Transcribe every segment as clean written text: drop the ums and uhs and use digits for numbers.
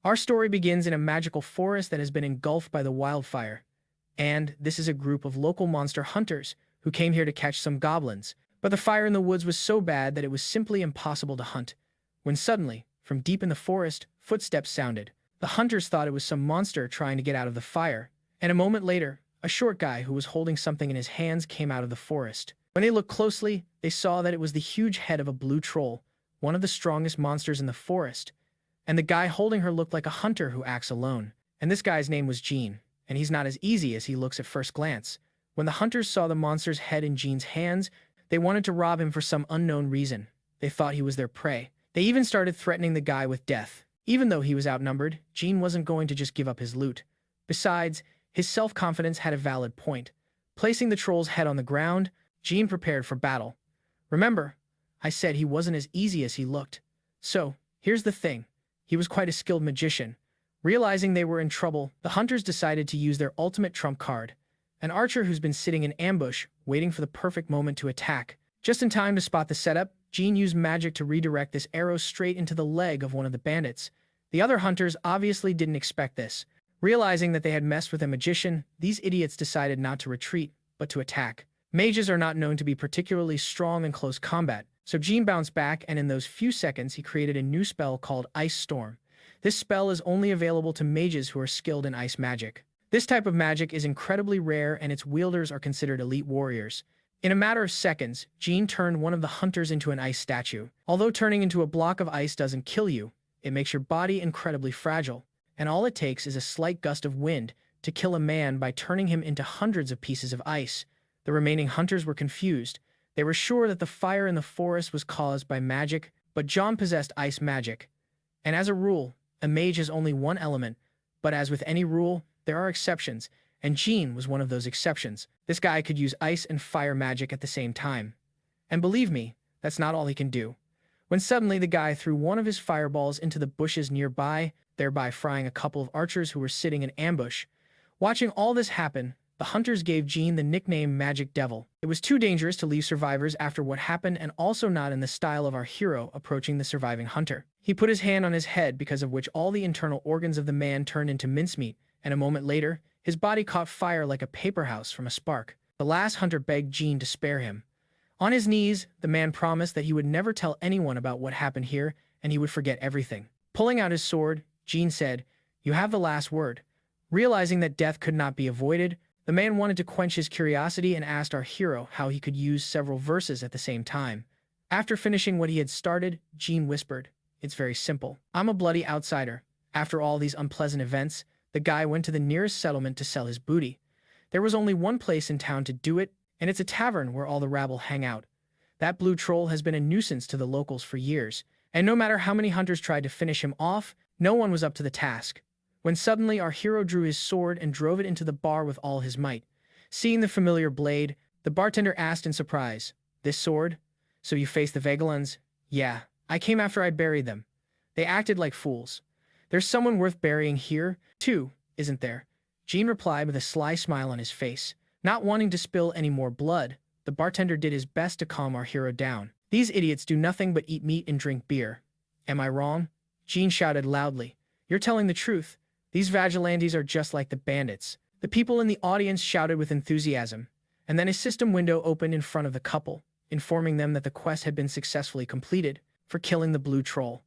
Our story begins in a magical forest that has been engulfed by the wildfire. And this is a group of local monster hunters who came here to catch some goblins. But the fire in the woods was so bad that it was simply impossible to hunt. When suddenly, from deep in the forest, footsteps sounded. The hunters thought it was some monster trying to get out of the fire. And a moment later, a short guy who was holding something in his hands came out of the forest. When they looked closely, they saw that it was the huge head of a blue troll, one of the strongest monsters in the forest. And the guy holding her looked like a hunter who acts alone. And this guy's name was Gene, and he's not as easy as he looks at first glance. When the hunters saw the monster's head in Gene's hands, they wanted to rob him for some unknown reason. They thought he was their prey. They even started threatening the guy with death. Even though he was outnumbered, Gene wasn't going to just give up his loot. Besides, his self-confidence had a valid point. Placing the troll's head on the ground, Gene prepared for battle. Remember, I said he wasn't as easy as he looked. So, here's the thing. He was quite a skilled magician. Realizing they were in trouble, the hunters decided to use their ultimate trump card, an archer who's been sitting in ambush, waiting for the perfect moment to attack. Just in time to spot the setup, Gene used magic to redirect this arrow straight into the leg of one of the bandits. The other hunters obviously didn't expect this. Realizing that they had messed with a magician, these idiots decided not to retreat, but to attack. Mages are not known to be particularly strong in close combat, so Gene bounced back, and in those few seconds he created a new spell called Ice Storm. This spell is only available to mages who are skilled in ice magic. This type of magic is incredibly rare, and its wielders are considered elite warriors. In a matter of seconds, Gene turned one of the hunters into an ice statue. Although turning into a block of ice doesn't kill you, it makes your body incredibly fragile, and all it takes is a slight gust of wind to kill a man by turning him into hundreds of pieces of ice. The remaining hunters were confused. They were sure that the fire in the forest was caused by magic, but John possessed ice magic. And as a rule, a mage has only one element, but as with any rule, there are exceptions, and Gene was one of those exceptions. This guy could use ice and fire magic at the same time. And believe me, that's not all he can do. When suddenly the guy threw one of his fireballs into the bushes nearby, thereby frying a couple of archers who were sitting in ambush. Watching all this happen, the hunters gave Gene the nickname Magic Devil. It was too dangerous to leave survivors after what happened, and also not in the style of our hero approaching the surviving hunter. He put his hand on his head, because of which all the internal organs of the man turned into mincemeat, and a moment later, his body caught fire like a paper house from a spark. The last hunter begged Gene to spare him. On his knees, the man promised that he would never tell anyone about what happened here, and he would forget everything. Pulling out his sword, Gene said, "You have the last word." Realizing that death could not be avoided, the man wanted to quench his curiosity and asked our hero how he could use several verses at the same time. After finishing what he had started, Gene whispered, "It's very simple. I'm a bloody outsider." After all these unpleasant events, the guy went to the nearest settlement to sell his booty. There was only one place in town to do it, and it's a tavern where all the rabble hang out. That blue troll has been a nuisance to the locals for years, and no matter how many hunters tried to finish him off, no one was up to the task. When suddenly our hero drew his sword and drove it into the bar with all his might. Seeing the familiar blade, the bartender asked in surprise, "This sword? So you face the Vegelans?" "Yeah, I came after I buried them." They acted like fools. "There's someone worth burying here, too, isn't there?" Gene replied with a sly smile on his face. Not wanting to spill any more blood, the bartender did his best to calm our hero down. "These idiots do nothing but eat meat and drink beer. Am I wrong?" Gene shouted loudly. "You're telling the truth. These vigilantes are just like the bandits." The people in the audience shouted with enthusiasm, and then a system window opened in front of the couple, informing them that the quest had been successfully completed for killing the blue troll.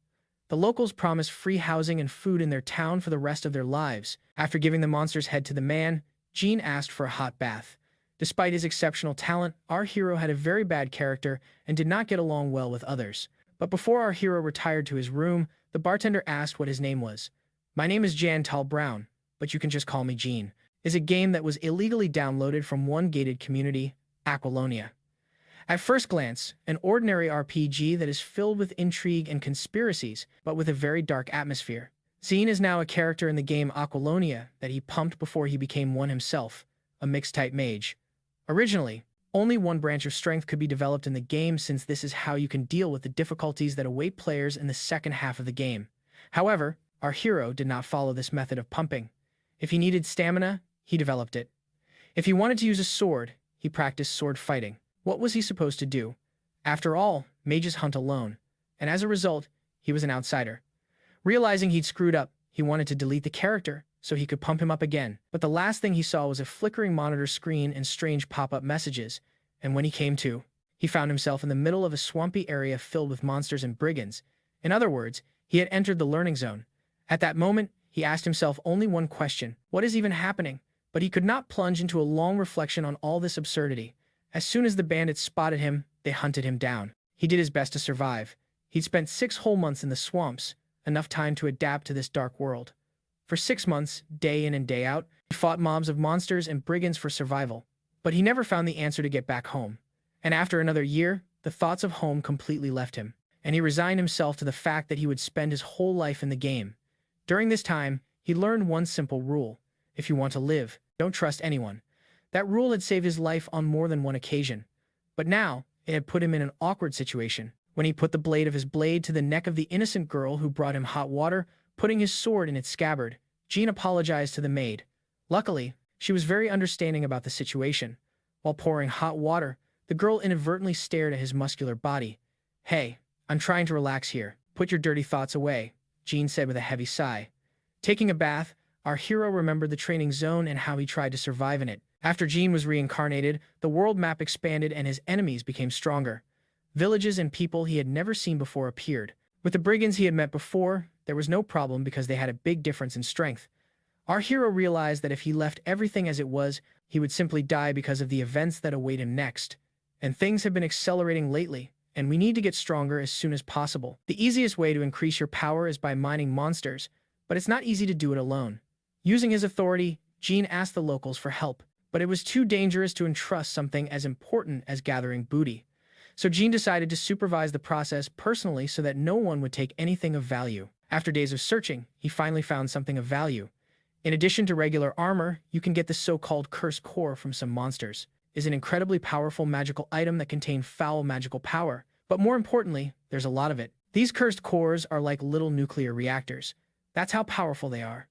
The locals promised free housing and food in their town for the rest of their lives. After giving the monster's head to the man, Gene asked for a hot bath. Despite his exceptional talent, our hero had a very bad character and did not get along well with others. But before our hero retired to his room, the bartender asked what his name was. "My name is Jan Tal Brown, but you can just call me Gene." Is a game that was illegally downloaded from one gated community, Aquilonia. At first glance, an ordinary RPG that is filled with intrigue and conspiracies, but with a very dark atmosphere. Gene is now a character in the game Aquilonia that he pumped before he became one himself, a mixed-type mage. Originally, only one branch of strength could be developed in the game, since this is how you can deal with the difficulties that await players in the second half of the game. However, our hero did not follow this method of pumping. If he needed stamina, he developed it. If he wanted to use a sword, he practiced sword fighting. What was he supposed to do? After all, mages hunt alone, and as a result, he was an outsider. Realizing he'd screwed up, he wanted to delete the character so he could pump him up again. But the last thing he saw was a flickering monitor screen and strange pop-up messages, and when he came to, he found himself in the middle of a swampy area filled with monsters and brigands. In other words, he had entered the learning zone. At that moment, he asked himself only one question: what is even happening? But he could not plunge into a long reflection on all this absurdity. As soon as the bandits spotted him, they hunted him down. He did his best to survive. He'd spent 6 whole months in the swamps, enough time to adapt to this dark world. For 6 months, day in and day out, he fought mobs of monsters and brigands for survival. But he never found the answer to get back home. And after another year, the thoughts of home completely left him, and he resigned himself to the fact that he would spend his whole life in the game. During this time, he learned one simple rule: if you want to live, don't trust anyone. That rule had saved his life on more than one occasion. But now, it had put him in an awkward situation. When he put the blade of his blade to the neck of the innocent girl who brought him hot water, putting his sword in its scabbard, Jean apologized to the maid. Luckily, she was very understanding about the situation. While pouring hot water, the girl inadvertently stared at his muscular body. "Hey, I'm trying to relax here. Put your dirty thoughts away," Jean said with a heavy sigh. Taking a bath, our hero remembered the training zone and how he tried to survive in it. After Jean was reincarnated, the world map expanded and his enemies became stronger. Villages and people he had never seen before appeared. With the brigands he had met before, there was no problem because they had a big difference in strength. Our hero realized that if he left everything as it was, he would simply die because of the events that await him next. And things have been accelerating lately, and we need to get stronger as soon as possible. The easiest way to increase your power is by mining monsters, but it's not easy to do it alone. Using his authority, Jean asked the locals for help, but it was too dangerous to entrust something as important as gathering booty. So Jean decided to supervise the process personally so that no one would take anything of value. After days of searching, he finally found something of value. In addition to regular armor, you can get the so-called cursed core from some monsters. It's an incredibly powerful magical item that contains foul magical power, but more importantly, there's a lot of it. These cursed cores are like little nuclear reactors. That's how powerful they are.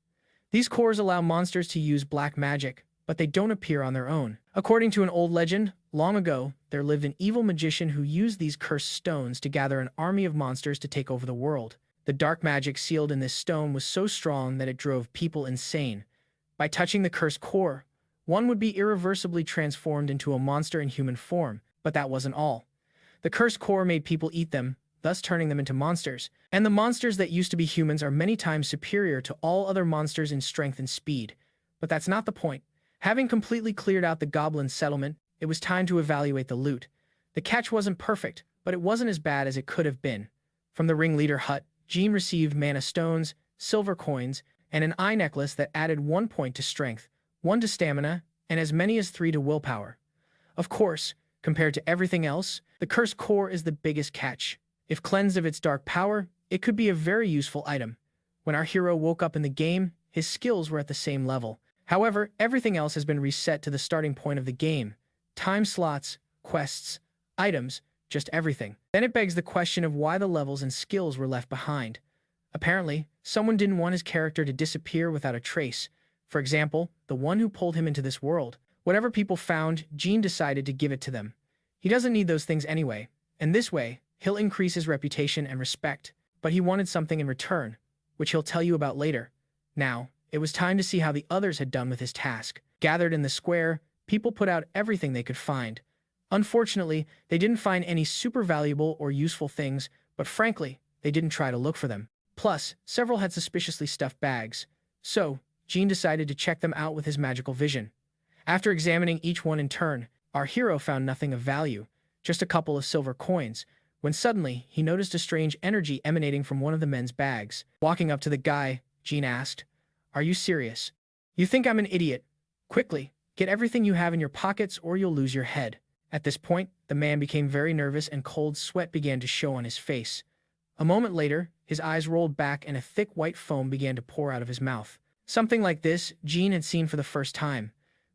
These cores allow monsters to use black magic, but they don't appear on their own. According to an old legend, long ago, there lived an evil magician who used these cursed stones to gather an army of monsters to take over the world. The dark magic sealed in this stone was so strong that it drove people insane. By touching the cursed core, one would be irreversibly transformed into a monster in human form, but that wasn't all. The cursed core made people eat them, thus turning them into monsters. And the monsters that used to be humans are many times superior to all other monsters in strength and speed. But that's not the point. Having completely cleared out the goblin settlement, it was time to evaluate the loot. The catch wasn't perfect, but it wasn't as bad as it could have been. From the ringleader hut, Jean received mana stones, silver coins, and an eye necklace that added 1 point to strength, 1 to stamina, and as many as 3 to willpower. Of course, compared to everything else, the cursed core is the biggest catch. If cleansed of its dark power, it could be a very useful item. When our hero woke up in the game, his skills were at the same level. However, everything else has been reset to the starting point of the game. Time slots, quests, items, just everything. Then it begs the question of why the levels and skills were left behind. Apparently, someone didn't want his character to disappear without a trace. For example, the one who pulled him into this world. Whatever people found, Jean decided to give it to them. He doesn't need those things anyway, and this way, he'll increase his reputation and respect. But he wanted something in return, which he'll tell you about later. Now, it was time to see how the others had done with his task. Gathered in the square, people put out everything they could find. Unfortunately, they didn't find any super valuable or useful things, but frankly, they didn't try to look for them. Plus, several had suspiciously stuffed bags. So, Jean decided to check them out with his magical vision. After examining each one in turn, our hero found nothing of value, just a couple of silver coins, when suddenly he noticed a strange energy emanating from one of the men's bags. Walking up to the guy, Jean asked, "Are you serious? You think I'm an idiot? Quickly, get everything you have in your pockets or you'll lose your head." At this point, the man became very nervous and cold sweat began to show on his face. A moment later, his eyes rolled back and a thick white foam began to pour out of his mouth. Something like this, Jean had seen for the first time.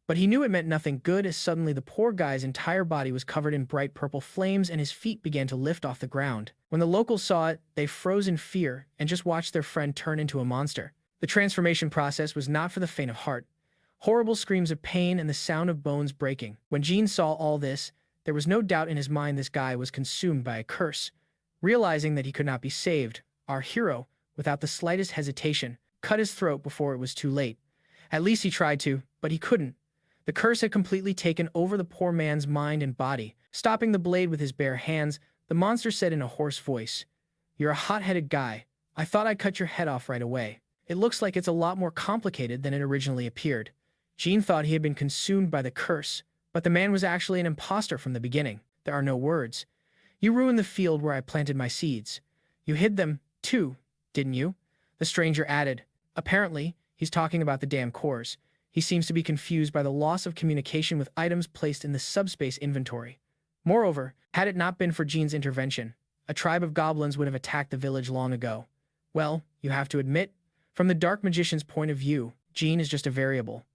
But he knew it meant nothing good as suddenly the poor guy's entire body was covered in bright purple flames and his feet began to lift off the ground. When the locals saw it, they froze in fear and just watched their friend turn into a monster. The transformation process was not for the faint of heart. Horrible screams of pain and the sound of bones breaking. When Jean saw all this, there was no doubt in his mind this guy was consumed by a curse. Realizing that he could not be saved, our hero, without the slightest hesitation, cut his throat before it was too late. At least he tried to, but he couldn't. The curse had completely taken over the poor man's mind and body. Stopping the blade with his bare hands, the monster said in a hoarse voice, "You're a hot-headed guy. I thought I'd cut your head off right away. It looks like it's a lot more complicated than it originally appeared." Jean thought he had been consumed by the curse, but the man was actually an imposter from the beginning. There are no words. "You ruined the field where I planted my seeds. You hid them, too, didn't you?" The stranger added. Apparently, he's talking about the damn cores. He seems to be confused by the loss of communication with items placed in the subspace inventory. Moreover, had it not been for Jean's intervention, a tribe of goblins would have attacked the village long ago. Well, you have to admit, from the dark magician's point of view, Jean is just a variable.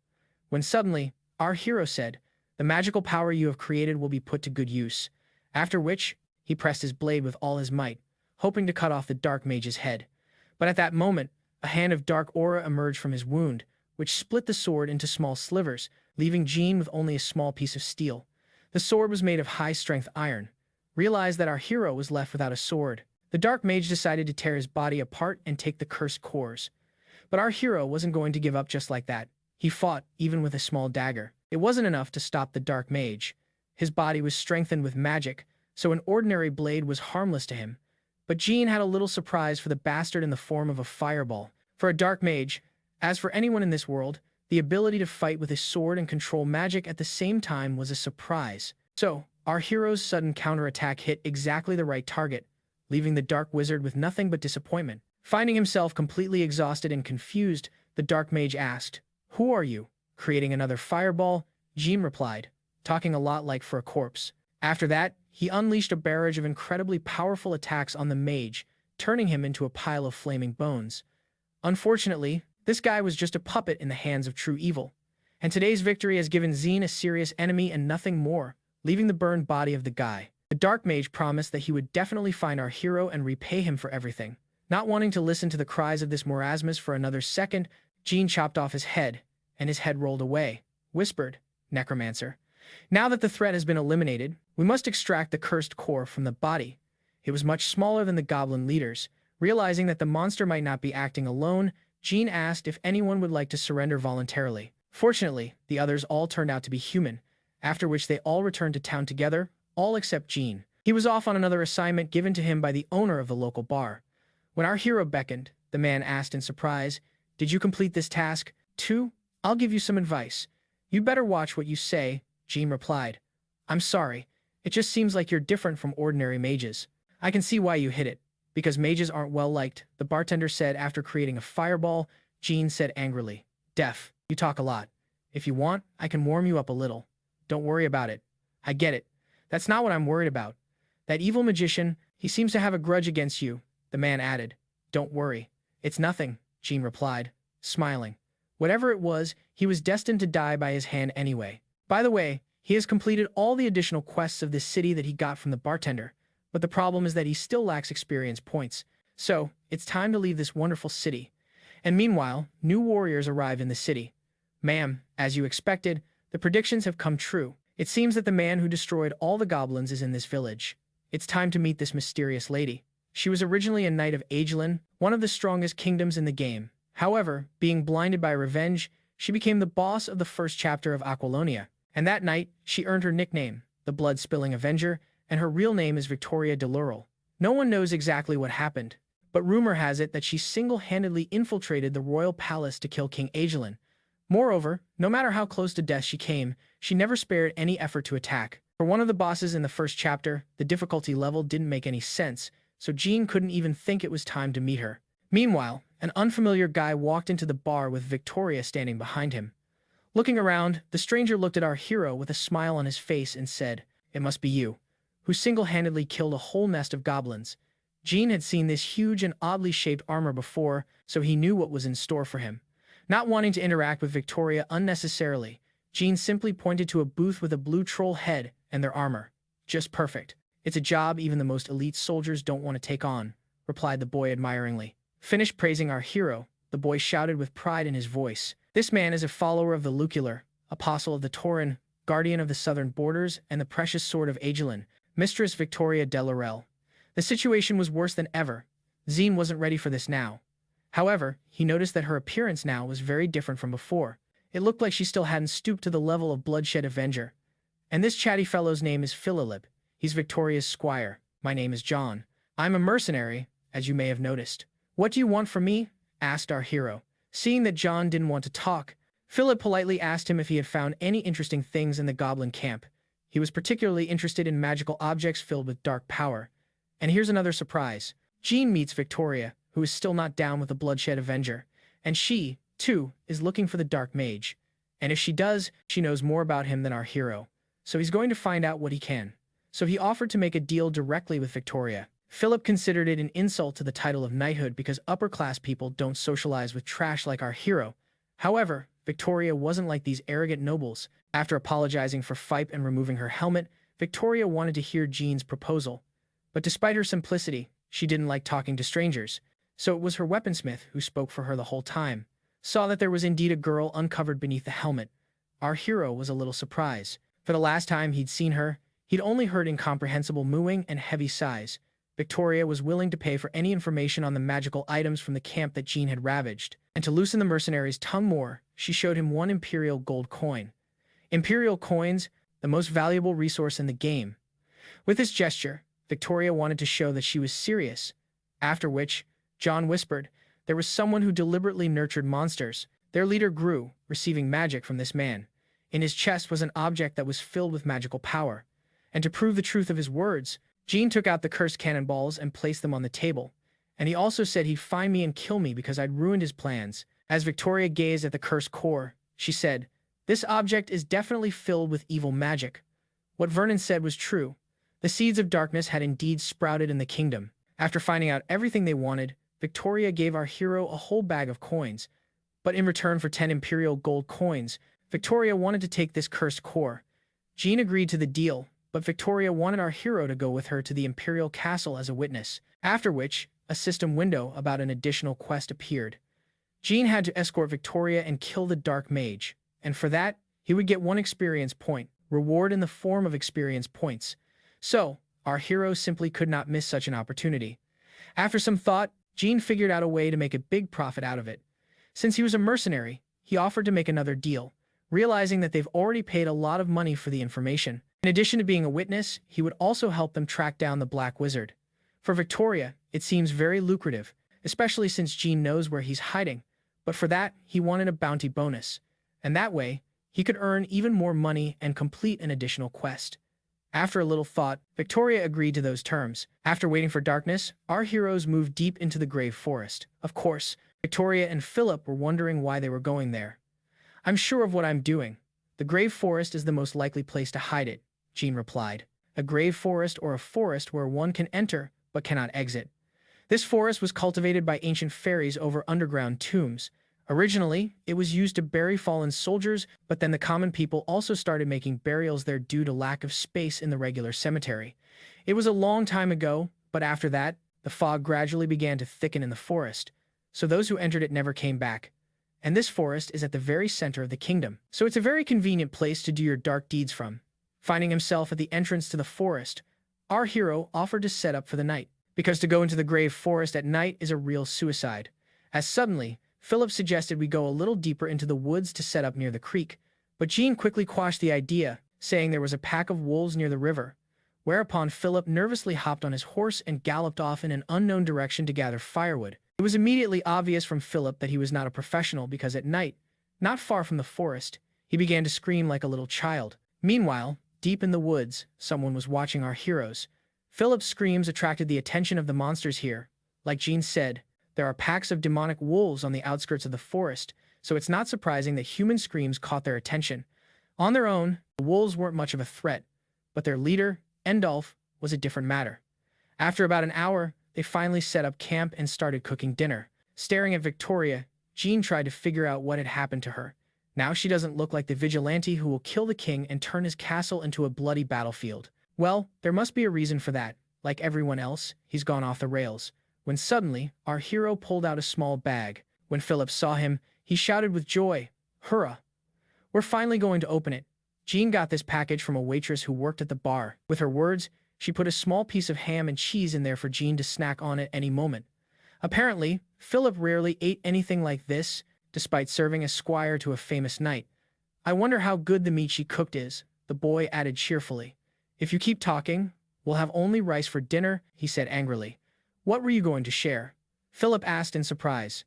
When suddenly, our hero said, "The magical power you have created will be put to good use," after which, he pressed his blade with all his might, hoping to cut off the dark mage's head. But at that moment, a hand of dark aura emerged from his wound, which split the sword into small slivers, leaving Jean with only a small piece of steel. The sword was made of high-strength iron. Realized that our hero was left without a sword. The dark mage decided to tear his body apart and take the cursed cores. But our hero wasn't going to give up just like that. He fought, even with a small dagger. It wasn't enough to stop the dark mage. His body was strengthened with magic, so an ordinary blade was harmless to him. But Jean had a little surprise for the bastard in the form of a fireball. For a dark mage, as for anyone in this world, the ability to fight with his sword and control magic at the same time was a surprise. So, our hero's sudden counterattack hit exactly the right target, leaving the dark wizard with nothing but disappointment. Finding himself completely exhausted and confused, the dark mage asked, "Who are you?" "Creating another fireball," Jean replied, talking a lot like for a corpse. After that, he unleashed a barrage of incredibly powerful attacks on the mage, turning him into a pile of flaming bones. Unfortunately, this guy was just a puppet in the hands of true evil, and today's victory has given Jean a serious enemy and nothing more, leaving the burned body of the guy. The dark mage promised that he would definitely find our hero and repay him for everything. Not wanting to listen to the cries of this marasmus for another second, Jean chopped off his head, and his head rolled away, whispered, "Necromancer. Now that the threat has been eliminated, we must extract the cursed core from the body." It was much smaller than the goblin leaders. Realizing that the monster might not be acting alone, Jean asked if anyone would like to surrender voluntarily. Fortunately, the others all turned out to be human, after which they all returned to town together, all except Jean. He was off on another assignment given to him by the owner of the local bar. When our hero beckoned, the man asked in surprise, "Did you complete this task, too? I'll give you some advice. You'd better watch what you say," Jean replied. "I'm sorry. It just seems like you're different from ordinary mages." "I can see why you hit it. Because mages aren't well-liked," the bartender said after creating a fireball. Jean said angrily, "Def, you talk a lot. If you want, I can warm you up a little. Don't worry about it." "I get it. That's not what I'm worried about. That evil magician, he seems to have a grudge against you," the man added. "Don't worry. It's nothing," Jean replied, smiling. Whatever it was, he was destined to die by his hand anyway. By the way, he has completed all the additional quests of this city that he got from the bartender, but the problem is that he still lacks experience points. So, it's time to leave this wonderful city. And meanwhile, new warriors arrive in the city. "Ma'am, as you expected, the predictions have come true. It seems that the man who destroyed all the goblins is in this village. It's time to meet this mysterious lady. She was originally a knight of Agelin, one of the strongest kingdoms in the game. However, being blinded by revenge, she became the boss of the first chapter of Aquilonia. And that night, she earned her nickname, the Blood-Spilling Avenger, and her real name is Victoria de Laurel. No one knows exactly what happened, but rumor has it that she single-handedly infiltrated the royal palace to kill King Agelin. Moreover, no matter how close to death she came, she never spared any effort to attack. For one of the bosses in the first chapter, the difficulty level didn't make any sense, so Jean couldn't even think it was time to meet her. Meanwhile, an unfamiliar guy walked into the bar with Victoria standing behind him. Looking around, the stranger looked at our hero with a smile on his face and said, "It must be you, who single-handedly killed a whole nest of goblins." Jean had seen this huge and oddly shaped armor before, so he knew what was in store for him. Not wanting to interact with Victoria unnecessarily, Jean simply pointed to a booth with a blue troll head and their armor. "Just perfect. It's a job even the most elite soldiers don't want to take on," replied the boy admiringly. Finished praising our hero, the boy shouted with pride in his voice, "This man is a follower of the Lucular, apostle of the Tauren, guardian of the southern borders, and the precious sword of Agelin, Mistress Victoria de Laurel." The situation was worse than ever. Jean wasn't ready for this now. However, he noticed that her appearance now was very different from before. It looked like she still hadn't stooped to the level of bloodshed avenger. And this chatty fellow's name is Philip. He's Victoria's squire. My name is John. I'm a mercenary, as you may have noticed. What do you want from me? Asked our hero. Seeing that John didn't want to talk, Philip politely asked him if he had found any interesting things in the goblin camp. He was particularly interested in magical objects filled with dark power. And here's another surprise. Jean meets Victoria, who is still not down with the bloodshed avenger, and she, too, is looking for the dark mage. And if she does, she knows more about him than our hero. So he's going to find out what he can. So he offered to make a deal directly with Victoria. Philip considered it an insult to the title of knighthood because upper-class people don't socialize with trash like our hero. However, Victoria wasn't like these arrogant nobles. After apologizing for Phipe and removing her helmet, Victoria wanted to hear Jean's proposal. But despite her simplicity, she didn't like talking to strangers. So it was her weaponsmith who spoke for her the whole time. Saw that there was indeed a girl uncovered beneath the helmet. Our hero was a little surprised. For the last time he'd seen her, he'd only heard incomprehensible mooing and heavy sighs. Victoria was willing to pay for any information on the magical items from the camp that Jean had ravaged. And to loosen the mercenary's tongue more, she showed him one imperial gold coin. Imperial coins, the most valuable resource in the game. With this gesture, Victoria wanted to show that she was serious. After which, John whispered, there was someone who deliberately nurtured monsters. Their leader grew, receiving magic from this man. In his chest was an object that was filled with magical power. And to prove the truth of his words, Jean took out the cursed cannonballs and placed them on the table. And he also said he'd find me and kill me because I'd ruined his plans. As Victoria gazed at the cursed core, she said, this object is definitely filled with evil magic. What Vernon said was true. The seeds of darkness had indeed sprouted in the kingdom. After finding out everything they wanted, Victoria gave our hero a whole bag of coins. But in return for 10 imperial gold coins, Victoria wanted to take this cursed core. Jean agreed to the deal, but Victoria wanted our hero to go with her to the imperial castle as a witness, after which a system window about an additional quest appeared. Jean had to escort Victoria and kill the dark mage, and for that, he would get 1 experience point, reward in the form of experience points. So, our hero simply could not miss such an opportunity. After some thought, Jean figured out a way to make a big profit out of it. Since he was a mercenary, he offered to make another deal, realizing that they've already paid a lot of money for the information. In addition to being a witness, he would also help them track down the Black Wizard. For Victoria, it seems very lucrative, especially since Jean knows where he's hiding, but for that, he wanted a bounty bonus. And that way, he could earn even more money and complete an additional quest. After a little thought, Victoria agreed to those terms. After waiting for darkness, our heroes moved deep into the grave forest. Of course, Victoria and Philip were wondering why they were going there. I'm sure of what I'm doing. The grave forest is the most likely place to hide it, Jean replied. A grave forest or a forest where one can enter but cannot exit. This forest was cultivated by ancient fairies over underground tombs. Originally, it was used to bury fallen soldiers, but then the common people also started making burials there due to lack of space in the regular cemetery. It was a long time ago, but after that, the fog gradually began to thicken in the forest, so those who entered it never came back. And this forest is at the very center of the kingdom, so it's a very convenient place to do your dark deeds from. Finding himself at the entrance to the forest, our hero offered to set up for the night, because to go into the grave forest at night is a real suicide. As suddenly, Philip suggested we go a little deeper into the woods to set up near the creek, but Jean quickly quashed the idea, saying there was a pack of wolves near the river, whereupon Philip nervously hopped on his horse and galloped off in an unknown direction to gather firewood. It was immediately obvious from Philip that he was not a professional because at night, not far from the forest, he began to scream like a little child. Meanwhile, deep in the woods, someone was watching our heroes. Philip's screams attracted the attention of the monsters here. Like Jean said, there are packs of demonic wolves on the outskirts of the forest, so it's not surprising that human screams caught their attention. On their own, the wolves weren't much of a threat, but their leader, Endolf, was a different matter. After about an hour, they finally set up camp and started cooking dinner. Staring at Victoria, Jean tried to figure out what had happened to her. Now she doesn't look like the vigilante who will kill the king and turn his castle into a bloody battlefield. Well, there must be a reason for that. Like everyone else, he's gone off the rails. When suddenly, our hero pulled out a small bag. When Philip saw him, he shouted with joy, "Hurrah! We're finally going to open it." Jean got this package from a waitress who worked at the bar. With her words, she put a small piece of ham and cheese in there for Jean to snack on at any moment. Apparently, Philip rarely ate anything like this, despite serving as squire to a famous knight. I wonder how good the meat she cooked is, the boy added cheerfully. If you keep talking, we'll have only rice for dinner, he said angrily. What were you going to share? Philip asked in surprise.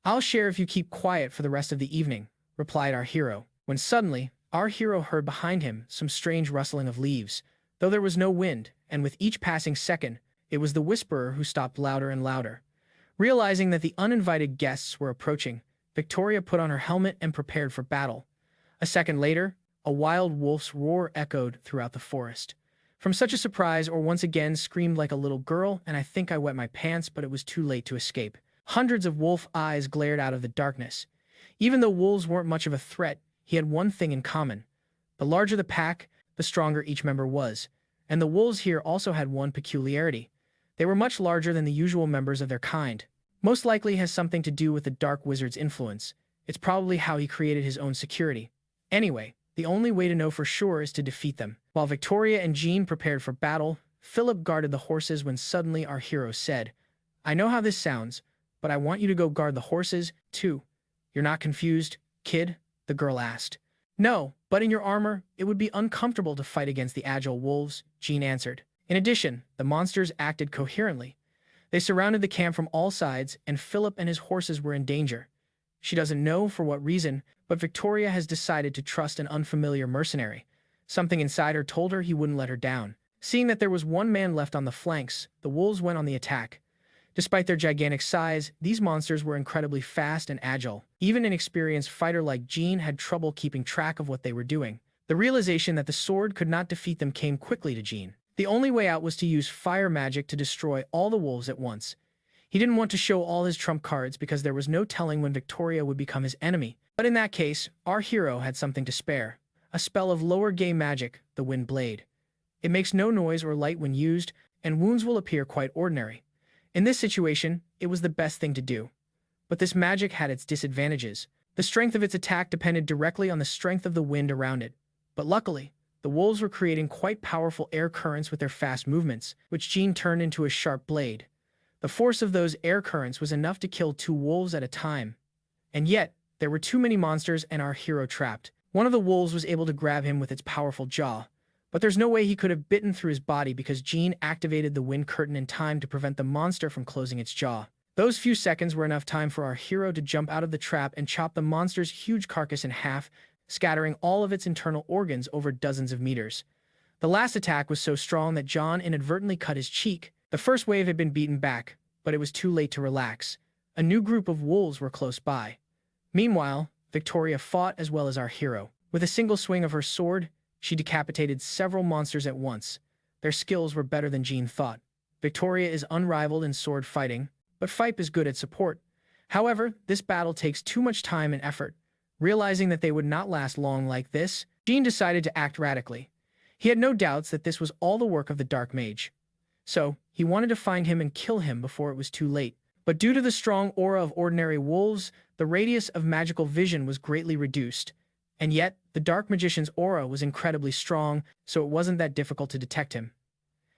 I'll share if you keep quiet for the rest of the evening, replied our hero, when suddenly, our hero heard behind him some strange rustling of leaves, though there was no wind, and with each passing second, it was the whisperer who stopped louder and louder. Realizing that the uninvited guests were approaching, Victoria put on her helmet and prepared for battle. A second later, a wild wolf's roar echoed throughout the forest. From such a surprise, or once again screamed like a little girl, and I think I wet my pants, but it was too late to escape. Hundreds of wolf eyes glared out of the darkness. Even though wolves weren't much of a threat, he had one thing in common. The larger the pack, the stronger each member was. And the wolves here also had one peculiarity. They were much larger than the usual members of their kind. Most likely has something to do with the Dark Wizard's influence. It's probably how he created his own security. Anyway, the only way to know for sure is to defeat them. While Victoria and Jean prepared for battle, Philip guarded the horses when suddenly our hero said, I know how this sounds, but I want you to go guard the horses, too. You're not confused, kid? The girl asked. No, but in your armor, it would be uncomfortable to fight against the agile wolves, Jean answered. In addition, the monsters acted coherently. They surrounded the camp from all sides, and Philip and his horses were in danger. She doesn't know for what reason, but Victoria has decided to trust an unfamiliar mercenary. Something inside her told her he wouldn't let her down. Seeing that there was one man left on the flanks, the wolves went on the attack. Despite their gigantic size, these monsters were incredibly fast and agile. Even an experienced fighter like Jean had trouble keeping track of what they were doing. The realization that the sword could not defeat them came quickly to Jean. The only way out was to use fire magic to destroy all the wolves at once. He didn't want to show all his trump cards because there was no telling when Victoria would become his enemy. But in that case, our hero had something to spare. A spell of lower game magic, the Wind Blade. It makes no noise or light when used, and wounds will appear quite ordinary. In this situation, it was the best thing to do. But this magic had its disadvantages. The strength of its attack depended directly on the strength of the wind around it. But luckily, the wolves were creating quite powerful air currents with their fast movements, which Jean turned into a sharp blade. The force of those air currents was enough to kill 2 wolves at a time. And yet, there were too many monsters and our hero trapped. One of the wolves was able to grab him with its powerful jaw, but there's no way he could have bitten through his body because Jean activated the wind curtain in time to prevent the monster from closing its jaw. Those few seconds were enough time for our hero to jump out of the trap and chop the monster's huge carcass in half, scattering all of its internal organs over dozens of meters. The last attack was so strong that John inadvertently cut his cheek. The first wave had been beaten back, but it was too late to relax. A new group of wolves were close by. Meanwhile, Victoria fought as well as our hero. With a single swing of her sword, she decapitated several monsters at once. Their skills were better than Jean thought. Victoria is unrivaled in sword fighting, but Fipe is good at support. However, this battle takes too much time and effort. Realizing that they would not last long like this, Jean decided to act radically. He had no doubts that this was all the work of the Dark Mage. So, he wanted to find him and kill him before it was too late. But due to the strong aura of ordinary wolves, the radius of magical vision was greatly reduced. And yet, the Dark Magician's aura was incredibly strong, so it wasn't that difficult to detect him.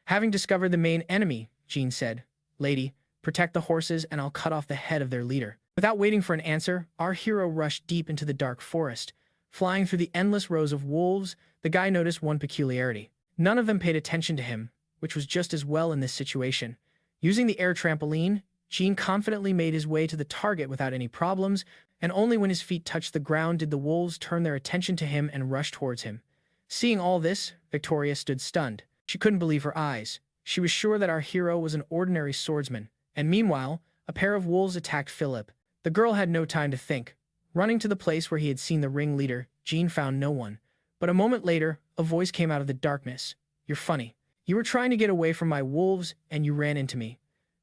Having discovered the main enemy, Jean said, Lady, protect the horses and I'll cut off the head of their leader. Without waiting for an answer, our hero rushed deep into the dark forest. Flying through the endless rows of wolves, the guy noticed one peculiarity. None of them paid attention to him, which was just as well in this situation. Using the air trampoline, Jean confidently made his way to the target without any problems, and only when his feet touched the ground did the wolves turn their attention to him and rush towards him. Seeing all this, Victoria stood stunned. She couldn't believe her eyes. She was sure that our hero was an ordinary swordsman, and meanwhile, a pair of wolves attacked Philip. The girl had no time to think. Running to the place where he had seen the ringleader, Jean found no one. But a moment later, a voice came out of the darkness. You're funny. You were trying to get away from my wolves, and you ran into me.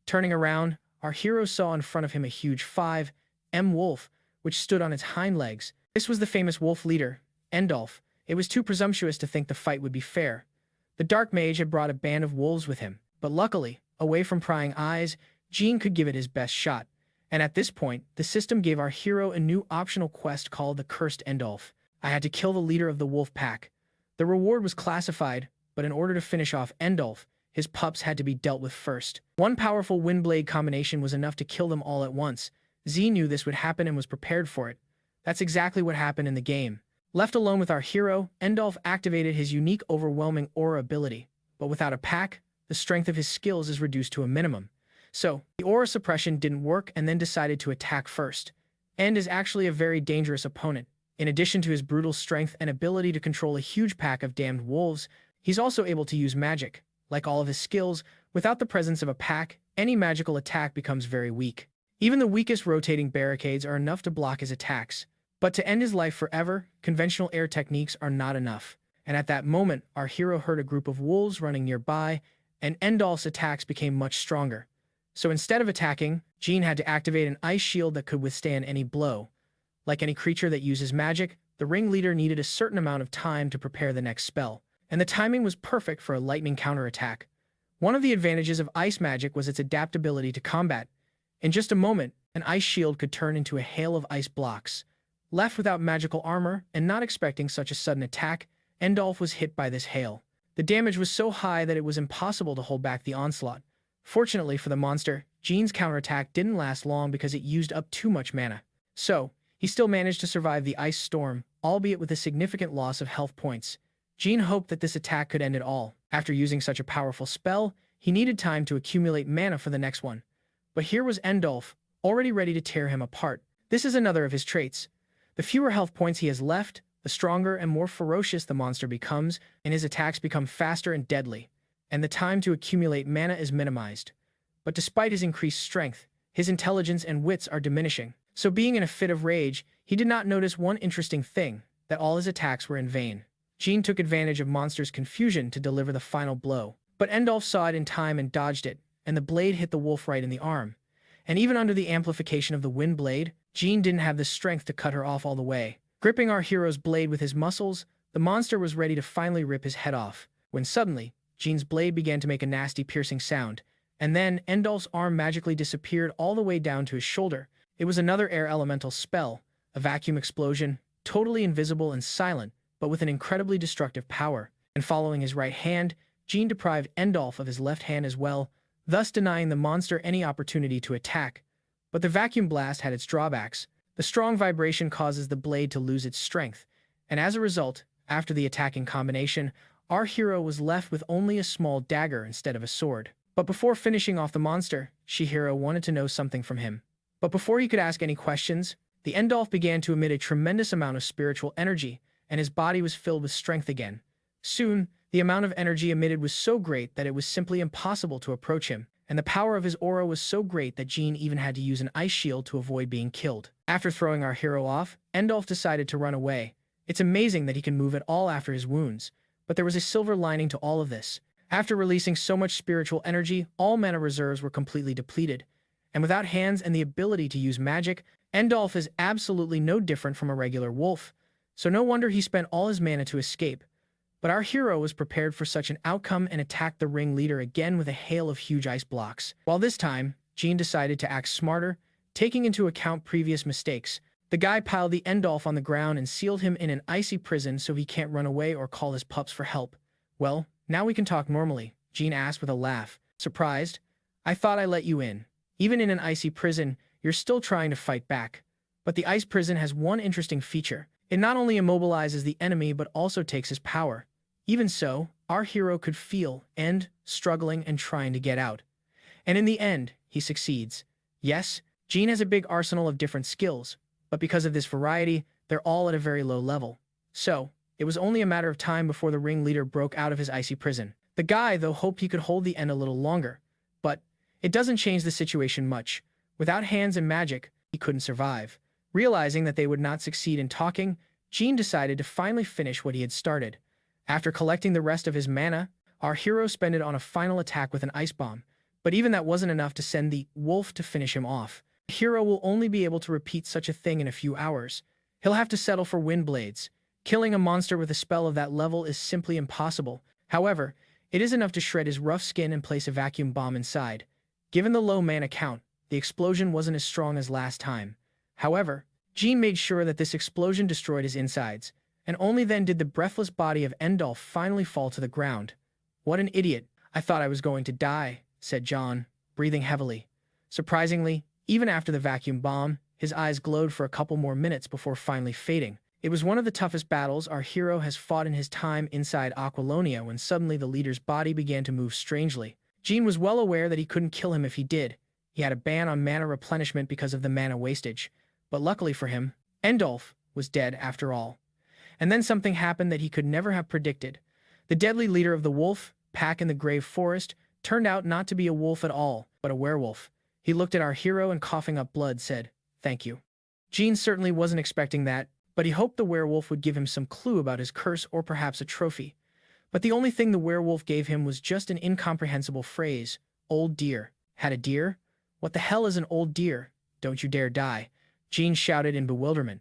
Turning around, our hero saw in front of him a huge 5M wolf, which stood on its hind legs. This was the famous wolf leader, Endolf. It was too presumptuous to think the fight would be fair. The Dark Mage had brought a band of wolves with him, but luckily, away from prying eyes, Jean could give it his best shot. And at this point, the system gave our hero a new optional quest called the Cursed Endolf. I had to kill the leader of the wolf pack. The reward was classified, but in order to finish off Endolf, his pups had to be dealt with first. One powerful wind-blade combination was enough to kill them all at once. Z knew this would happen and was prepared for it. That's exactly what happened in the game. Left alone with our hero, Endolf activated his unique overwhelming aura ability. But without a pack, the strength of his skills is reduced to a minimum. So, the aura suppression didn't work and then decided to attack first. End is actually a very dangerous opponent. In addition to his brutal strength and ability to control a huge pack of damned wolves, he's also able to use magic. Like all of his skills, without the presence of a pack, any magical attack becomes very weak. Even the weakest rotating barricades are enough to block his attacks. But to end his life forever, conventional air techniques are not enough. And at that moment, our hero heard a group of wolves running nearby, and Endolf's attacks became much stronger. So instead of attacking, Jean had to activate an ice shield that could withstand any blow. Like any creature that uses magic, the ringleader needed a certain amount of time to prepare the next spell, and the timing was perfect for a lightning counterattack. One of the advantages of ice magic was its adaptability to combat. In just a moment, an ice shield could turn into a hail of ice blocks. Left without magical armor and not expecting such a sudden attack, Endolf was hit by this hail. The damage was so high that it was impossible to hold back the onslaught. Fortunately for the monster, Jean's counterattack didn't last long because it used up too much mana. So, he still managed to survive the ice storm, albeit with a significant loss of health points. Jean hoped that this attack could end it all. After using such a powerful spell, he needed time to accumulate mana for the next one. But here was Endolf, already ready to tear him apart. This is another of his traits. The fewer health points he has left, the stronger and more ferocious the monster becomes, and his attacks become faster and deadly, and the time to accumulate mana is minimized. But despite his increased strength, his intelligence and wits are diminishing. So being in a fit of rage, he did not notice one interesting thing, that all his attacks were in vain. Jean took advantage of monster's confusion to deliver the final blow. But Endolf saw it in time and dodged it, and the blade hit the wolf right in the arm. And even under the amplification of the wind blade, Jean didn't have the strength to cut her off all the way. Gripping our hero's blade with his muscles, the monster was ready to finally rip his head off, when suddenly, Jean's blade began to make a nasty piercing sound, and then Endolf's arm magically disappeared all the way down to his shoulder. It was another air elemental spell, a vacuum explosion, totally invisible and silent, but with an incredibly destructive power. And following his right hand, Jean deprived Endolf of his left hand as well, thus denying the monster any opportunity to attack. But the vacuum blast had its drawbacks. The strong vibration causes the blade to lose its strength, and as a result, after the attacking combination, our hero was left with only a small dagger instead of a sword. But before finishing off the monster, Shihiro wanted to know something from him. But before he could ask any questions, the Endolf began to emit a tremendous amount of spiritual energy, and his body was filled with strength again. Soon, the amount of energy emitted was so great that it was simply impossible to approach him, and the power of his aura was so great that Jean even had to use an ice shield to avoid being killed. After throwing our hero off, Endolf decided to run away. It's amazing that he can move at all after his wounds, but there was a silver lining to all of this. After releasing so much spiritual energy, all mana reserves were completely depleted, and without hands and the ability to use magic, Endolf is absolutely no different from a regular wolf, so no wonder he spent all his mana to escape. But our hero was prepared for such an outcome and attacked the ringleader again with a hail of huge ice blocks. While this time, Jean decided to act smarter, taking into account previous mistakes. The guy piled the Endolf on the ground and sealed him in an icy prison so he can't run away or call his pups for help. "Well, now we can talk normally," Jean asked with a laugh. Surprised? "I thought I let you in. Even in an icy prison, you're still trying to fight back." But the ice prison has one interesting feature. It not only immobilizes the enemy but also takes his power. Even so, our hero could feel End struggling and trying to get out. And in the end, he succeeds. Yes, Jean has a big arsenal of different skills, but because of this variety, they're all at a very low level. So, it was only a matter of time before the ringleader broke out of his icy prison. The guy, though, hoped he could hold the End a little longer, but it doesn't change the situation much. Without hands and magic, he couldn't survive. Realizing that they would not succeed in talking, Jean decided to finally finish what he had started. After collecting the rest of his mana, our hero spent it on a final attack with an ice bomb, but even that wasn't enough to send the wolf to finish him off. The hero will only be able to repeat such a thing in a few hours. He'll have to settle for wind blades. Killing a monster with a spell of that level is simply impossible. However, it is enough to shred his rough skin and place a vacuum bomb inside. Given the low mana count, the explosion wasn't as strong as last time. However, Jean made sure that this explosion destroyed his insides, and only then did the breathless body of Endolf finally fall to the ground. What an idiot. "I thought I was going to die," said John, breathing heavily. Surprisingly, even after the vacuum bomb, his eyes glowed for a couple more minutes before finally fading. It was one of the toughest battles our hero has fought in his time inside Aquilonia when suddenly the leader's body began to move strangely. Jean was well aware that he couldn't kill him if he did. He had a ban on mana replenishment because of the mana wastage. But luckily for him, Endolf was dead after all. And then something happened that he could never have predicted. The deadly leader of the wolf pack in the Grave Forest turned out not to be a wolf at all, but a werewolf. He looked at our hero and, coughing up blood, said, "Thank you." Jean certainly wasn't expecting that, but he hoped the werewolf would give him some clue about his curse or perhaps a trophy. But the only thing the werewolf gave him was just an incomprehensible phrase, "Old deer." Had a deer? What the hell is an old deer? Don't you dare die, Jean shouted in bewilderment.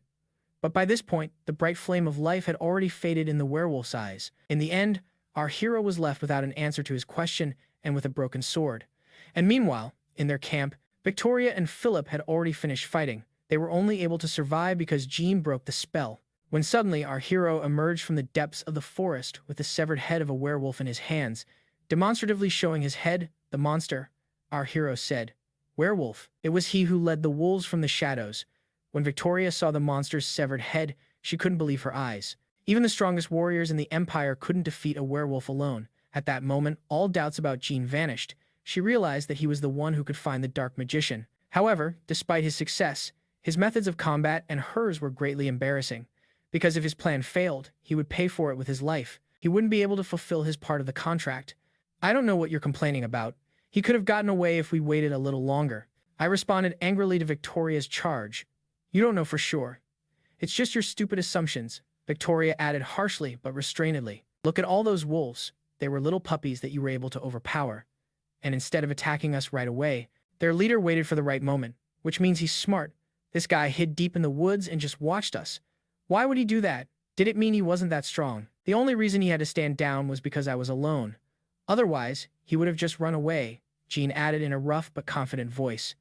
But by this point, the bright flame of life had already faded in the werewolf's eyes. In the end, our hero was left without an answer to his question and with a broken sword. And meanwhile, in their camp, Victoria and Philip had already finished fighting. They were only able to survive because Jean broke the spell. When suddenly our hero emerged from the depths of the forest with the severed head of a werewolf in his hands, demonstratively showing his head, the monster, our hero said, "Werewolf." It was he who led the wolves from the shadows. When Victoria saw the monster's severed head, she couldn't believe her eyes. Even the strongest warriors in the Empire couldn't defeat a werewolf alone. At that moment, all doubts about Jean vanished. She realized that he was the one who could find the Dark Magician. However, despite his success, his methods of combat and hers were greatly embarrassing. Because if his plan failed, he would pay for it with his life. He wouldn't be able to fulfill his part of the contract. "I don't know what you're complaining about. He could have gotten away if we waited a little longer," I responded angrily to Victoria's charge. "You don't know for sure. It's just your stupid assumptions," Victoria added harshly but restrainedly. "Look at all those wolves. They were little puppies that you were able to overpower. And instead of attacking us right away, their leader waited for the right moment, which means he's smart. This guy hid deep in the woods and just watched us. Why would he do that? Did it mean he wasn't that strong? The only reason he had to stand down was because I was alone. Otherwise, he would have just run away," Jean added in a rough but confident voice.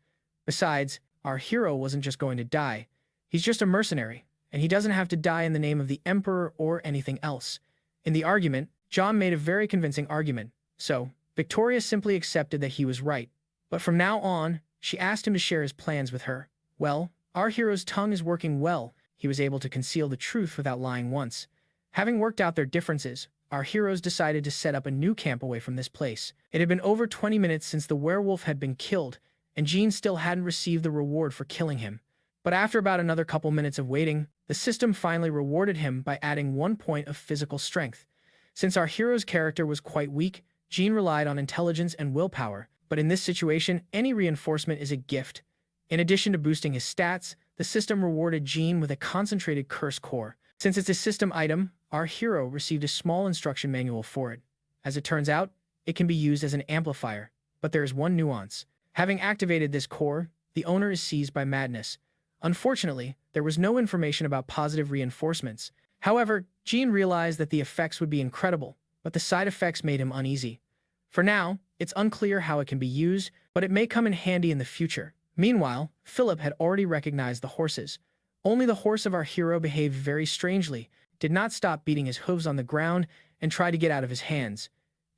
"Besides, our hero wasn't just going to die. He's just a mercenary, and he doesn't have to die in the name of the Emperor or anything else." In the argument, John made a very convincing argument, so Victoria simply accepted that he was right. But from now on, she asked him to share his plans with her. Well, our hero's tongue is working well. He was able to conceal the truth without lying once. Having worked out their differences, our heroes decided to set up a new camp away from this place. It had been over 20 minutes since the werewolf had been killed, and Jean still hadn't received the reward for killing him. But after about another couple minutes of waiting, the system finally rewarded him by adding 1 point of physical strength. Since our hero's character was quite weak, Jean relied on intelligence and willpower, but in this situation, any reinforcement is a gift. In addition to boosting his stats, the system rewarded Jean with a concentrated curse core. Since it's a system item, our hero received a small instruction manual for it. As it turns out, it can be used as an amplifier, but there is one nuance. Having activated this core, the owner is seized by madness. Unfortunately, there was no information about positive reinforcements. However, Jean realized that the effects would be incredible, but the side effects made him uneasy. For now, it's unclear how it can be used, but it may come in handy in the future. Meanwhile, Philip had already recognized the horses. Only the horse of our hero behaved very strangely, did not stop beating his hooves on the ground, and tried to get out of his hands.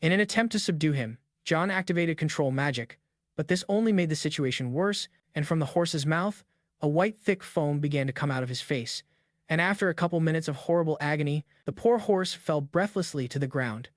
In an attempt to subdue him, John activated control magic, but this only made the situation worse, and from the horse's mouth, a white thick foam began to come out of his face. And after a couple minutes of horrible agony, the poor horse fell breathlessly to the ground.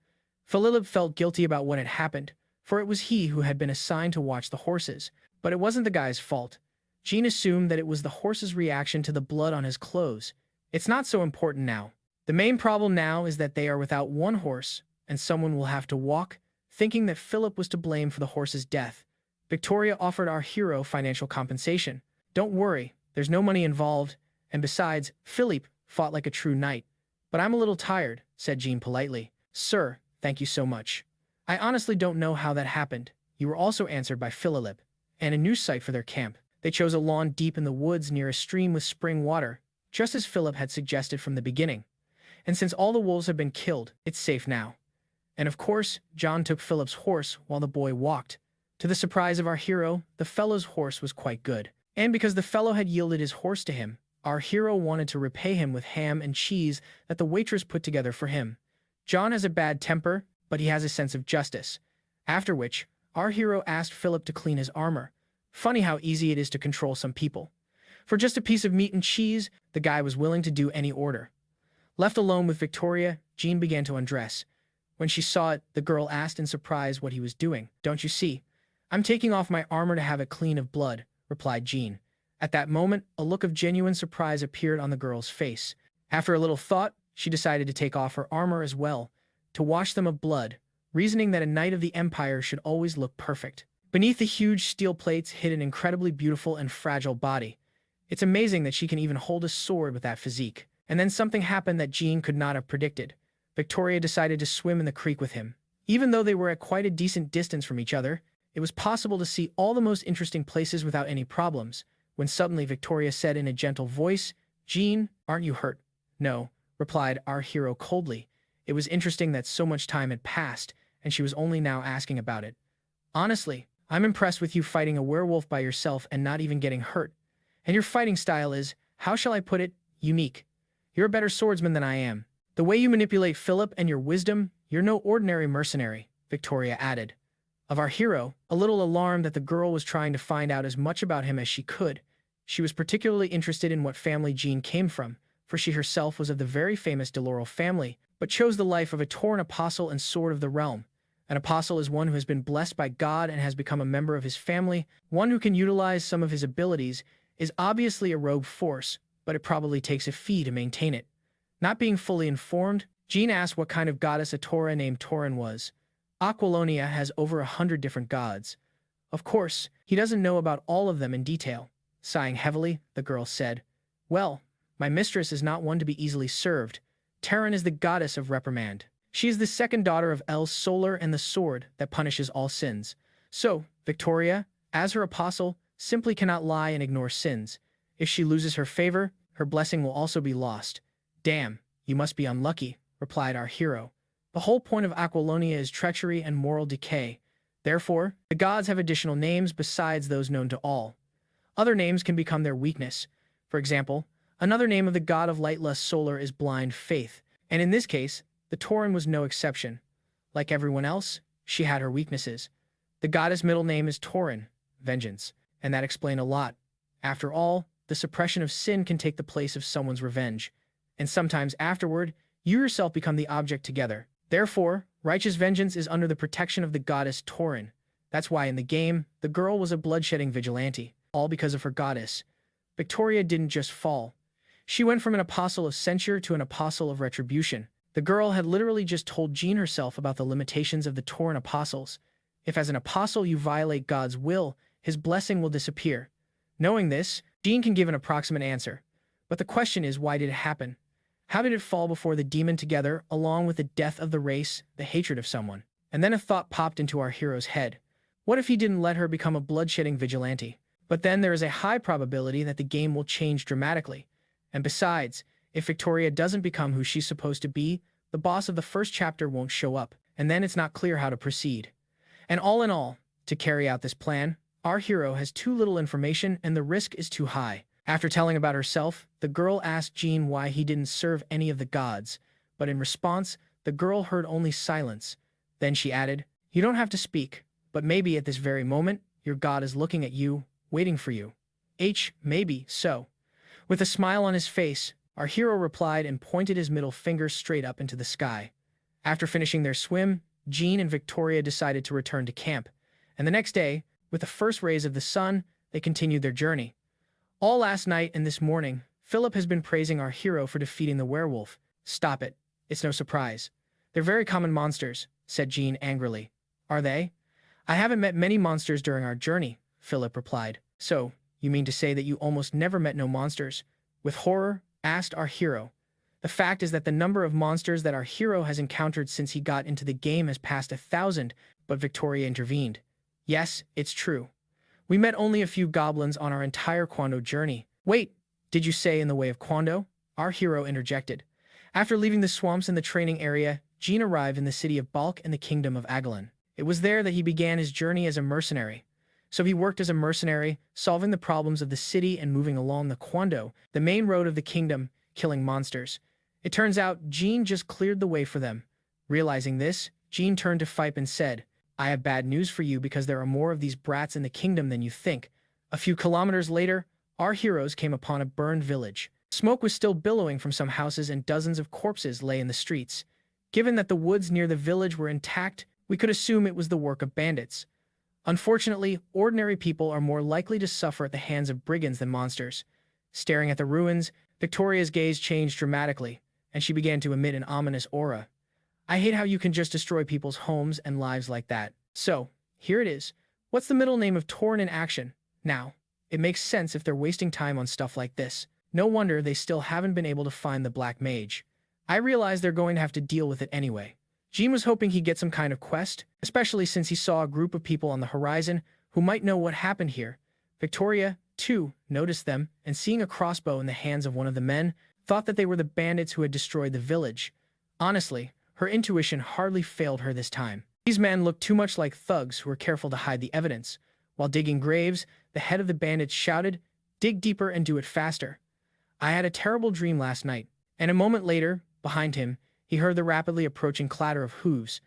Philip felt guilty about what had happened, for it was he who had been assigned to watch the horses. But it wasn't the guy's fault. Jean assumed that it was the horse's reaction to the blood on his clothes. It's not so important now. The main problem now is that they are without one horse, and someone will have to walk, thinking that Philip was to blame for the horse's death. Victoria offered our hero financial compensation. "Don't worry, there's no money involved, and besides, Philip fought like a true knight. But I'm a little tired," said Jean politely. "Sir, thank you so much. I honestly don't know how that happened." You were also answered by Philip, and a new site for their camp. They chose a lawn deep in the woods near a stream with spring water, just as Philip had suggested from the beginning. And since all the wolves have been killed, it's safe now. And of course, John took Philip's horse while the boy walked. To the surprise of our hero, the fellow's horse was quite good. And because the fellow had yielded his horse to him, our hero wanted to repay him with ham and cheese that the waitress put together for him. John has a bad temper, but he has a sense of justice. After which, our hero asked Philip to clean his armor. Funny how easy it is to control some people. For just a piece of meat and cheese, the guy was willing to do any order. Left alone with Victoria, Jean began to undress. When she saw it, the girl asked in surprise what he was doing. "Don't you see? I'm taking off my armor to have it clean of blood," replied Jean. At that moment, a look of genuine surprise appeared on the girl's face. After a little thought, she decided to take off her armor as well, to wash them of blood, reasoning that a knight of the Empire should always look perfect. Beneath the huge steel plates hid an incredibly beautiful and fragile body. It's amazing that she can even hold a sword with that physique. And then something happened that Jean could not have predicted. Victoria decided to swim in the creek with him. Even though they were at quite a decent distance from each other, it was possible to see all the most interesting places without any problems, when suddenly Victoria said in a gentle voice, "Jean, aren't you hurt?" "No," replied our hero coldly. It was interesting that so much time had passed, and she was only now asking about it. "Honestly, I'm impressed with you fighting a werewolf by yourself and not even getting hurt. And your fighting style is, how shall I put it, unique. You're a better swordsman than I am. The way you manipulate Philip and your wisdom, you're no ordinary mercenary," Victoria added. Of our hero, a little alarmed that the girl was trying to find out as much about him as she could, she was particularly interested in what family Jean came from, for she herself was of the very famous Deloro family, but chose the life of a Tauren apostle and sword of the realm. An apostle is one who has been blessed by God and has become a member of his family. One who can utilize some of his abilities is obviously a rogue force, but it probably takes a fee to maintain it. Not being fully informed, Jean asked what kind of goddess a Tauren named Tauren was. Aquilonia has over 100 different gods. Of course, he doesn't know about all of them in detail. Sighing heavily, the girl said, "Well, my mistress is not one to be easily served. Tauren is the goddess of reprimand. She is the second daughter of El Solar and the sword that punishes all sins. So, Victoria, as her apostle, simply cannot lie and ignore sins. If she loses her favor, her blessing will also be lost." "Damn, you must be unlucky," replied our hero. "The whole point of Aquilonia is treachery and moral decay. Therefore, the gods have additional names besides those known to all. Other names can become their weakness. For example, another name of the god of lightlust Solar is blind faith, and in this case, the Tauren was no exception. Like everyone else, she had her weaknesses. The goddess' middle name is Tauren, vengeance, and that explained a lot. After all, the suppression of sin can take the place of someone's revenge, and sometimes afterward, you yourself become the object together. Therefore, righteous vengeance is under the protection of the goddess Tauren. That's why in the game, the girl was a bloodshedding vigilante, all because of her goddess. Victoria didn't just fall. She went from an apostle of censure to an apostle of retribution. The girl had literally just told Jean herself about the limitations of the Tauren apostles. If as an apostle you violate God's will, his blessing will disappear. Knowing this, Jean can give an approximate answer. But the question is, why did it happen? How did it fall before the demon together, along with the death of the race, the hatred of someone? And then a thought popped into our hero's head. What if he didn't let her become a bloodshedding vigilante? But then there is a high probability that the game will change dramatically. And besides, if Victoria doesn't become who she's supposed to be, the boss of the first chapter won't show up, and then it's not clear how to proceed. And all in all, to carry out this plan, our hero has too little information and the risk is too high. After telling about herself, the girl asked Jean why he didn't serve any of the gods, but in response, the girl heard only silence. Then she added, "You don't have to speak, but maybe at this very moment, your god is looking at you, waiting for you." Maybe so. With a smile on his face, our hero replied and pointed his middle finger straight up into the sky. After finishing their swim, Jean and Victoria decided to return to camp, and the next day, with the first rays of the sun, they continued their journey. All last night and this morning, Philip has been praising our hero for defeating the werewolf. "Stop it. It's no surprise. They're very common monsters," said Jean angrily. "Are they? I haven't met many monsters during our journey," Philip replied. "So, you mean to say that you almost never met no monsters?" With horror, asked our hero. The fact is that the number of monsters that our hero has encountered since he got into the game has passed 1,000, but Victoria intervened. "Yes, it's true. We met only a few goblins on our entire Quando journey." "Wait, did you say in the way of Quando?" Our hero interjected. After leaving the swamps and the training area, Jean arrived in the city of Balk in the kingdom of Agalon. It was there that he began his journey as a mercenary. So he worked as a mercenary, solving the problems of the city and moving along the Quando, the main road of the kingdom, killing monsters. It turns out Jean just cleared the way for them. Realizing this, Jean turned to Fipe and said, I have bad news for you because there are more of these brats in the kingdom than you think. A few kilometers later, our heroes came upon a burned village. Smoke was still billowing from some houses and dozens of corpses lay in the streets. Given that the woods near the village were intact, we could assume it was the work of bandits. Unfortunately, ordinary people are more likely to suffer at the hands of brigands than monsters. Staring at the ruins, Victoria's gaze changed dramatically, and she began to emit an ominous aura. I hate how you can just destroy people's homes and lives like that. So, here it is. What's the middle name of Torn in action? Now, it makes sense if they're wasting time on stuff like this. No wonder they still haven't been able to find the Black Mage. I realize they're going to have to deal with it anyway. Jean was hoping he'd get some kind of quest, especially since he saw a group of people on the horizon who might know what happened here. Victoria, too, noticed them, and seeing a crossbow in the hands of one of the men, thought that they were the bandits who had destroyed the village. Honestly, her intuition hardly failed her this time. These men looked too much like thugs who were careful to hide the evidence. While digging graves, the head of the bandits shouted, "Dig deeper and do it faster." I had a terrible dream last night, and a moment later, behind him, he heard the rapidly approaching clatter of hooves.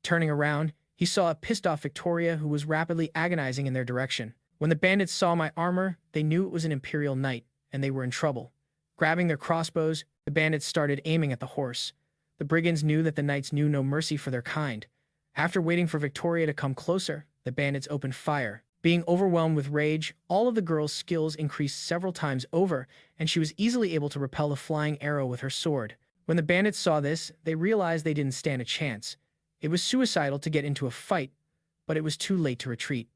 Turning around, he saw a pissed-off Victoria who was rapidly agonizing in their direction. When the bandits saw my armor, they knew it was an Imperial Knight, and they were in trouble. Grabbing their crossbows, the bandits started aiming at the horse. The brigands knew that the knights knew no mercy for their kind. After waiting for Victoria to come closer, the bandits opened fire. Being overwhelmed with rage, all of the girl's skills increased several times over, and she was easily able to repel the flying arrow with her sword. When the bandits saw this, they realized they didn't stand a chance. It was suicidal to get into a fight, but it was too late to retreat.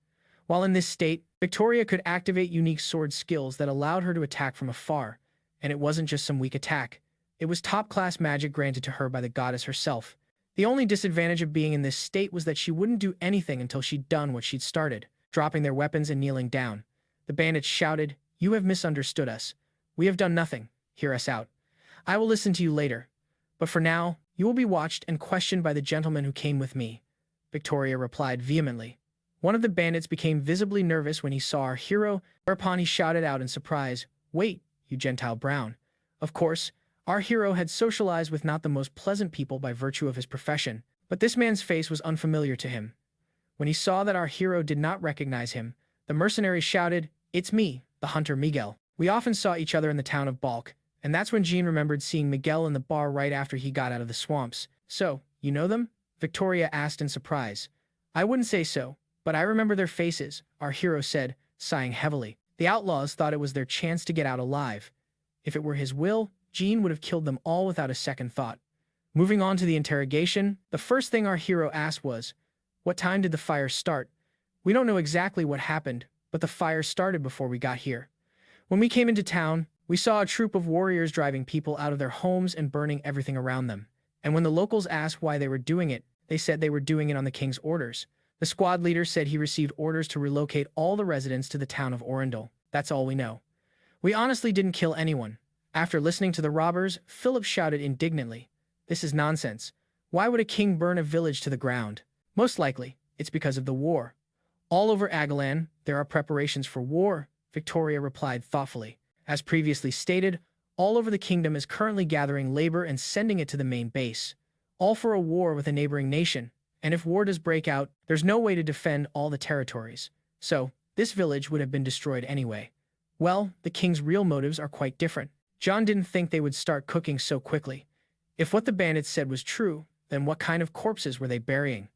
While in this state, Victoria could activate unique sword skills that allowed her to attack from afar, and it wasn't just some weak attack. It was top-class magic granted to her by the goddess herself. The only disadvantage of being in this state was that she wouldn't do anything until she'd done what she'd started, dropping their weapons and kneeling down. The bandits shouted, "You have misunderstood us. We have done nothing. Hear us out. I will listen to you later. But for now, you will be watched and questioned by the gentleman who came with me," Victoria replied vehemently. One of the bandits became visibly nervous when he saw our hero, whereupon he shouted out in surprise, "Wait, you Gentile Brown." Of course, our hero had socialized with not the most pleasant people by virtue of his profession, but this man's face was unfamiliar to him. When he saw that our hero did not recognize him, the mercenary shouted, "It's me, the hunter Miguel. We often saw each other in the town of Balk," and that's when Jean remembered seeing Miguel in the bar right after he got out of the swamps. "So, you know them?" Victoria asked in surprise. "I wouldn't say so, but I remember their faces," our hero said, sighing heavily. The outlaws thought it was their chance to get out alive. If it were his will, Jean would have killed them all without a second thought. Moving on to the interrogation, the first thing our hero asked was, "What time did the fire start?" "We don't know exactly what happened, but the fire started before we got here. When we came into town, we saw a troop of warriors driving people out of their homes and burning everything around them. And when the locals asked why they were doing it, they said they were doing it on the king's orders. The squad leader said he received orders to relocate all the residents to the town of Orendal. That's all we know. We honestly didn't kill anyone." After listening to the robbers, Philip shouted indignantly, "This is nonsense. Why would a king burn a village to the ground?" "Most likely, it's because of the war. All over Agalan, there are preparations for war," Victoria replied thoughtfully. "As previously stated, all over the kingdom is currently gathering labor and sending it to the main base. All for a war with a neighboring nation, and if war does break out, there's no way to defend all the territories. So, this village would have been destroyed anyway." Well, the king's real motives are quite different. John didn't think they would start cooking so quickly. If what the bandits said was true, then what kind of corpses were they burying?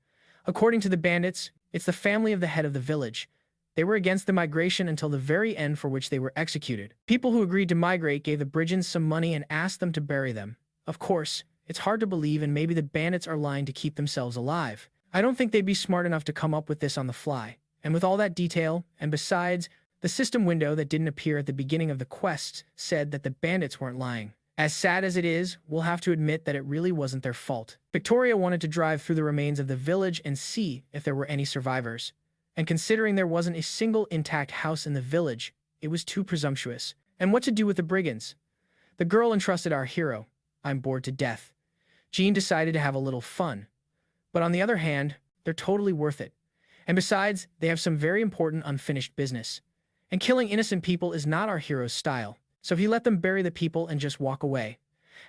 According to the bandits, it's the family of the head of the village. They were against the migration until the very end, for which they were executed. People who agreed to migrate gave the brigands some money and asked them to bury them. Of course, it's hard to believe, and maybe the bandits are lying to keep themselves alive. I don't think they'd be smart enough to come up with this on the fly. And with all that detail, and besides, the system window that didn't appear at the beginning of the quest said that the bandits weren't lying. As sad as it is, we'll have to admit that it really wasn't their fault. Victoria wanted to drive through the remains of the village and see if there were any survivors. And considering there wasn't a single intact house in the village, it was too presumptuous. And what to do with the brigands? The girl entrusted our hero. I'm bored to death. Jean decided to have a little fun. But on the other hand, they're totally worth it. And besides, they have some very important unfinished business. And killing innocent people is not our hero's style, so he let them bury the people and just walk away.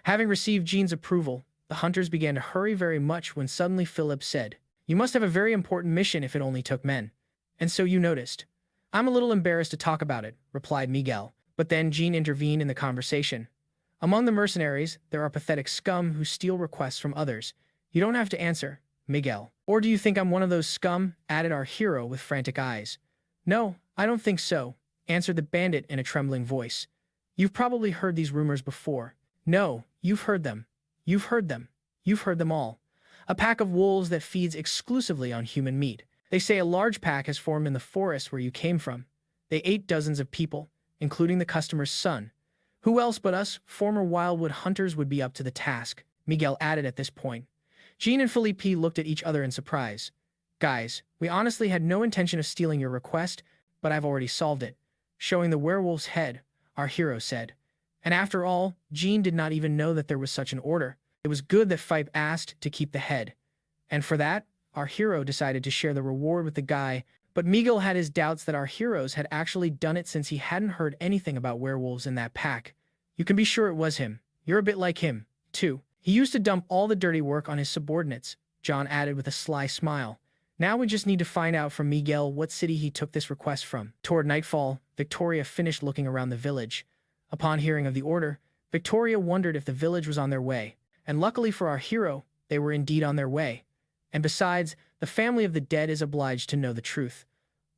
Having received Jean's approval, the hunters began to hurry very much when suddenly Philip said, You must have a very important mission if it only took men. And so you noticed. I'm a little embarrassed to talk about it, replied Miguel. But then Jean intervened in the conversation. Among the mercenaries, there are pathetic scum who steal requests from others. You don't have to answer, Miguel. Or do you think I'm one of those scum? Added our hero with frantic eyes. No, I don't think so, answered the bandit in a trembling voice. You've probably heard these rumors before. No, you've heard them. You've heard them. You've heard them all. A pack of wolves that feeds exclusively on human meat. They say a large pack has formed in the forest where you came from. They ate dozens of people, including the customer's son. Who else but us, former wildwood hunters, would be up to the task? Miguel added at this point. Jean and Felipe looked at each other in surprise. Guys, we honestly had no intention of stealing your request, but I've already solved it. Showing the werewolf's head, our hero said. And after all, Jean did not even know that there was such an order. It was good that Fipe asked to keep the head. And for that, our hero decided to share the reward with the guy, but Miguel had his doubts that our heroes had actually done it since he hadn't heard anything about werewolves in that pack. You can be sure it was him. You're a bit like him, too. He used to dump all the dirty work on his subordinates, John added with a sly smile. Now we just need to find out from Miguel what city he took this request from. Toward nightfall, Victoria finished looking around the village. Upon hearing of the order, Victoria wondered if the village was on their way. And luckily for our hero, they were indeed on their way. And besides, the family of the dead is obliged to know the truth.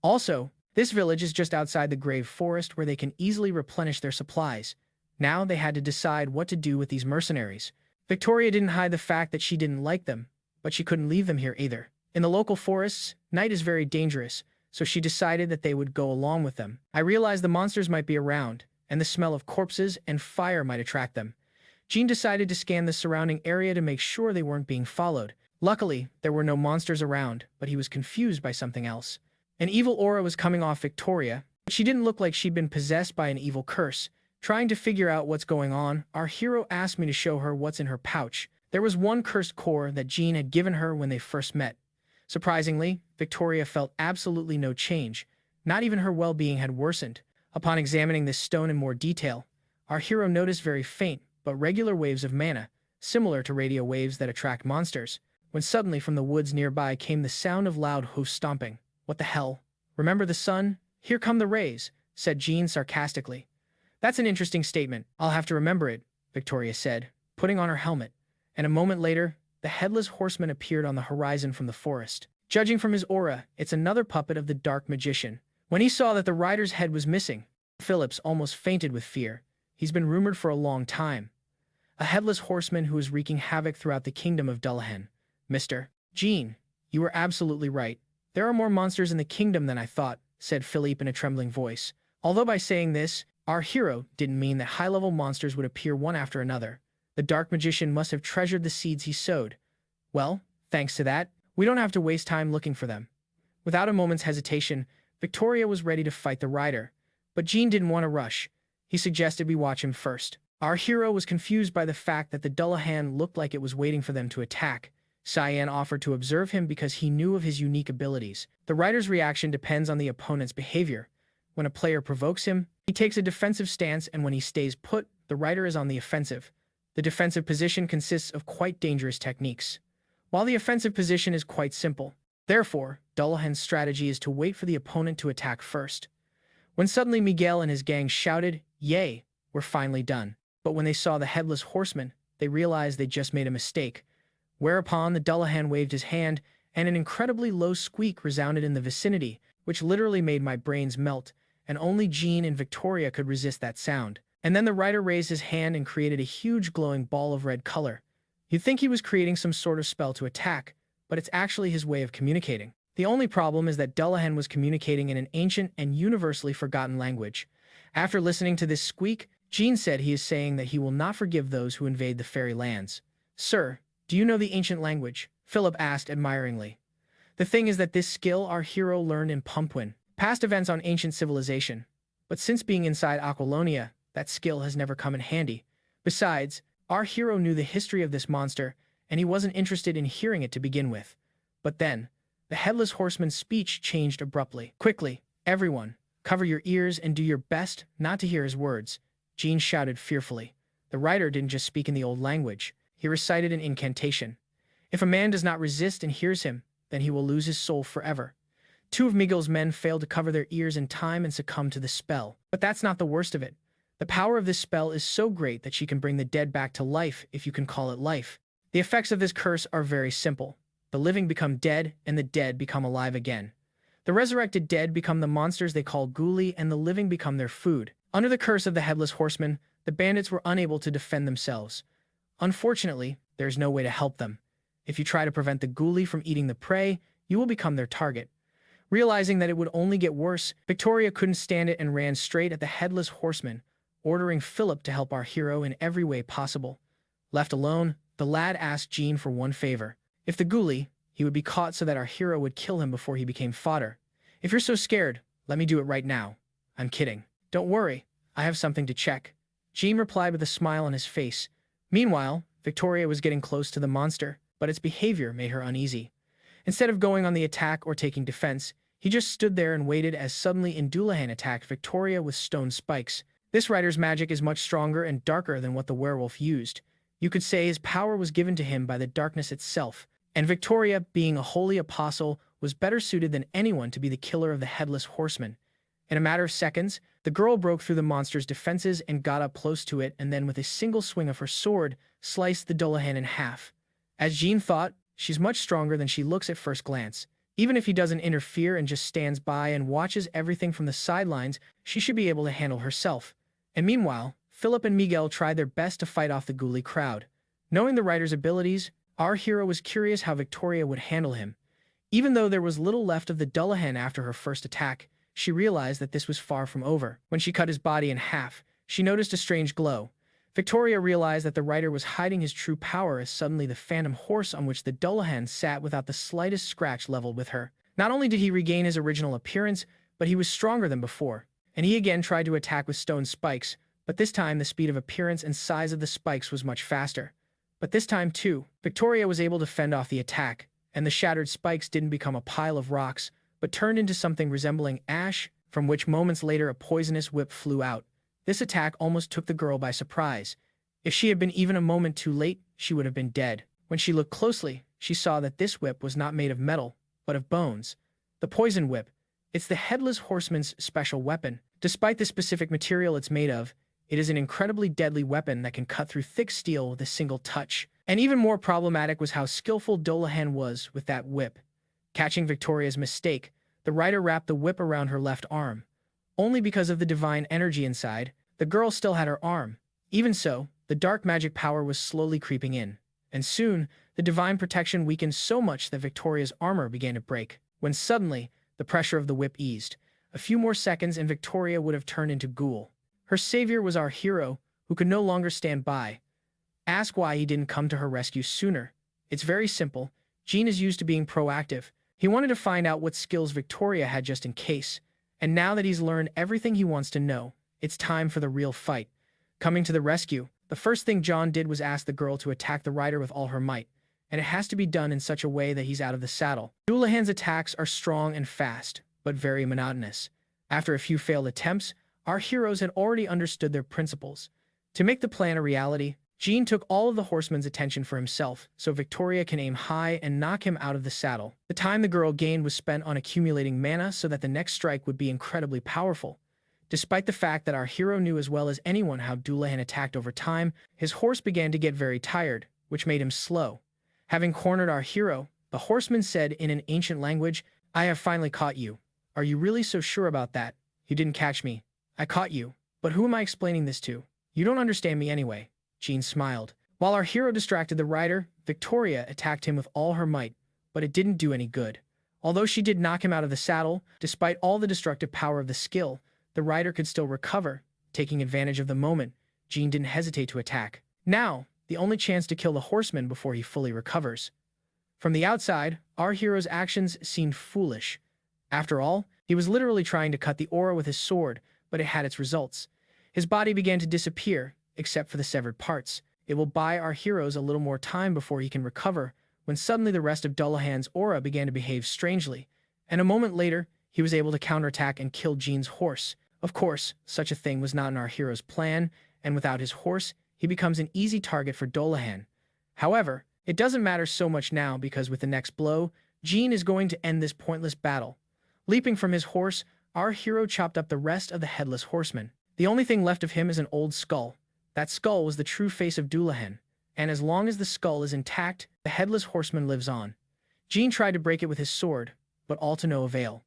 Also, this village is just outside the grave forest where they can easily replenish their supplies. Now they had to decide what to do with these mercenaries. Victoria didn't hide the fact that she didn't like them, but she couldn't leave them here either. In the local forests, night is very dangerous, so she decided that they would go along with them. I realized the monsters might be around, and the smell of corpses and fire might attract them. Jean decided to scan the surrounding area to make sure they weren't being followed. Luckily, there were no monsters around, but he was confused by something else. An evil aura was coming off Victoria, but she didn't look like she'd been possessed by an evil curse. Trying to figure out what's going on, our hero asked me to show her what's in her pouch. There was one cursed core that Jean had given her when they first met. Surprisingly, Victoria felt absolutely no change. Not even her well-being had worsened. Upon examining this stone in more detail, our hero noticed very faint but regular waves of mana, similar to radio waves that attract monsters, when suddenly from the woods nearby came the sound of loud hoof stomping. What the hell? Remember the sun? Here come the rays, said Jean sarcastically. That's an interesting statement. I'll have to remember it, Victoria said, putting on her helmet. And a moment later, the headless horseman appeared on the horizon from the forest. Judging from his aura, it's another puppet of the dark magician. When he saw that the rider's head was missing, Phillips almost fainted with fear. He's been rumored for a long time. A headless horseman who is wreaking havoc throughout the kingdom of Dullahan. Mr. Jean, you were absolutely right. There are more monsters in the kingdom than I thought, said Philippe in a trembling voice. Although by saying this, our hero didn't mean that high-level monsters would appear one after another. The dark magician must have treasured the seeds he sowed. Well, thanks to that, we don't have to waste time looking for them. Without a moment's hesitation, Victoria was ready to fight the rider. But Jean didn't want to rush. He suggested we watch him first. Our hero was confused by the fact that the Dullahan looked like it was waiting for them to attack. Cyan offered to observe him because he knew of his unique abilities. The rider's reaction depends on the opponent's behavior. When a player provokes him, he takes a defensive stance, and when he stays put, the rider is on the offensive. The defensive position consists of quite dangerous techniques, while the offensive position is quite simple. Therefore, Dullahan's strategy is to wait for the opponent to attack first. When suddenly Miguel and his gang shouted, "Yay, we're finally done." But when they saw the headless horseman, they realized they just made a mistake. Whereupon the Dullahan waved his hand, and an incredibly low squeak resounded in the vicinity, which literally made my brains melt, and only Jean and Victoria could resist that sound. And then the rider raised his hand and created a huge glowing ball of red color. You'd think he was creating some sort of spell to attack, but it's actually his way of communicating. The only problem is that Dullahan was communicating in an ancient and universally forgotten language. After listening to this squeak, Jean said he is saying that he will not forgive those who invade the fairy lands. Sir, do you know the ancient language? Philip asked admiringly. The thing is that this skill our hero learned in Pumpwin, past events on ancient civilization. But since being inside Aquilonia, that skill has never come in handy. Besides, our hero knew the history of this monster, and he wasn't interested in hearing it to begin with. But then, the headless horseman's speech changed abruptly. Quickly, everyone, cover your ears and do your best not to hear his words, Jean shouted fearfully. The rider didn't just speak in the old language. He recited an incantation. If a man does not resist and hears him, then he will lose his soul forever. Two of Miguel's men failed to cover their ears in time and succumbed to the spell. But that's not the worst of it. The power of this spell is so great that she can bring the dead back to life, if you can call it life. The effects of this curse are very simple. The living become dead, and the dead become alive again. The resurrected dead become the monsters they call ghoulie, and the living become their food. Under the curse of the Headless Horseman, the bandits were unable to defend themselves. Unfortunately, there's no way to help them. If you try to prevent the ghoulie from eating the prey, you will become their target. Realizing that it would only get worse, Victoria couldn't stand it and ran straight at the Headless Horseman, ordering Philip to help our hero in every way possible. Left alone, the lad asked Jean for one favor. If the ghoulie, he would be caught so that our hero would kill him before he became fodder. If you're so scared, let me do it right now. I'm kidding. Don't worry, I have something to check. Jean replied with a smile on his face. Meanwhile, Victoria was getting close to the monster, but its behavior made her uneasy. Instead of going on the attack or taking defense, he just stood there and waited as suddenly Indulahan attacked Victoria with stone spikes. This rider's magic is much stronger and darker than what the werewolf used. You could say his power was given to him by the darkness itself, and Victoria, being a holy apostle, was better suited than anyone to be the killer of the Headless Horseman. In a matter of seconds, the girl broke through the monster's defenses and got up close to it, and then with a single swing of her sword, sliced the Dullahan in half. As Jean thought, she's much stronger than she looks at first glance. Even if he doesn't interfere and just stands by and watches everything from the sidelines, she should be able to handle herself. And meanwhile, Philip and Miguel tried their best to fight off the ghoulie crowd. Knowing the writer's abilities, our hero was curious how Victoria would handle him. Even though there was little left of the Dullahan after her first attack, she realized that this was far from over. When she cut his body in half, she noticed a strange glow. Victoria realized that the writer was hiding his true power as suddenly the phantom horse on which the Dullahan sat without the slightest scratch leveled with her. Not only did he regain his original appearance, but he was stronger than before, and he again tried to attack with stone spikes, but this time the speed of appearance and size of the spikes was much faster. But this time, too, Victoria was able to fend off the attack, and the shattered spikes didn't become a pile of rocks, but turned into something resembling ash, from which moments later a poisonous whip flew out. This attack almost took the girl by surprise. If she had been even a moment too late, she would have been dead. When she looked closely, she saw that this whip was not made of metal, but of bones. The poison whip. It's the Headless Horseman's special weapon. Despite the specific material it's made of, it is an incredibly deadly weapon that can cut through thick steel with a single touch. And even more problematic was how skillful Dullahan was with that whip. Catching Victoria's mistake, the writer wrapped the whip around her left arm. Only because of the divine energy inside, the girl still had her arm. Even so, the dark magic power was slowly creeping in. And soon, the divine protection weakened so much that Victoria's armor began to break. When suddenly, the pressure of the whip eased. A few more seconds and Victoria would have turned into ghoul. Her savior was our hero, who could no longer stand by. Ask why he didn't come to her rescue sooner. It's very simple. Jean is used to being proactive. He wanted to find out what skills Victoria had just in case. And now that he's learned everything he wants to know, it's time for the real fight. Coming to the rescue, the first thing John did was ask the girl to attack the rider with all her might, and it has to be done in such a way that he's out of the saddle. Dullahan's attacks are strong and fast, but very monotonous. After a few failed attempts, our heroes had already understood their principles. To make the plan a reality, Jean took all of the horseman's attention for himself, so Victoria can aim high and knock him out of the saddle. The time the girl gained was spent on accumulating mana so that the next strike would be incredibly powerful. Despite the fact that our hero knew as well as anyone how Dullahan attacked over time, his horse began to get very tired, which made him slow. Having cornered our hero, the horseman said in an ancient language, "I have finally caught you. Are you really so sure about that? You didn't catch me. I caught you. But who am I explaining this to? You don't understand me anyway." Jean smiled. While our hero distracted the rider, Victoria attacked him with all her might, but it didn't do any good. Although she did knock him out of the saddle, despite all the destructive power of the skill, the rider could still recover. Taking advantage of the moment, Jean didn't hesitate to attack. Now, the only chance to kill the horseman before he fully recovers. From the outside, our hero's actions seemed foolish. After all, he was literally trying to cut the aura with his sword, but it had its results. His body began to disappear, except for the severed parts. It will buy our heroes a little more time before he can recover, when suddenly the rest of Dullahan's aura began to behave strangely, and a moment later, he was able to counterattack and kill Jean's horse. Of course, such a thing was not in our hero's plan, and without his horse, he becomes an easy target for Dullahan. However, it doesn't matter so much now because with the next blow, Jean is going to end this pointless battle. Leaping from his horse, our hero chopped up the rest of the headless horseman. The only thing left of him is an old skull. That skull was the true face of Dullahan, and as long as the skull is intact, the headless horseman lives on. Jean tried to break it with his sword, but all to no avail.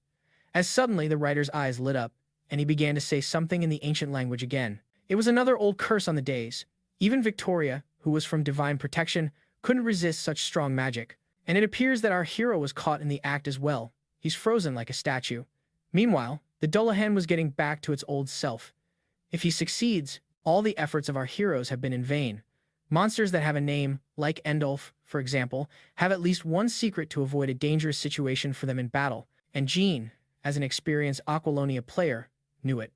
As suddenly the writer's eyes lit up, and he began to say something in the ancient language again. It was another old curse on the days. Even Victoria, who was from divine protection, couldn't resist such strong magic. And it appears that our hero was caught in the act as well. He's frozen like a statue. Meanwhile, the Dullahan was getting back to its old self. If he succeeds, all the efforts of our heroes have been in vain. Monsters that have a name, like Endolf, for example, have at least one secret to avoid a dangerous situation for them in battle, and Jean, as an experienced Aqualonia player, knew it.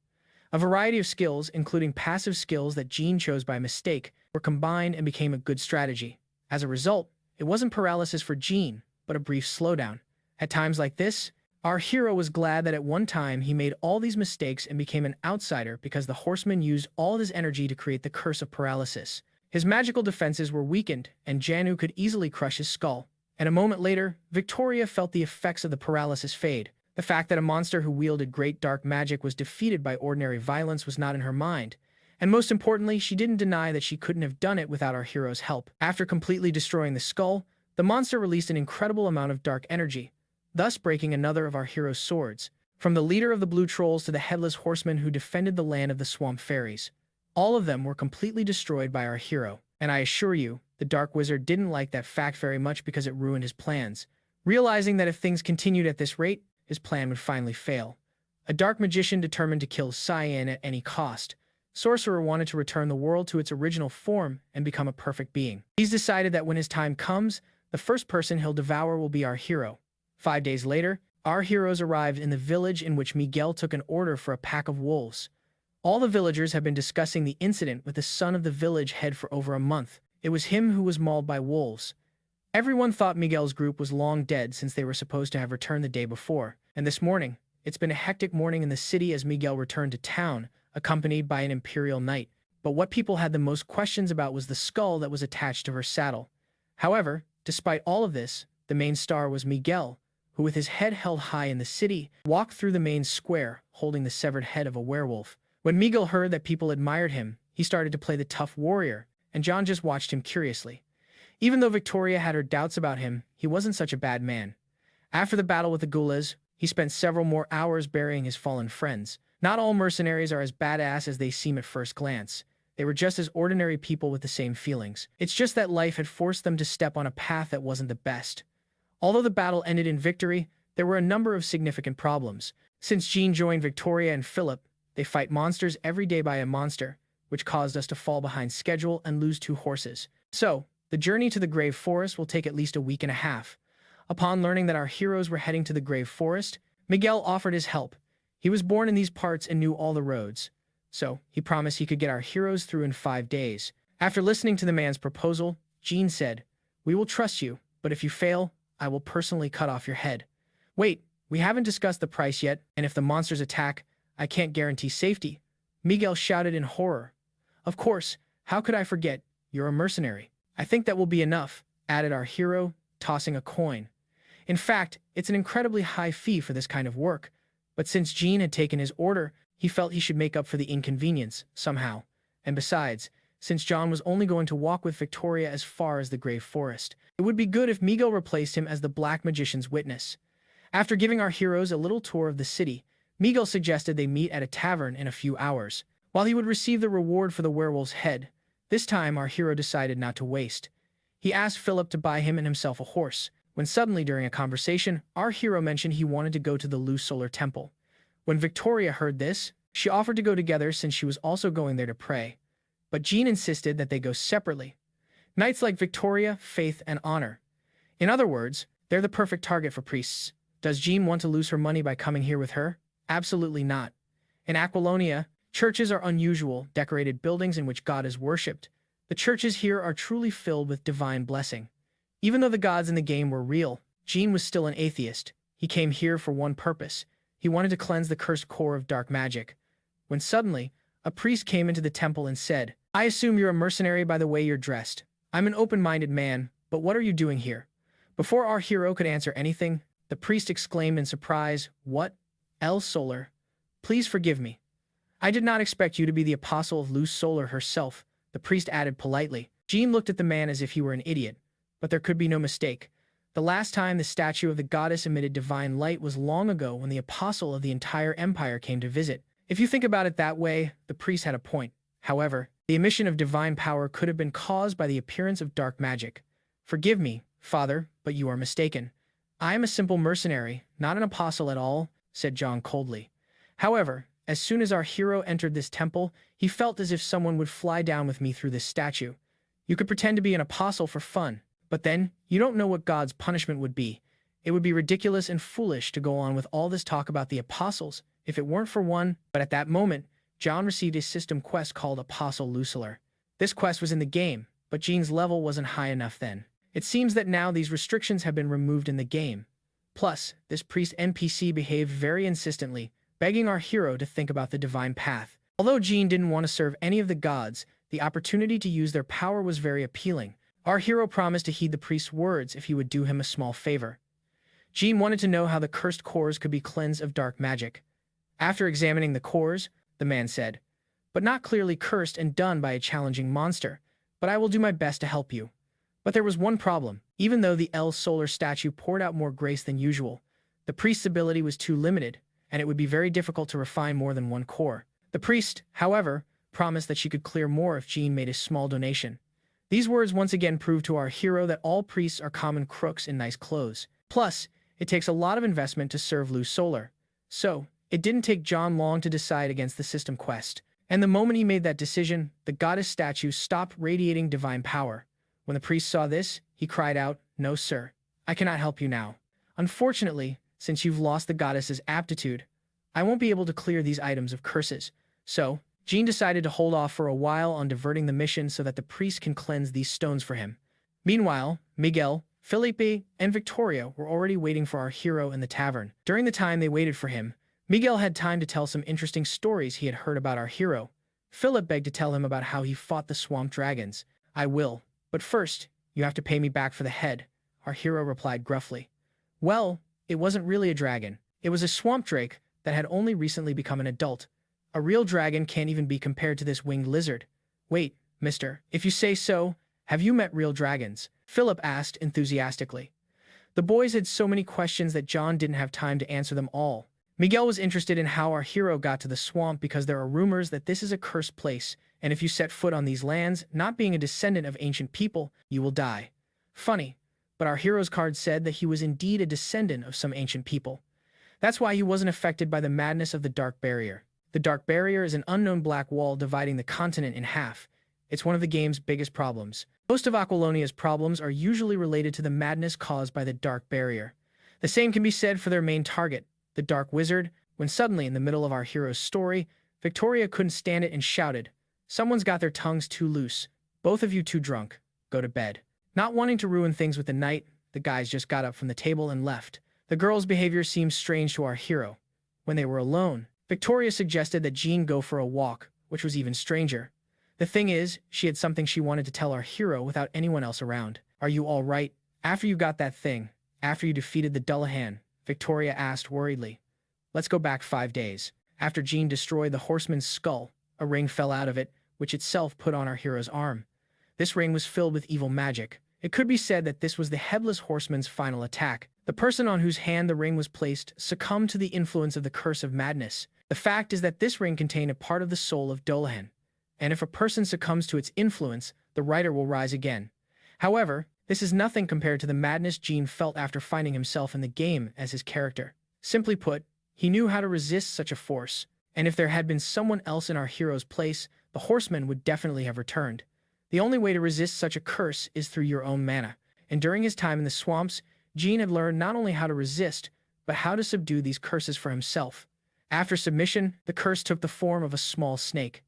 A variety of skills, including passive skills that Jean chose by mistake, were combined and became a good strategy. As a result, it wasn't paralysis for Jean, but a brief slowdown. At times like this, our hero was glad that at one time he made all these mistakes and became an outsider because the horseman used all his energy to create the curse of paralysis. His magical defenses were weakened, and Janu could easily crush his skull. And a moment later, Victoria felt the effects of the paralysis fade. The fact that a monster who wielded great dark magic was defeated by ordinary violence was not in her mind. And most importantly, she didn't deny that she couldn't have done it without our hero's help. After completely destroying the skull, the monster released an incredible amount of dark energy, thus breaking another of our hero's swords. From the leader of the Blue Trolls to the headless horseman who defended the land of the Swamp Fairies, all of them were completely destroyed by our hero. And I assure you, the Dark Wizard didn't like that fact very much because it ruined his plans. Realizing that if things continued at this rate, his plan would finally fail. A dark magician determined to kill Cyan at any cost. Sorcerer wanted to return the world to its original form and become a perfect being. He's decided that when his time comes, the first person he'll devour will be our hero. 5 days later, our heroes arrived in the village in which Miguel took an order for a pack of wolves. All the villagers have been discussing the incident with the son of the village head for over a month. It was him who was mauled by wolves. Everyone thought Miguel's group was long dead since they were supposed to have returned the day before. And this morning, it's been a hectic morning in the city as Miguel returned to town, accompanied by an imperial knight. But what people had the most questions about was the skull that was attached to her saddle. However, despite all of this, the main star was Miguel, who with his head held high in the city, walked through the main square, holding the severed head of a werewolf. When Miguel heard that people admired him, he started to play the tough warrior, and John just watched him curiously. Even though Victoria had her doubts about him, he wasn't such a bad man. After the battle with the Gulas, he spent several more hours burying his fallen friends. Not all mercenaries are as badass as they seem at first glance. They were just as ordinary people with the same feelings. It's just that life had forced them to step on a path that wasn't the best. Although the battle ended in victory, there were a number of significant problems. Since Jean joined Victoria and Philip, they fight monsters every day by a monster, which caused us to fall behind schedule and lose 2 horses. So, the journey to the Grave Forest will take at least a week and a half. Upon learning that our heroes were heading to the Grave Forest, Miguel offered his help. He was born in these parts and knew all the roads. So, he promised he could get our heroes through in 5 days. After listening to the man's proposal, Jean said, "We will trust you, but if you fail, I will personally cut off your head." "Wait, we haven't discussed the price yet, and if the monsters attack, I can't guarantee safety," Miguel shouted in horror. "Of course, how could I forget? You're a mercenary." "I think that will be enough," added our hero, tossing a coin. In fact, it's an incredibly high fee for this kind of work, but since Jean had taken his order, he felt he should make up for the inconvenience, somehow. And besides, since John was only going to walk with Victoria as far as the Grave Forest, it would be good if Miguel replaced him as the Black Magician's witness. After giving our heroes a little tour of the city, Miguel suggested they meet at a tavern in a few hours, while he would receive the reward for the werewolf's head. This time, our hero decided not to waste. He asked Philip to buy him and himself a horse, when suddenly during a conversation, our hero mentioned he wanted to go to the Loose Solar Temple. When Victoria heard this, she offered to go together since she was also going there to pray. But Jean insisted that they go separately. Knights like Victoria, faith, and honor. In other words, they're the perfect target for priests. Does Jean want to lose her money by coming here with her? Absolutely not. In Aqualonia, churches are unusual, decorated buildings in which God is worshipped. The churches here are truly filled with divine blessing. Even though the gods in the game were real, Jean was still an atheist. He came here for one purpose. He wanted to cleanse the cursed core of dark magic. When suddenly, a priest came into the temple and said, "I assume you're a mercenary by the way you're dressed. I'm an open-minded man, but what are you doing here?" Before our hero could answer anything, the priest exclaimed in surprise, "What? El Solar? Please forgive me. I did not expect you to be the apostle of Luz Solar herself," the priest added politely. Jean looked at the man as if he were an idiot, but there could be no mistake. The last time the statue of the goddess emitted divine light was long ago when the apostle of the entire empire came to visit. If you think about it that way, the priest had a point. However, the emission of divine power could have been caused by the appearance of dark magic. "Forgive me, Father, but you are mistaken. I am a simple mercenary, not an apostle at all," said John coldly. However, as soon as our hero entered this temple, he felt as if someone would fly down with me through this statue. You could pretend to be an apostle for fun, but then you don't know what God's punishment would be. It would be ridiculous and foolish to go on with all this talk about the apostles if it weren't for one. But at that moment, John received a system quest called Apostle Lucifer. This quest was in the game, but Jean's level wasn't high enough then. It seems that now these restrictions have been removed in the game. Plus, this priest NPC behaved very insistently, begging our hero to think about the divine path. Although Jean didn't want to serve any of the gods, the opportunity to use their power was very appealing. Our hero promised to heed the priest's words if he would do him a small favor. Jean wanted to know how the cursed cores could be cleansed of dark magic. After examining the cores, the man said, "But not clearly cursed and done by a challenging monster, but I will do my best to help you." But there was one problem. Even though the El Solar statue poured out more grace than usual, the priest's ability was too limited, and it would be very difficult to refine more than one core. The priest, however, promised that she could clear more if Jean made a small donation. These words once again proved to our hero that all priests are common crooks in nice clothes. Plus, it takes a lot of investment to serve Luz Solar. So, it didn't take John long to decide against the system quest. And the moment he made that decision, the goddess statue stopped radiating divine power. When the priest saw this, he cried out, "No, sir. I cannot help you now. Unfortunately, since you've lost the goddess's aptitude, I won't be able to clear these items of curses." So, Jean decided to hold off for a while on diverting the mission so that the priest can cleanse these stones for him. Meanwhile, Miguel, Felipe, and Victoria were already waiting for our hero in the tavern. During the time they waited for him, Miguel had time to tell some interesting stories he had heard about our hero. Philip begged to tell him about how he fought the swamp dragons. "I will, but first, you have to pay me back for the head," our hero replied gruffly. Well, it wasn't really a dragon. It was a swamp drake that had only recently become an adult. A real dragon can't even be compared to this winged lizard. "Wait, mister, if you say so, have you met real dragons?" Philip asked enthusiastically. The boys had so many questions that John didn't have time to answer them all. Miguel was interested in how our hero got to the swamp because there are rumors that this is a cursed place, and if you set foot on these lands, not being a descendant of ancient people, you will die. Funny, but our hero's card said that he was indeed a descendant of some ancient people. That's why he wasn't affected by the madness of the Dark Barrier. The Dark Barrier is an unknown black wall dividing the continent in half. It's one of the game's biggest problems. Most of Aquilonia's problems are usually related to the madness caused by the Dark Barrier. The same can be said for their main target, the Dark Wizard, when suddenly in the middle of our hero's story, Victoria couldn't stand it and shouted, "Someone's got their tongues too loose. Both of you too drunk. Go to bed." Not wanting to ruin things with the night, the guys just got up from the table and left. The girl's behavior seemed strange to our hero. When they were alone, Victoria suggested that Jean go for a walk, which was even stranger. The thing is, she had something she wanted to tell our hero without anyone else around. "Are you all right? After you got that thing, after you defeated the Dullahan?" Victoria asked worriedly. "Let's go back 5 days. After Jean destroyed the horseman's skull, a ring fell out of it, which itself put on our hero's arm. This ring was filled with evil magic. It could be said that this was the Headless Horseman's final attack. The person on whose hand the ring was placed succumbed to the influence of the curse of madness. The fact is that this ring contained a part of the soul of Dullahan, and if a person succumbs to its influence, the writer will rise again. However, this is nothing compared to the madness Jean felt after finding himself in the game as his character. Simply put, he knew how to resist such a force, and if there had been someone else in our hero's place, the horseman would definitely have returned. The only way to resist such a curse is through your own mana, and during his time in the swamps, Jean had learned not only how to resist, but how to subdue these curses for himself. After submission, the curse took the form of a small snake.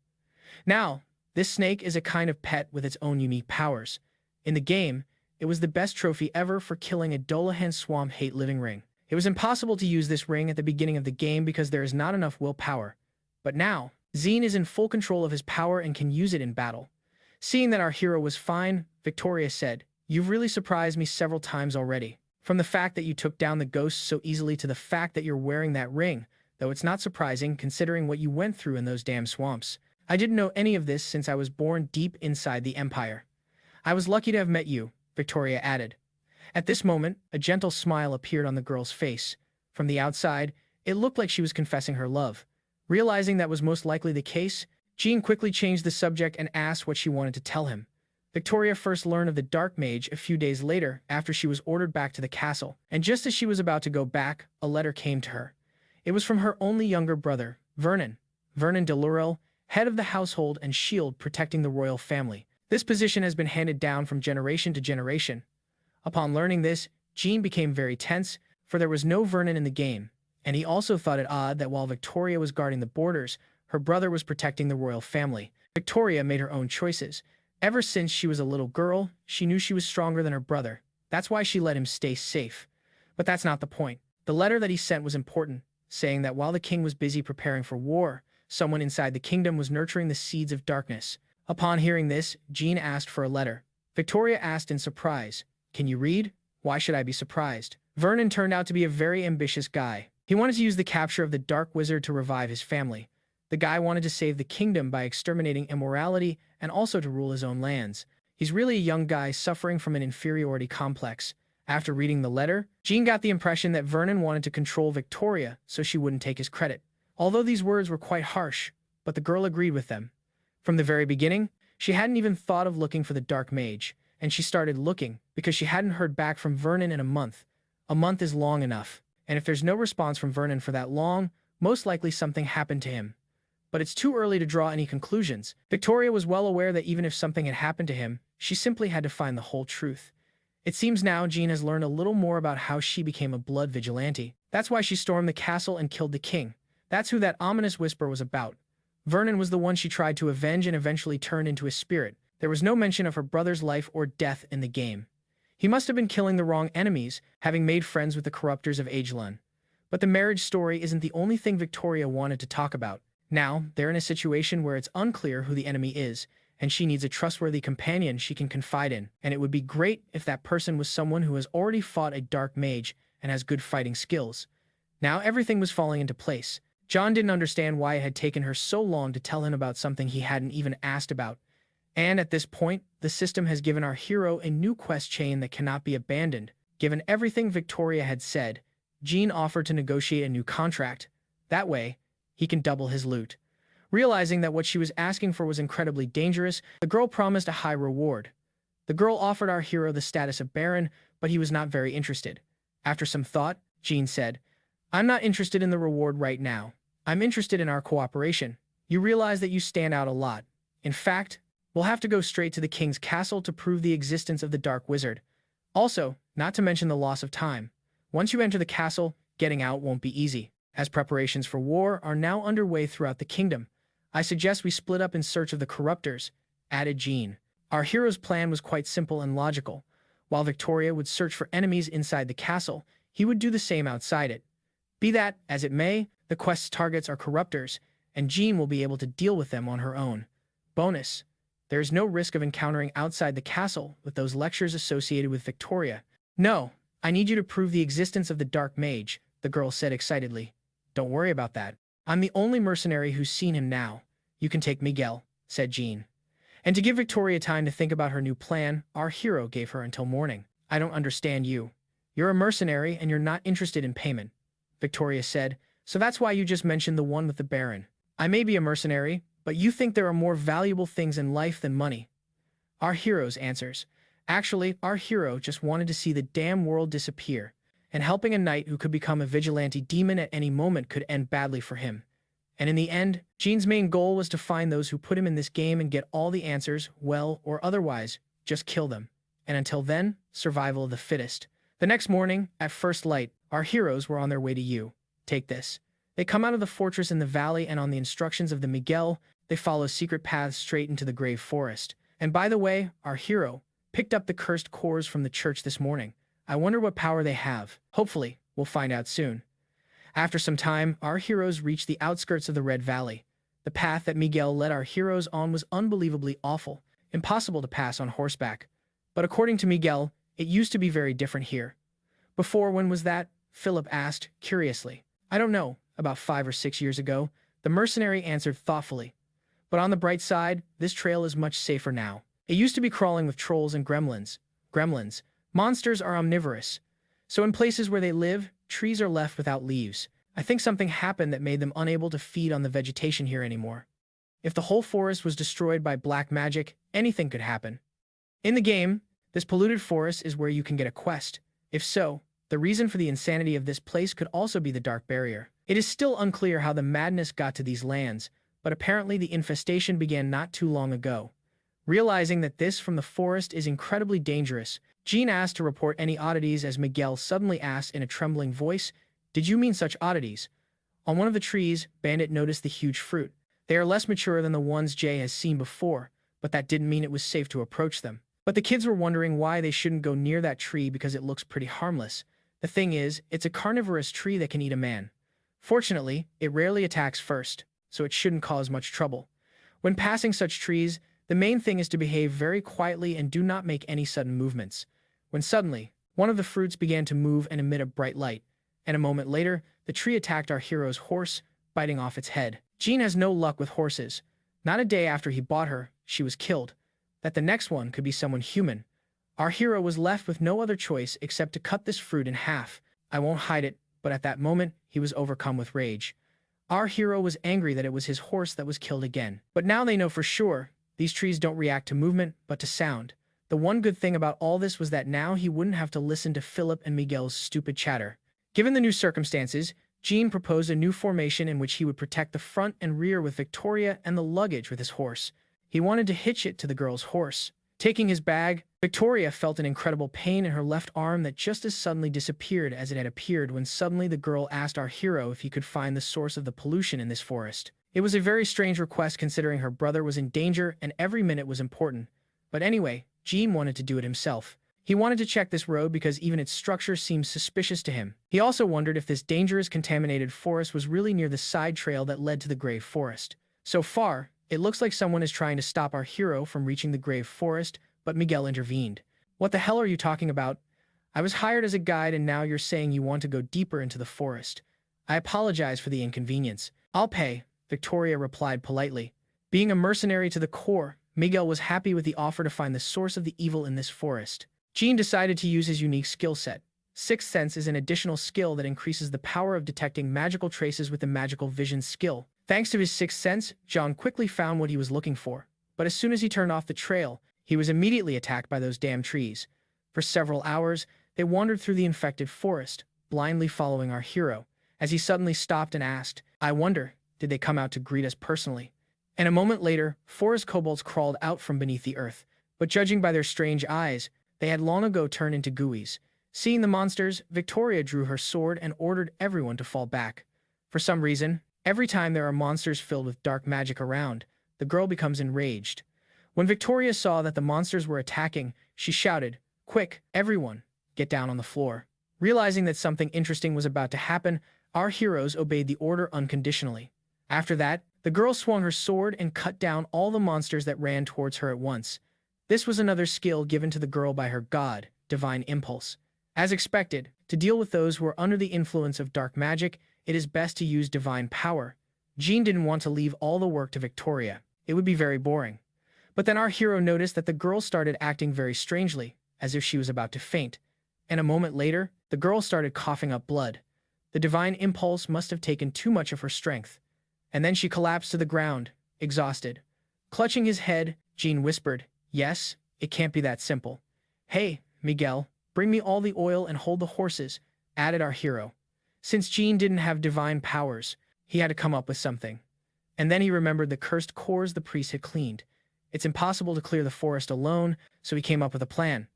Now, this snake is a kind of pet with its own unique powers. In the game, it was the best trophy ever for killing a Dullahan Swamp Hate living ring. It was impossible to use this ring at the beginning of the game because there is not enough willpower. But now, Jean is in full control of his power and can use it in battle. Seeing that our hero was fine, Victoria said, "You've really surprised me several times already. From the fact that you took down the ghost so easily to the fact that you're wearing that ring, though it's not surprising considering what you went through in those damn swamps. I didn't know any of this since I was born deep inside the Empire. I was lucky to have met you, Victoria added. At this moment, a gentle smile appeared on the girl's face. From the outside, it looked like she was confessing her love. Realizing that was most likely the case, Jean quickly changed the subject and asked what she wanted to tell him. Victoria first learned of the dark mage a few days later after she was ordered back to the castle, and just as she was about to go back, a letter came to her. It was from her only younger brother, Vernon de Laurel, head of the household and shield protecting the royal family. This position has been handed down from generation to generation. Upon learning this, Jean became very tense, for there was no Vernon in the game, and he also thought it odd that while Victoria was guarding the borders, her brother was protecting the royal family. Victoria made her own choices. Ever since she was a little girl, she knew she was stronger than her brother. That's why she let him stay safe. But that's not the point. The letter that he sent was important, saying that while the king was busy preparing for war, someone inside the kingdom was nurturing the seeds of darkness. Upon hearing this, Jean asked for a letter. Victoria asked in surprise, "Can you read?" "Why should I be surprised?" Vernon turned out to be a very ambitious guy. He wanted to use the capture of the Dark Wizard to revive his family. The guy wanted to save the kingdom by exterminating immorality and also to rule his own lands. He's really a young guy suffering from an inferiority complex. After reading the letter, Jean got the impression that Vernon wanted to control Victoria so she wouldn't take his credit. Although these words were quite harsh, but the girl agreed with them. From the very beginning, she hadn't even thought of looking for the Dark Mage, and she started looking because she hadn't heard back from Vernon in a month. A month is long enough, and if there's no response from Vernon for that long, most likely something happened to him. But it's too early to draw any conclusions. Victoria was well aware that even if something had happened to him, she simply had to find the whole truth. It seems now Jean has learned a little more about how she became a blood vigilante. That's why she stormed the castle and killed the king. That's who that ominous whisper was about. Vernon was the one she tried to avenge and eventually turned into a spirit. There was no mention of her brother's life or death in the game. He must have been killing the wrong enemies, having made friends with the corruptors of Agelun. But the marriage story isn't the only thing Victoria wanted to talk about. Now, they're in a situation where it's unclear who the enemy is, and she needs a trustworthy companion she can confide in, and it would be great if that person was someone who has already fought a dark mage and has good fighting skills. Now everything was falling into place. John didn't understand why it had taken her so long to tell him about something he hadn't even asked about. And at this point, the system has given our hero a new quest chain that cannot be abandoned. Given everything Victoria had said, Jean offered to negotiate a new contract. That way, he can double his loot. Realizing that what she was asking for was incredibly dangerous, the girl promised a high reward. The girl offered our hero the status of Baron, but he was not very interested. After some thought, Jean said, "I'm not interested in the reward right now. I'm interested in our cooperation. You realize that you stand out a lot. In fact, we'll have to go straight to the king's castle to prove the existence of the Dark Wizard. Also, not to mention the loss of time. Once you enter the castle, getting out won't be easy. As preparations for war are now underway throughout the kingdom, I suggest we split up in search of the corruptors," added Jean. Our hero's plan was quite simple and logical. While Victoria would search for enemies inside the castle, he would do the same outside it. Be that as it may, the quest's targets are corruptors, and Jean will be able to deal with them on her own. Bonus: there is no risk of encountering outside the castle with those lectures associated with Victoria. "No, I need you to prove the existence of the Dark Mage," the girl said excitedly. "Don't worry about that. I'm the only mercenary who's seen him now. You can take Miguel," said Jean. And to give Victoria time to think about her new plan, our hero gave her until morning. "I don't understand you. You're a mercenary and you're not interested in payment," Victoria said, "so that's why you just mentioned the one with the Baron. I may be a mercenary, but you think there are more valuable things in life than money." Our hero's answers. Actually, our hero just wanted to see the damn world disappear, and helping a knight who could become a vigilante demon at any moment could end badly for him. And in the end, Jean's main goal was to find those who put him in this game and get all the answers, well or otherwise, just kill them. And until then, survival of the fittest. The next morning, at first light, our heroes were on their way to you. Take this. They come out of the fortress in the valley, and on the instructions of the Miguel, they follow secret paths straight into the grave forest. And by the way, our hero picked up the cursed cores from the church this morning. I wonder what power they have. Hopefully, we'll find out soon. After some time, our heroes reached the outskirts of the Red Valley. The path that Miguel led our heroes on was unbelievably awful, impossible to pass on horseback. But according to Miguel, it used to be very different here. Before, when was that? Philip asked, curiously. I don't know, about 5 or 6 years ago, the mercenary answered thoughtfully. But on the bright side, this trail is much safer now. It used to be crawling with trolls and gremlins. Monsters are omnivorous. So in places where they live, trees are left without leaves. I think something happened that made them unable to feed on the vegetation here anymore. If the whole forest was destroyed by black magic, anything could happen. In the game, this polluted forest is where you can get a quest. If so, the reason for the insanity of this place could also be the dark barrier. It is still unclear how the madness got to these lands, but apparently the infestation began not too long ago. Realizing that this from the forest is incredibly dangerous, Jean asked to report any oddities as Miguel suddenly asked in a trembling voice, "Did you mean such oddities?" On one of the trees, Bandit noticed the huge fruit. They are less mature than the ones Jay has seen before, but that didn't mean it was safe to approach them. But the kids were wondering why they shouldn't go near that tree because it looks pretty harmless. The thing is, it's a carnivorous tree that can eat a man. Fortunately, it rarely attacks first, so it shouldn't cause much trouble. When passing such trees, the main thing is to behave very quietly and do not make any sudden movements. When suddenly, one of the fruits began to move and emit a bright light, and a moment later, the tree attacked our hero's horse, biting off its head. Jean has no luck with horses. Not a day after he bought her, she was killed. That the next one could be someone human. Our hero was left with no other choice except to cut this fruit in half. I won't hide it, but at that moment, he was overcome with rage. Our hero was angry that it was his horse that was killed again. But now they know for sure, these trees don't react to movement, but to sound. The one good thing about all this was that now he wouldn't have to listen to Philip and Miguel's stupid chatter. Given the new circumstances, Jean proposed a new formation in which he would protect the front and rear with Victoria and the luggage with his horse. He wanted to hitch it to the girl's horse. Taking his bag, Victoria felt an incredible pain in her left arm that just as suddenly disappeared as it had appeared when suddenly the girl asked our hero if he could find the source of the pollution in this forest. It was a very strange request considering her brother was in danger and every minute was important. But anyway, Jean wanted to do it himself. He wanted to check this road because even its structure seemed suspicious to him. He also wondered if this dangerous contaminated forest was really near the side trail that led to the Grave Forest. So far, it looks like someone is trying to stop our hero from reaching the Grave Forest, but Miguel intervened. "What the hell are you talking about? I was hired as a guide and now you're saying you want to go deeper into the forest. I apologize for the inconvenience. I'll pay," Victoria replied politely. Being a mercenary to the core, Miguel was happy with the offer to find the source of the evil in this forest. Jean decided to use his unique skill set. Sixth Sense is an additional skill that increases the power of detecting magical traces with the magical vision skill. Thanks to his sixth sense, John quickly found what he was looking for. But as soon as he turned off the trail, he was immediately attacked by those damn trees. For several hours, they wandered through the infected forest, blindly following our hero, as he suddenly stopped and asked, "I wonder, did they come out to greet us personally?" And a moment later, forest kobolds crawled out from beneath the earth, but judging by their strange eyes, they had long ago turned into gooeys. Seeing the monsters, Victoria drew her sword and ordered everyone to fall back. For some reason, every time there are monsters filled with dark magic around, the girl becomes enraged. When Victoria saw that the monsters were attacking, she shouted, "Quick, everyone, get down on the floor." Realizing that something interesting was about to happen, our heroes obeyed the order unconditionally. After that, the girl swung her sword and cut down all the monsters that ran towards her at once. This was another skill given to the girl by her god, Divine Impulse. As expected, to deal with those who are under the influence of dark magic, it is best to use divine power. Jean didn't want to leave all the work to Victoria. It would be very boring. But then our hero noticed that the girl started acting very strangely, as if she was about to faint. And a moment later, the girl started coughing up blood. The divine impulse must have taken too much of her strength. And then she collapsed to the ground, exhausted. Clutching his head, Jean whispered, "Yes, it can't be that simple." "Hey, Miguel, bring me all the oil and hold the horses," added our hero. Since Jean didn't have divine powers, he had to come up with something. And then he remembered the cursed cores the priest had cleaned. It's impossible to clear the forest alone, so he came up with a plan.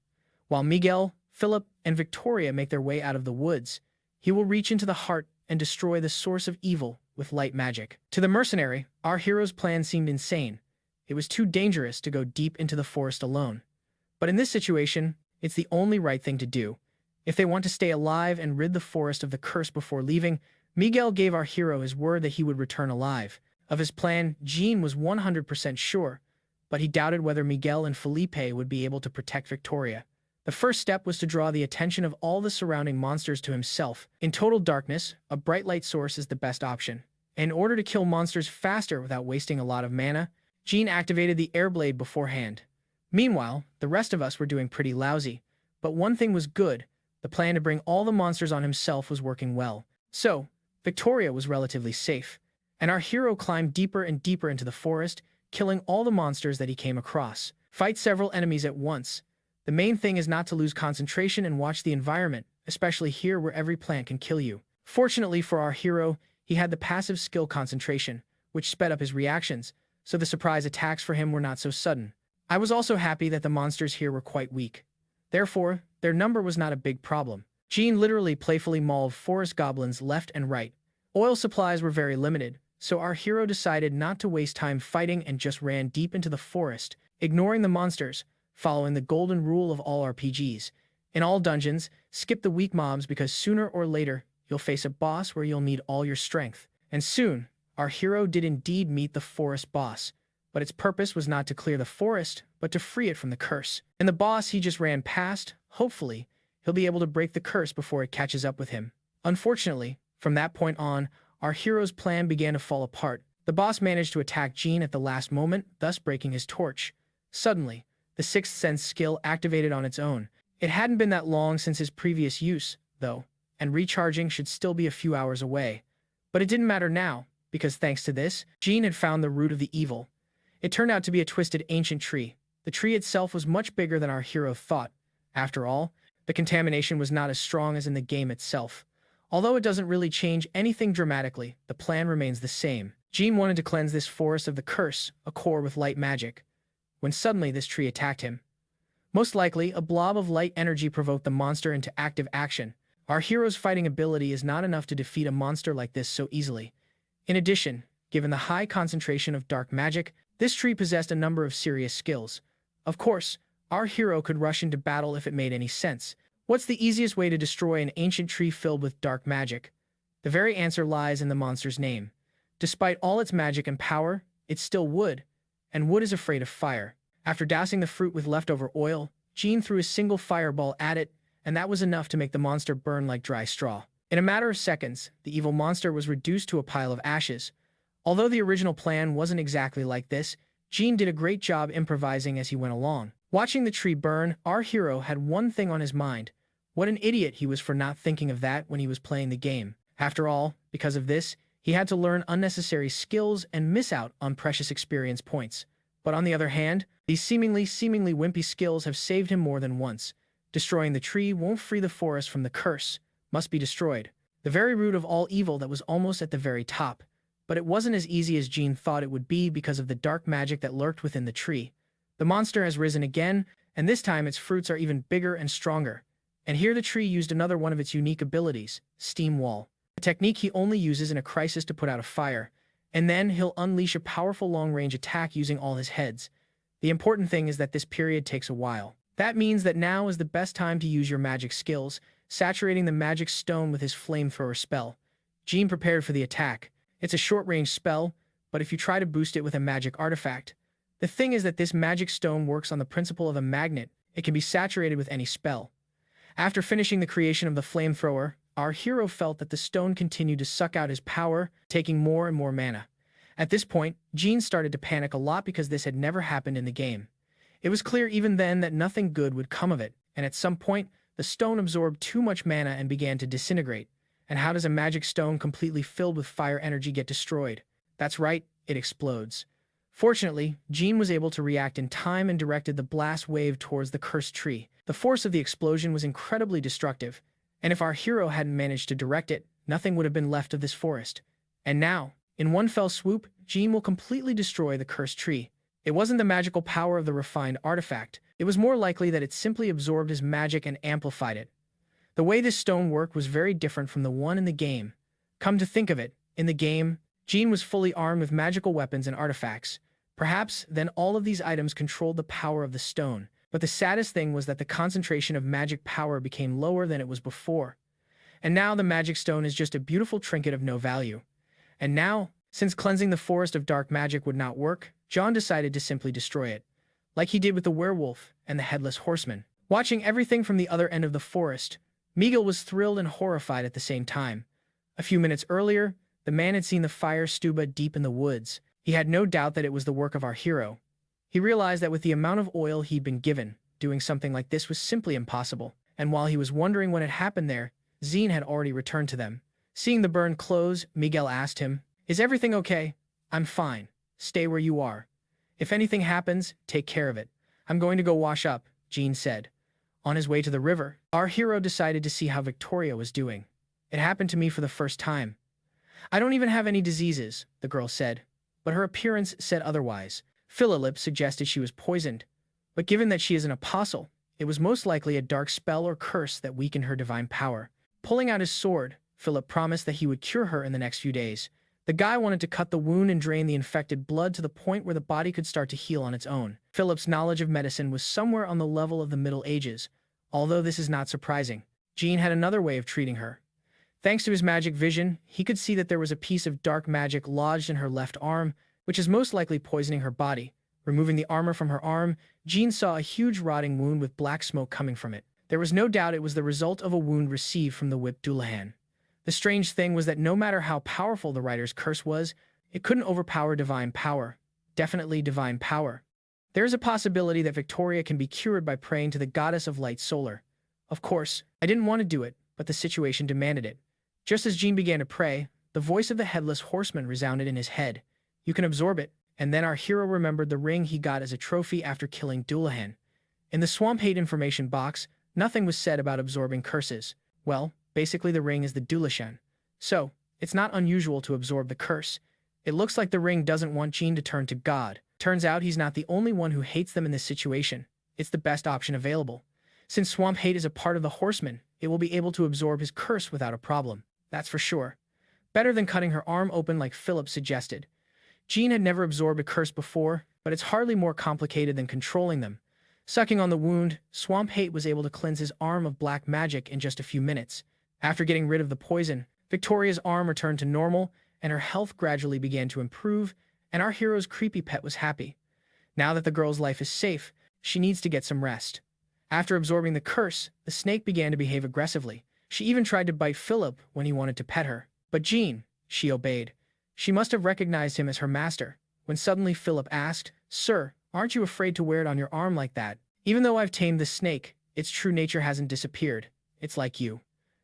While Miguel, Philip, and Victoria make their way out of the woods, he will reach into the heart and destroy the source of evil with light magic. To the mercenary, our hero's plan seemed insane. It was too dangerous to go deep into the forest alone. But in this situation, it's the only right thing to do. If they want to stay alive and rid the forest of the curse before leaving, Miguel gave our hero his word that he would return alive. Of his plan, Jean was 100% sure, but he doubted whether Miguel and Felipe would be able to protect Victoria. The first step was to draw the attention of all the surrounding monsters to himself. In total darkness, a bright light source is the best option. In order to kill monsters faster without wasting a lot of mana, Jean activated the air blade beforehand. Meanwhile, the rest of us were doing pretty lousy. But one thing was good. The plan to bring all the monsters on himself was working well. So, Victoria was relatively safe. And our hero climbed deeper and deeper into the forest, killing all the monsters that he came across. Fight several enemies at once. The main thing is not to lose concentration and watch the environment, especially here where every plant can kill you. Fortunately for our hero, he had the passive skill concentration, which sped up his reactions, so the surprise attacks for him were not so sudden. I was also happy that the monsters here were quite weak. Therefore, their number was not a big problem. Jean literally playfully mauled forest goblins left and right. Oil supplies were very limited, so our hero decided not to waste time fighting and just ran deep into the forest, ignoring the monsters, following the golden rule of all RPGs. In all dungeons, skip the weak mobs because sooner or later, you'll face a boss where you'll need all your strength. And soon, our hero did indeed meet the forest boss, but its purpose was not to clear the forest, but to free it from the curse. And the boss he just ran past, hopefully, he'll be able to break the curse before it catches up with him. Unfortunately, from that point on, our hero's plan began to fall apart. The boss managed to attack Jean at the last moment, thus breaking his torch. Suddenly, the Sixth Sense skill activated on its own. It hadn't been that long since his previous use, though, and recharging should still be a few hours away. But it didn't matter now, because thanks to this, Jean had found the root of the evil. It turned out to be a twisted ancient tree. The tree itself was much bigger than our hero thought. After all, the contamination was not as strong as in the game itself. Although it doesn't really change anything dramatically, the plan remains the same. Jean wanted to cleanse this forest of the curse, a core with light magic, when suddenly this tree attacked him. Most likely, a blob of light energy provoked the monster into active action. Our hero's fighting ability is not enough to defeat a monster like this so easily. In addition, given the high concentration of dark magic, this tree possessed a number of serious skills. Of course, our hero could rush into battle if it made any sense. What's the easiest way to destroy an ancient tree filled with dark magic? The very answer lies in the monster's name. Despite all its magic and power, it's still wood, and wood is afraid of fire. After dousing the fruit with leftover oil, Jean threw a single fireball at it, and that was enough to make the monster burn like dry straw. In a matter of seconds, the evil monster was reduced to a pile of ashes. Although the original plan wasn't exactly like this, Jean did a great job improvising as he went along. Watching the tree burn, our hero had one thing on his mind. What an idiot he was for not thinking of that when he was playing the game. After all, because of this, he had to learn unnecessary skills and miss out on precious experience points. But on the other hand, these seemingly wimpy skills have saved him more than once. Destroying the tree won't free the forest from the curse. Must be destroyed. The very root of all evil that was almost at the very top. But it wasn't as easy as Jean thought it would be because of the dark magic that lurked within the tree. The monster has risen again, and this time its fruits are even bigger and stronger. And here the tree used another one of its unique abilities, Steam Wall. A technique he only uses in a crisis to put out a fire. And then he'll unleash a powerful long-range attack using all his heads. The important thing is that this period takes a while. That means that now is the best time to use your magic skills, saturating the magic stone with his flamethrower spell. Jean prepared for the attack. It's a short-range spell, but if you try to boost it with a magic artifact. The thing is that this magic stone works on the principle of a magnet. It can be saturated with any spell. After finishing the creation of the flamethrower, our hero felt that the stone continued to suck out his power, taking more and more mana. At this point, Jean started to panic a lot because this had never happened in the game. It was clear even then that nothing good would come of it, and at some point, the stone absorbed too much mana and began to disintegrate. And how does a magic stone completely filled with fire energy get destroyed? That's right, it explodes. Fortunately, Jean was able to react in time and directed the blast wave towards the cursed tree. The force of the explosion was incredibly destructive, and if our hero hadn't managed to direct it, nothing would have been left of this forest. And now, in one fell swoop, Jean will completely destroy the cursed tree. It wasn't the magical power of the refined artifact. It was more likely that it simply absorbed his magic and amplified it. The way this stone worked was very different from the one in the game. Come to think of it, in the game, Jean was fully armed with magical weapons and artifacts. Perhaps then all of these items controlled the power of the stone. But the saddest thing was that the concentration of magic power became lower than it was before. And now the magic stone is just a beautiful trinket of no value. And now, since cleansing the forest of dark magic would not work, John decided to simply destroy it, like he did with the werewolf and the headless horseman. Watching everything from the other end of the forest, Miguel was thrilled and horrified at the same time. A few minutes earlier, the man had seen the fire stuba deep in the woods. He had no doubt that it was the work of our hero. He realized that with the amount of oil he'd been given, doing something like this was simply impossible. And while he was wondering what had happened there, Zine had already returned to them. Seeing the burn close, Miguel asked him, "Is everything okay?" "I'm fine. Stay where you are. If anything happens, take care of it. I'm going to go wash up," Jean said. On his way to the river, our hero decided to see how Victoria was doing. "It happened to me for the first time." "I don't even have any diseases," the girl said, but her appearance said otherwise. Philip suggested she was poisoned, but given that she is an apostle, it was most likely a dark spell or curse that weakened her divine power. Pulling out his sword, Philip promised that he would cure her in the next few days. The guy wanted to cut the wound and drain the infected blood to the point where the body could start to heal on its own. Philip's knowledge of medicine was somewhere on the level of the Middle Ages, although this is not surprising. Jean had another way of treating her. Thanks to his magic vision, he could see that there was a piece of dark magic lodged in her left arm, which is most likely poisoning her body. Removing the armor from her arm, Jean saw a huge rotting wound with black smoke coming from it. There was no doubt it was the result of a wound received from the whipped Dullahan. The strange thing was that no matter how powerful the writer's curse was, it couldn't overpower divine power. Definitely divine power. There is a possibility that Victoria can be cured by praying to the goddess of light Solar. Of course, I didn't want to do it, but the situation demanded it. Just as Jean began to pray, the voice of the headless horseman resounded in his head. "You can absorb it." And then our hero remembered the ring he got as a trophy after killing Dullahan. In the Swamp Hate information box, nothing was said about absorbing curses. Well, basically the ring is the Dullahan. So, it's not unusual to absorb the curse. It looks like the ring doesn't want Jean to turn to God. Turns out he's not the only one who hates them in this situation. It's the best option available. Since Swamp Hate is a part of the horseman, it will be able to absorb his curse without a problem. That's for sure. Better than cutting her arm open like Philip suggested. Jean had never absorbed a curse before, but it's hardly more complicated than controlling them. Sucking on the wound, Swamp Hate was able to cleanse his arm of black magic in just a few minutes. After getting rid of the poison, Victoria's arm returned to normal, and her health gradually began to improve, and our hero's creepy pet was happy. Now that the girl's life is safe, she needs to get some rest. After absorbing the curse, the snake began to behave aggressively. She even tried to bite Philip when he wanted to pet her. But Jean, she obeyed. She must have recognized him as her master, when suddenly Philip asked, "Sir, aren't you afraid to wear it on your arm like that? Even though I've tamed the snake, its true nature hasn't disappeared. It's like you.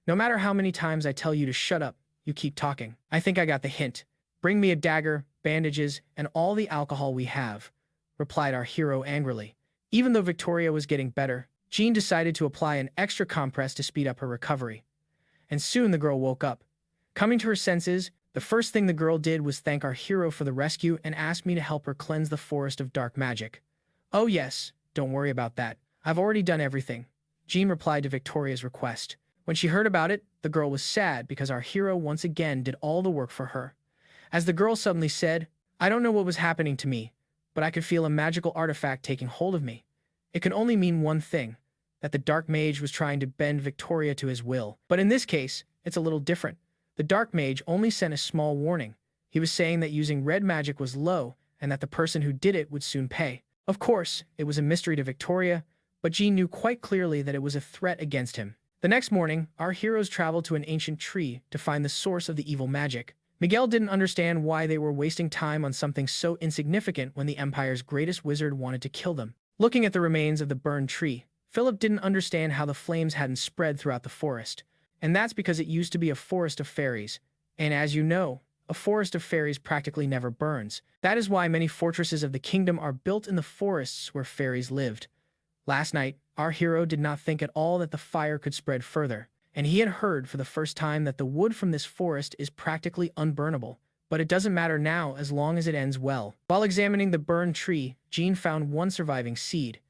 No matter how many times I tell you to shut up, you keep talking." "I think I got the hint. Bring me a dagger, bandages, and all the alcohol we have," replied our hero angrily. Even though Victoria was getting better, Jean decided to apply an extra compress to speed up her recovery. And soon the girl woke up. Coming to her senses, the first thing the girl did was thank our hero for the rescue and ask me to help her cleanse the forest of dark magic. "Oh yes, don't worry about that. I've already done everything," Jean replied to Victoria's request. When she heard about it, the girl was sad because our hero once again did all the work for her. As the girl suddenly said, "I don't know what was happening to me, but I could feel a magical artifact taking hold of me. It can only mean one thing, that the dark mage was trying to bend Victoria to his will. But in this case, it's a little different. The dark mage only sent a small warning. He was saying that using red magic was low and that the person who did it would soon pay." Of course, it was a mystery to Victoria, but Jean knew quite clearly that it was a threat against him. The next morning, our heroes traveled to an ancient tree to find the source of the evil magic. Miguel didn't understand why they were wasting time on something so insignificant when the Empire's greatest wizard wanted to kill them. Looking at the remains of the burned tree, Philip didn't understand how the flames hadn't spread throughout the forest. And that's because it used to be a forest of fairies. And as you know, a forest of fairies practically never burns. That is why many fortresses of the kingdom are built in the forests where fairies lived. Last night, our hero did not think at all that the fire could spread further, and he had heard for the first time that the wood from this forest is practically unburnable. But it doesn't matter now as long as it ends well. While examining the burned tree, Jean found one surviving seed.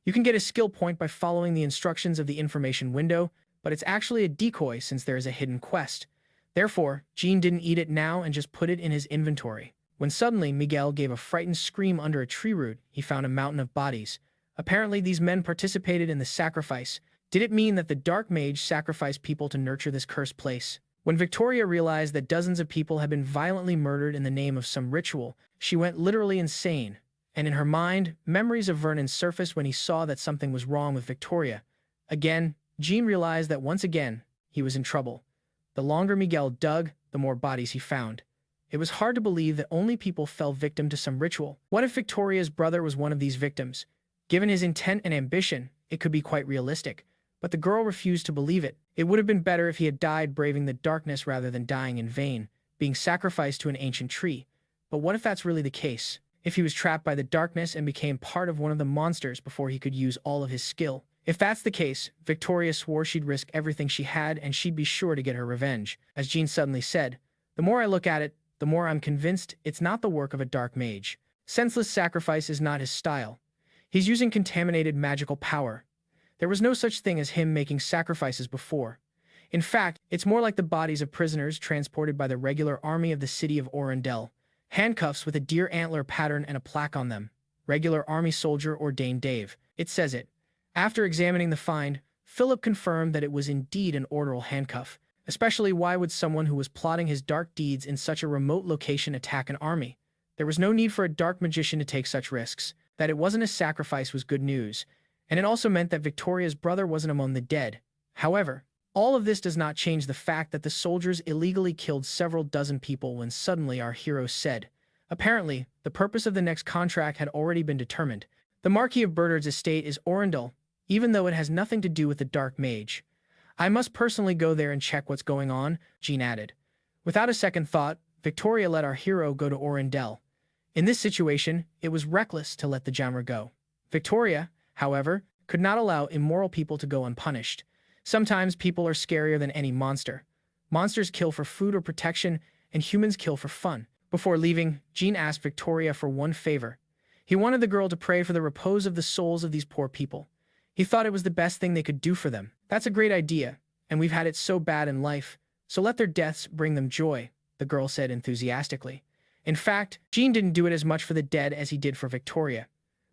You can get a skill point by following the instructions of the information window, but it's actually a decoy since there is a hidden quest. Therefore, Jean didn't eat it now and just put it in his inventory. When suddenly Miguel gave a frightened scream under a tree root, he found a mountain of bodies. Apparently these men participated in the sacrifice. Did it mean that the dark mage sacrificed people to nurture this cursed place? When Victoria realized that dozens of people had been violently murdered in the name of some ritual, she went literally insane. and in her mind, memories of Vernon surfaced when he saw that something was wrong with Victoria. Again, Jean realized that once again, he was in trouble. The longer Miguel dug, the more bodies he found. It was hard to believe that only people fell victim to some ritual. What if Victoria's brother was one of these victims? Given his intent and ambition, it could be quite realistic. But the girl refused to believe it. It would have been better if he had died braving the darkness rather than dying in vain, being sacrificed to an ancient tree. But what if that's really the case? If he was trapped by the darkness and became part of one of the monsters before he could use all of his skill? If that's the case, Victoria swore she'd risk everything she had and she'd be sure to get her revenge. As Jean suddenly said, "The more I look at it, the more I'm convinced it's not the work of a dark mage. Senseless sacrifice is not his style. He's using contaminated magical power. There was no such thing as him making sacrifices before. In fact, it's more like the bodies of prisoners transported by the regular army of the city of Orendel. Handcuffs with a deer antler pattern and a plaque on them. Regular army soldier ordained Dave. It says it." After examining the find, Philip confirmed that it was indeed an orderal handcuff. Especially, why would someone who was plotting his dark deeds in such a remote location attack an army? There was no need for a dark magician to take such risks. That it wasn't a sacrifice was good news, and it also meant that Victoria's brother wasn't among the dead. However, all of this does not change the fact that the soldiers illegally killed several dozen people when suddenly our hero said, apparently, the purpose of the next contract had already been determined. The Marquis of Bernard's estate is Orendel, even though it has nothing to do with the dark mage. I must personally go there and check what's going on, Jean added. Without a second thought, Victoria let our hero go to Orendel. In this situation, it was reckless to let the jammer go. Victoria, however, could not allow immoral people to go unpunished. Sometimes people are scarier than any monster. Monsters kill for food or protection, and humans kill for fun. Before leaving, Jean asked Victoria for one favor. He wanted the girl to pray for the repose of the souls of these poor people. He thought it was the best thing they could do for them. That's a great idea, and we've had it so bad in life, so let their deaths bring them joy, the girl said enthusiastically. In fact, Jean didn't do it as much for the dead as he did for Victoria,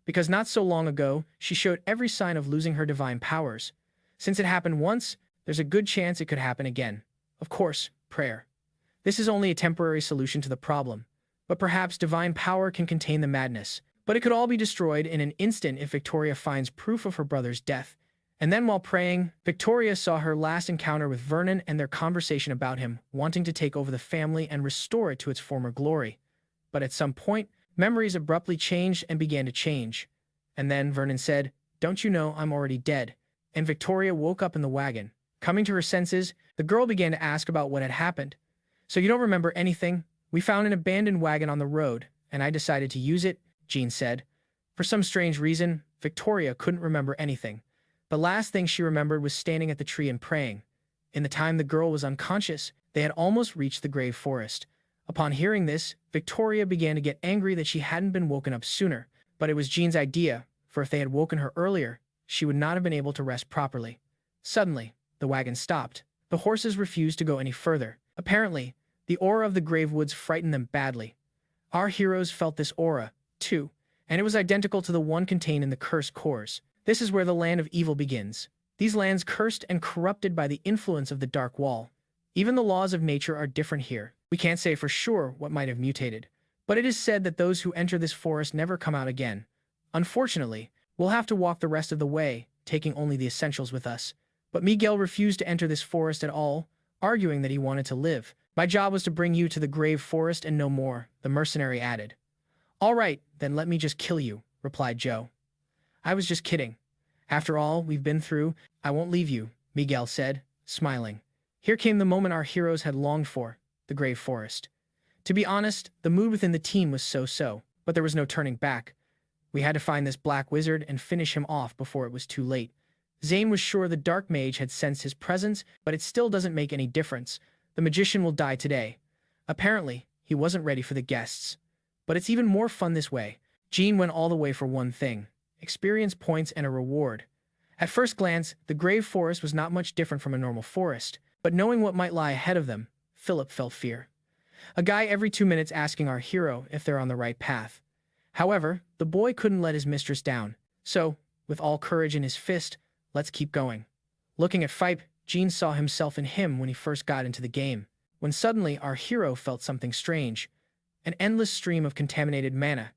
because not so long ago, she showed every sign of losing her divine powers. Since it happened once, there's a good chance it could happen again. Of course, prayer. This is only a temporary solution to the problem, but perhaps divine power can contain the madness. But it could all be destroyed in an instant if Victoria finds proof of her brother's death. And then while praying, Victoria saw her last encounter with Vernon and their conversation about him wanting to take over the family and restore it to its former glory. But at some point, memories abruptly changed and began to change. And then Vernon said, "Don't you know I'm already dead?" And Victoria woke up in the wagon. Coming to her senses, the girl began to ask about what had happened. "So you don't remember anything? We found an abandoned wagon on the road, and I decided to use it," Jean said. For some strange reason, Victoria couldn't remember anything. The last thing she remembered was standing at the tree and praying. In the time the girl was unconscious, they had almost reached the grave forest. Upon hearing this, Victoria began to get angry that she hadn't been woken up sooner. But it was Jean's idea, for if they had woken her earlier, she would not have been able to rest properly. Suddenly, the wagon stopped. The horses refused to go any further. Apparently, the aura of the grave woods frightened them badly. Our heroes felt this aura, too, and it was identical to the one contained in the cursed cores. This is where the land of evil begins. These lands cursed and corrupted by the influence of the Dark Wall. Even the laws of nature are different here. We can't say for sure what might have mutated, but it is said that those who enter this forest never come out again. Unfortunately, we'll have to walk the rest of the way, taking only the essentials with us. But Miguel refused to enter this forest at all, arguing that he wanted to live. "My job was to bring you to the grave forest and no more," the mercenary added. "All right, then let me just kill you," replied Joe. "I was just kidding. After all we've been through, I won't leave you," Miguel said, smiling. Here came the moment our heroes had longed for, the grave forest. To be honest, the mood within the team was so-so, but there was no turning back. We had to find this black wizard and finish him off before it was too late. Zane was sure the dark mage had sensed his presence, but it still doesn't make any difference. The magician will die today. Apparently, he wasn't ready for the guests. But it's even more fun this way. Jean went all the way for one thing: experience points and a reward. At first glance, the grave forest was not much different from a normal forest, but knowing what might lie ahead of them, Philip felt fear. A guy every 2 minutes asking our hero if they're on the right path. However, the boy couldn't let his mistress down, so, with all courage in his fist, let's keep going. Looking at Fipe, Jean saw himself in him when he first got into the game, when suddenly our hero felt something strange. An endless stream of contaminated mana.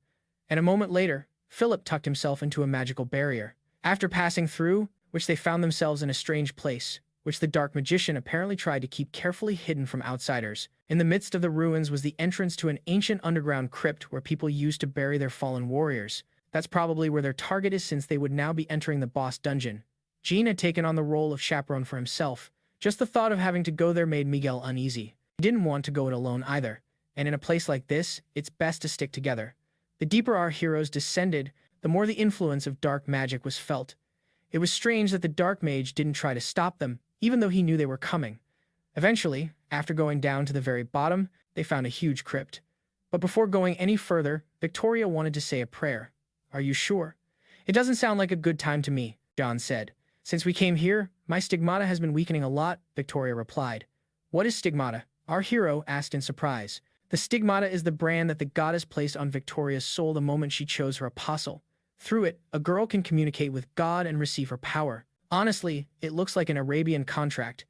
and a moment later, Philip tucked himself into a magical barrier. After passing through, which they found themselves in a strange place, which the dark magician apparently tried to keep carefully hidden from outsiders. In the midst of the ruins was the entrance to an ancient underground crypt where people used to bury their fallen warriors. That's probably where their target is, since they would now be entering the boss dungeon. Jean had taken on the role of chaperone for himself. Just the thought of having to go there made Miguel uneasy. He didn't want to go it alone either, and in a place like this, it's best to stick together. The deeper our heroes descended, the more the influence of dark magic was felt. It was strange that the dark mage didn't try to stop them, even though he knew they were coming. Eventually, after going down to the very bottom, they found a huge crypt. But before going any further, Victoria wanted to say a prayer. "Are you sure?" "It doesn't sound like a good time to me," John said. "Since we came here, my stigmata has been weakening a lot," Victoria replied. "What is stigmata?" our hero asked in surprise. The stigmata is the brand that the goddess placed on Victoria's soul the moment she chose her apostle. Through it, a girl can communicate with God and receive her power. Honestly, it looks like an Arabian contract.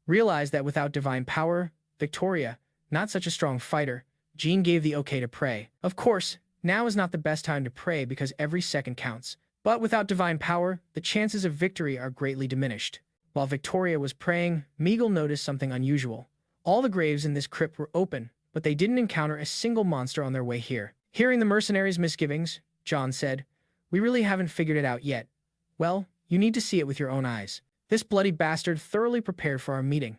Realize that without divine power, Victoria, not such a strong fighter, Jean gave the okay to pray. Of course, now is not the best time to pray because every second counts. But without divine power, the chances of victory are greatly diminished. While Victoria was praying, Miguel noticed something unusual. All the graves in this crypt were open, but they didn't encounter a single monster on their way here. Hearing the mercenaries' misgivings, John said, "We really haven't figured it out yet." "Well, you need to see it with your own eyes." This bloody bastard thoroughly prepared for our meeting.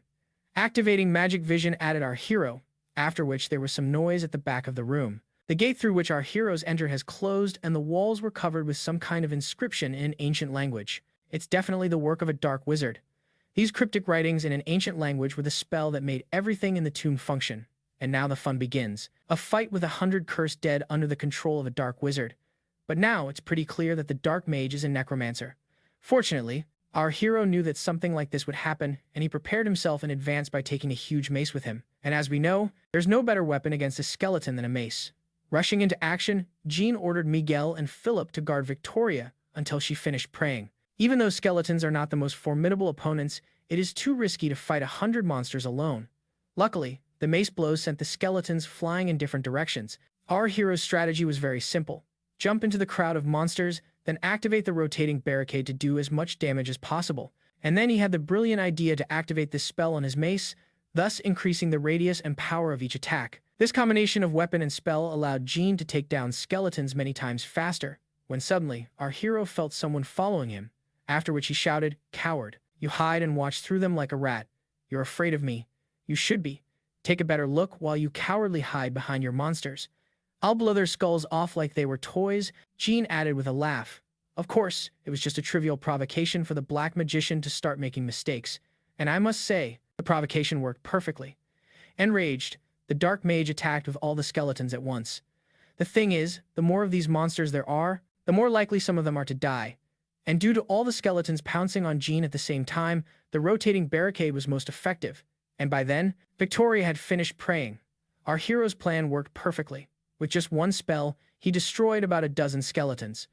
Activating magic vision added our hero, after which there was some noise at the back of the room. The gate through which our heroes entered has closed, and the walls were covered with some kind of inscription in an ancient language. It's definitely the work of a dark wizard. These cryptic writings in an ancient language were the spell that made everything in the tomb function. And now the fun begins. A fight with 100 cursed dead under the control of a dark wizard. But now it's pretty clear that the dark mage is a necromancer. Fortunately, our hero knew that something like this would happen, and he prepared himself in advance by taking a huge mace with him. And as we know, there's no better weapon against a skeleton than a mace. Rushing into action, Jean ordered Miguel and Philip to guard Victoria until she finished praying. Even though skeletons are not the most formidable opponents, it is too risky to fight 100 monsters alone. Luckily, the mace blows sent the skeletons flying in different directions. Our hero's strategy was very simple. Jump into the crowd of monsters, then activate the rotating barricade to do as much damage as possible. And then he had the brilliant idea to activate this spell on his mace, thus increasing the radius and power of each attack. This combination of weapon and spell allowed Jean to take down skeletons many times faster, when suddenly, our hero felt someone following him, after which he shouted, "Coward, you hide and watch through them like a rat. You're afraid of me. You should be. Take a better look while you cowardly hide behind your monsters. I'll blow their skulls off like they were toys," Jean added with a laugh. Of course, it was just a trivial provocation for the black magician to start making mistakes, and I must say, the provocation worked perfectly. Enraged, the dark mage attacked with all the skeletons at once. The thing is, the more of these monsters there are, the more likely some of them are to die. And due to all the skeletons pouncing on Jean at the same time, the rotating barricade was most effective. And by then, Victoria had finished praying. Our hero's plan worked perfectly. With just one spell, he destroyed about a dozen skeletons.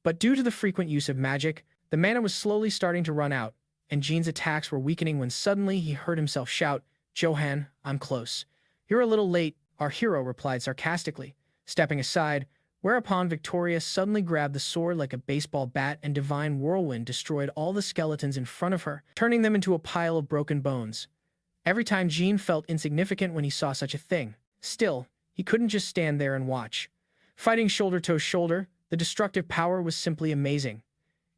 But due to the frequent use of magic, the mana was slowly starting to run out, and Jean's attacks were weakening when suddenly he heard himself shout, "Johan, I'm close." "You're a little late," our hero replied sarcastically, stepping aside, whereupon Victoria suddenly grabbed the sword like a baseball bat and divine whirlwind destroyed all the skeletons in front of her, turning them into a pile of broken bones. Every time Jean felt insignificant when he saw such a thing. Still, he couldn't just stand there and watch. Fighting shoulder to shoulder, the destructive power was simply amazing.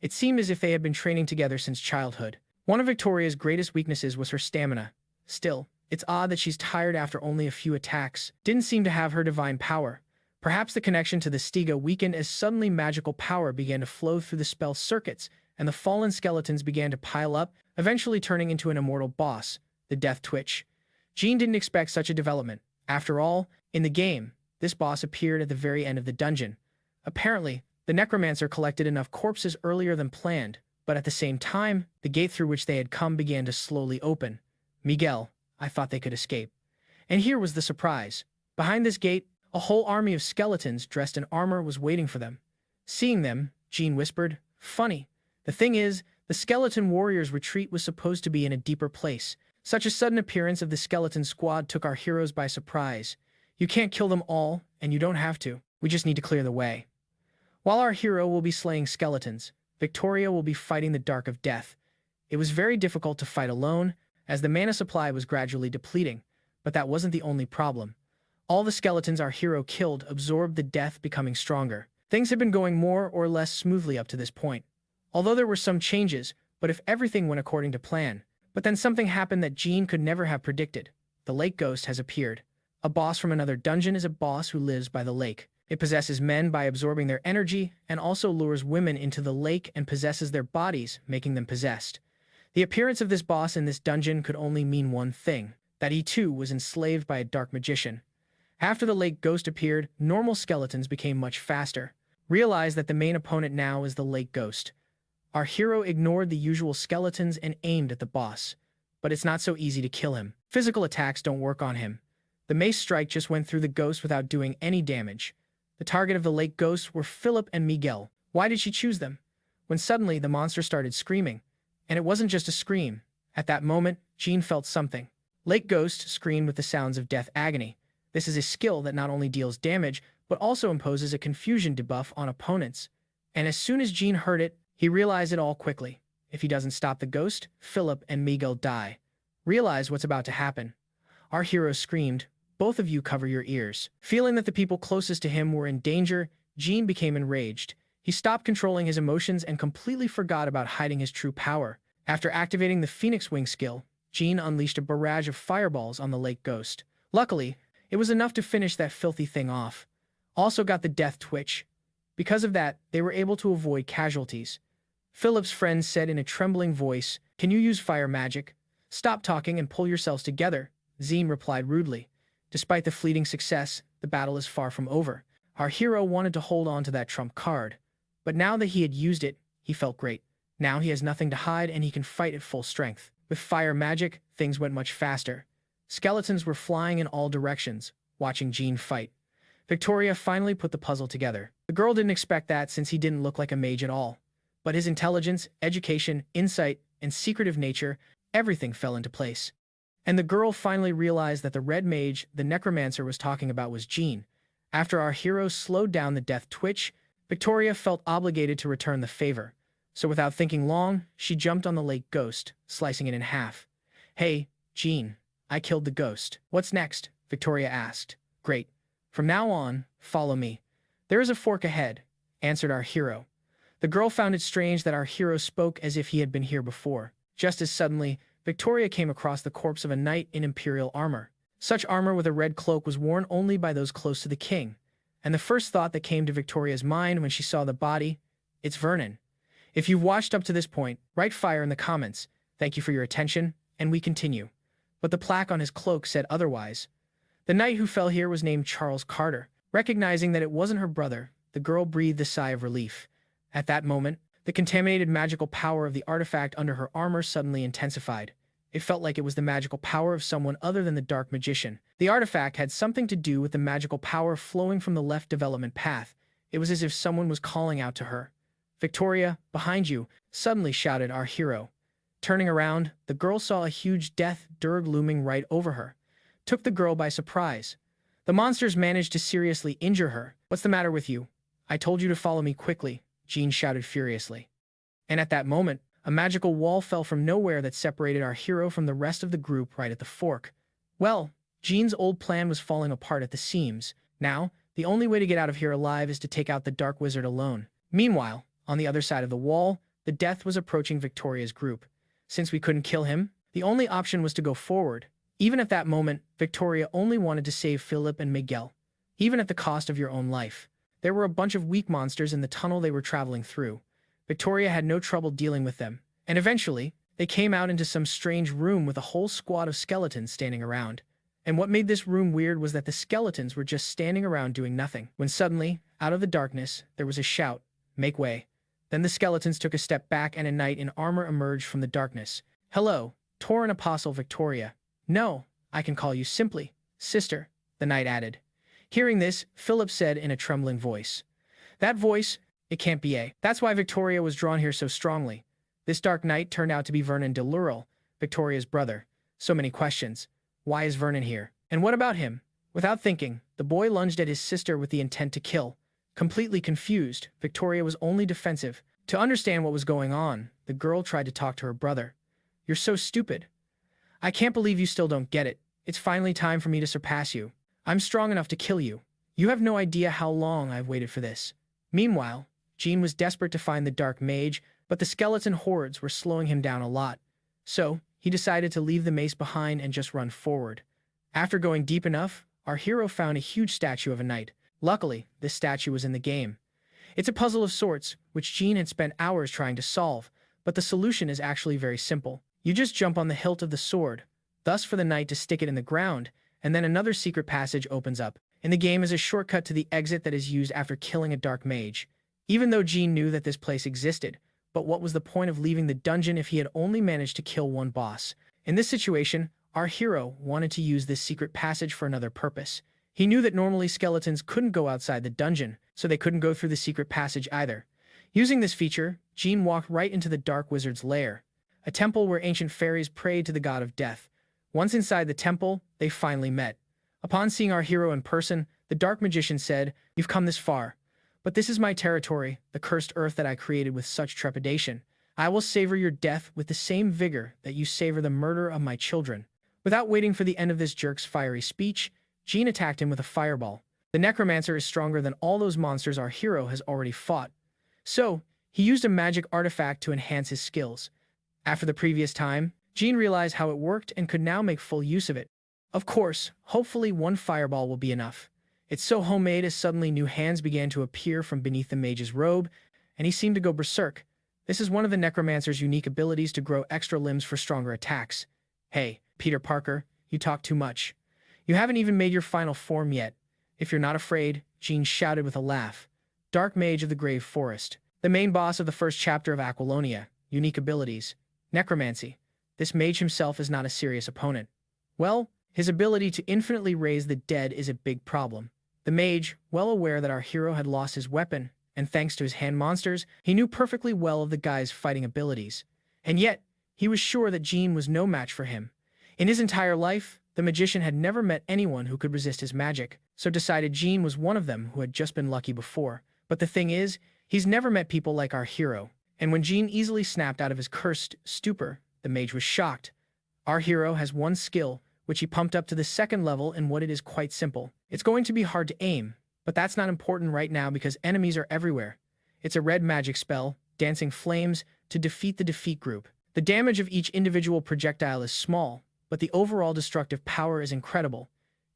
It seemed as if they had been training together since childhood. One of Victoria's greatest weaknesses was her stamina. Still, it's odd that she's tired after only a few attacks. Didn't seem to have her divine power. Perhaps the connection to the Stiga weakened as suddenly magical power began to flow through the spell circuits, and the fallen skeletons began to pile up, eventually turning into an immortal boss, the Death Twitch. Jean didn't expect such a development. After all, in the game, this boss appeared at the very end of the dungeon. Apparently, the necromancer collected enough corpses earlier than planned, but at the same time, the gate through which they had come began to slowly open. "Miguel, I thought they could escape." And here was the surprise. Behind this gate, a whole army of skeletons dressed in armor was waiting for them. Seeing them, Jean whispered, "Funny. The thing is, the skeleton warriors' retreat was supposed to be in a deeper place. Such a sudden appearance of the skeleton squad took our heroes by surprise. You can't kill them all, and you don't have to. We just need to clear the way." While our hero will be slaying skeletons, Victoria will be fighting the Dark of Death. It was very difficult to fight alone, as the mana supply was gradually depleting, but that wasn't the only problem. All the skeletons our hero killed absorbed the death, becoming stronger. Things had been going more or less smoothly up to this point, although there were some changes, but if everything went according to plan. But then something happened that Jean could never have predicted. The lake ghost has appeared. A boss from another dungeon is a boss who lives by the lake. It possesses men by absorbing their energy and also lures women into the lake and possesses their bodies, making them possessed. The appearance of this boss in this dungeon could only mean one thing, that he too was enslaved by a dark magician. After the lake ghost appeared, normal skeletons became much faster. Realize that the main opponent now is the lake ghost. Our hero ignored the usual skeletons and aimed at the boss, but it's not so easy to kill him. Physical attacks don't work on him. The mace strike just went through the ghost without doing any damage. The target of the lake ghosts were Philip and Miguel. Why did she choose them? When suddenly the monster started screaming. And it wasn't just a scream. At that moment, Jean felt something. Lake Ghost screamed with the sounds of death agony. This is a skill that not only deals damage, but also imposes a confusion debuff on opponents. And as soon as Jean heard it, he realized it all quickly. If he doesn't stop the ghost, Philip and Miguel die. Realize what's about to happen. Our hero screamed, "Both of you cover your ears." Feeling that the people closest to him were in danger, Jean became enraged. He stopped controlling his emotions and completely forgot about hiding his true power. After activating the Phoenix Wing skill, Jean unleashed a barrage of fireballs on the lake ghost. Luckily, it was enough to finish that filthy thing off. Also got the death twitch. Because of that, they were able to avoid casualties. Philip's friend said in a trembling voice, "Can you use fire magic? Stop talking and pull yourselves together." Jean replied rudely. Despite the fleeting success, the battle is far from over. Our hero wanted to hold on to that trump card. But now that he had used it, he felt great. Now he has nothing to hide and he can fight at full strength. With fire magic, things went much faster. Skeletons were flying in all directions, watching Jean fight. Victoria finally put the puzzle together. The girl didn't expect that since he didn't look like a mage at all. But his intelligence, education, insight, and secretive nature, everything fell into place. And the girl finally realized that the red mage the necromancer was talking about was Jean. After our hero slowed down the death twitch, Victoria felt obligated to return the favor. So without thinking long, she jumped on the lake ghost, slicing it in half. "Hey, Jean, I killed the ghost. What's next?" Victoria asked. "Great. From now on, follow me. There is a fork ahead," answered our hero. The girl found it strange that our hero spoke as if he had been here before. Just as suddenly, Victoria came across the corpse of a knight in imperial armor. Such armor with a red cloak was worn only by those close to the king. And the first thought that came to Victoria's mind when she saw the body, it's Vernon. If you've watched up to this point, write fire in the comments. Thank you for your attention, and we continue. But the plaque on his cloak said otherwise. The knight who fell here was named Charles Carter. Recognizing that it wasn't her brother, the girl breathed a sigh of relief. At that moment, the contaminated magical power of the artifact under her armor suddenly intensified. It felt like it was the magical power of someone other than the dark magician. The artifact had something to do with the magical power flowing from the left development path. It was as if someone was calling out to her. "Victoria, behind you," suddenly shouted our hero. Turning around, the girl saw a huge death dirge looming right over her. Took the girl by surprise. The monsters managed to seriously injure her. "What's the matter with you? I told you to follow me quickly," Jean shouted furiously. And at that moment, a magical wall fell from nowhere that separated our hero from the rest of the group right at the fork. Well, Jean's old plan was falling apart at the seams. Now, the only way to get out of here alive is to take out the dark wizard alone. Meanwhile, on the other side of the wall, the death was approaching Victoria's group. Since we couldn't kill him, the only option was to go forward. Even at that moment, Victoria only wanted to save Philip and Miguel, even at the cost of your own life. There were a bunch of weak monsters in the tunnel they were traveling through. Victoria had no trouble dealing with them, and eventually, they came out into some strange room with a whole squad of skeletons standing around. And what made this room weird was that the skeletons were just standing around doing nothing. When suddenly, out of the darkness, there was a shout, "Make way." Then the skeletons took a step back and a knight in armor emerged from the darkness. "Hello, Tauren Apostle Victoria." "No, I can call you simply sister," the knight added. Hearing this, Philip said in a trembling voice. That voice, it can't be A. That's why Victoria was drawn here so strongly. This dark knight turned out to be Vernon de Lurel, Victoria's brother. So many questions. Why is Vernon here? And what about him? Without thinking, the boy lunged at his sister with the intent to kill. Completely confused, Victoria was only defensive. To understand what was going on, the girl tried to talk to her brother. "You're so stupid. I can't believe you still don't get it. It's finally time for me to surpass you. I'm strong enough to kill you. You have no idea how long I've waited for this." Meanwhile, Jean was desperate to find the dark mage, but the skeleton hordes were slowing him down a lot. So, he decided to leave the mace behind and just run forward. After going deep enough, our hero found a huge statue of a knight. Luckily, this statue was in the game. It's a puzzle of sorts, which Jean had spent hours trying to solve, but the solution is actually very simple. You just jump on the hilt of the sword, thus for the knight to stick it in the ground, and then another secret passage opens up. In the game is a shortcut to the exit that is used after killing a dark mage. Even though Jean knew that this place existed, but what was the point of leaving the dungeon if he had only managed to kill one boss? In this situation, our hero wanted to use this secret passage for another purpose. He knew that normally skeletons couldn't go outside the dungeon, so they couldn't go through the secret passage either. Using this feature, Jean walked right into the dark wizard's lair, a temple where ancient fairies prayed to the god of death. Once inside the temple, they finally met. Upon seeing our hero in person, the dark magician said, "You've come this far. But this is my territory, the cursed earth that I created with such trepidation. I will savor your death with the same vigor that you savor the murder of my children." Without waiting for the end of this jerk's fiery speech, Jean attacked him with a fireball. The necromancer is stronger than all those monsters our hero has already fought. So, he used a magic artifact to enhance his skills. After the previous time, Jean realized how it worked and could now make full use of it. Of course, hopefully one fireball will be enough. It's so homemade as suddenly new hands began to appear from beneath the mage's robe, and he seemed to go berserk. This is one of the necromancer's unique abilities to grow extra limbs for stronger attacks. "Hey, Peter Parker, you talk too much. You haven't even made your final form yet. If you're not afraid," Jean shouted with a laugh. Dark Mage of the Grave Forest. The main boss of the first chapter of Aquilonia. Unique abilities. Necromancy. This mage himself is not a serious opponent. Well, his ability to infinitely raise the dead is a big problem. The mage, well aware that our hero had lost his weapon, and thanks to his hand monsters, he knew perfectly well of the guy's fighting abilities. And yet, he was sure that Jean was no match for him. In his entire life, the magician had never met anyone who could resist his magic, so decided Jean was one of them who had just been lucky before. But the thing is, he's never met people like our hero. And when Jean easily snapped out of his cursed stupor, the mage was shocked. Our hero has one skill, which he pumped up to the second level, and what it is quite simple. It's going to be hard to aim, but that's not important right now because enemies are everywhere. It's a red magic spell, Dancing Flames, to defeat the defeat group. The damage of each individual projectile is small, but the overall destructive power is incredible.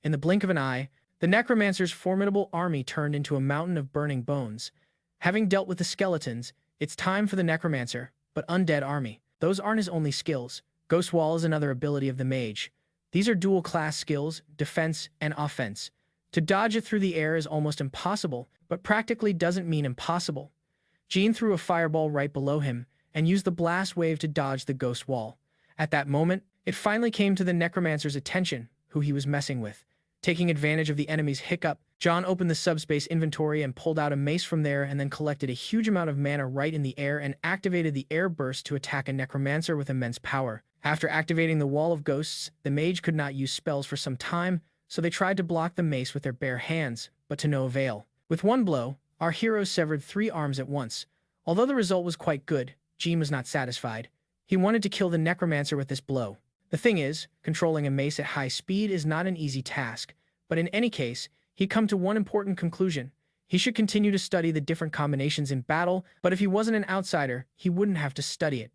In the blink of an eye, the necromancer's formidable army turned into a mountain of burning bones. Having dealt with the skeletons, it's time for the necromancer, but undead army. Those aren't his only skills. Ghost Wall is another ability of the mage. These are dual-class skills, defense and offense. To dodge it through the air is almost impossible, but practically doesn't mean impossible. Jean threw a fireball right below him and used the blast wave to dodge the ghost wall. At that moment, it finally came to the necromancer's attention, who he was messing with. Taking advantage of the enemy's hiccup, John opened the subspace inventory and pulled out a mace from there and then collected a huge amount of mana right in the air and activated the air burst to attack a necromancer with immense power. After activating the wall of ghosts, the mage could not use spells for some time, so they tried to block the mace with their bare hands, but to no avail. With one blow, our hero severed 3 arms at once. Although the result was quite good, Jean was not satisfied. He wanted to kill the necromancer with this blow. The thing is, controlling a mace at high speed is not an easy task, but in any case, he'd come to one important conclusion. He should continue to study the different combinations in battle, but if he wasn't an outsider, he wouldn't have to study it.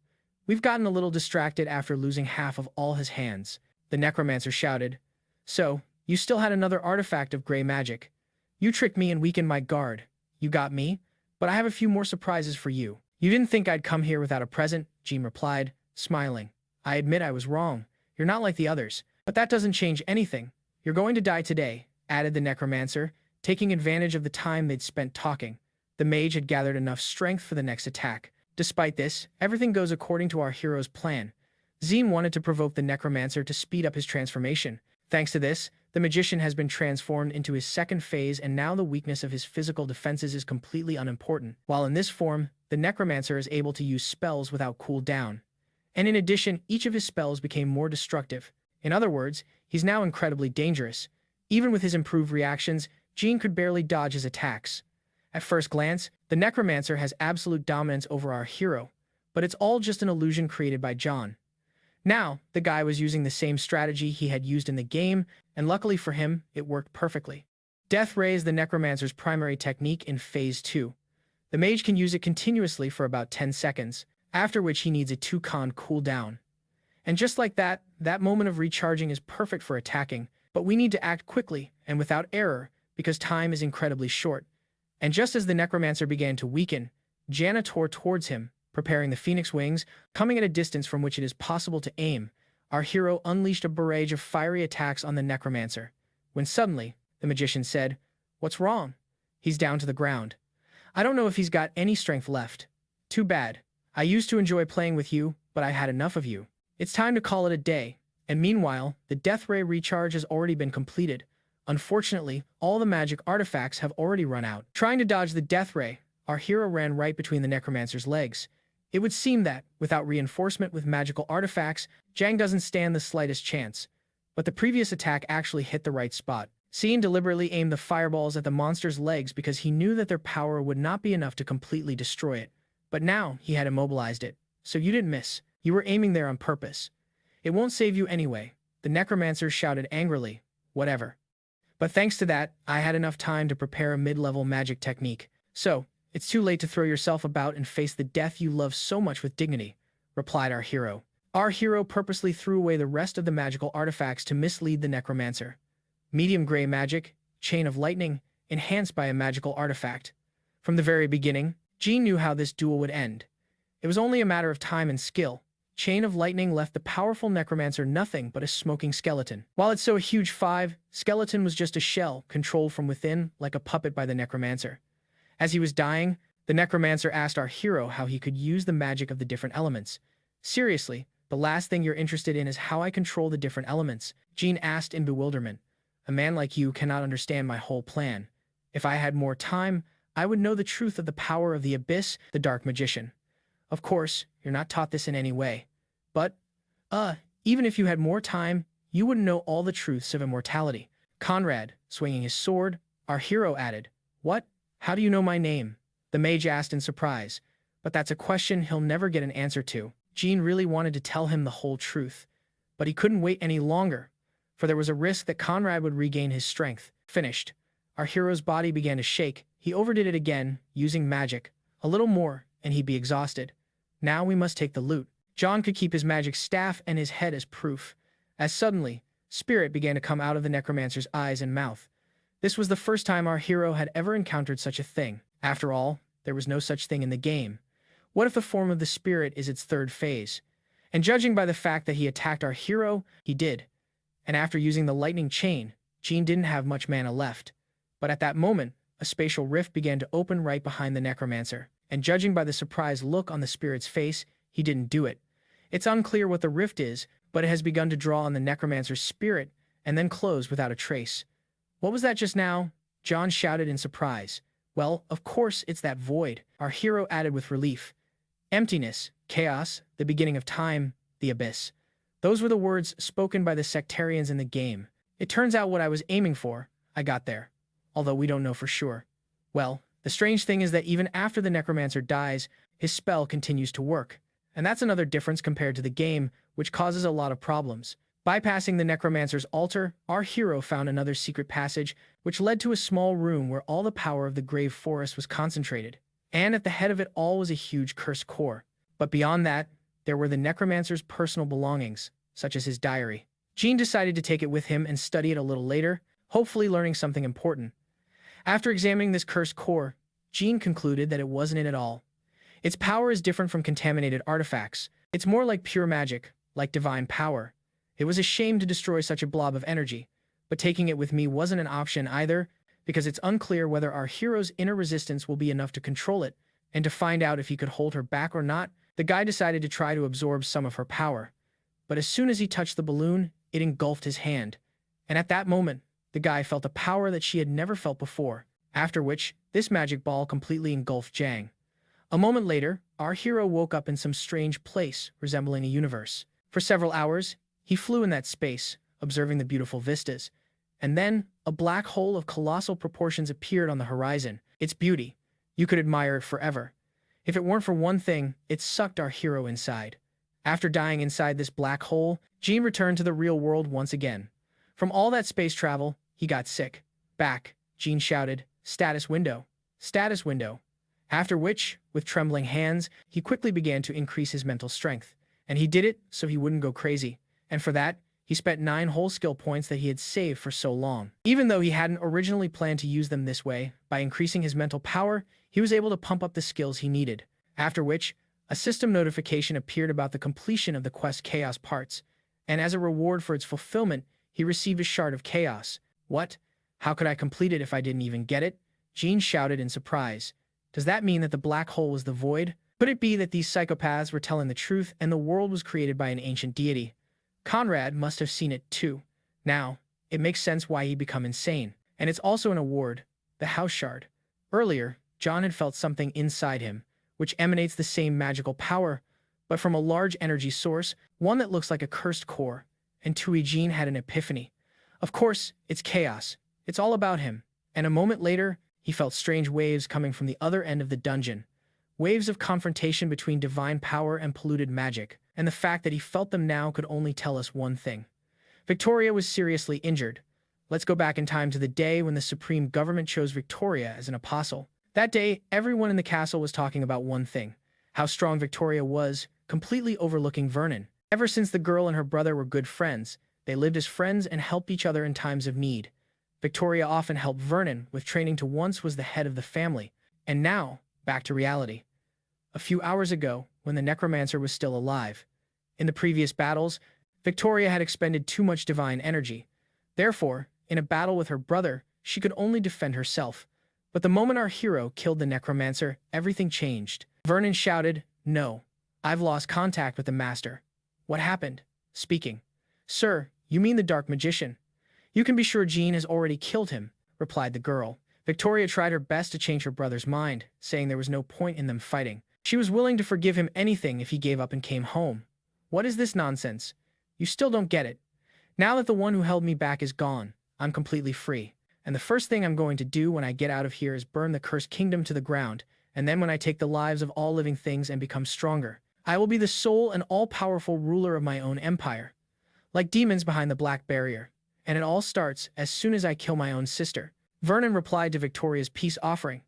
"We've gotten a little distracted after losing half of all his hands," the necromancer shouted. "So, you still had another artifact of gray magic. You tricked me and weakened my guard. You got me, but I have a few more surprises for you." "You didn't think I'd come here without a present," Jean replied, smiling. "I admit I was wrong. You're not like the others, but that doesn't change anything. You're going to die today," added the necromancer, taking advantage of the time they'd spent talking. The mage had gathered enough strength for the next attack. Despite this, everything goes according to our hero's plan. Jean wanted to provoke the necromancer to speed up his transformation. Thanks to this, the magician has been transformed into his second phase, and now the weakness of his physical defenses is completely unimportant. While in this form, the necromancer is able to use spells without cooldown. And in addition, each of his spells became more destructive. In other words, he's now incredibly dangerous. Even with his improved reactions, Jean could barely dodge his attacks. At first glance, the necromancer has absolute dominance over our hero, but it's all just an illusion created by John. Now, the guy was using the same strategy he had used in the game, and luckily for him, it worked perfectly. Death Ray is the necromancer's primary technique in Phase 2. The mage can use it continuously for about 10 seconds, after which he needs a 2-con cooldown. And just like that, that moment of recharging is perfect for attacking, but we need to act quickly and without error because time is incredibly short. And just as the necromancer began to weaken, Janna tore towards him, preparing the phoenix wings, coming at a distance from which it is possible to aim. Our hero unleashed a barrage of fiery attacks on the necromancer, when suddenly, the magician said, "What's wrong?" "He's down to the ground. I don't know if he's got any strength left. Too bad. I used to enjoy playing with you, but I had enough of you. It's time to call it a day." And meanwhile, the Death Ray recharge has already been completed. Unfortunately, all the magic artifacts have already run out. Trying to dodge the Death Ray, our hero ran right between the necromancer's legs. It would seem that, without reinforcement with magical artifacts, Jang doesn't stand the slightest chance. But the previous attack actually hit the right spot. Cian deliberately aimed the fireballs at the monster's legs because he knew that their power would not be enough to completely destroy it. But now he had immobilized it. "So you didn't miss. You were aiming there on purpose. It won't save you anyway," the necromancer shouted angrily. "Whatever. But thanks to that, I had enough time to prepare a mid-level magic technique. So, it's too late to throw yourself about and face the death you love so much with dignity," replied our hero. Our hero purposely threw away the rest of the magical artifacts to mislead the necromancer. Medium gray magic, chain of lightning, enhanced by a magical artifact. From the very beginning, Jean knew how this duel would end. It was only a matter of time and skill. Chain of lightning left the powerful necromancer nothing but a smoking skeleton. While it's so a huge 5, skeleton was just a shell, controlled from within like a puppet by the necromancer. As he was dying, the necromancer asked our hero how he could use the magic of the different elements. "Seriously, the last thing you're interested in is how I control the different elements?" Jean asked in bewilderment. "A man like you cannot understand my whole plan. If I had more time, I would know the truth of the power of the abyss," the dark magician. "Of course, you're not taught this in any way. But, even if you had more time, you wouldn't know all the truths of immortality." Conrad, swinging his sword, our hero added, "What? How do you know my name?" the mage asked in surprise. But that's a question he'll never get an answer to. Jean really wanted to tell him the whole truth. But he couldn't wait any longer, for there was a risk that Conrad would regain his strength. Finished. Our hero's body began to shake. He overdid it again, using magic. A little more, and he'd be exhausted. Now we must take the loot. John could keep his magic staff and his head as proof. As suddenly, spirit began to come out of the necromancer's eyes and mouth. This was the first time our hero had ever encountered such a thing. After all, there was no such thing in the game. What if the form of the spirit is its third phase? And judging by the fact that he attacked our hero, he did. And after using the lightning chain, Jean didn't have much mana left. But at that moment, a spatial rift began to open right behind the necromancer. And judging by the surprised look on the spirit's face, he didn't do it. It's unclear what the rift is, but it has begun to draw on the necromancer's spirit and then close without a trace. "What was that just now?" John shouted in surprise. "Well, of course it's that void," our hero added with relief. "Emptiness, chaos, the beginning of time, the abyss." Those were the words spoken by the sectarians in the game. It turns out what I was aiming for, I got there. Although we don't know for sure. Well, the strange thing is that even after the necromancer dies, his spell continues to work. And that's another difference compared to the game, which causes a lot of problems. Bypassing the necromancer's altar, our hero found another secret passage, which led to a small room where all the power of the grave forest was concentrated. And at the head of it all was a huge cursed core. But beyond that, there were the necromancer's personal belongings, such as his diary. Jean decided to take it with him and study it a little later, hopefully learning something important. After examining this cursed core, Jean concluded that it wasn't it at all. Its power is different from contaminated artifacts. It's more like pure magic, like divine power. It was a shame to destroy such a blob of energy, but taking it with me wasn't an option either, because it's unclear whether our hero's inner resistance will be enough to control it, and to find out if he could hold her back or not, the guy decided to try to absorb some of her power. But as soon as he touched the balloon, it engulfed his hand. And at that moment, the guy felt a power that she had never felt before, after which, this magic ball completely engulfed Jang. A moment later, our hero woke up in some strange place resembling a universe. For several hours, he flew in that space, observing the beautiful vistas. And then, a black hole of colossal proportions appeared on the horizon. Its beauty, You could admire it forever. If it weren't for one thing, it sucked our hero inside. After dying inside this black hole, Jean returned to the real world once again. From all that space travel, he got sick. Back, Jean shouted, "Status window! Status window!" After which, with trembling hands, he quickly began to increase his mental strength. And he did it so he wouldn't go crazy. And for that, he spent 9 whole skill points that he had saved for so long. Even though he hadn't originally planned to use them this way, by increasing his mental power, he was able to pump up the skills he needed. After which, a system notification appeared about the completion of the quest Chaos Parts, and as a reward for its fulfillment, he received a shard of chaos. What? How could I complete it if I didn't even get it? Jean shouted in surprise. Does that mean that the black hole was the void? Could it be that these psychopaths were telling the truth and the world was created by an ancient deity? Conrad must have seen it too. Now, it makes sense why he'd become insane. And it's also an award, the House Shard. Earlier, John had felt something inside him, which emanates the same magical power, but from a large energy source, one that looks like a cursed core. And Tui Jean had an epiphany. Of course, it's chaos. It's all about him. And a moment later, he felt strange waves coming from the other end of the dungeon. Waves of confrontation between divine power and polluted magic, and the fact that he felt them now could only tell us one thing. Victoria was seriously injured. Let's go back in time to the day when the supreme government chose Victoria as an apostle. That day, everyone in the castle was talking about one thing: how strong Victoria was, completely overlooking Vernon. Ever since the girl and her brother were good friends, they lived as friends and helped each other in times of need. Victoria often helped Vernon with training to once was the head of the family. And now, back to reality. A few hours ago, when the necromancer was still alive. In the previous battles, Victoria had expended too much divine energy. Therefore, in a battle with her brother, she could only defend herself. But the moment our hero killed the necromancer, everything changed. Vernon shouted, "No, I've lost contact with the master." "What happened?" Speaking. "Sir, you mean the dark magician. You can be sure Jean has already killed him," replied the girl. Victoria tried her best to change her brother's mind, saying there was no point in them fighting. She was willing to forgive him anything if he gave up and came home. "What is this nonsense? You still don't get it. Now that the one who held me back is gone, I'm completely free. And the first thing I'm going to do when I get out of here is burn the cursed kingdom to the ground, and then when I take the lives of all living things and become stronger, I will be the sole and all-powerful ruler of my own empire. Like demons behind the black barrier. And it all starts as soon as I kill my own sister." Vernon replied to Victoria's peace offering.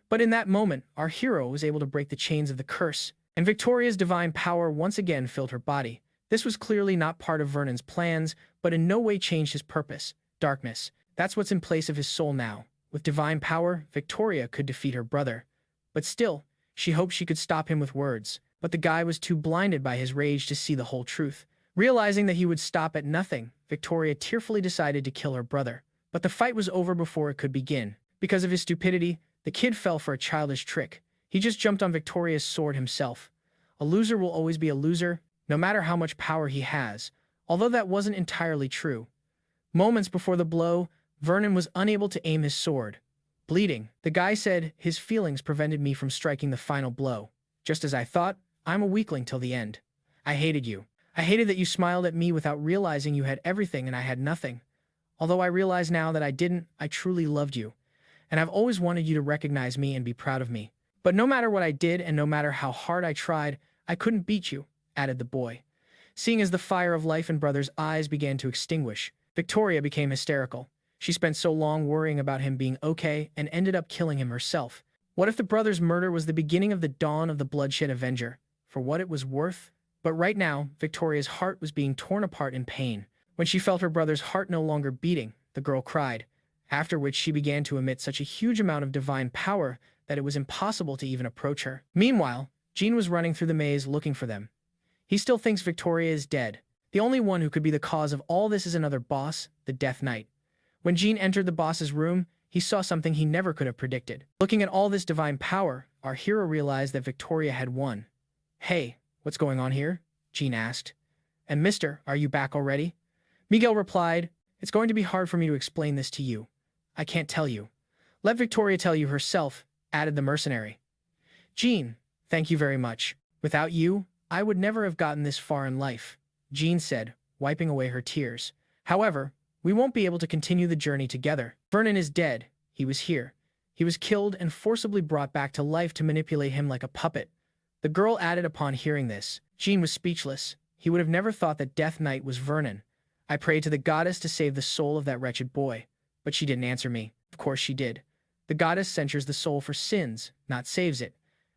But in that moment, our hero was able to break the chains of the curse, and Victoria's divine power once again filled her body. This was clearly not part of Vernon's plans, but in no way changed his purpose. Darkness. That's what's in place of his soul now. With divine power, Victoria could defeat her brother. But still, she hoped she could stop him with words. But the guy was too blinded by his rage to see the whole truth. Realizing that he would stop at nothing, Victoria tearfully decided to kill her brother. But the fight was over before it could begin. Because of his stupidity, the kid fell for a childish trick. He just jumped on Victoria's sword himself. A loser will always be a loser, no matter how much power he has, although that wasn't entirely true. Moments before the blow, Vernon was unable to aim his sword. Bleeding, the guy said, "His feelings prevented me from striking the final blow. Just as I thought, I'm a weakling till the end. I hated you. I hated that you smiled at me without realizing you had everything and I had nothing. Although I realize now that I didn't, I truly loved you. And I've always wanted you to recognize me and be proud of me. But no matter what I did and no matter how hard I tried, I couldn't beat you," added the boy. Seeing as the fire of life in brother's eyes began to extinguish, Victoria became hysterical. She spent so long worrying about him being okay and ended up killing him herself. What if the brother's murder was the beginning of the dawn of the bloodshed Avenger? For what it was worth? But right now, Victoria's heart was being torn apart in pain. When she felt her brother's heart no longer beating, the girl cried, after which she began to emit such a huge amount of divine power that it was impossible to even approach her. Meanwhile, Jean was running through the maze looking for them. He still thinks Victoria is dead. The only one who could be the cause of all this is another boss, the Death Knight. When Jean entered the boss's room, he saw something he never could have predicted. Looking at all this divine power, our hero realized that Victoria had won. "Hey, what's going on here?" Jean asked. "And mister, are you back already?" Miguel replied, "It's going to be hard for me to explain this to you. I can't tell you. Let Victoria tell you herself," added the mercenary. "Jean, thank you very much. Without you, I would never have gotten this far in life," Jean said, wiping away her tears. "However, we won't be able to continue the journey together. Vernon is dead. He was here. He was killed and forcibly brought back to life to manipulate him like a puppet. The girl added upon hearing this. Jean was speechless. He would have never thought that Death Knight was Vernon. I prayed to the goddess to save the soul of that wretched boy, but she didn't answer me. Of course she did. The goddess censures the soul for sins, not saves it.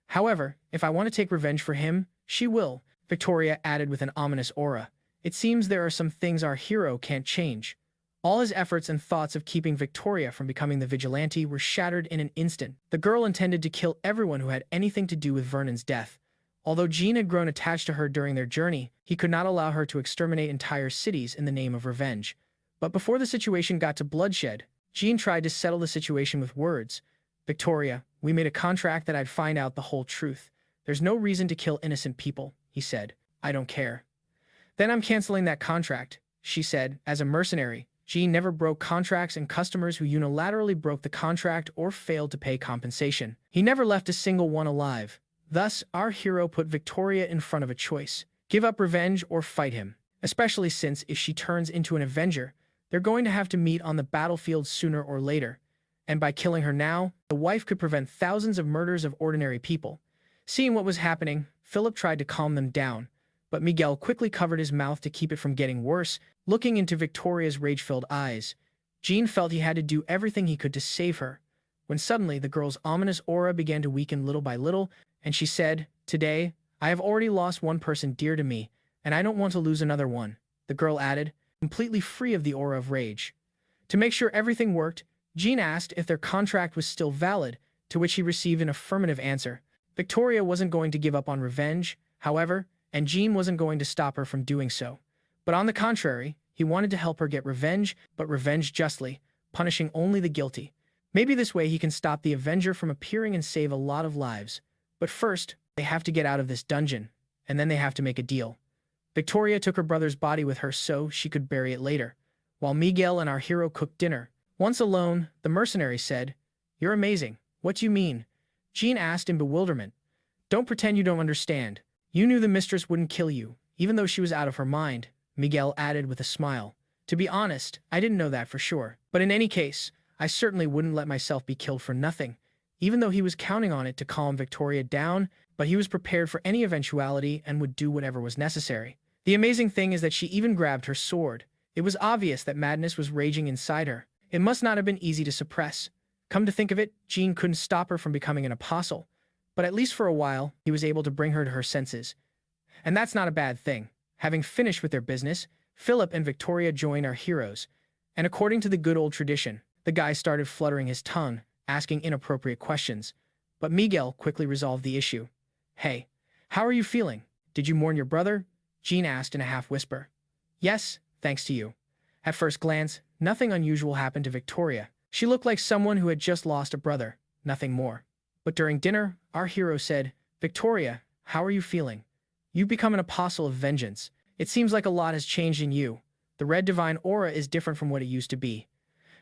However, if I want to take revenge for him, she will, Victoria added with an ominous aura. It seems there are some things our hero can't change. All his efforts and thoughts of keeping Victoria from becoming the vigilante were shattered in an instant. The girl intended to kill everyone who had anything to do with Vernon's death. Although Jean had grown attached to her during their journey, he could not allow her to exterminate entire cities in the name of revenge. But before the situation got to bloodshed, Jean tried to settle the situation with words. Victoria, we made a contract that I'd find out the whole truth. There's no reason to kill innocent people, he said. I don't care. Then I'm canceling that contract, she said. As a mercenary, Jean never broke contracts, and customers who unilaterally broke the contract or failed to pay compensation. He never left a single one alive. Thus, our hero put Victoria in front of a choice. Give up revenge or fight him. Especially since if she turns into an Avenger, they're going to have to meet on the battlefield sooner or later. And by killing her now, the wife could prevent thousands of murders of ordinary people. Seeing what was happening, Philip tried to calm them down, but Miguel quickly covered his mouth to keep it from getting worse. Looking into Victoria's rage-filled eyes, Jean felt he had to do everything he could to save her. When suddenly the girl's ominous aura began to weaken little by little, and she said, Today, I have already lost one person dear to me, and I don't want to lose another one, the girl added, completely free of the aura of rage. To make sure everything worked, Jean asked if their contract was still valid, to which he received an affirmative answer. Victoria wasn't going to give up on revenge, however, and Jean wasn't going to stop her from doing so. But on the contrary, he wanted to help her get revenge, but revenge justly, punishing only the guilty. Maybe this way he can stop the Avenger from appearing and save a lot of lives. But first, they have to get out of this dungeon, and then they have to make a deal. Victoria took her brother's body with her so she could bury it later, while Miguel and our hero cooked dinner. Once alone, the mercenary said, You're amazing. What do you mean? Jean asked in bewilderment. Don't pretend you don't understand. You knew the mistress wouldn't kill you, even though she was out of her mind, Miguel added with a smile. To be honest, I didn't know that for sure. But in any case, I certainly wouldn't let myself be killed for nothing. Even though he was counting on it to calm Victoria down, but he was prepared for any eventuality and would do whatever was necessary. The amazing thing is that she even grabbed her sword. It was obvious that madness was raging inside her. It must not have been easy to suppress. Come to think of it, Jean couldn't stop her from becoming an apostle. But at least for a while, he was able to bring her to her senses. And that's not a bad thing. Having finished with their business, Philip and Victoria joined our heroes. And according to the good old tradition, the guy started fluttering his tongue, asking inappropriate questions. But Miguel quickly resolved the issue. Hey, how are you feeling? Did you mourn your brother? Jean asked in a half-whisper. Yes, thanks to you. At first glance, nothing unusual happened to Victoria. She looked like someone who had just lost a brother, nothing more. But during dinner, our hero said, Victoria, how are you feeling? You've become an apostle of vengeance. It seems like a lot has changed in you. The red divine aura is different from what it used to be.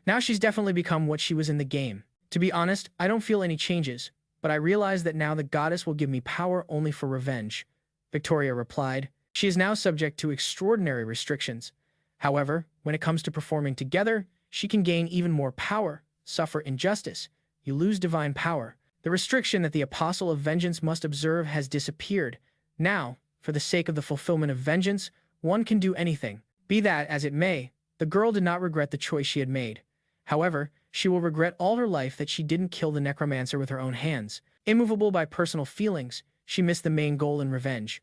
Now she's definitely become what she was in the game. To be honest, I don't feel any changes, but I realize that now the goddess will give me power only for revenge. Victoria replied. She is now subject to extraordinary restrictions. However, when it comes to performing together, she can gain even more power, suffer injustice. You lose divine power. The restriction that the Apostle of Vengeance must observe has disappeared. Now, for the sake of the fulfillment of vengeance, one can do anything. Be that as it may, the girl did not regret the choice she had made. However, she will regret all her life that she didn't kill the necromancer with her own hands. Immovable by personal feelings, she missed the main goal in revenge.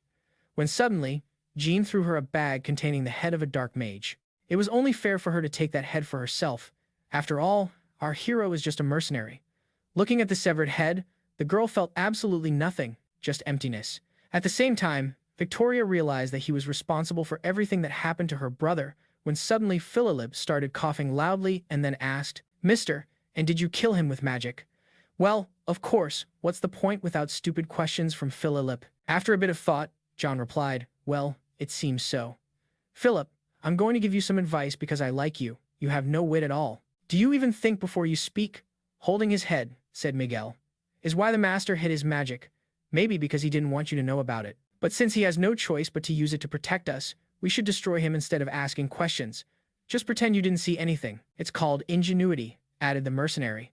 When suddenly, Jean threw her a bag containing the head of a dark mage. It was only fair for her to take that head for herself. After all, our hero is just a mercenary. Looking at the severed head, the girl felt absolutely nothing, just emptiness. At the same time, Victoria realized that he was responsible for everything that happened to her brother, when suddenly Philip started coughing loudly and then asked, Mister, and did you kill him with magic? Well, of course, what's the point without stupid questions from Philip? After a bit of thought, John replied, Well, it seems so. Philip, I'm going to give you some advice because I like you. You have no wit at all. Do you even think before you speak? Holding his head, said Miguel, is why the master hid his magic. Maybe because he didn't want you to know about it. But since he has no choice but to use it to protect us, we should destroy him instead of asking questions. Just pretend you didn't see anything. It's called ingenuity, added the mercenary.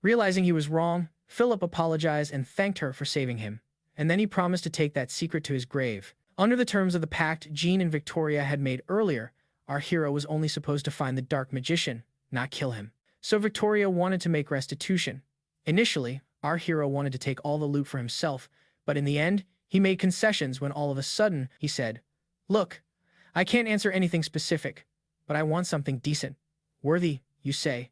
Realizing he was wrong, Philip apologized and thanked her for saving him, and then he promised to take that secret to his grave. Under the terms of the pact Jean and Victoria had made earlier, our hero was only supposed to find the dark magician, not kill him. So Victoria wanted to make restitution. Initially, our hero wanted to take all the loot for himself, but in the end, he made concessions when all of a sudden, he said, "Look, I can't answer anything specific, but I want something decent. Worthy, you say?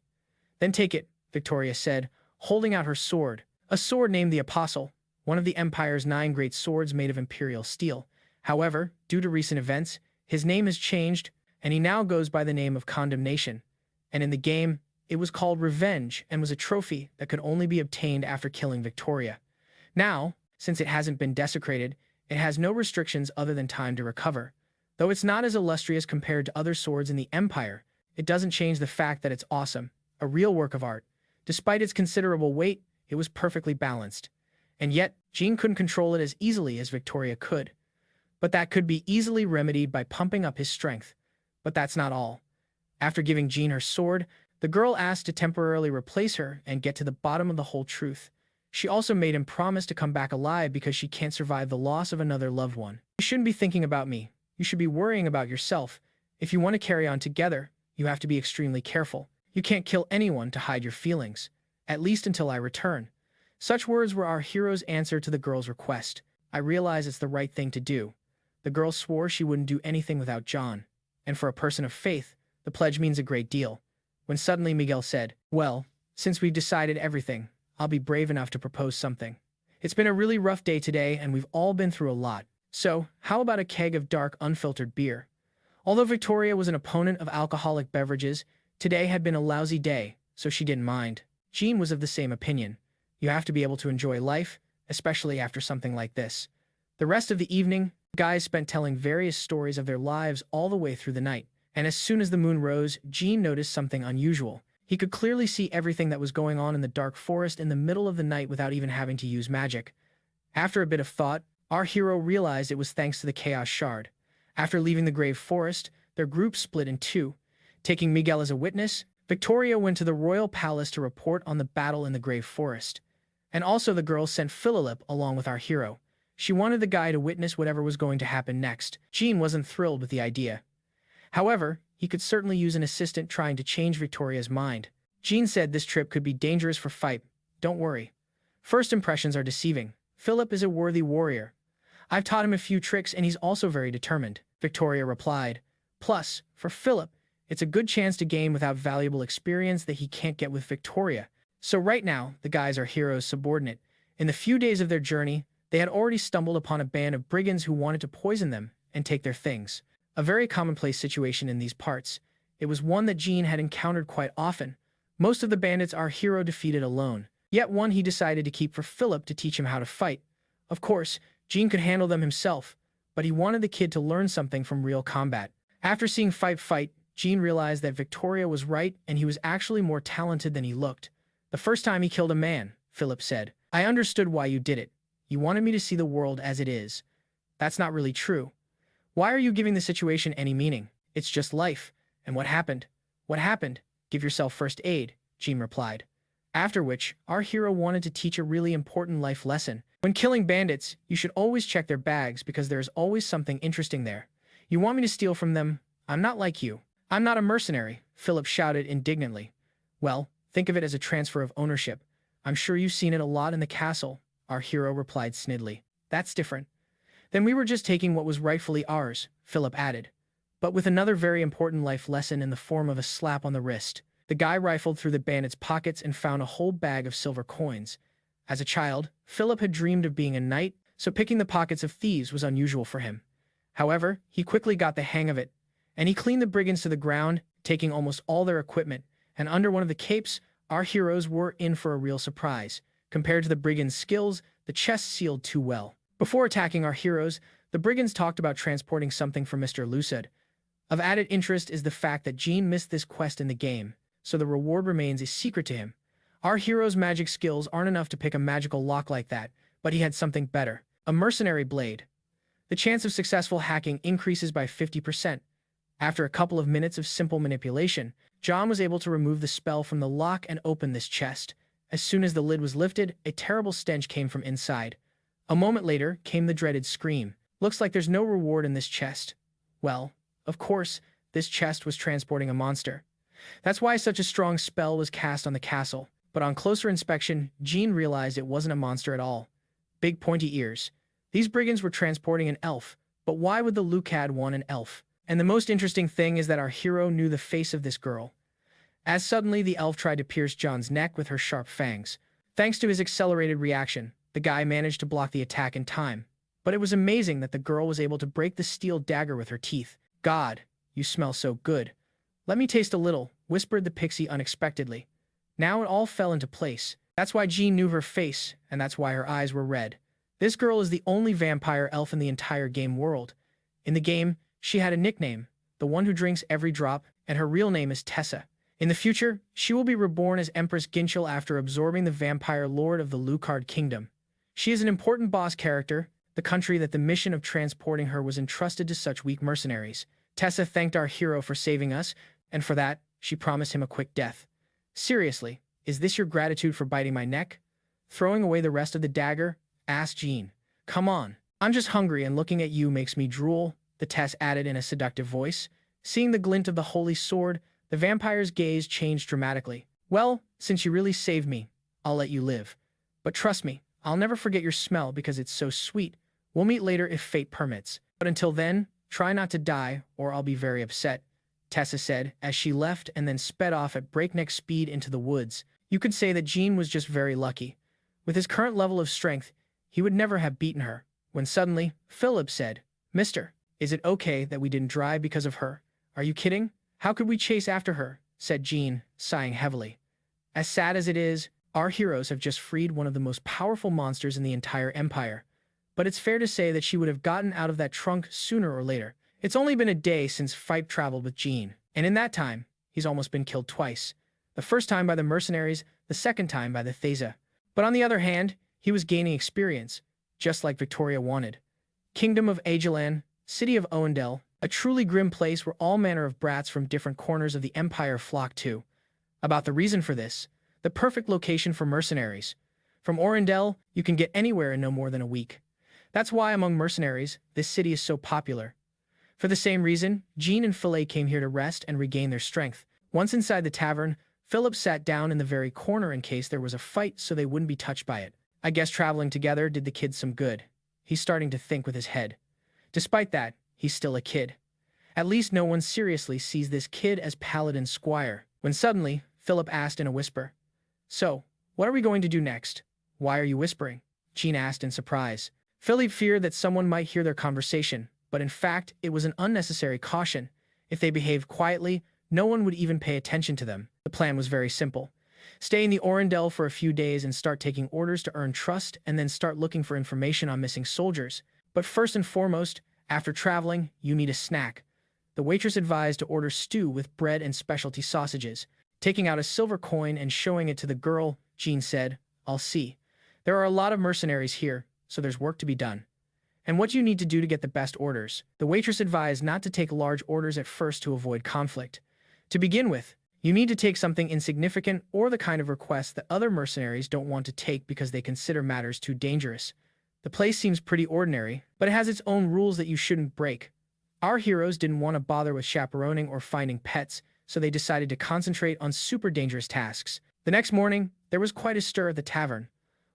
Then take it," Victoria said, holding out her sword. A sword named the Apostle, one of the Empire's 9 great swords made of imperial steel. However, due to recent events, his name has changed, and he now goes by the name of Condemnation. And in the game, it was called Revenge and was a trophy that could only be obtained after killing Victoria. Now, since it hasn't been desecrated, it has no restrictions other than time to recover. Though it's not as illustrious compared to other swords in the Empire, it doesn't change the fact that it's awesome, a real work of art. Despite its considerable weight, it was perfectly balanced. And yet, Jean couldn't control it as easily as Victoria could. But that could be easily remedied by pumping up his strength. But that's not all. After giving Jean her sword, the girl asked to temporarily replace her and get to the bottom of the whole truth. She also made him promise to come back alive because she can't survive the loss of another loved one. "You shouldn't be thinking about me. You should be worrying about yourself. If you want to carry on together, you have to be extremely careful. You can't kill anyone to hide your feelings, at least until I return." Such words were our hero's answer to the girl's request. I realize it's the right thing to do. The girl swore she wouldn't do anything without John, and for a person of faith, the pledge means a great deal. When suddenly Miguel said, "Well, since we've decided everything, I'll be brave enough to propose something. It's been a really rough day today, and we've all been through a lot. So, how about a keg of dark, unfiltered beer?" Although Victoria was an opponent of alcoholic beverages, today had been a lousy day, so she didn't mind. Jean was of the same opinion. You have to be able to enjoy life, especially after something like this. The rest of the evening, the guys spent telling various stories of their lives all the way through the night. And as soon as the moon rose, Jean noticed something unusual. He could clearly see everything that was going on in the dark forest in the middle of the night without even having to use magic. After a bit of thought, our hero realized it was thanks to the Chaos Shard. After leaving the Grave Forest, their group split in two. Taking Miguel as a witness, Victoria went to the royal palace to report on the battle in the Grave Forest. And also the girl sent Philip along with our hero. She wanted the guy to witness whatever was going to happen next. Jean wasn't thrilled with the idea. However, he could certainly use an assistant trying to change Victoria's mind. Jean said this trip could be dangerous for fight. "Don't worry. First impressions are deceiving. Philip is a worthy warrior. I've taught him a few tricks and he's also very determined," Victoria replied. "Plus, for Philip, it's a good chance to gain without valuable experience that he can't get with Victoria." So right now, the guys are heroes' subordinate. In the few days of their journey, they had already stumbled upon a band of brigands who wanted to poison them and take their things. A very commonplace situation in these parts. It was one that Jean had encountered quite often. Most of the bandits our hero defeated alone. Yet one he decided to keep for Philip to teach him how to fight. Of course, Jean could handle them himself, but he wanted the kid to learn something from real combat. After seeing fight, Jean realized that Victoria was right and he was actually more talented than he looked. "The first time he killed a man," Philip said, "I understood why you did it. You wanted me to see the world as it is. That's not really true. Why are you giving the situation any meaning? It's just life. And what happened? What happened? Give yourself first aid," Jean replied. After which, our hero wanted to teach a really important life lesson. When killing bandits, you should always check their bags because there is always something interesting there. "You want me to steal from them? I'm not like you. I'm not a mercenary," Philip shouted indignantly. "Well, think of it as a transfer of ownership. I'm sure you've seen it a lot in the castle," our hero replied snidely. "That's different." "Then we were just taking what was rightfully ours," Philip added, but with another very important life lesson in the form of a slap on the wrist. The guy rifled through the bandits' pockets and found a whole bag of silver coins. As a child, Philip had dreamed of being a knight, so picking the pockets of thieves was unusual for him. However, he quickly got the hang of it, and he cleaned the brigands to the ground, taking almost all their equipment, and under one of the capes, our heroes were in for a real surprise. Compared to the brigands' skills, the chest sealed too well. Before attacking our heroes, the brigands talked about transporting something for Mr. Lucid. Of added interest is the fact that Jean missed this quest in the game, so the reward remains a secret to him. Our hero's magic skills aren't enough to pick a magical lock like that, but he had something better. A mercenary blade. The chance of successful hacking increases by 50%. After a couple of minutes of simple manipulation, John was able to remove the spell from the lock and open this chest. As soon as the lid was lifted, a terrible stench came from inside. A moment later came the dreaded scream. Looks like there's no reward in this chest. Well, of course, this chest was transporting a monster. That's why such a strong spell was cast on the castle. But on closer inspection, Jean realized it wasn't a monster at all. Big pointy ears. These brigands were transporting an elf. But why would the Lucad want an elf? And the most interesting thing is that our hero knew the face of this girl. As suddenly the elf tried to pierce John's neck with her sharp fangs. Thanks to his accelerated reaction, the guy managed to block the attack in time. But it was amazing that the girl was able to break the steel dagger with her teeth. God, you smell so good. Let me taste a little, whispered the pixie unexpectedly. Now it all fell into place. That's why Jean knew her face, and that's why her eyes were red. This girl is the only vampire elf in the entire game world. In the game, she had a nickname, the one who drinks every drop, and her real name is Tessa. In the future, she will be reborn as Empress Ginchel after absorbing the vampire lord of the Lucard Kingdom. She is an important boss character, the country that the mission of transporting her was entrusted to such weak mercenaries. Tessa thanked our hero for saving us, and for that, she promised him a quick death. Seriously, is this your gratitude for biting my neck? Throwing away the rest of the dagger? Asked Jean. Come on, I'm just hungry and looking at you makes me drool, the Tess added in a seductive voice. Seeing the glint of the holy sword, the vampire's gaze changed dramatically. Well, since you really saved me, I'll let you live. But trust me, I'll never forget your smell because it's so sweet. We'll meet later if fate permits. But until then, try not to die or I'll be very upset, Tessa said as she left and then sped off at breakneck speed into the woods. You could say that Jean was just very lucky. With his current level of strength, he would never have beaten her. When suddenly, Philip said, Mister, is it okay that we didn't drive because of her? Are you kidding? How could we chase after her? Said Jean, sighing heavily. As sad as it is, our heroes have just freed one of the most powerful monsters in the entire empire. But it's fair to say that she would have gotten out of that trunk sooner or later. It's only been a day since Fipe traveled with Jean, and in that time, he's almost been killed twice. The first time by the mercenaries, the second time by the Thesa. But on the other hand, he was gaining experience, just like Victoria wanted. Kingdom of Agelan, city of Oendel, a truly grim place where all manner of brats from different corners of the empire flock to. About the reason for this, the perfect location for mercenaries. From Orendel, you can get anywhere in no more than a week. That's why among mercenaries, this city is so popular. For the same reason, Jean and Philip came here to rest and regain their strength. Once inside the tavern, Philip sat down in the very corner in case there was a fight so they wouldn't be touched by it. I guess traveling together did the kid some good. He's starting to think with his head. Despite that, he's still a kid. At least no one seriously sees this kid as Paladin Squire. When suddenly, Philip asked in a whisper, So, what are we going to do next? Why are you whispering? Jean asked in surprise. Philip feared that someone might hear their conversation, but in fact, it was an unnecessary caution. If they behaved quietly, no one would even pay attention to them. The plan was very simple. Stay in the Orendel for a few days and start taking orders to earn trust and then start looking for information on missing soldiers. But first and foremost, after traveling, you need a snack. The waitress advised to order stew with bread and specialty sausages. Taking out a silver coin and showing it to the girl, Jean said, I'll see. There are a lot of mercenaries here, so there's work to be done. And what do you need to do to get the best orders? The waitress advised not to take large orders at first to avoid conflict. To begin with, you need to take something insignificant or the kind of request that other mercenaries don't want to take because they consider matters too dangerous. The place seems pretty ordinary, but it has its own rules that you shouldn't break. Our heroes didn't want to bother with chaperoning or finding pets, so they decided to concentrate on super dangerous tasks. The next morning, there was quite a stir at the tavern.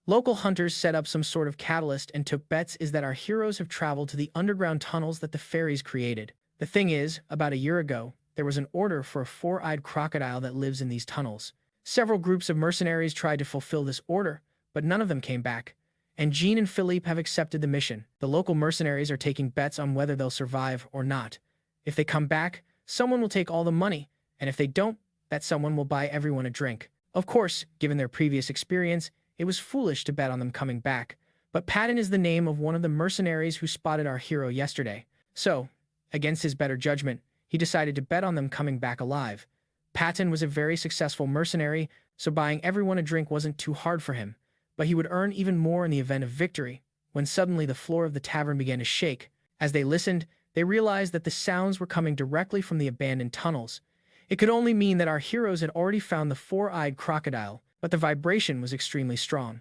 Local hunters set up some sort of catalyst and took bets is that our heroes have traveled to the underground tunnels that the fairies created. The thing is, about a year ago, there was an order for a four-eyed crocodile that lives in these tunnels. Several groups of mercenaries tried to fulfill this order, but none of them came back. And Jean and Philippe have accepted the mission. The local mercenaries are taking bets on whether they'll survive or not. If they come back, someone will take all the money, and if they don't, that someone will buy everyone a drink. Of course, given their previous experience, it was foolish to bet on them coming back. But Patton is the name of one of the mercenaries who spotted our hero yesterday. So, against his better judgment, he decided to bet on them coming back alive. Patton was a very successful mercenary, so buying everyone a drink wasn't too hard for him. But he would earn even more in the event of victory, when suddenly the floor of the tavern began to shake. As they listened, they realized that the sounds were coming directly from the abandoned tunnels. It could only mean that our heroes had already found the four-eyed crocodile. but the vibration was extremely strong.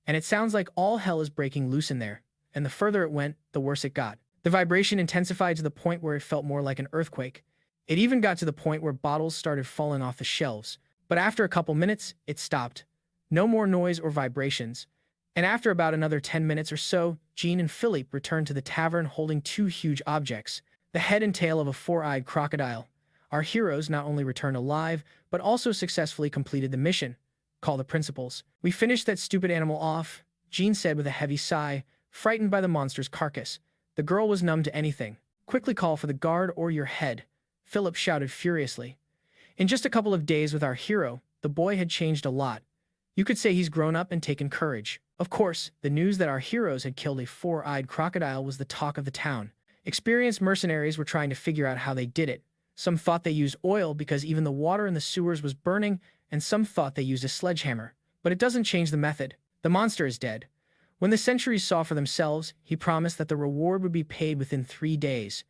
And it sounds like all hell is breaking loose in there, and the further it went, the worse it got. The vibration intensified to the point where it felt more like an earthquake. It even got to the point where bottles started falling off the shelves. But after a couple minutes, it stopped. No more noise or vibrations. And after about another 10 minutes or so, Jean and Philippe returned to the tavern holding two huge objects, the head and tail of a four-eyed crocodile. Our heroes not only returned alive, but also successfully completed the mission. Call the principals. We finished that stupid animal off, Jean said with a heavy sigh, frightened by the monster's carcass. The girl was numb to anything. Quickly call for the guard or your head, Philip shouted furiously. In just a couple of days with our hero, the boy had changed a lot. You could say he's grown up and taken courage. Of course, the news that our heroes had killed a four-eyed crocodile was the talk of the town. Experienced mercenaries were trying to figure out how they did it. Some thought they used oil because even the water in the sewers was burning, and some thought they used a sledgehammer. But it doesn't change the method. The monster is dead. When the sentries saw for themselves, he promised that the reward would be paid within 3 days.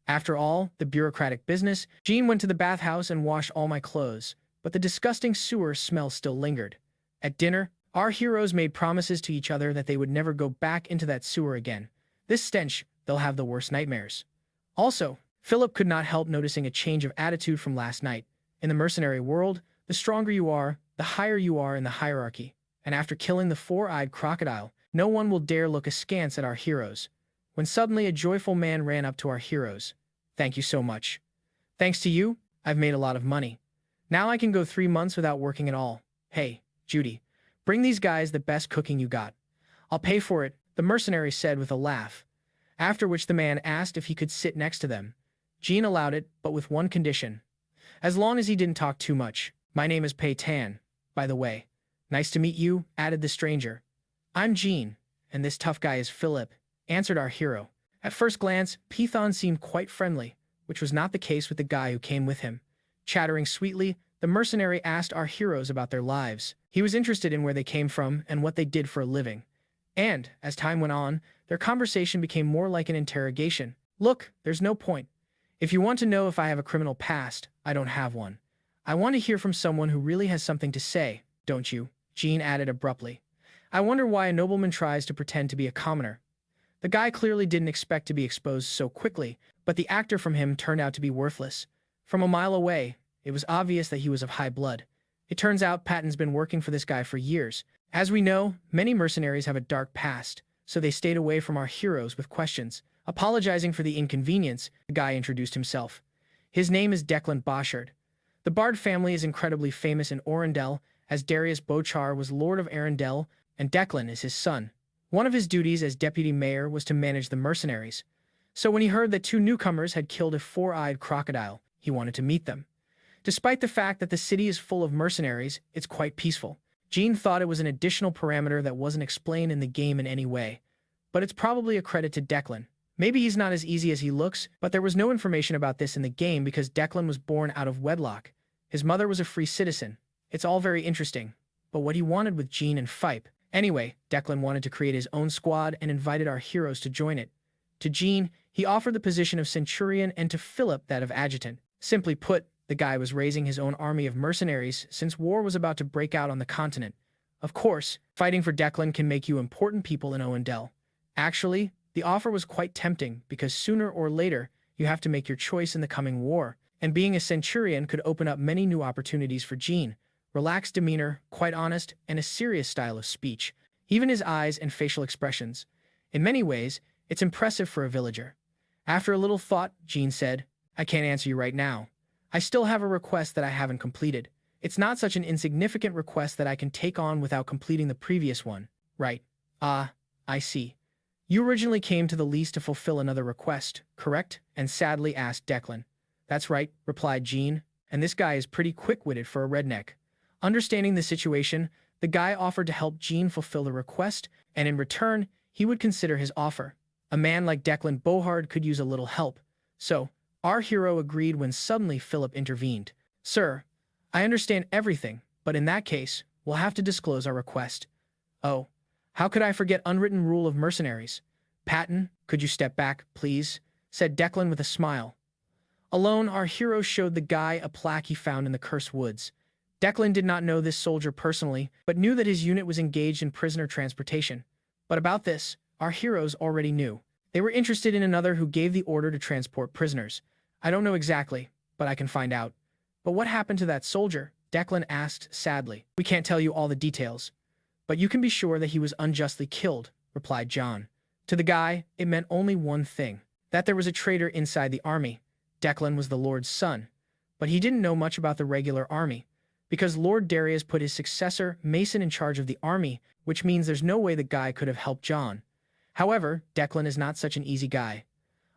After all, the bureaucratic business, Jean went to the bathhouse and washed all my clothes, but the disgusting sewer smell still lingered. At dinner, our heroes made promises to each other that they would never go back into that sewer again. This stench, they'll have the worst nightmares. Also, Philip could not help noticing a change of attitude from last night. In the mercenary world, the stronger you are, the higher you are in the hierarchy. And after killing the four-eyed crocodile, no one will dare look askance at our heroes. When suddenly a joyful man ran up to our heroes. Thank you so much. Thanks to you, I've made a lot of money. Now I can go 3 months without working at all. Hey, Judy, bring these guys the best cooking you got. I'll pay for it, the mercenary said with a laugh. After which the man asked if he could sit next to them. Jean allowed it, but with one condition. As long as he didn't talk too much. My name is Pei Tan, by the way. Nice to meet you, added the stranger. I'm Jean, and this tough guy is Philip, answered our hero. At first glance, Python seemed quite friendly, which was not the case with the guy who came with him. Chattering sweetly, the mercenary asked our heroes about their lives. He was interested in where they came from and what they did for a living. And, as time went on, their conversation became more like an interrogation. Look, there's no point. If you want to know if I have a criminal past, I don't have one. I want to hear from someone who really has something to say, don't you? Jean added abruptly. I wonder why a nobleman tries to pretend to be a commoner. The guy clearly didn't expect to be exposed so quickly, but the actor from him turned out to be worthless. From a mile away, it was obvious that he was of high blood. It turns out Patton's been working for this guy for years. As we know, many mercenaries have a dark past, so they stayed away from our heroes with questions. Apologizing for the inconvenience, the guy introduced himself. His name is Declan Boschard. The Bard family is incredibly famous in Orendel, as Darius Bochar was Lord of Arendelle, and Declan is his son. One of his duties as deputy mayor was to manage the mercenaries. So when he heard that 2 newcomers had killed a four-eyed crocodile, he wanted to meet them. Despite the fact that the city is full of mercenaries, it's quite peaceful. Jean thought it was an additional parameter that wasn't explained in the game in any way. But it's probably a credit to Declan. Maybe he's not as easy as he looks, but there was no information about this in the game because Declan was born out of wedlock. His mother was a free citizen. It's all very interesting. But what he wanted with Jean and Phipe. Anyway, Declan wanted to create his own squad and invited our heroes to join it. To Jean, he offered the position of centurion and to Philip that of adjutant. Simply put, the guy was raising his own army of mercenaries since war was about to break out on the continent. Of course, fighting for Declan can make you important people in Oendel. Actually, the offer was quite tempting because sooner or later, you have to make your choice in the coming war, and being a centurion could open up many new opportunities for Jean. Relaxed demeanor, quite honest, and a serious style of speech. Even his eyes and facial expressions. In many ways, it's impressive for a villager. After a little thought, Jean said, I can't answer you right now. I still have a request that I haven't completed. It's not such an insignificant request that I can take on without completing the previous one. Right. Ah, I see. You originally came to the lease to fulfill another request, correct? And sadly asked Declan. That's right, replied Jean, and this guy is pretty quick-witted for a redneck. Understanding the situation, the guy offered to help Jean fulfill the request, and in return, he would consider his offer. A man like Declan Bochard could use a little help. So, our hero agreed when suddenly Philip intervened. Sir, I understand everything, but in that case, we'll have to disclose our request. Oh, how could I forget unwritten rule of mercenaries? Patton, could you step back, please? Said Declan with a smile. Alone, our hero showed the guy a plaque he found in the cursed woods. Declan did not know this soldier personally, but knew that his unit was engaged in prisoner transportation. But about this, our heroes already knew. They were interested in another who gave the order to transport prisoners. I don't know exactly, but I can find out. But what happened to that soldier? Declan asked sadly. We can't tell you all the details, but you can be sure that he was unjustly killed, replied John. To the guy, it meant only one thing, that there was a traitor inside the army. Declan was the Lord's son, but he didn't know much about the regular army, because Lord Darius put his successor, Mason, in charge of the army, which means there's no way the guy could have helped John. However, Declan is not such an easy guy.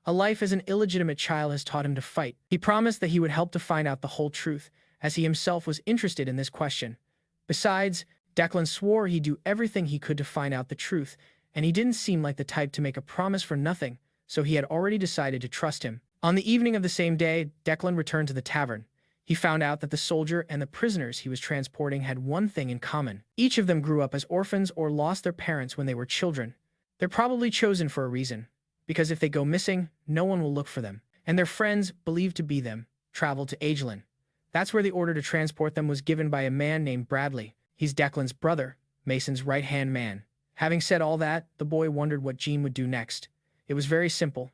A life as an illegitimate child has taught him to fight. He promised that he would help to find out the whole truth, as he himself was interested in this question. Besides, Declan swore he'd do everything he could to find out the truth, and he didn't seem like the type to make a promise for nothing, so he had already decided to trust him. On the evening of the same day, Declan returned to the tavern. He found out that the soldier and the prisoners he was transporting had one thing in common. Each of them grew up as orphans or lost their parents when they were children. They're probably chosen for a reason, because if they go missing, no one will look for them, and their friends, believed to be them, traveled to Agelin. That's where the order to transport them was given by a man named Bradley. He's Declan's brother, Mason's right-hand man. Having said all that, the boy wondered what Jean would do next. It was very simple.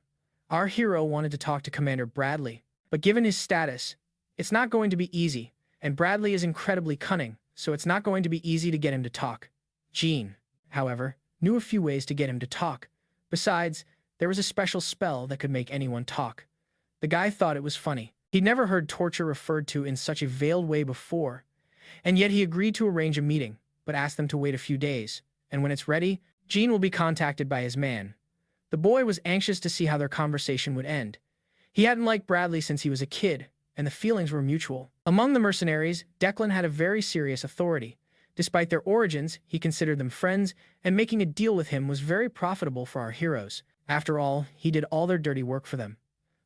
Our hero wanted to talk to Commander Bradley, but given his status, it's not going to be easy, and Bradley is incredibly cunning, so it's not going to be easy to get him to talk. Jean, however, knew a few ways to get him to talk. Besides, there was a special spell that could make anyone talk. The guy thought it was funny. He'd never heard torture referred to in such a veiled way before, and yet he agreed to arrange a meeting, but asked them to wait a few days, and when it's ready, Jean will be contacted by his man. The boy was anxious to see how their conversation would end. He hadn't liked Bradley since he was a kid, and the feelings were mutual. Among the mercenaries, Declan had a very serious authority. Despite their origins, he considered them friends, and making a deal with him was very profitable for our heroes. After all, he did all their dirty work for them.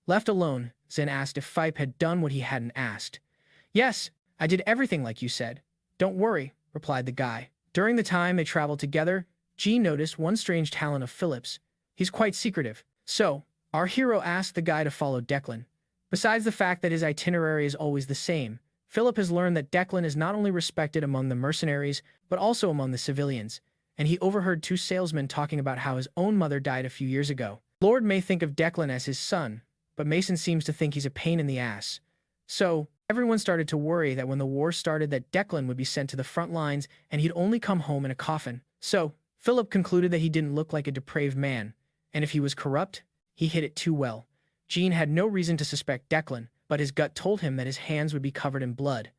Left alone, Zen asked if Fipe had done what he hadn't asked. Yes, I did everything like you said. Don't worry, replied the guy. During the time they traveled together, Jean noticed one strange talent of Philip's. He's quite secretive. So, our hero asked the guy to follow Declan. Besides the fact that his itinerary is always the same, Philip has learned that Declan is not only respected among the mercenaries, but also among the civilians, and he overheard two salesmen talking about how his own mother died a few years ago. Lord may think of Declan as his son, but Mason seems to think he's a pain in the ass. So, everyone started to worry that when the war started that Declan would be sent to the front lines and he'd only come home in a coffin. So, Philip concluded that he didn't look like a depraved man, and if he was corrupt, he hid it too well. Jean had no reason to suspect Declan, but his gut told him that his hands would be covered in blood.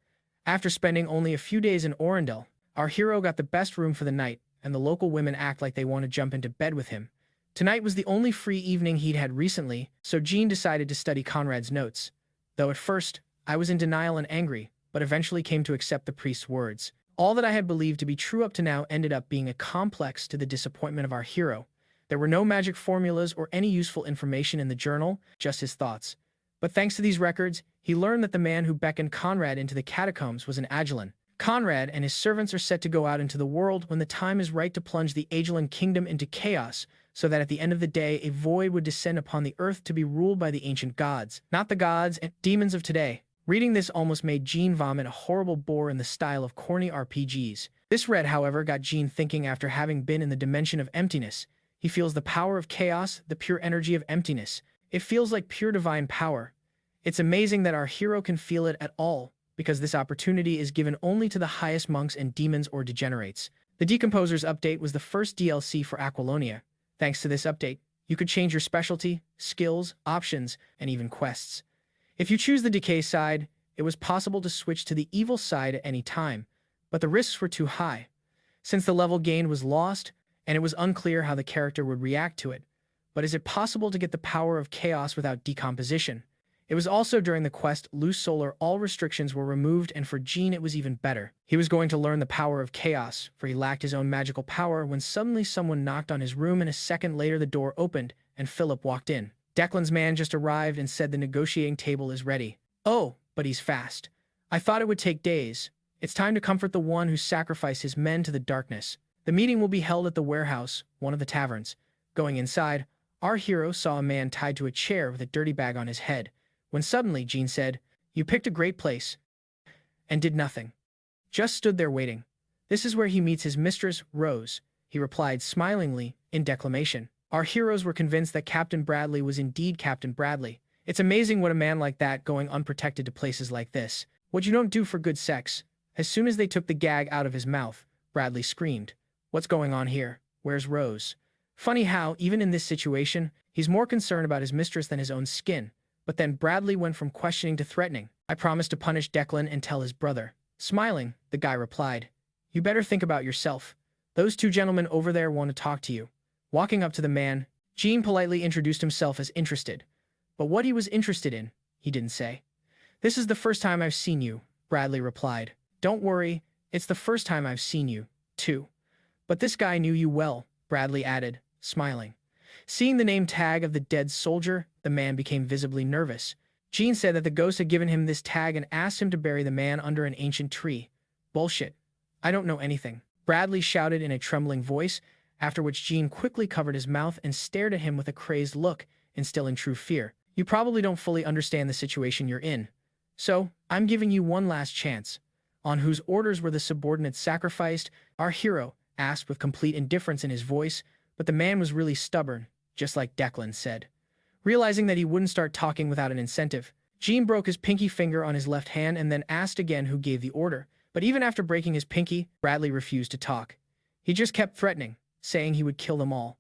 After spending only a few days in Orendel, our hero got the best room for the night, and the local women act like they want to jump into bed with him. Tonight was the only free evening he'd had recently, so Jean decided to study Conrad's notes. Though at first, I was in denial and angry, but eventually came to accept the priest's words. All that I had believed to be true up to now ended up being a complex to the disappointment of our hero. There were no magic formulas or any useful information in the journal, just his thoughts. But thanks to these records, he learned that the man who beckoned Conrad into the catacombs was an Agelin. Conrad and his servants are set to go out into the world when the time is right to plunge the Agelin kingdom into chaos, so that at the end of the day a void would descend upon the earth to be ruled by the ancient gods, not the gods and demons of today. Reading this almost made Jean vomit a horrible bore in the style of corny RPGs. This read, however, got Jean thinking after having been in the dimension of emptiness. He feels the power of chaos, the pure energy of emptiness. It feels like pure divine power. It's amazing that our hero can feel it at all, because this opportunity is given only to the highest monks and demons or degenerates. The Decomposer's update was the first DLC for Aquilonia. Thanks to this update, you could change your specialty, skills, options, and even quests. If you choose the decay side, it was possible to switch to the evil side at any time, but the risks were too high. Since the level gained was lost, and it was unclear how the character would react to it. But is it possible to get the power of chaos without decomposition? It was also during the quest Loose Solar all restrictions were removed, and for Jean it was even better. He was going to learn the power of chaos, for he lacked his own magical power when suddenly someone knocked on his room and a second later the door opened and Philip walked in. Declan's man just arrived and said the negotiating table is ready. Oh, but he's fast. I thought it would take days. It's time to comfort the one who sacrificed his men to the darkness. The meeting will be held at the warehouse, one of the taverns. Going inside, our hero saw a man tied to a chair with a dirty bag on his head, when suddenly Jean said, "You picked a great place," and did nothing. just stood there waiting. This is where he meets his mistress, Rose, he replied smilingly in declamation. Our heroes were convinced that Captain Bradley was indeed Captain Bradley. It's amazing what a man like that going unprotected to places like this. What you don't do for good sex. As soon as they took the gag out of his mouth, Bradley screamed. What's going on here? Where's Rose? Funny how, even in this situation, he's more concerned about his mistress than his own skin. But then Bradley went from questioning to threatening. I promised to punish Declan and tell his brother. Smiling, the guy replied. You better think about yourself. Those two gentlemen over there want to talk to you. Walking up to the man, Gene politely introduced himself as interested. But what he was interested in, he didn't say. This is the first time I've seen you, Bradley replied. Don't worry, it's the first time I've seen you, too. But this guy knew you well, Bradley added, smiling. Seeing the name tag of the dead soldier, the man became visibly nervous. Gene said that the ghost had given him this tag and asked him to bury the man under an ancient tree. Bullshit. I don't know anything, Bradley shouted in a trembling voice, after which Gene quickly covered his mouth and stared at him with a crazed look, and still in true fear. You probably don't fully understand the situation you're in. So, I'm giving you one last chance. On whose orders were the subordinates sacrificed? Our hero asked with complete indifference in his voice, but the man was really stubborn, just like Declan said. Realizing that he wouldn't start talking without an incentive, Gene broke his pinky finger on his left hand and then asked again who gave the order. But even after breaking his pinky, Bradley refused to talk. He just kept threatening, saying he would kill them all.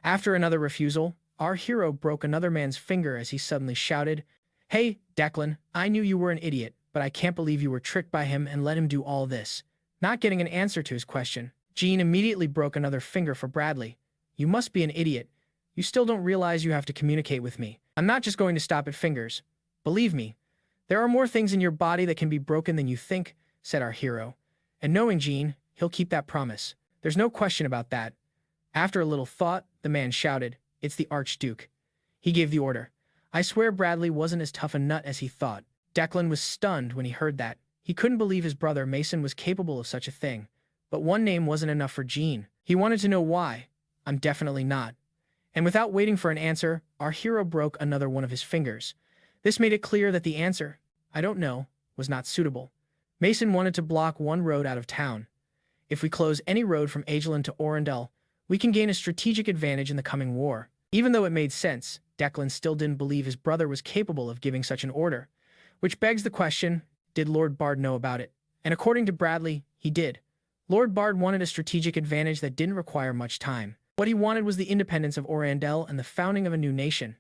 After another refusal, our hero broke another man's finger as he suddenly shouted, Hey, Declan, I knew you were an idiot, but I can't believe you were tricked by him and let him do all this. Not getting an answer to his question, Gene immediately broke another finger for Bradley. You must be an idiot. You still don't realize you have to communicate with me. I'm not just going to stop at fingers. Believe me, there are more things in your body that can be broken than you think, said our hero. And knowing Gene, he'll keep that promise. There's no question about that. After a little thought, the man shouted, It's the Archduke. He gave the order. I swear Bradley wasn't as tough a nut as he thought. Declan was stunned when he heard that. He couldn't believe his brother Mason was capable of such a thing. But one name wasn't enough for Gene. He wanted to know why. I'm definitely not. And without waiting for an answer, our hero broke another one of his fingers. This made it clear that the answer, I don't know, was not suitable. Mason wanted to block one road out of town. If we close any road from Agelin to Orendel, we can gain a strategic advantage in the coming war. Even though it made sense, Declan still didn't believe his brother was capable of giving such an order. Which begs the question, did Lord Bard know about it? And according to Bradley, he did. Lord Bard wanted a strategic advantage that didn't require much time. What he wanted was the independence of Orendel and the founding of a new nation.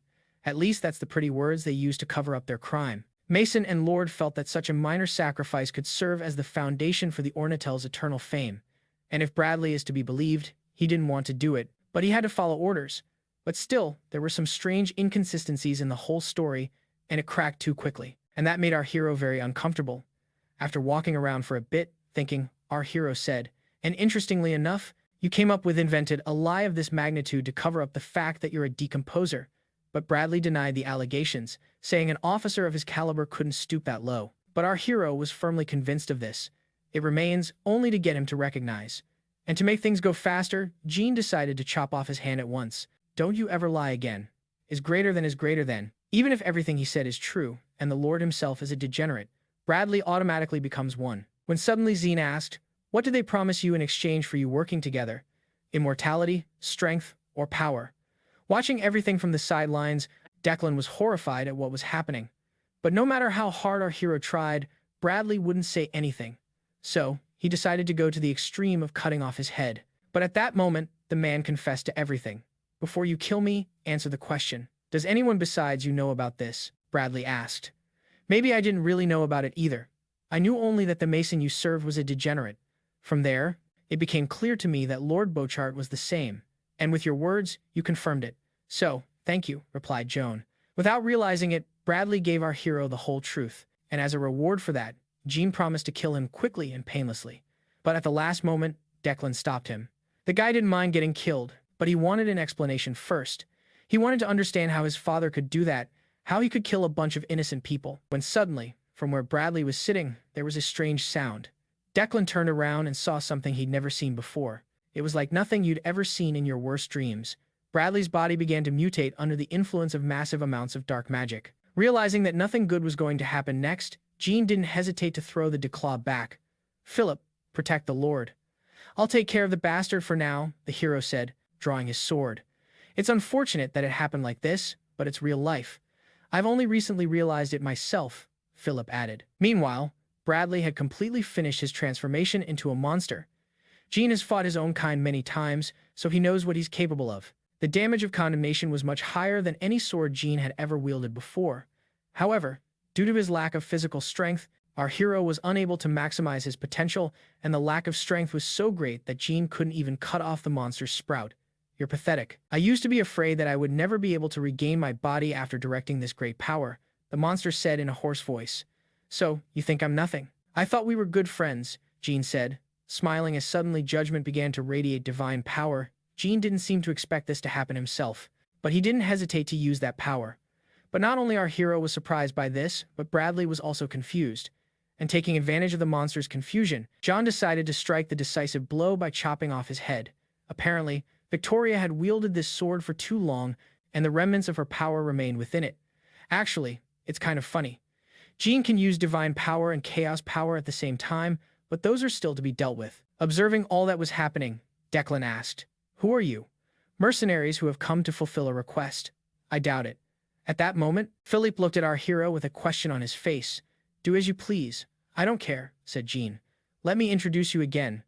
At least that's the pretty words they used to cover up their crime. Mason and Lord felt that such a minor sacrifice could serve as the foundation for the Ornatel's eternal fame. And if Bradley is to be believed, he didn't want to do it, but he had to follow orders. But still, there were some strange inconsistencies in the whole story, and it cracked too quickly. And that made our hero very uncomfortable. After walking around for a bit, thinking, our hero said, and interestingly enough, you came up with invented a lie of this magnitude to cover up the fact that you're a decomposer. But Bradley denied the allegations, saying an officer of his caliber couldn't stoop that low. But our hero was firmly convinced of this. It remains only to get him to recognize. And to make things go faster, Gene decided to chop off his hand at once. Don't you ever lie again. Is greater than. Even if everything he said is true, and the Lord himself is a degenerate, Bradley automatically becomes one. When suddenly Zine asked, what did they promise you in exchange for you working together? Immortality, strength, or power? Watching everything from the sidelines, Declan was horrified at what was happening. But no matter how hard our hero tried, Bradley wouldn't say anything. So, he decided to go to the extreme of cutting off his head. But at that moment, the man confessed to everything. Before you kill me, answer the question. Does anyone besides you know about this? Bradley asked. Maybe I didn't really know about it either. I knew only that the mason you served was a degenerate. From there, it became clear to me that Lord Beauchart was the same. And with your words, you confirmed it. So, thank you, replied Joan. Without realizing it, Bradley gave our hero the whole truth. And as a reward for that, Gene promised to kill him quickly and painlessly. But at the last moment, Declan stopped him. The guy didn't mind getting killed, but he wanted an explanation first. He wanted to understand how his father could do that, how he could kill a bunch of innocent people. When suddenly, from where Bradley was sitting, there was a strange sound. Declan turned around and saw something he'd never seen before. It was like nothing you'd ever seen in your worst dreams. Bradley's body began to mutate under the influence of massive amounts of dark magic. Realizing that nothing good was going to happen next, Gene didn't hesitate to throw the declaw back. Philip, protect the Lord. I'll take care of the bastard for now, the hero said, drawing his sword. It's unfortunate that it happened like this, but it's real life. I've only recently realized it myself, Philip added. Meanwhile, Bradley had completely finished his transformation into a monster. Jean has fought his own kind many times, so he knows what he's capable of. The damage of condemnation was much higher than any sword Jean had ever wielded before. However, due to his lack of physical strength, our hero was unable to maximize his potential, and the lack of strength was so great that Jean couldn't even cut off the monster's sprout. You're pathetic. I used to be afraid that I would never be able to regain my body after directing this great power, the monster said in a hoarse voice. So, you think I'm nothing? I thought we were good friends, Jean said, smiling as suddenly judgment began to radiate divine power. Jean didn't seem to expect this to happen himself, but he didn't hesitate to use that power. But not only our hero was surprised by this, but Bradley was also confused. And taking advantage of the monster's confusion, John decided to strike the decisive blow by chopping off his head. Apparently, Victoria had wielded this sword for too long, and the remnants of her power remained within it. Actually, it's kind of funny. Jean can use divine power and chaos power at the same time, but those are still to be dealt with. Observing all that was happening, Declan asked, "Who are you?" "Mercenaries who have come to fulfill a request." "I doubt it." At that moment, Philippe looked at our hero with a question on his face. "Do as you please." "I don't care," said Jean. "Let me introduce you again.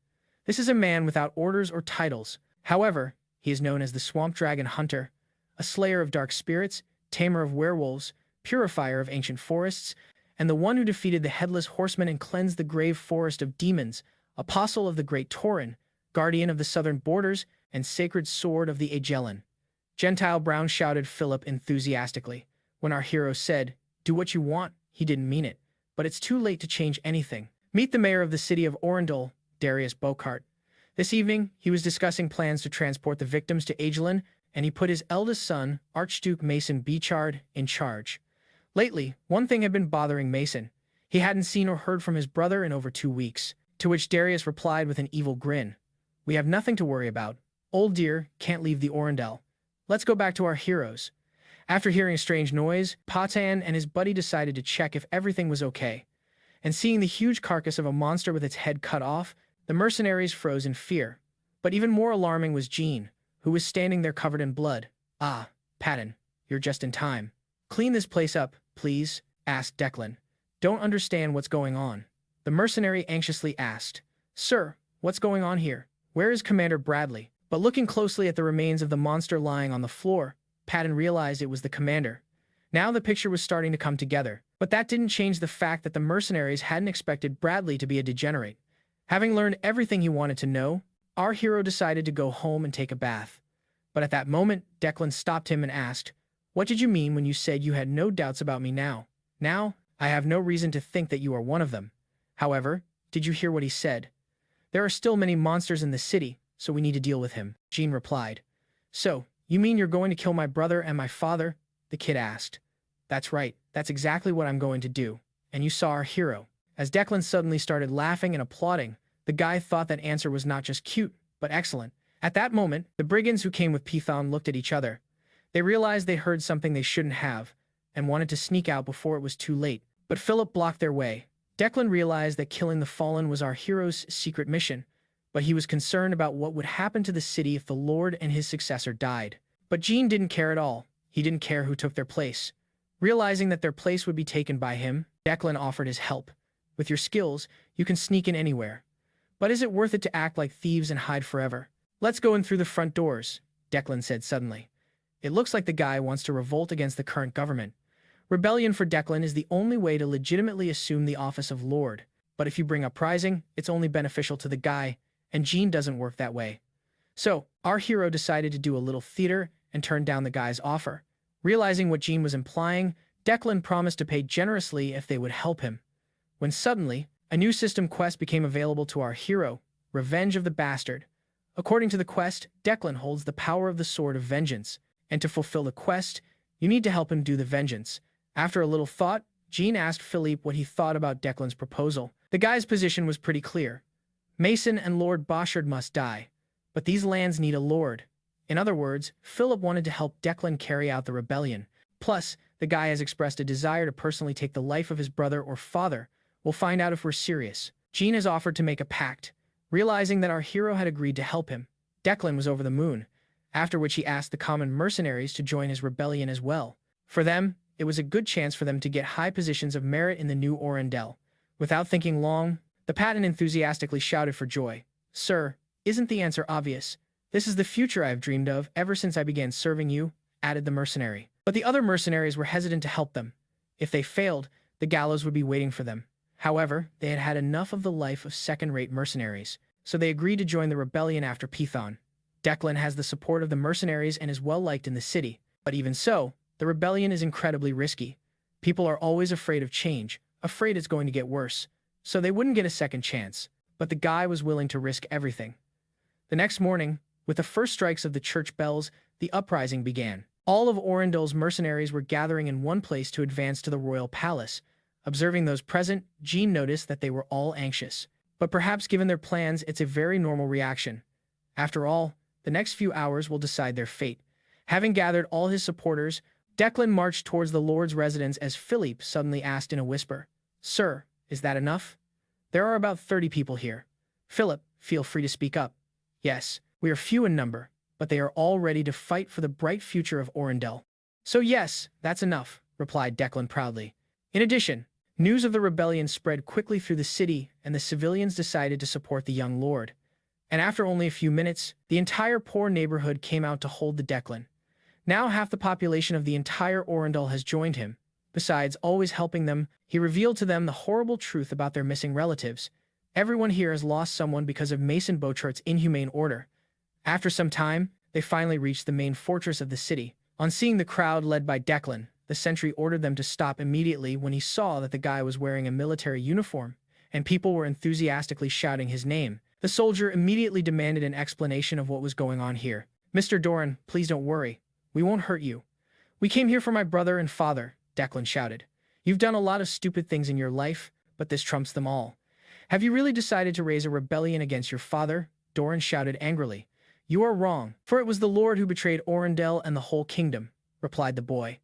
This is a man without orders or titles. However, he is known as the Swamp Dragon Hunter, a slayer of dark spirits, tamer of werewolves, purifier of ancient forests, and the one who defeated the Headless Horseman and cleansed the grave forest of demons, apostle of the Great Tauren, guardian of the southern borders, and sacred sword of the Agellan." Gentile Brown shouted Philip enthusiastically. When our hero said, "Do what you want," he didn't mean it. But it's too late to change anything. Meet the mayor of the city of Orendal, Darius Bocart. This evening, he was discussing plans to transport the victims to Agellan, and he put his eldest son, Archduke Mason Beechard, in charge. Lately, one thing had been bothering Mason. He hadn't seen or heard from his brother in over 2 weeks, to which Darius replied with an evil grin. "We have nothing to worry about. Old dear can't leave the Orendal. Let's go back to our heroes." After hearing a strange noise, Patan and his buddy decided to check if everything was okay. And seeing the huge carcass of a monster with its head cut off, the mercenaries froze in fear. But even more alarming was Jean, who was standing there covered in blood. "Ah, Patan, you're just in time. Clean this place up, please," asked Declan. "Don't understand what's going on." The mercenary anxiously asked, "Sir, what's going on here? Where is Commander Bradley?" But looking closely at the remains of the monster lying on the floor, Patton realized it was the commander. Now the picture was starting to come together, but that didn't change the fact that the mercenaries hadn't expected Bradley to be a degenerate. Having learned everything he wanted to know, our hero decided to go home and take a bath. But at that moment, Declan stopped him and asked, "What did you mean when you said you had no doubts about me now?" "Now, I have no reason to think that you are one of them. However, did you hear what he said? There are still many monsters in the city, so we need to deal with him," Jean replied. "So, you mean you're going to kill my brother and my father?" the kid asked. "That's right, that's exactly what I'm going to do." And you saw our hero. As Declan suddenly started laughing and applauding, the guy thought that answer was not just cute, but excellent. At that moment, the brigands who came with Python looked at each other. They realized they heard something they shouldn't have, and wanted to sneak out before it was too late. But Philip blocked their way. Declan realized that killing the fallen was our hero's secret mission, but he was concerned about what would happen to the city if the Lord and his successor died. But Jean didn't care at all. He didn't care who took their place. Realizing that their place would be taken by him, Declan offered his help. "With your skills, you can sneak in anywhere. But is it worth it to act like thieves and hide forever?" "Let's go in through the front doors," Declan said suddenly. It looks like the guy wants to revolt against the current government. Rebellion for Declan is the only way to legitimately assume the office of Lord. But if you bring uprising, it's only beneficial to the guy, and Jean doesn't work that way. So, our hero decided to do a little theater and turn down the guy's offer. Realizing what Jean was implying, Declan promised to pay generously if they would help him. When suddenly, a new system quest became available to our hero, Revenge of the Bastard. According to the quest, Declan holds the power of the Sword of Vengeance, and to fulfill the quest, you need to help him do the vengeance. After a little thought, Jean asked Philippe what he thought about Declan's proposal. The guy's position was pretty clear. Mason and Lord Boshard must die, but these lands need a lord. In other words, Philip wanted to help Declan carry out the rebellion. Plus, the guy has expressed a desire to personally take the life of his brother or father. We'll find out if we're serious. Jean has offered to make a pact. Realizing that our hero had agreed to help him, Declan was over the moon, after which he asked the common mercenaries to join his rebellion as well. For them, it was a good chance for them to get high positions of merit in the new Orendel. Without thinking long, the Patton enthusiastically shouted for joy. "Sir, isn't the answer obvious? This is the future I have dreamed of ever since I began serving you," added the mercenary. But the other mercenaries were hesitant to help them. If they failed, the gallows would be waiting for them. However, they had had enough of the life of second-rate mercenaries, so they agreed to join the rebellion after Python. Declan has the support of the mercenaries and is well-liked in the city, but even so, the rebellion is incredibly risky. People are always afraid of change, afraid it's going to get worse, so they wouldn't get a second chance. But the guy was willing to risk everything. The next morning, with the first strikes of the church bells, the uprising began. All of Orendel's mercenaries were gathering in one place to advance to the royal palace. Observing those present, Jean noticed that they were all anxious. But perhaps given their plans, it's a very normal reaction. After all, the next few hours will decide their fate. Having gathered all his supporters, Declan marched towards the Lord's residence as Philippe suddenly asked in a whisper, "Sir, is that enough? There are about 30 people here." "Philip, feel free to speak up." "Yes, we are few in number, but they are all ready to fight for the bright future of Orendel." "So yes, that's enough," replied Declan proudly. In addition, news of the rebellion spread quickly through the city, and the civilians decided to support the young lord. And after only a few minutes, the entire poor neighborhood came out to hold the Declan. Now half the population of the entire Orendel has joined him. Besides always helping them, he revealed to them the horrible truth about their missing relatives. Everyone here has lost someone because of Mason Beauchart's inhumane order. After some time, they finally reached the main fortress of the city. On seeing the crowd led by Declan, the sentry ordered them to stop immediately when he saw that the guy was wearing a military uniform, and people were enthusiastically shouting his name. The soldier immediately demanded an explanation of what was going on here. "Mr. Doran, please don't worry. We won't hurt you. We came here for my brother and father," Declan shouted. "You've done a lot of stupid things in your life, but this trumps them all." "Have you really decided to raise a rebellion against your father?" Doran shouted angrily. "You are wrong, for it was the Lord who betrayed Orendel and the whole kingdom," replied the boy.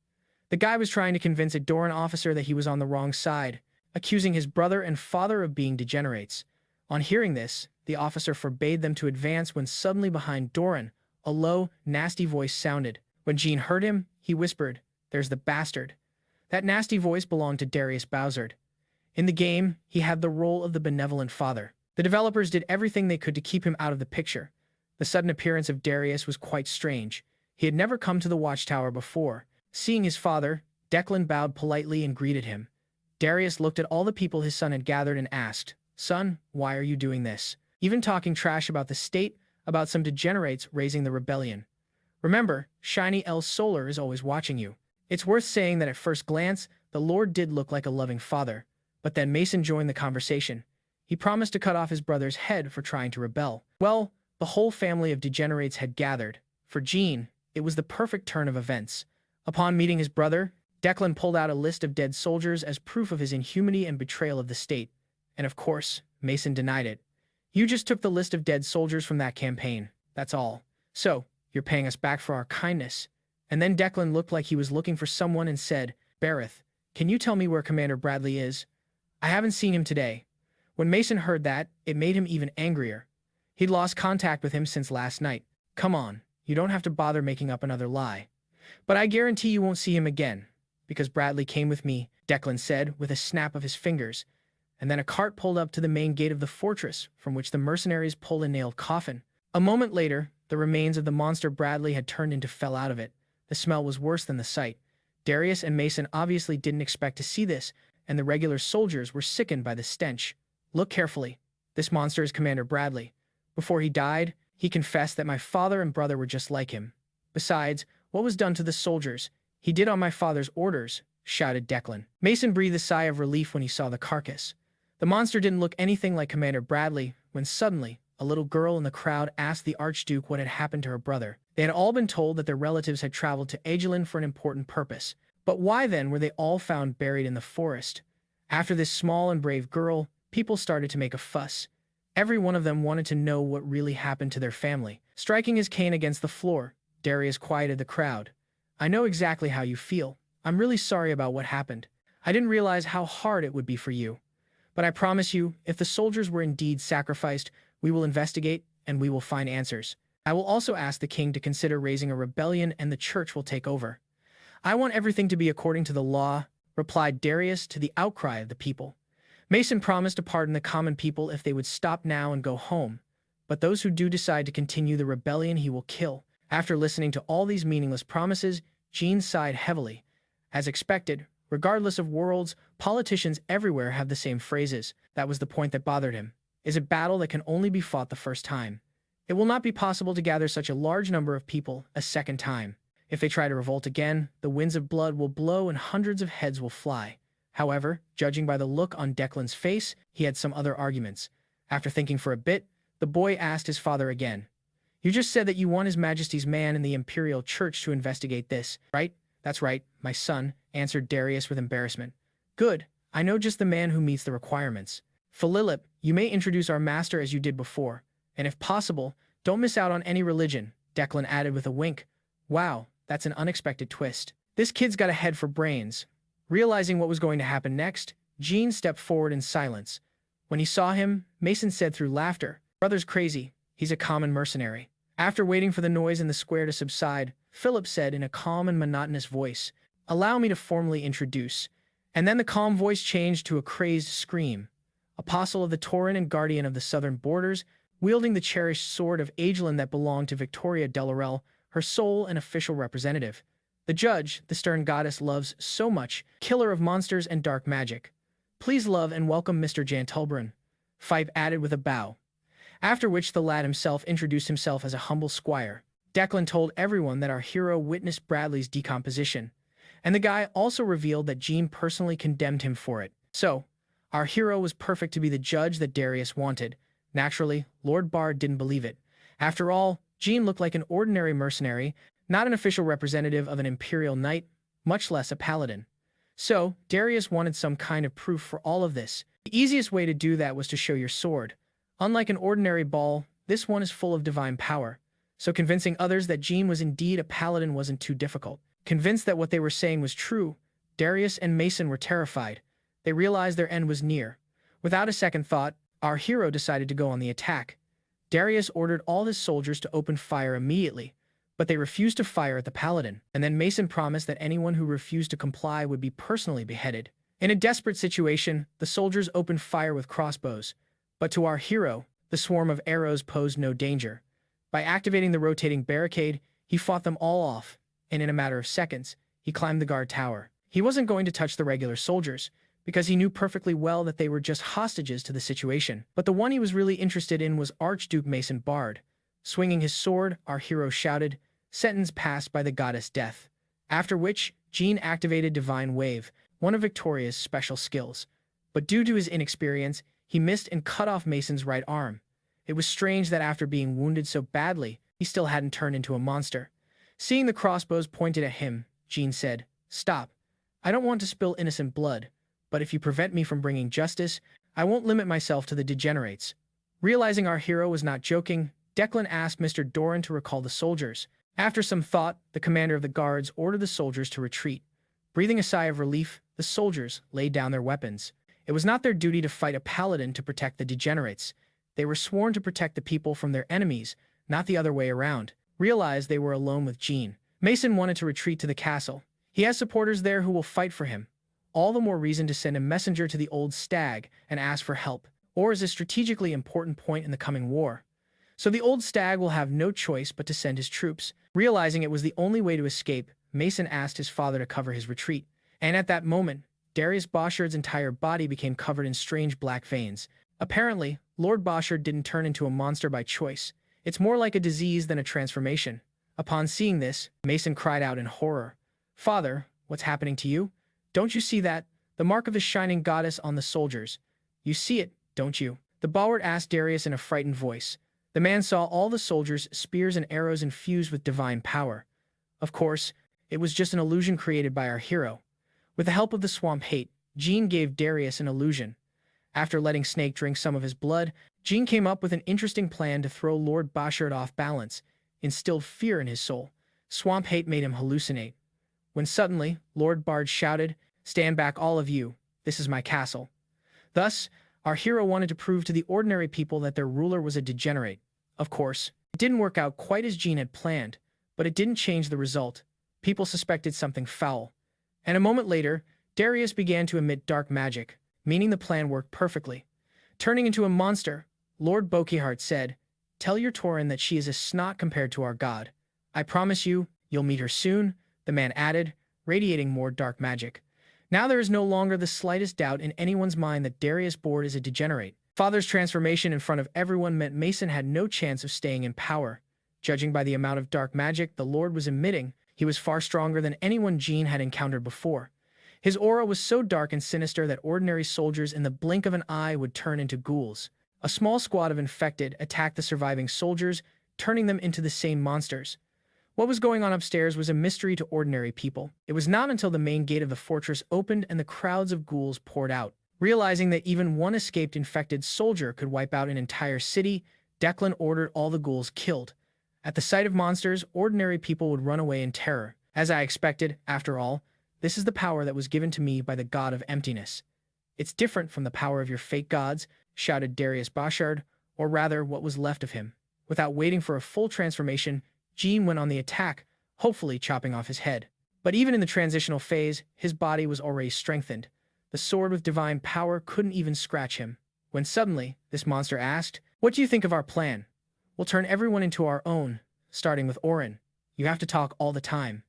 The guy was trying to convince a Doran officer that he was on the wrong side, accusing his brother and father of being degenerates. On hearing this, the officer forbade them to advance when suddenly behind Doran, a low, nasty voice sounded. When Jean heard him, he whispered, "There's the bastard." That nasty voice belonged to Darius Bowsard. In the game, he had the role of the benevolent father. The developers did everything they could to keep him out of the picture. The sudden appearance of Darius was quite strange. He had never come to the watchtower before. Seeing his father, Declan bowed politely and greeted him. Darius looked at all the people his son had gathered and asked, "Son, why are you doing this? Even talking trash about the state, about some degenerates raising the rebellion. Remember, Shiny El Solar is always watching you." It's worth saying that at first glance, the Lord did look like a loving father, but then Mason joined the conversation. He promised to cut off his brother's head for trying to rebel. Well, the whole family of degenerates had gathered. For Jean, it was the perfect turn of events. Upon meeting his brother, Declan pulled out a list of dead soldiers as proof of his inhumanity and betrayal of the state. And of course, Mason denied it. "You just took the list of dead soldiers from that campaign, that's all. So, you're paying us back for our kindness." And then Declan looked like he was looking for someone and said, "Bareth, can you tell me where Commander Bradley is? I haven't seen him today." When Mason heard that, it made him even angrier. He'd lost contact with him since last night. "Come on, you don't have to bother making up another lie. But I guarantee you won't see him again, because Bradley came with me," Declan said with a snap of his fingers. And then a cart pulled up to the main gate of the fortress, from which the mercenaries pulled a nailed coffin. A moment later, the remains of the monster Bradley had turned into fell out of it. The smell was worse than the sight. Darius and Mason obviously didn't expect to see this, and the regular soldiers were sickened by the stench. "Look carefully. This monster is Commander Bradley. Before he died, he confessed that my father and brother were just like him. Besides, what was done to the soldiers, he did on my father's orders," shouted Declan. Mason breathed a sigh of relief when he saw the carcass. The monster didn't look anything like Commander Bradley, when suddenly, a little girl in the crowd asked the Archduke what had happened to her brother. They had all been told that their relatives had traveled to Agelin for an important purpose. But why then were they all found buried in the forest? After this small and brave girl, people started to make a fuss. Every one of them wanted to know what really happened to their family. Striking his cane against the floor, Darius quieted the crowd. "I know exactly how you feel. I'm really sorry about what happened. I didn't realize how hard it would be for you. But I promise you, if the soldiers were indeed sacrificed, we will investigate and we will find answers. I will also ask the king to consider raising a rebellion and the church will take over. I want everything to be according to the law, replied Darius to the outcry of the people. Mason promised to pardon the common people if they would stop now and go home, but those who do decide to continue the rebellion he will kill. After listening to all these meaningless promises, Jean sighed heavily. As expected, regardless of worlds, politicians everywhere have the same phrases. That was the point that bothered him. Is a battle that can only be fought the first time. It will not be possible to gather such a large number of people a second time. If they try to revolt again, the winds of blood will blow and hundreds of heads will fly. However, judging by the look on Declan's face, he had some other arguments. After thinking for a bit, the boy asked his father again. You just said that you want His Majesty's man in the Imperial Church to investigate this, right? That's right, my son, answered Darius with embarrassment. Good, I know just the man who meets the requirements. Philip, you may introduce our master as you did before, and if possible, don't miss out on any religion, Declan added with a wink. Wow, that's an unexpected twist. This kid's got a head for brains. Realizing what was going to happen next, Jean stepped forward in silence. When he saw him, Mason said through laughter, Brother's crazy. He's a common mercenary. After waiting for the noise in the square to subside, Philip said in a calm and monotonous voice, Allow me to formally introduce. And then the calm voice changed to a crazed scream. Apostle of the Tauren and guardian of the southern borders, wielding the cherished sword of Agelin that belonged to Victoria Delarel, her sole and official representative. The judge, the stern goddess loves so much, killer of monsters and dark magic. Please love and welcome Mr. Jantulbrin, Fife added with a bow. After which the lad himself introduced himself as a humble squire. Declan told everyone that our hero witnessed Bradley's decomposition, and the guy also revealed that Jean personally condemned him for it. So, our hero was perfect to be the judge that Darius wanted. Naturally, Lord Bard didn't believe it. After all, Jean looked like an ordinary mercenary, not an official representative of an imperial knight, much less a paladin. So, Darius wanted some kind of proof for all of this. The easiest way to do that was to show your sword. Unlike an ordinary ball, this one is full of divine power. So convincing others that Jean was indeed a paladin wasn't too difficult. Convinced that what they were saying was true, Darius and Mason were terrified. They realized their end was near. Without a second thought, our hero decided to go on the attack. Darius ordered all his soldiers to open fire immediately, but they refused to fire at the paladin, and then Mason promised that anyone who refused to comply would be personally beheaded. In a desperate situation, the soldiers opened fire with crossbows, but to our hero, the swarm of arrows posed no danger. By activating the rotating barricade, he fought them all off, and in a matter of seconds, he climbed the guard tower. He wasn't going to touch the regular soldiers, because he knew perfectly well that they were just hostages to the situation. But the one he was really interested in was Archduke Mason Bard. Swinging his sword, our hero shouted, Sentence passed by the goddess Death. After which, Jean activated Divine Wave, one of Victoria's special skills. But due to his inexperience, he missed and cut off Mason's right arm. It was strange that after being wounded so badly, he still hadn't turned into a monster. Seeing the crossbows pointed at him, Jean said, Stop. I don't want to spill innocent blood, but if you prevent me from bringing justice, I won't limit myself to the degenerates. Realizing our hero was not joking, Declan asked Mr. Doran to recall the soldiers. After some thought, the commander of the guards ordered the soldiers to retreat. Breathing a sigh of relief, the soldiers laid down their weapons. It was not their duty to fight a paladin to protect the degenerates. They were sworn to protect the people from their enemies, not the other way around. Realized they were alone with Jean. Mason wanted to retreat to the castle. He has supporters there who will fight for him. All the more reason to send a messenger to the old stag and ask for help, or is a strategically important point in the coming war. So the old stag will have no choice but to send his troops. Realizing it was the only way to escape, Mason asked his father to cover his retreat. And at that moment, Darius Boschard's entire body became covered in strange black veins. Apparently, Lord Boschard didn't turn into a monster by choice. It's more like a disease than a transformation. Upon seeing this, Mason cried out in horror. Father, what's happening to you? Don't you see that? The mark of the shining goddess on the soldiers. You see it, don't you? The Ballard asked Darius in a frightened voice. The man saw all the soldiers' spears and arrows infused with divine power. Of course, it was just an illusion created by our hero. With the help of the swamp hate, Jean gave Darius an illusion. After letting Snake drink some of his blood, Jean came up with an interesting plan to throw Lord Boschard off balance, instilled fear in his soul. Swamp hate made him hallucinate. When suddenly, Lord Bard shouted, Stand back all of you, this is my castle. Thus, Our hero wanted to prove to the ordinary people that their ruler was a degenerate. Of course, it didn't work out quite as Jean had planned, but it didn't change the result. People suspected something foul. And a moment later, Darius began to emit dark magic, meaning the plan worked perfectly. Turning into a monster, Lord Bokeheart said, "Tell your Tauren that she is a snot compared to our god. I promise you, you'll meet her soon," the man added, radiating more dark magic. Now there is no longer the slightest doubt in anyone's mind that Darius Board is a degenerate. Father's transformation in front of everyone meant Mason had no chance of staying in power. Judging by the amount of dark magic the Lord was emitting, he was far stronger than anyone Jean had encountered before. His aura was so dark and sinister that ordinary soldiers in the blink of an eye would turn into ghouls. A small squad of infected attacked the surviving soldiers, turning them into the same monsters. What was going on upstairs was a mystery to ordinary people. It was not until the main gate of the fortress opened and the crowds of ghouls poured out. Realizing that even one escaped infected soldier could wipe out an entire city, Declan ordered all the ghouls killed. At the sight of monsters, ordinary people would run away in terror. As I expected, after all, this is the power that was given to me by the god of emptiness. It's different from the power of your fake gods, shouted Darius Boshard, or rather what was left of him. Without waiting for a full transformation, Jean went on the attack, hopefully chopping off his head. But even in the transitional phase, his body was already strengthened. The sword with divine power couldn't even scratch him. When suddenly, this monster asked, "What do you think of our plan? We'll turn everyone into our own, starting with Orin. You have to talk all the time.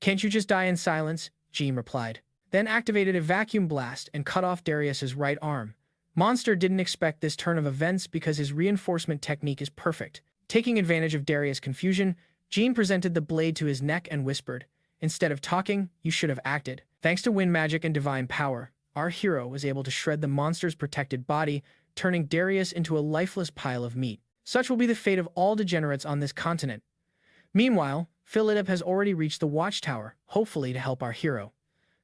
Can't you just die in silence?" Jean replied. Then activated a vacuum blast and cut off Darius's right arm. Monster didn't expect this turn of events because his reinforcement technique is perfect. Taking advantage of Darius' confusion, Jean presented the blade to his neck and whispered, "Instead of talking, you should have acted." Thanks to wind magic and divine power, our hero was able to shred the monster's protected body, turning Darius into a lifeless pile of meat. Such will be the fate of all degenerates on this continent. Meanwhile, Philidip has already reached the watchtower, hopefully to help our hero.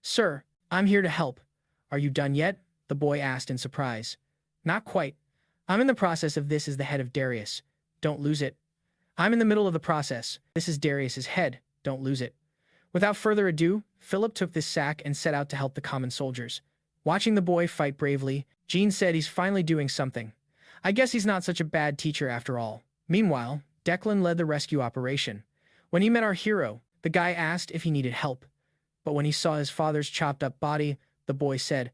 "Sir, I'm here to help. Are you done yet?" the boy asked in surprise. "Not quite. I'm in the process of this as the head of Darius. Don't lose it." "I'm in the middle of the process. This is Darius's head. Don't lose it." Without further ado, Philip took this sack and set out to help the common soldiers. Watching the boy fight bravely, Jean said he's finally doing something. I guess he's not such a bad teacher after all. Meanwhile, Declan led the rescue operation. When he met our hero, the guy asked if he needed help. But when he saw his father's chopped-up body, the boy said,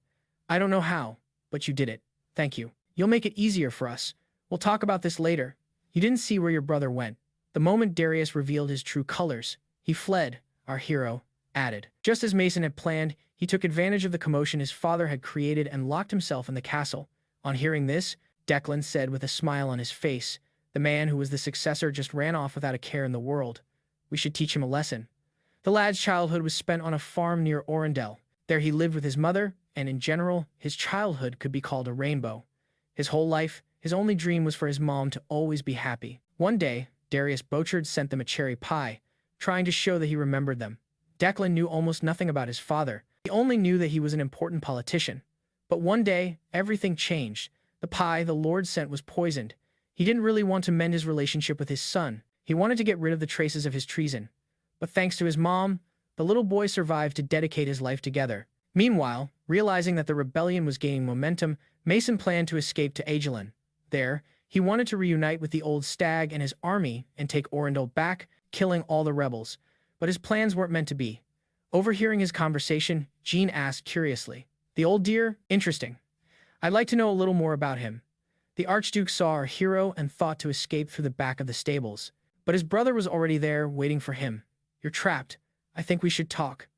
"I don't know how, but you did it. Thank you. You'll make it easier for us. We'll talk about this later. You didn't see where your brother went." The moment Darius revealed his true colors, he fled, our hero added. Just as Mason had planned, he took advantage of the commotion his father had created and locked himself in the castle. On hearing this, Declan said with a smile on his face, "The man who was the successor just ran off without a care in the world. We should teach him a lesson." The lad's childhood was spent on a farm near Orendel. There he lived with his mother, and in general, his childhood could be called a rainbow. His whole life, his only dream was for his mom to always be happy. One day, Darius Bochard sent them a cherry pie, trying to show that he remembered them. Declan knew almost nothing about his father. He only knew that he was an important politician. But one day, everything changed. The pie the Lord sent was poisoned. He didn't really want to mend his relationship with his son. He wanted to get rid of the traces of his treason. But thanks to his mom, the little boy survived to dedicate his life together. Meanwhile, realizing that the rebellion was gaining momentum, Mason planned to escape to Aegelon. There, he wanted to reunite with the old stag and his army and take Orendel back, killing all the rebels. But his plans weren't meant to be. Overhearing his conversation, Jean asked curiously, "The old dear? Interesting. I'd like to know a little more about him." The Archduke saw our hero and thought to escape through the back of the stables. But his brother was already there, waiting for him. "You're trapped. I think we should talk,"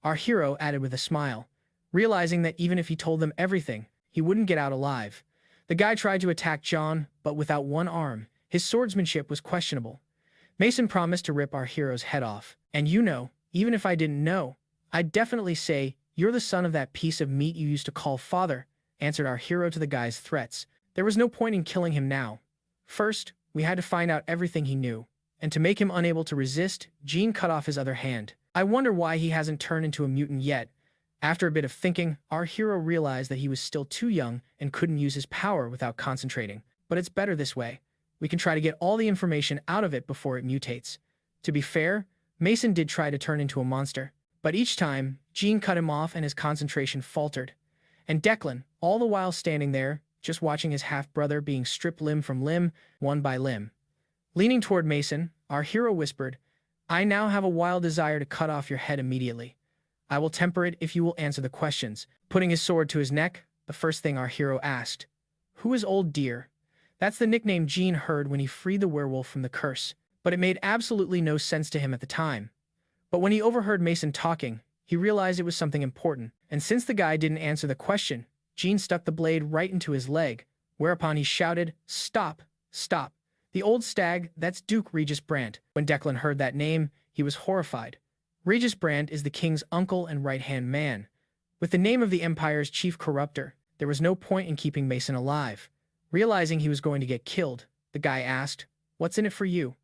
our hero added with a smile, realizing that even if he told them everything, he wouldn't get out alive. The guy tried to attack John, but without one arm. His swordsmanship was questionable. Mason promised to rip our hero's head off. "And you know, even if I didn't know, I'd definitely say, 'You're the son of that piece of meat you used to call father,'" answered our hero to the guy's threats. There was no point in killing him now. First, we had to find out everything he knew. And to make him unable to resist, Jean cut off his other hand. I wonder why he hasn't turned into a mutant yet. After a bit of thinking, our hero realized that he was still too young and couldn't use his power without concentrating. But it's better this way. We can try to get all the information out of it before it mutates. To be fair, Mason did try to turn into a monster. But each time, Jean cut him off and his concentration faltered. And Declan, all the while standing there, just watching his half-brother being stripped limb from limb, one by limb. Leaning toward Mason, our hero whispered, "I now have a wild desire to cut off your head immediately. I will temper it if you will answer the questions." Putting his sword to his neck, the first thing our hero asked, "Who is Old Deer?" That's the nickname Gene heard when he freed the werewolf from the curse, but it made absolutely no sense to him at the time. But when he overheard Mason talking, he realized it was something important, and since the guy didn't answer the question, Gene stuck the blade right into his leg, whereupon he shouted, "Stop! Stop! The old stag, that's Duke Regis Brandt." When Declan heard that name, he was horrified. Regis Brandt is the king's uncle and right-hand man. With the name of the empire's chief corrupter, there was no point in keeping Mason alive. Realizing he was going to get killed, the guy asked, "What's in it for you?"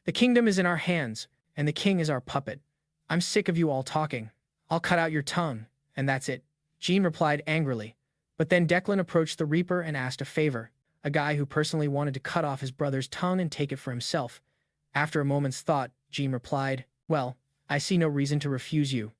"The kingdom is in our hands, and the king is our puppet. I'm sick of you all talking. I'll cut out your tongue, and that's it," Gene replied angrily. But then Declan approached the Reaper and asked a favor, a guy who personally wanted to cut off his brother's tongue and take it for himself. After a moment's thought, Gene replied, "Well, I see no reason to refuse you."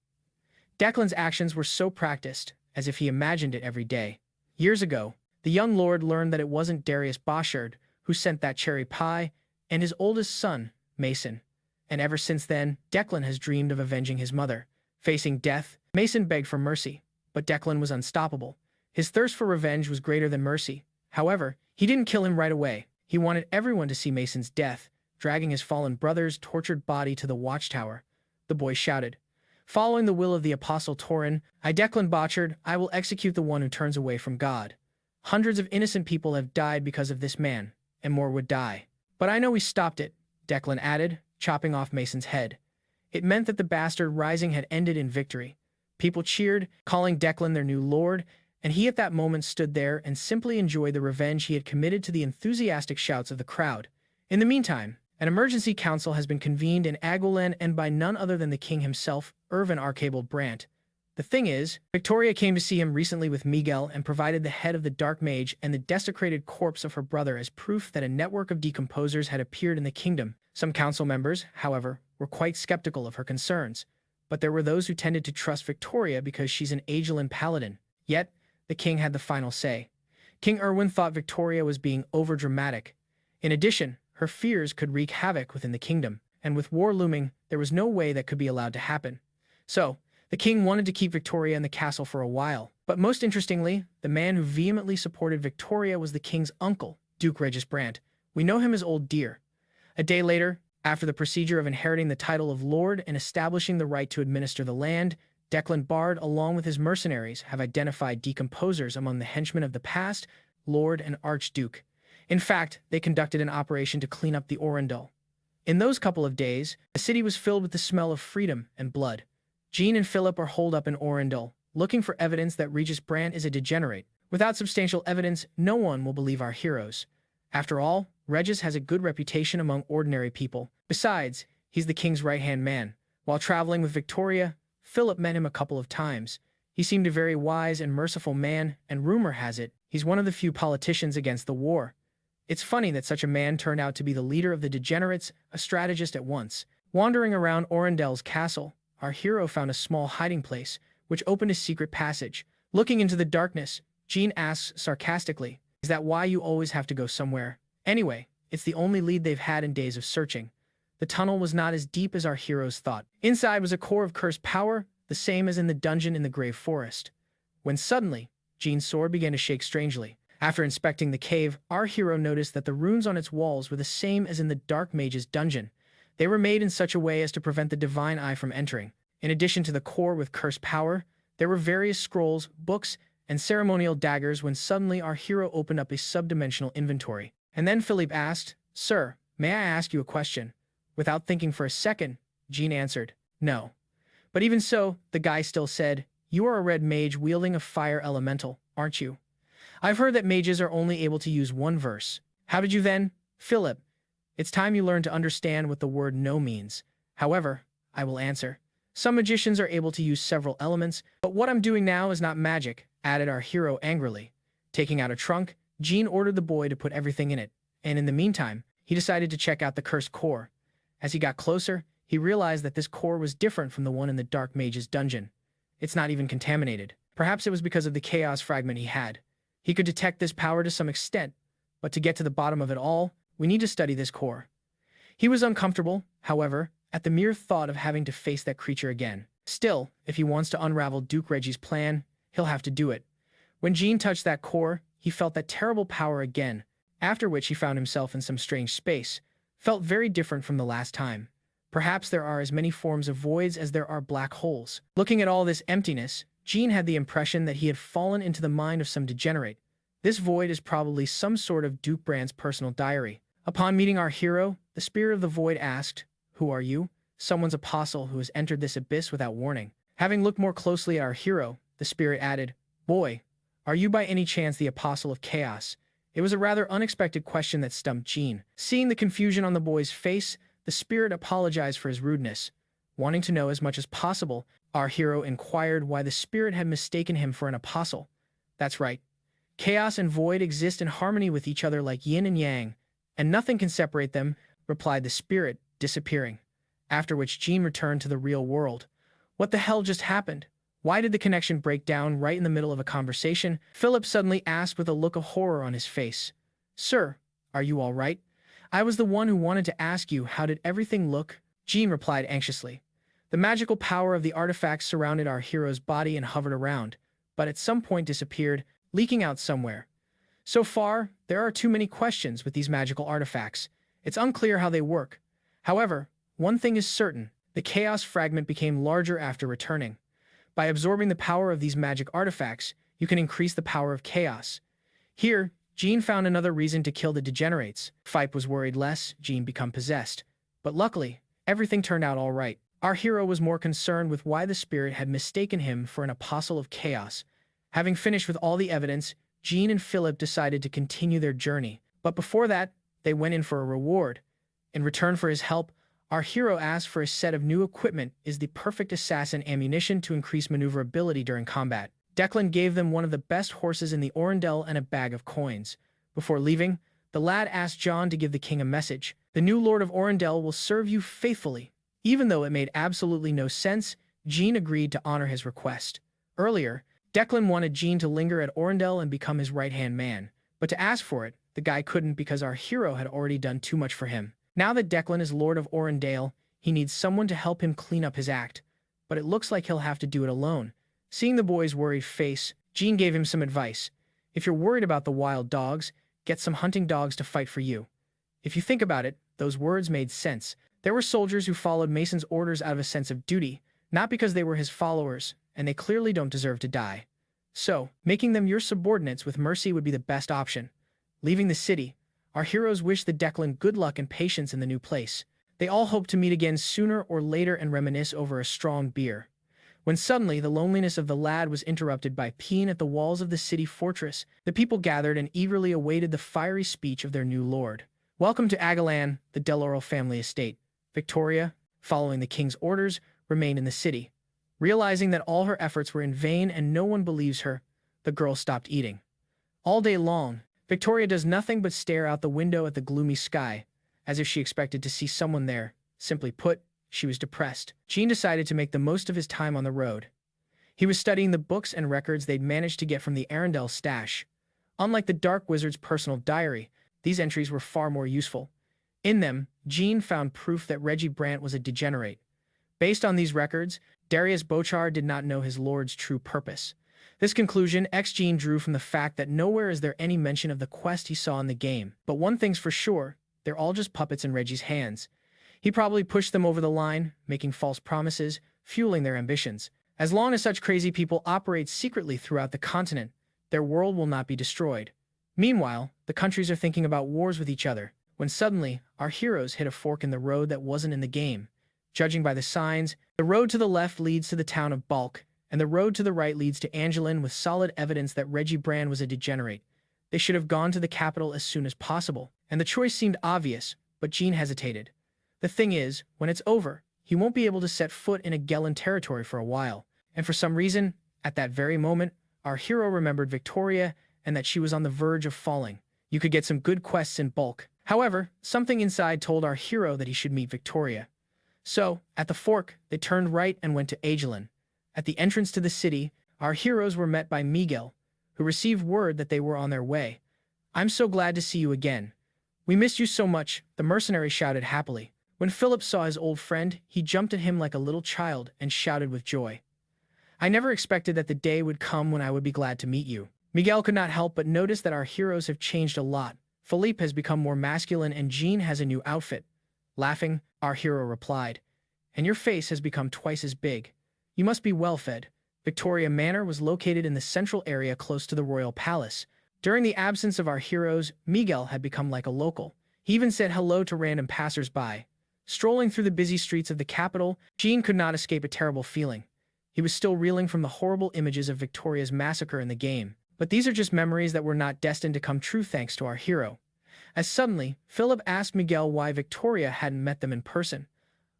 Declan's actions were so practiced, as if he imagined it every day. Years ago, the young lord learned that it wasn't Darius Boshard who sent that cherry pie, and his oldest son, Mason. And ever since then, Declan has dreamed of avenging his mother. Facing death, Mason begged for mercy, but Declan was unstoppable. His thirst for revenge was greater than mercy. However, he didn't kill him right away. He wanted everyone to see Mason's death, dragging his fallen brother's tortured body to the watchtower. The boy shouted, "Following the will of the Apostle Torin, I, Declan Bochard, I will execute the one who turns away from God. Hundreds of innocent people have died because of this man, and more would die. But I know we stopped it," Declan added, chopping off Mason's head. It meant that the bastard rising had ended in victory. People cheered, calling Declan their new lord, and he at that moment stood there and simply enjoyed the revenge he had committed to the enthusiastic shouts of the crowd. In the meantime, an emergency council has been convened in Aguilan and by none other than the king himself, Irvin Archibald Brandt. The thing is, Victoria came to see him recently with Miguel and provided the head of the dark mage and the desecrated corpse of her brother as proof that a network of decomposers had appeared in the kingdom. Some council members, however, were quite skeptical of her concerns, but there were those who tended to trust Victoria because she's an Aegelan paladin. Yet, the king had the final say. King Erwin thought Victoria was being overdramatic. In addition, her fears could wreak havoc within the kingdom, and with war looming, there was no way that could be allowed to happen. So, the king wanted to keep Victoria in the castle for a while. But most interestingly, the man who vehemently supported Victoria was the king's uncle, Duke Regis Brandt. We know him as Old Deer. A day later, after the procedure of inheriting the title of lord and establishing the right to administer the land, Declan Bard, along with his mercenaries, have identified decomposers among the henchmen of the past, lord and archduke. In fact, they conducted an operation to clean up the Orindal. In those couple of days, the city was filled with the smell of freedom and blood. Jean and Philip are holed up in Orindal, looking for evidence that Regis Brandt is a degenerate. Without substantial evidence, no one will believe our heroes. After all, Regis has a good reputation among ordinary people. Besides, he's the king's right-hand man. While traveling with Victoria, Philip met him a couple of times. He seemed a very wise and merciful man, and rumor has it, he's one of the few politicians against the war. It's funny that such a man turned out to be the leader of the degenerates, a strategist at once. Wandering around Orindal's castle, our hero found a small hiding place, which opened a secret passage. Looking into the darkness, Jean asks sarcastically, "Is that why you always have to go somewhere?" Anyway, it's the only lead they've had in days of searching. The tunnel was not as deep as our heroes thought. Inside was a core of cursed power, the same as in the dungeon in the Grave Forest. When suddenly, Jean's sword began to shake strangely. After inspecting the cave, our hero noticed that the runes on its walls were the same as in the Dark Mage's dungeon. They were made in such a way as to prevent the Divine Eye from entering. In addition to the core with cursed power, there were various scrolls, books, and ceremonial daggers when suddenly our hero opened up a subdimensional inventory. And then Philippe asked, "Sir, may I ask you a question?" Without thinking for a second, Jean answered, "No." But even so, the guy still said, "You are a red mage wielding a fire elemental, aren't you? I've heard that mages are only able to use one verse. How did you then?" "Philip, it's time you learn to understand what the word no means. However, I will answer. Some magicians are able to use several elements, but what I'm doing now is not magic," added our hero angrily. Taking out a trunk, Jean ordered the boy to put everything in it, and in the meantime, he decided to check out the cursed core. As he got closer, he realized that this core was different from the one in the Dark Mage's dungeon. It's not even contaminated. Perhaps it was because of the chaos fragment he had. He could detect this power to some extent, but to get to the bottom of it all, we need to study this core. He was uncomfortable, however, at the mere thought of having to face that creature again. Still, if he wants to unravel Duke Reggie's plan, he'll have to do it. When Jean touched that core, he felt that terrible power again, after which he found himself in some strange space. Felt very different from the last time. Perhaps there are as many forms of voids as there are black holes. Looking at all this emptiness, Jean had the impression that he had fallen into the mind of some degenerate. This void is probably some sort of Duke Brand's personal diary. Upon meeting our hero, the spirit of the void asked, "Who are you?" Someone's apostle who has entered this abyss without warning. Having looked more closely at our hero, the spirit added, "Boy, are you by any chance the apostle of chaos?" It was a rather unexpected question that stumped Jean. Seeing the confusion on the boy's face, the spirit apologized for his rudeness. Wanting to know as much as possible, our hero inquired why the spirit had mistaken him for an apostle. That's right. Chaos and void exist in harmony with each other like yin and yang, and nothing can separate them, replied the spirit, disappearing. After which Jean returned to the real world. What the hell just happened? Why did the connection break down right in the middle of a conversation? Philip suddenly asked with a look of horror on his face. "Sir, are you all right? I was the one who wanted to ask you, how did everything look?" Jean replied anxiously. The magical power of the artifacts surrounded our hero's body and hovered around, but at some point disappeared, leaking out somewhere. So far, there are too many questions with these magical artifacts. It's unclear how they work. However, one thing is certain, the chaos fragment became larger after returning. By absorbing the power of these magic artifacts, you can increase the power of chaos. Here, Jean found another reason to kill the degenerates. Fipe was worried lest Jean become possessed. But luckily, everything turned out all right. Our hero was more concerned with why the spirit had mistaken him for an apostle of chaos. Having finished with all the evidence, Jean and Philip decided to continue their journey. But before that, they went in for a reward. In return for his help, our hero asked for a set of new equipment is the perfect assassin ammunition to increase maneuverability during combat. Declan gave them one of the best horses in the Orendelle and a bag of coins. Before leaving, the lad asked John to give the king a message. The new Lord of Orendelle will serve you faithfully. Even though it made absolutely no sense, Jean agreed to honor his request. Earlier, Declan wanted Jean to linger at Orendelle and become his right-hand man, but to ask for it, the guy couldn't because our hero had already done too much for him. Now that Declan is Lord of Orendelle, he needs someone to help him clean up his act, but it looks like he'll have to do it alone. Seeing the boy's worried face, Jean gave him some advice. If you're worried about the wild dogs, get some hunting dogs to fight for you. If you think about it, those words made sense. There were soldiers who followed Mason's orders out of a sense of duty, not because they were his followers, and they clearly don't deserve to die. So, making them your subordinates with mercy would be the best option. Leaving the city, our heroes wish the Declan good luck and patience in the new place. They all hope to meet again sooner or later and reminisce over a strong beer. When suddenly the loneliness of the lad was interrupted by peeing at the walls of the city fortress, the people gathered and eagerly awaited the fiery speech of their new lord. Welcome to Agalan, the Delaural family estate. Victoria, following the king's orders, remained in the city. Realizing that all her efforts were in vain and no one believes her, the girl stopped eating. All day long, Victoria does nothing but stare out the window at the gloomy sky, as if she expected to see someone there. Simply put, she was depressed. Jean decided to make the most of his time on the road. He was studying the books and records they'd managed to get from the Arendelle stash. Unlike the Dark Wizard's personal diary, these entries were far more useful. In them, Jean found proof that Reggie Brant was a degenerate. Based on these records, Darius Bochar did not know his lord's true purpose. This conclusion Jean drew from the fact that nowhere is there any mention of the quest he saw in the game. But one thing's for sure, they're all just puppets in Reggie's hands. He probably pushed them over the line, making false promises, fueling their ambitions. As long as such crazy people operate secretly throughout the continent, their world will not be destroyed. Meanwhile, the countries are thinking about wars with each other, when suddenly, our heroes hit a fork in the road that wasn't in the game. Judging by the signs, the road to the left leads to the town of Bulk, and the road to the right leads to Angelin with solid evidence that Reggie Brand was a degenerate. They should have gone to the capital as soon as possible, and the choice seemed obvious, but Jean hesitated. The thing is, when it's over, he won't be able to set foot in Agellan territory for a while, and for some reason, at that very moment, our hero remembered Victoria and that she was on the verge of falling. You could get some good quests in Bulk. However, something inside told our hero that he should meet Victoria. So, at the fork, they turned right and went to Agellan. At the entrance to the city, our heroes were met by Miguel, who received word that they were on their way. "I'm so glad to see you again. We missed you so much," the mercenary shouted happily. When Philip saw his old friend, he jumped at him like a little child and shouted with joy. "I never expected that the day would come when I would be glad to meet you." Miguel could not help but notice that our heroes have changed a lot. Philippe has become more masculine and Jean has a new outfit. Laughing, our hero replied, "And your face has become twice as big. You must be well fed." Victoria Manor was located in the central area close to the royal palace. During the absence of our heroes, Miguel had become like a local. He even said hello to random passers-by. Strolling through the busy streets of the capital, Jean could not escape a terrible feeling. He was still reeling from the horrible images of Victoria's massacre in the game. But these are just memories that were not destined to come true thanks to our hero. As suddenly, Philip asked Miguel why Victoria hadn't met them in person.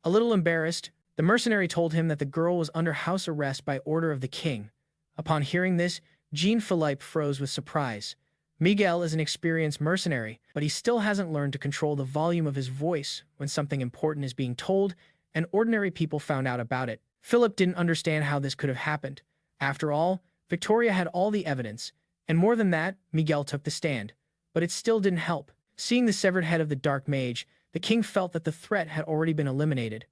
A little embarrassed, the mercenary told him that the girl was under house arrest by order of the king. Upon hearing this, Jean-Philippe froze with surprise. Miguel is an experienced mercenary, but he still hasn't learned to control the volume of his voice when something important is being told, and ordinary people found out about it. Philip didn't understand how this could have happened. After all, Victoria had all the evidence, and more than that, Miguel took the stand. But it still didn't help. Seeing the severed head of the dark mage, the king felt that the threat had already been eliminated,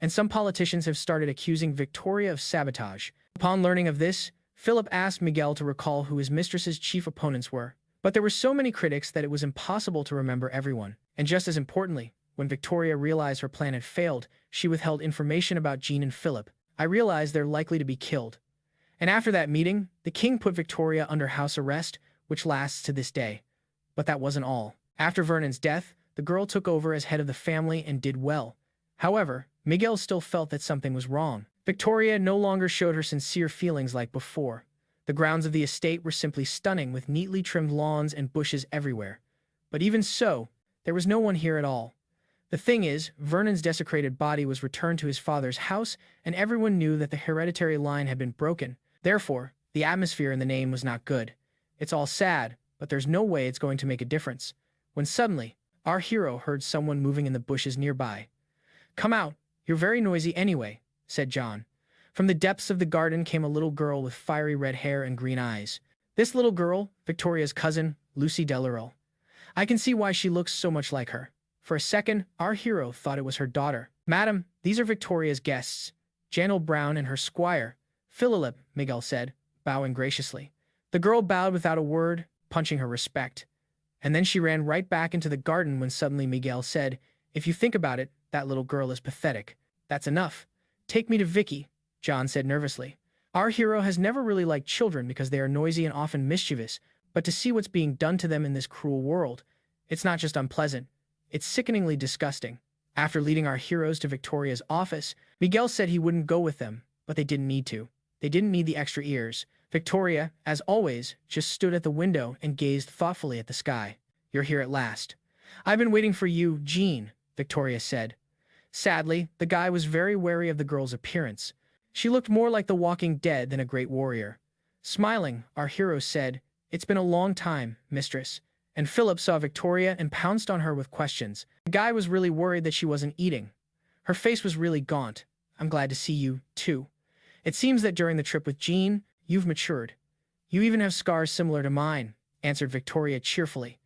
and some politicians have started accusing Victoria of sabotage. Upon learning of this, Philip asked Miguel to recall who his mistress's chief opponents were. But there were so many critics that it was impossible to remember everyone. And just as importantly, when Victoria realized her plan had failed, she withheld information about Jean and Philip. "I realized they're likely to be killed." And after that meeting, the king put Victoria under house arrest, which lasts to this day. But that wasn't all. After Vernon's death, the girl took over as head of the family and did well. However, Miguel still felt that something was wrong. Victoria no longer showed her sincere feelings like before. The grounds of the estate were simply stunning with neatly trimmed lawns and bushes everywhere. But even so, there was no one here at all. The thing is, Vernon's desecrated body was returned to his father's house, and everyone knew that the hereditary line had been broken. Therefore, the atmosphere in the name was not good. It's all sad, but there's no way it's going to make a difference. When suddenly, our hero heard someone moving in the bushes nearby. "Come out, you're very noisy anyway," said John. From the depths of the garden came a little girl with fiery red hair and green eyes. This little girl, Victoria's cousin, Lucy Delarue. I can see why she looks so much like her. For a second, our hero thought it was her daughter. "Madam, these are Victoria's guests, Janelle Brown and her squire, Philip," Miguel said, bowing graciously. The girl bowed without a word, punching her respect. And then she ran right back into the garden when suddenly Miguel said, "If you think about it, that little girl is pathetic." "That's enough. Take me to Vicky," John said nervously. Our hero has never really liked children because they are noisy and often mischievous, but to see what's being done to them in this cruel world, it's not just unpleasant, it's sickeningly disgusting. After leading our heroes to Victoria's office, Miguel said he wouldn't go with them, but they didn't need to. They didn't need the extra ears. Victoria, as always, just stood at the window and gazed thoughtfully at the sky. "You're here at last." "I've been waiting for you, Jean," Victoria said. Sadly, the guy was very wary of the girl's appearance. She looked more like the walking dead than a great warrior. Smiling, our hero said, "It's been a long time, mistress." And Philip saw Victoria and pounced on her with questions. The guy was really worried that she wasn't eating. Her face was really gaunt. "I'm glad to see you, too. It seems that during the trip with Jean, you've matured. You even have scars similar to mine," answered Victoria cheerfully.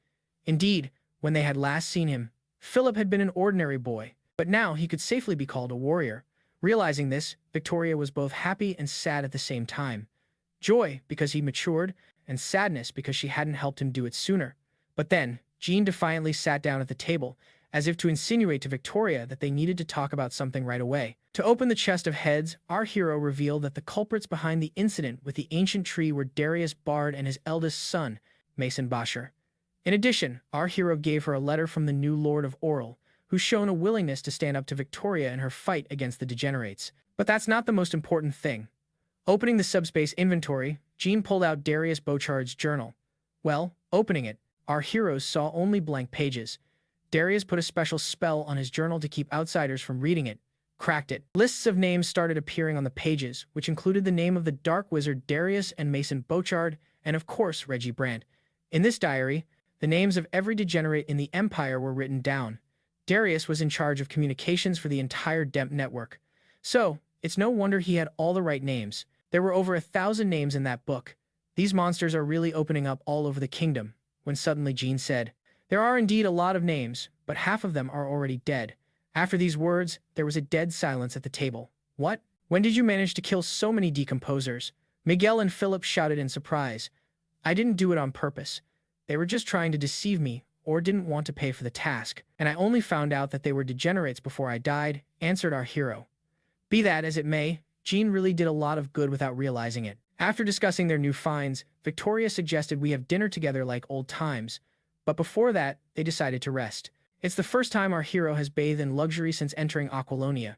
Indeed, when they had last seen him, Philip had been an ordinary boy, but now he could safely be called a warrior. Realizing this, Victoria was both happy and sad at the same time. Joy because he matured, and sadness because she hadn't helped him do it sooner. But then, Jean defiantly sat down at the table, as if to insinuate to Victoria that they needed to talk about something right away. To open the chest of heads, our hero revealed that the culprits behind the incident with the ancient tree were Darius Bard and his eldest son, Mason Bosher. In addition, our hero gave her a letter from the new Lord of Oral, who's shown a willingness to stand up to Victoria in her fight against the degenerates. But that's not the most important thing. Opening the subspace inventory, Jean pulled out Darius Bochard's journal. Well, opening it, our heroes saw only blank pages. Darius put a special spell on his journal to keep outsiders from reading it. Cracked it. Lists of names started appearing on the pages, which included the name of the dark wizard Darius and Mason Bochard, and of course Reggie Brandt. In this diary, the names of every degenerate in the Empire were written down. Darius was in charge of communications for the entire DEMP network. So, it's no wonder he had all the right names. There were over 1,000 names in that book. These monsters are really opening up all over the kingdom, when suddenly Jean said, "There are indeed a lot of names, but half of them are already dead." After these words, there was a dead silence at the table. "What? When did you manage to kill so many decomposers?" Miguel and Philip shouted in surprise. "I didn't do it on purpose. They were just trying to deceive me, or didn't want to pay for the task, and I only found out that they were degenerates before I died," answered our hero. Be that as it may, Jean really did a lot of good without realizing it. After discussing their new finds, Victoria suggested we have dinner together like old times, but before that, they decided to rest. It's the first time our hero has bathed in luxury since entering Aquilonia.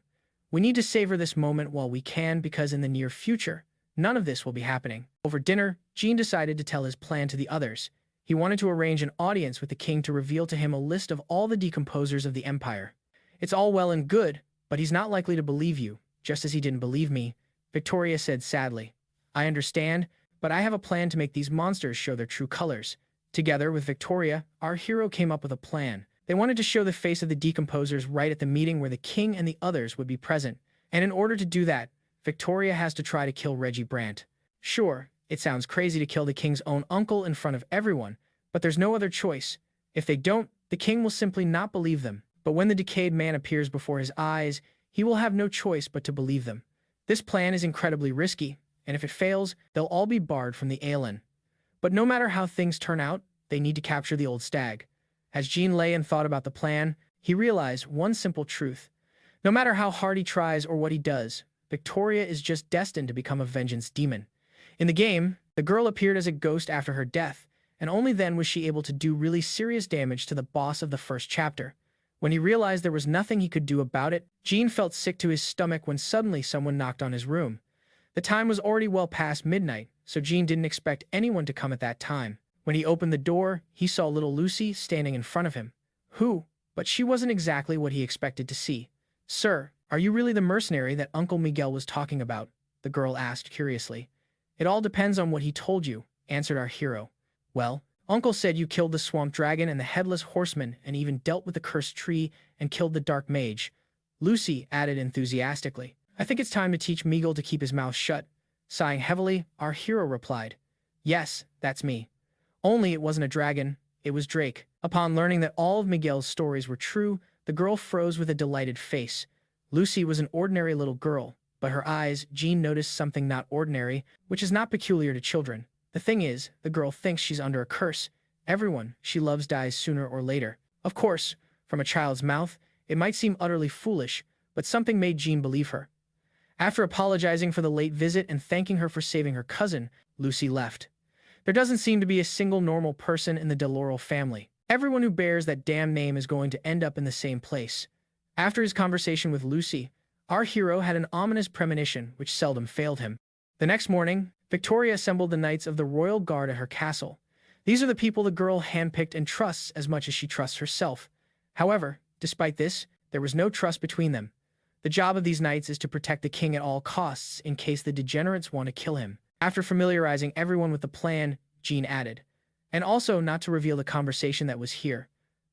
We need to savor this moment while we can because in the near future, none of this will be happening. Over dinner, Jean decided to tell his plan to the others. He wanted to arrange an audience with the king to reveal to him a list of all the decomposers of the empire. "It's all well and good, but he's not likely to believe you, just as he didn't believe me," Victoria said sadly. "I understand, but I have a plan to make these monsters show their true colors." Together with Victoria, our hero came up with a plan. They wanted to show the face of the decomposers right at the meeting where the king and the others would be present. And in order to do that, Victoria has to try to kill Reggie Brandt. Sure, it sounds crazy to kill the king's own uncle in front of everyone, but there's no other choice. If they don't, the king will simply not believe them. But when the decayed man appears before his eyes, he will have no choice but to believe them. This plan is incredibly risky, and if it fails, they'll all be barred from the Aeolin. But no matter how things turn out, they need to capture the old stag. As Jean lay and thought about the plan, he realized one simple truth. No matter how hard he tries or what he does, Victoria is just destined to become a vengeance demon. In the game, the girl appeared as a ghost after her death, and only then was she able to do really serious damage to the boss of the first chapter. When he realized there was nothing he could do about it, Jean felt sick to his stomach when suddenly someone knocked on his room. The time was already well past midnight, so Jean didn't expect anyone to come at that time. When he opened the door, he saw little Lucy standing in front of him. Who? But she wasn't exactly what he expected to see. "Sir, are you really the mercenary that Uncle Miguel was talking about?" the girl asked curiously. "It all depends on what he told you," answered our hero. "Well, Uncle said you killed the swamp dragon and the headless horseman and even dealt with the cursed tree and killed the dark mage," Lucy added enthusiastically. "I think it's time to teach Miguel to keep his mouth shut." Sighing heavily, our hero replied, "Yes, that's me. Only it wasn't a dragon, it was Drake." Upon learning that all of Miguel's stories were true, the girl froze with a delighted face. Lucy was an ordinary little girl, but her eyes, Jean noticed something not ordinary, which is not peculiar to children. The thing is, the girl thinks she's under a curse. Everyone she loves dies sooner or later. Of course, from a child's mouth, it might seem utterly foolish, but something made Jean believe her. After apologizing for the late visit and thanking her for saving her cousin, Lucy left. There doesn't seem to be a single normal person in the Deloro family. Everyone who bears that damn name is going to end up in the same place. After his conversation with Lucy, our hero had an ominous premonition which seldom failed him. The next morning, Victoria assembled the knights of the royal guard at her castle. These are the people the girl handpicked and trusts as much as she trusts herself. However, despite this, there was no trust between them. The job of these knights is to protect the king at all costs in case the degenerates want to kill him. After familiarizing everyone with the plan, Jean added, "And also not to reveal the conversation that was here.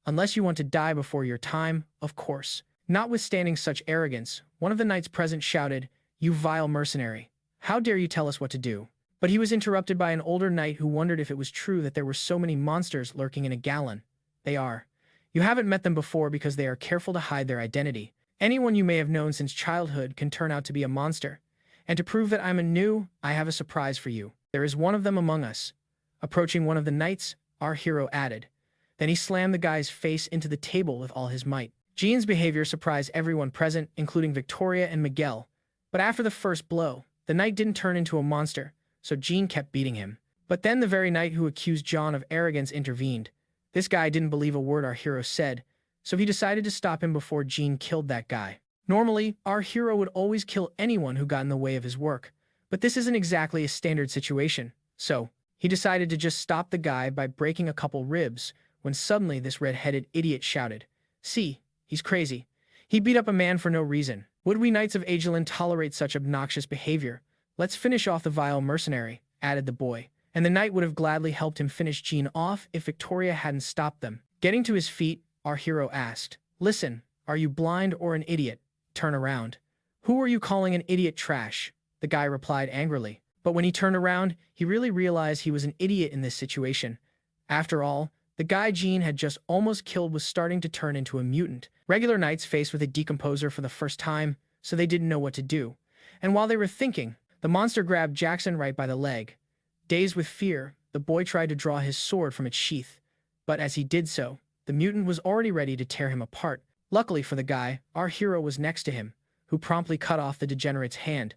Unless you want to die before your time, of course." Notwithstanding such arrogance, one of the knights present shouted, "You vile mercenary! How dare you tell us what to do?" But he was interrupted by an older knight who wondered if it was true that there were so many monsters lurking in a gallon. "They are. You haven't met them before because they are careful to hide their identity. Anyone you may have known since childhood can turn out to be a monster. And to prove that I'm anew, I have a surprise for you. There is one of them among us." Approaching one of the knights, our hero added. Then he slammed the guy's face into the table with all his might. Jean's behavior surprised everyone present, including Victoria and Miguel. But after the first blow, the knight didn't turn into a monster, so Jean kept beating him. But then the very knight who accused John of arrogance intervened. This guy didn't believe a word our hero said, so he decided to stop him before Jean killed that guy. Normally, our hero would always kill anyone who got in the way of his work, but this isn't exactly a standard situation, so he decided to just stop the guy by breaking a couple ribs, when suddenly this red-headed idiot shouted, "See, he's crazy. He beat up a man for no reason. Would we knights of Agelin tolerate such obnoxious behavior? Let's finish off the vile mercenary," added the boy, and the knight would have gladly helped him finish Jean off if Victoria hadn't stopped them. Getting to his feet, our hero asked, "Listen, are you blind or an idiot? Turn around." "Who are you calling an idiot trash?" the guy replied angrily. But when he turned around, he really realized he was an idiot in this situation. After all, the guy Jean had just almost killed was starting to turn into a mutant. Regular knights faced with a decomposer for the first time, so they didn't know what to do. And while they were thinking, the monster grabbed Jackson right by the leg. Dazed with fear, the boy tried to draw his sword from its sheath. But as he did so, the mutant was already ready to tear him apart. Luckily for the guy, our hero was next to him, who promptly cut off the degenerate's hand.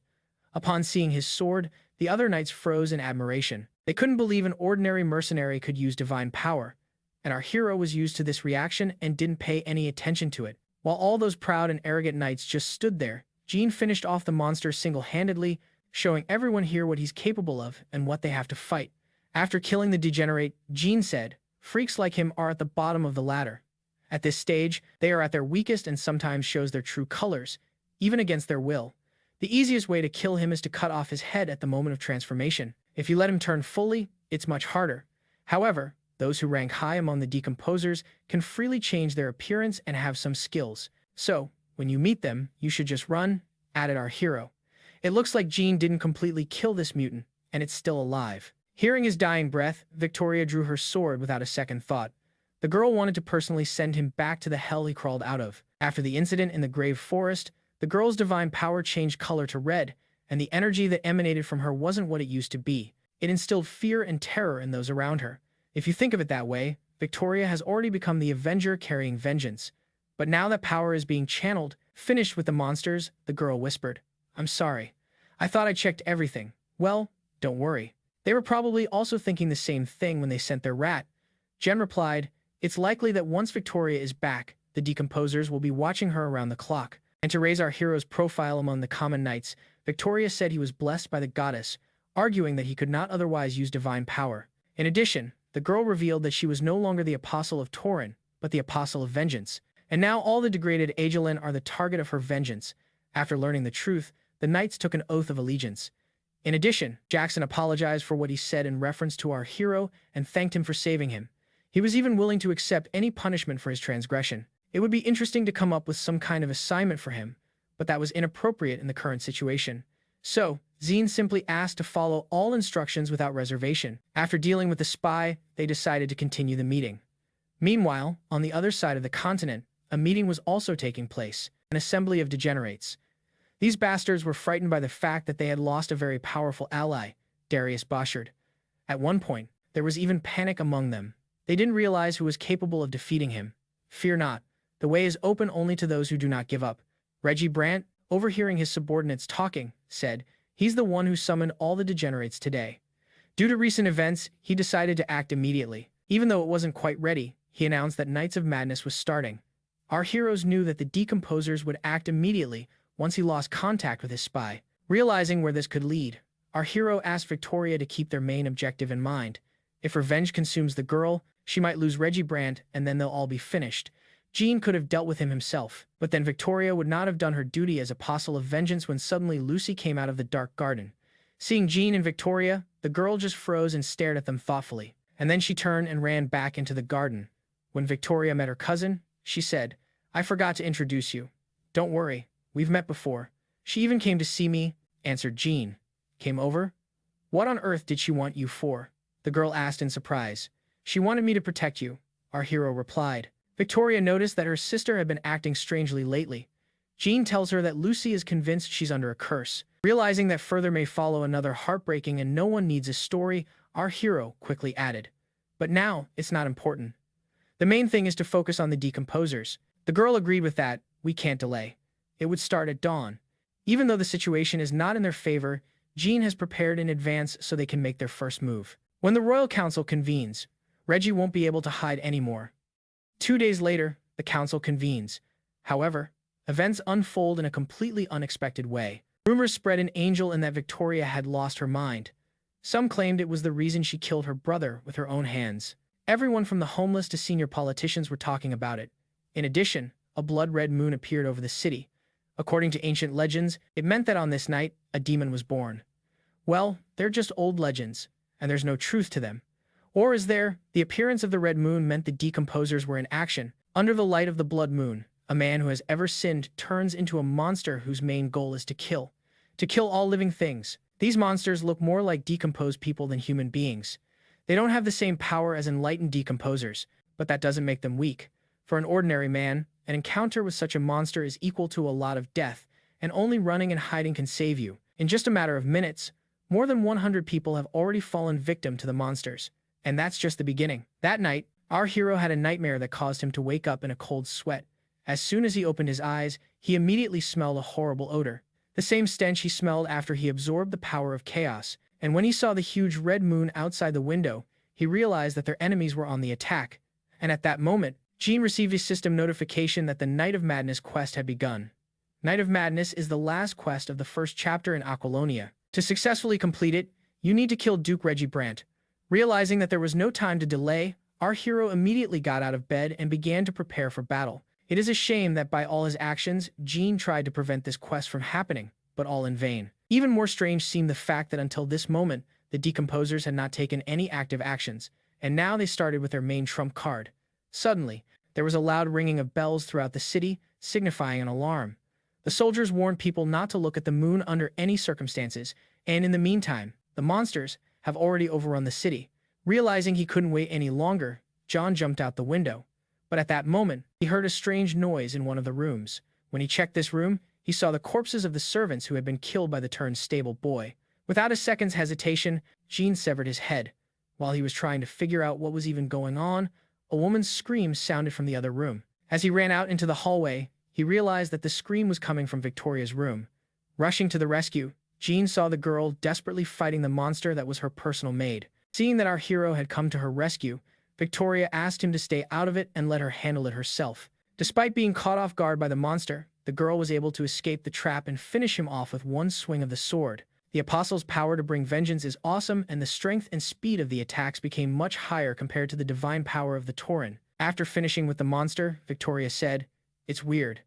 Upon seeing his sword, the other knights froze in admiration. They couldn't believe an ordinary mercenary could use divine power, and our hero was used to this reaction and didn't pay any attention to it. While all those proud and arrogant knights just stood there, Jean finished off the monster single-handedly, showing everyone here what he's capable of and what they have to fight. After killing the degenerate, Jean said, "Freaks like him are at the bottom of the ladder. At this stage, they are at their weakest and sometimes shows their true colors, even against their will. The easiest way to kill him is to cut off his head at the moment of transformation. If you let him turn fully, it's much harder. However, those who rank high among the decomposers can freely change their appearance and have some skills. So, when you meet them, you should just run," added our hero. It looks like Jean didn't completely kill this mutant, and it's still alive. Hearing his dying breath, Victoria drew her sword without a second thought. The girl wanted to personally send him back to the hell he crawled out of. After the incident in the Grave Forest, the girl's divine power changed color to red, and the energy that emanated from her wasn't what it used to be. It instilled fear and terror in those around her. If you think of it that way, Victoria has already become the Avenger carrying vengeance. But now that power is being channeled, finished with the monsters, the girl whispered, "I'm sorry. I thought I checked everything." "Well, don't worry. They were probably also thinking the same thing when they sent their rat." Jen replied, "It's likely that once Victoria is back, the decomposers will be watching her around the clock." And to raise our hero's profile among the common knights, Victoria said he was blessed by the goddess, arguing that he could not otherwise use divine power. In addition, the girl revealed that she was no longer the Apostle of Tauren, but the Apostle of Vengeance. And now all the degraded Agelin are the target of her vengeance. After learning the truth, the knights took an oath of allegiance. In addition, Jackson apologized for what he said in reference to our hero and thanked him for saving him. He was even willing to accept any punishment for his transgression. It would be interesting to come up with some kind of assignment for him, but that was inappropriate in the current situation. So, Jean simply asked to follow all instructions without reservation. After dealing with the spy, they decided to continue the meeting. Meanwhile, on the other side of the continent, a meeting was also taking place, an assembly of degenerates. These bastards were frightened by the fact that they had lost a very powerful ally, Darius Boschard. At one point, there was even panic among them. They didn't realize who was capable of defeating him. Fear not. The way is open only to those who do not give up. Reggie Brandt, overhearing his subordinates talking, said, "He's the one who summoned all the degenerates today." Due to recent events, he decided to act immediately. Even though it wasn't quite ready, he announced that Knights of Madness was starting. Our heroes knew that the decomposers would act immediately once he lost contact with his spy. Realizing where this could lead, our hero asked Victoria to keep their main objective in mind. If revenge consumes the girl, she might lose Reggie Brandt and then they'll all be finished. Jean could have dealt with him himself, but then Victoria would not have done her duty as Apostle of Vengeance when suddenly Lucy came out of the dark garden. Seeing Jean and Victoria, the girl just froze and stared at them thoughtfully, and then she turned and ran back into the garden. When Victoria met her cousin, she said, "I forgot to introduce you. Don't worry, we've met before. She even came to see me," answered Jean. "Came over? What on earth did she want you for?" the girl asked in surprise. "She wanted me to protect you," our hero replied. Victoria noticed that her sister had been acting strangely lately. Jean tells her that Lucy is convinced she's under a curse. Realizing that further may follow another heartbreaking and no one needs a story, our hero quickly added, "But now, it's not important. The main thing is to focus on the decomposers." The girl agreed with that. "We can't delay. It would start at dawn." Even though the situation is not in their favor, Jean has prepared in advance so they can make their first move. When the Royal Council convenes, Reggie won't be able to hide anymore. 2 days later, the council convenes. However, events unfold in a completely unexpected way. Rumors spread in Angel and that Victoria had lost her mind. Some claimed it was the reason she killed her brother with her own hands. Everyone from the homeless to senior politicians were talking about it. In addition, a blood-red moon appeared over the city. According to ancient legends, it meant that on this night, a demon was born. Well, they're just old legends, and there's no truth to them. Or is there? The appearance of the red moon meant the decomposers were in action. Under the light of the blood moon, a man who has ever sinned turns into a monster whose main goal is to kill all living things. These monsters look more like decomposed people than human beings. They don't have the same power as enlightened decomposers, but that doesn't make them weak. For an ordinary man, an encounter with such a monster is equal to a lot of death, and only running and hiding can save you. In just a matter of minutes, more than 100 people have already fallen victim to the monsters. And that's just the beginning. That night, our hero had a nightmare that caused him to wake up in a cold sweat. As soon as he opened his eyes, he immediately smelled a horrible odor. The same stench he smelled after he absorbed the power of chaos. And when he saw the huge red moon outside the window, he realized that their enemies were on the attack. And at that moment, Jean received a system notification that the Night of Madness quest had begun. Night of Madness is the last quest of the first chapter in Aquilonia. To successfully complete it, you need to kill Duke Regibrant. Realizing that there was no time to delay, our hero immediately got out of bed and began to prepare for battle. It is a shame that by all his actions, Jean tried to prevent this quest from happening, but all in vain. Even more strange seemed the fact that until this moment, the decomposers had not taken any active actions, and now they started with their main trump card. Suddenly, there was a loud ringing of bells throughout the city, signifying an alarm. The soldiers warned people not to look at the moon under any circumstances, and in the meantime, the monsters have already overrun the city. Realizing he couldn't wait any longer, John jumped out the window. But at that moment, he heard a strange noise in one of the rooms. When he checked this room, he saw the corpses of the servants who had been killed by the turnstable boy. Without a second's hesitation, Jean severed his head. While he was trying to figure out what was even going on, a woman's scream sounded from the other room. As he ran out into the hallway, he realized that the scream was coming from Victoria's room. Rushing to the rescue, Jean saw the girl desperately fighting the monster that was her personal maid. Seeing that our hero had come to her rescue, Victoria asked him to stay out of it and let her handle it herself. Despite being caught off guard by the monster, the girl was able to escape the trap and finish him off with one swing of the sword. The Apostle's power to bring vengeance is awesome, and the strength and speed of the attacks became much higher compared to the divine power of the Tauren. After finishing with the monster, Victoria said, "It's weird.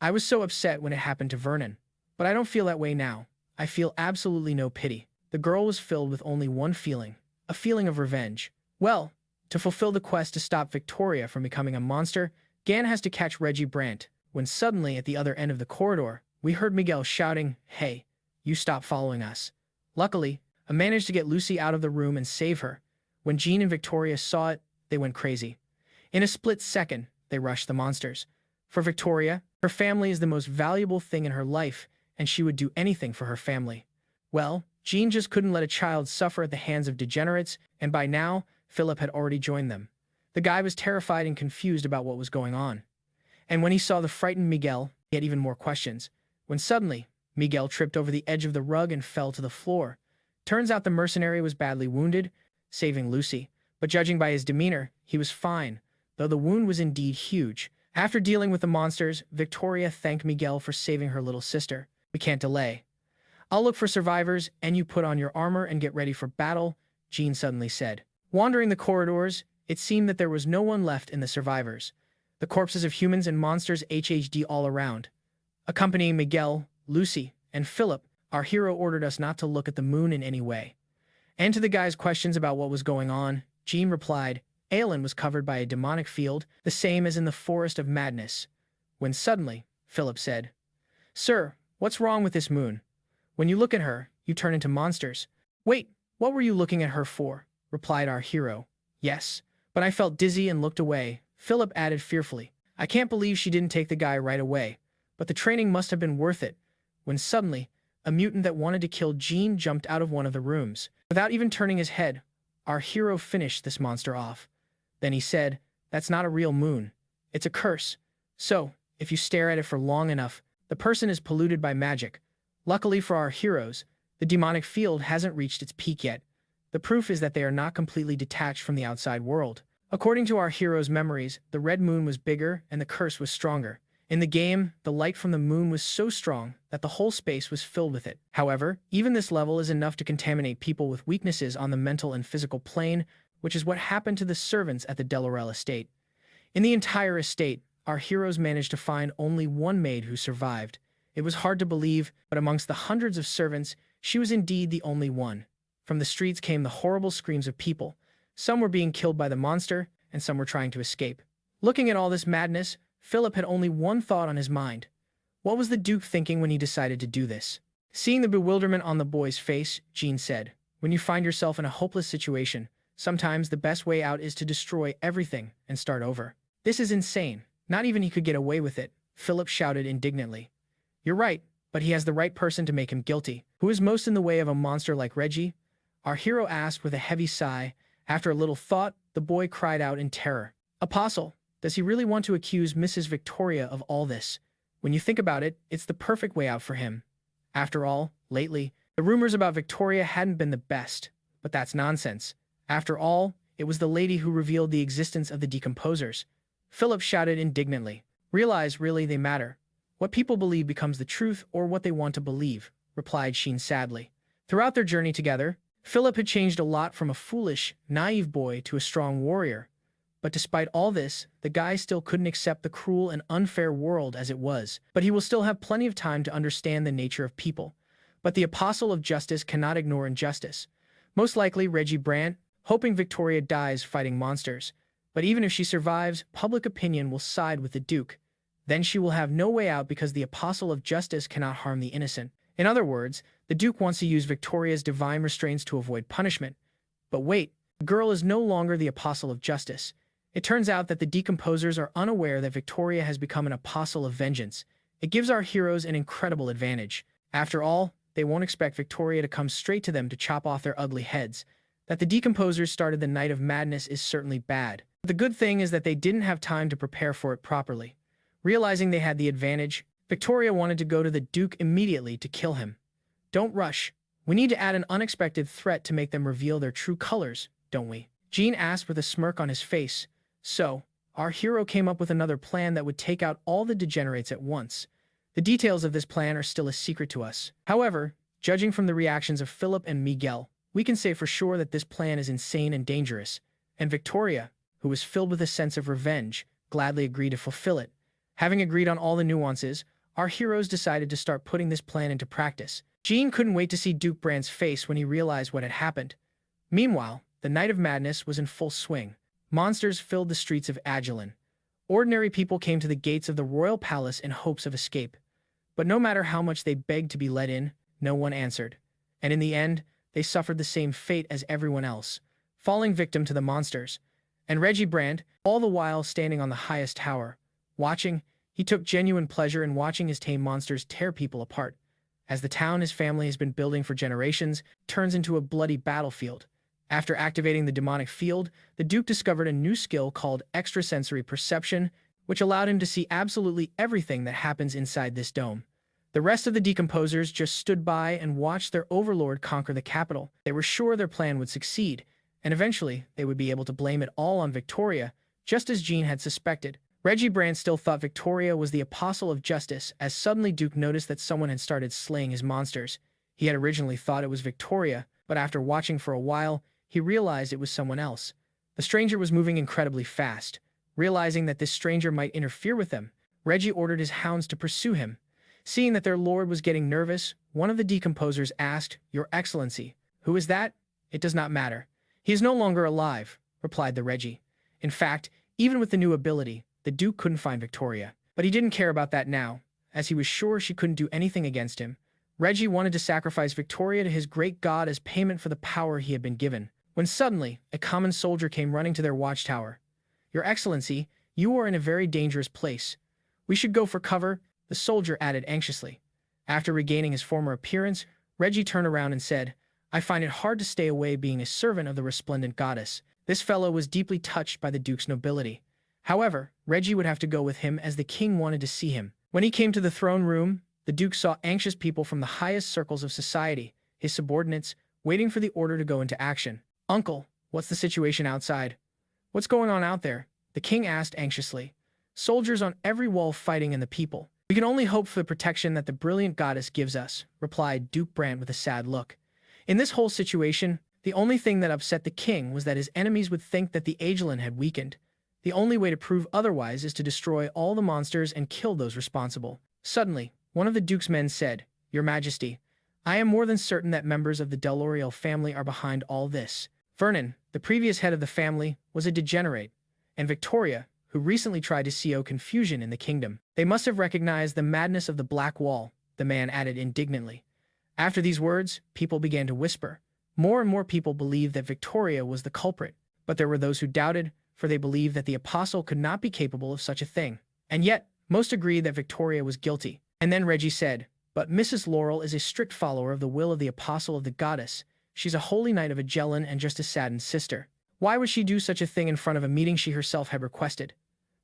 I was so upset when it happened to Vernon, but I don't feel that way now. I feel absolutely no pity." The girl was filled with only one feeling, a feeling of revenge. Well, to fulfill the quest to stop Victoria from becoming a monster, Gan has to catch Regibrant. When suddenly, at the other end of the corridor, we heard Miguel shouting, "Hey, you stop following us." Luckily, I managed to get Lucy out of the room and save her. When Jean and Victoria saw it, they went crazy. In a split second, they rushed the monsters. For Victoria, her family is the most valuable thing in her life, and she would do anything for her family. Well, Jean just couldn't let a child suffer at the hands of degenerates, and by now, Philip had already joined them. The guy was terrified and confused about what was going on. And when he saw the frightened Miguel, he had even more questions. When suddenly, Miguel tripped over the edge of the rug and fell to the floor. Turns out the mercenary was badly wounded, saving Lucy. But judging by his demeanor, he was fine, though the wound was indeed huge. After dealing with the monsters, Victoria thanked Miguel for saving her little sister. "We can't delay. I'll look for survivors, and you put on your armor and get ready for battle," Jean suddenly said. Wandering the corridors, it seemed that there was no one left in the survivors. The corpses of humans and monsters HHD all around. Accompanying Miguel, Lucy, and Philip, our hero ordered us not to look at the moon in any way. And to the guy's questions about what was going on, Jean replied, Aelin was covered by a demonic field, the same as in the Forest of Madness. When suddenly, Philip said, "Sir, what's wrong with this moon? When you look at her, you turn into monsters." "Wait, what were you looking at her for?" replied our hero. "Yes, but I felt dizzy and looked away," Philip added fearfully. "I can't believe she didn't take the guy right away, but the training must have been worth it." When suddenly, a mutant that wanted to kill Jean jumped out of one of the rooms. Without even turning his head, our hero finished this monster off. Then he said, "That's not a real moon. It's a curse. So, if you stare at it for long enough, the person is polluted by magic." Luckily for our heroes, the demonic field hasn't reached its peak yet. The proof is that they are not completely detached from the outside world. According to our hero's memories, the red moon was bigger and the curse was stronger. In the game, the light from the moon was so strong that the whole space was filled with it. However, even this level is enough to contaminate people with weaknesses on the mental and physical plane, which is what happened to the servants at the Delarel estate. In the entire estate, our heroes managed to find only one maid who survived. It was hard to believe, but amongst the hundreds of servants, she was indeed the only one. From the streets came the horrible screams of people. Some were being killed by the monster, and some were trying to escape. Looking at all this madness, Philip had only one thought on his mind. What was the Duke thinking when he decided to do this? Seeing the bewilderment on the boy's face, Jean said, "When you find yourself in a hopeless situation, sometimes the best way out is to destroy everything and start over." "This is insane. Not even he could get away with it," Philip shouted indignantly. "You're right, but he has the right person to make him guilty. Who is most in the way of a monster like Reggie?" our hero asked with a heavy sigh. After a little thought, the boy cried out in terror. "Apostle, does he really want to accuse Mrs. Victoria of all this? When you think about it, it's the perfect way out for him. After all, lately, the rumors about Victoria hadn't been the best, but that's nonsense. After all, it was the lady who revealed the existence of the decomposers." Philip shouted indignantly. "Realize really they matter. What people believe becomes the truth or what they want to believe," replied Sheen sadly. Throughout their journey together, Philip had changed a lot from a foolish, naive boy to a strong warrior. But despite all this, the guy still couldn't accept the cruel and unfair world as it was. But he will still have plenty of time to understand the nature of people. But the Apostle of Justice cannot ignore injustice. Most likely Reggie Brandt, hoping Victoria dies fighting monsters. But even if she survives, public opinion will side with the Duke. Then she will have no way out because the Apostle of Justice cannot harm the innocent. In other words, the Duke wants to use Victoria's divine restraints to avoid punishment. But wait, the girl is no longer the Apostle of Justice. It turns out that the decomposers are unaware that Victoria has become an apostle of vengeance. It gives our heroes an incredible advantage. After all, they won't expect Victoria to come straight to them to chop off their ugly heads. That the decomposers started the Night of Madness is certainly bad. But the good thing is that they didn't have time to prepare for it properly. Realizing they had the advantage, Victoria wanted to go to the Duke immediately to kill him. "Don't rush. We need to add an unexpected threat to make them reveal their true colors, don't we?" Jean asked with a smirk on his face. So, our hero came up with another plan that would take out all the degenerates at once. The details of this plan are still a secret to us. However, judging from the reactions of Philip and Miguel, we can say for sure that this plan is insane and dangerous. And Victoria, who was filled with a sense of revenge, gladly agreed to fulfill it. Having agreed on all the nuances, our heroes decided to start putting this plan into practice. Jean couldn't wait to see Duke Brand's face when he realized what had happened. Meanwhile, the Night of Madness was in full swing. Monsters filled the streets of Aguilin. Ordinary people came to the gates of the royal palace in hopes of escape. But no matter how much they begged to be let in, no one answered. And in the end, they suffered the same fate as everyone else, falling victim to the monsters. And Reggie Brandt, all the while standing on the highest tower, watching, he took genuine pleasure in watching his tame monsters tear people apart. As the town his family has been building for generations turns into a bloody battlefield. After activating the demonic field, the Duke discovered a new skill called extrasensory perception, which allowed him to see absolutely everything that happens inside this dome. The rest of the decomposers just stood by and watched their overlord conquer the capital. They were sure their plan would succeed, and eventually they would be able to blame it all on Victoria, just as Jean had suspected. Reggie Brandt still thought Victoria was the Apostle of Justice as suddenly Duke noticed that someone had started slaying his monsters. He had originally thought it was Victoria, but after watching for a while, he realized it was someone else. The stranger was moving incredibly fast. Realizing that this stranger might interfere with them, Reggie ordered his hounds to pursue him. Seeing that their lord was getting nervous, one of the decomposers asked, "Your Excellency, who is that?" "It does not matter. He is no longer alive," replied the Reggie. In fact, even with the new ability, the Duke couldn't find Victoria. But he didn't care about that now, as he was sure she couldn't do anything against him. Reggie wanted to sacrifice Victoria to his great god as payment for the power he had been given. When suddenly, a common soldier came running to their watchtower. "Your Excellency, you are in a very dangerous place. We should go for cover," the soldier added anxiously. After regaining his former appearance, Reggie turned around and said, "I find it hard to stay away being a servant of the resplendent goddess." This fellow was deeply touched by the Duke's nobility. However, Reggie would have to go with him as the king wanted to see him. When he came to the throne room, the Duke saw anxious people from the highest circles of society, his subordinates, waiting for the order to go into action. "Uncle, what's the situation outside?" "What's going on out there?" the king asked anxiously. "Soldiers on every wall fighting and the people. We can only hope for the protection that the brilliant goddess gives us," replied Duke Brandt with a sad look. In this whole situation, the only thing that upset the king was that his enemies would think that the Aguilin had weakened. The only way to prove otherwise is to destroy all the monsters and kill those responsible. Suddenly, one of the Duke's men said, "Your Majesty, I am more than certain that members of the Deloriel family are behind all this." Vernon, the previous head of the family, was a degenerate, and Victoria, who recently tried to sow confusion in the kingdom. "They must have recognized the madness of the Black Wall," the man added indignantly. After these words, people began to whisper. More and more people believed that Victoria was the culprit, but there were those who doubted, for they believed that the apostle could not be capable of such a thing. And yet, most agreed that Victoria was guilty. And then Reggie said, "But Mrs. Laurel is a strict follower of the will of the apostle of the goddess. She's a holy knight of Agellan and just a saddened sister. Why would she do such a thing in front of a meeting she herself had requested?"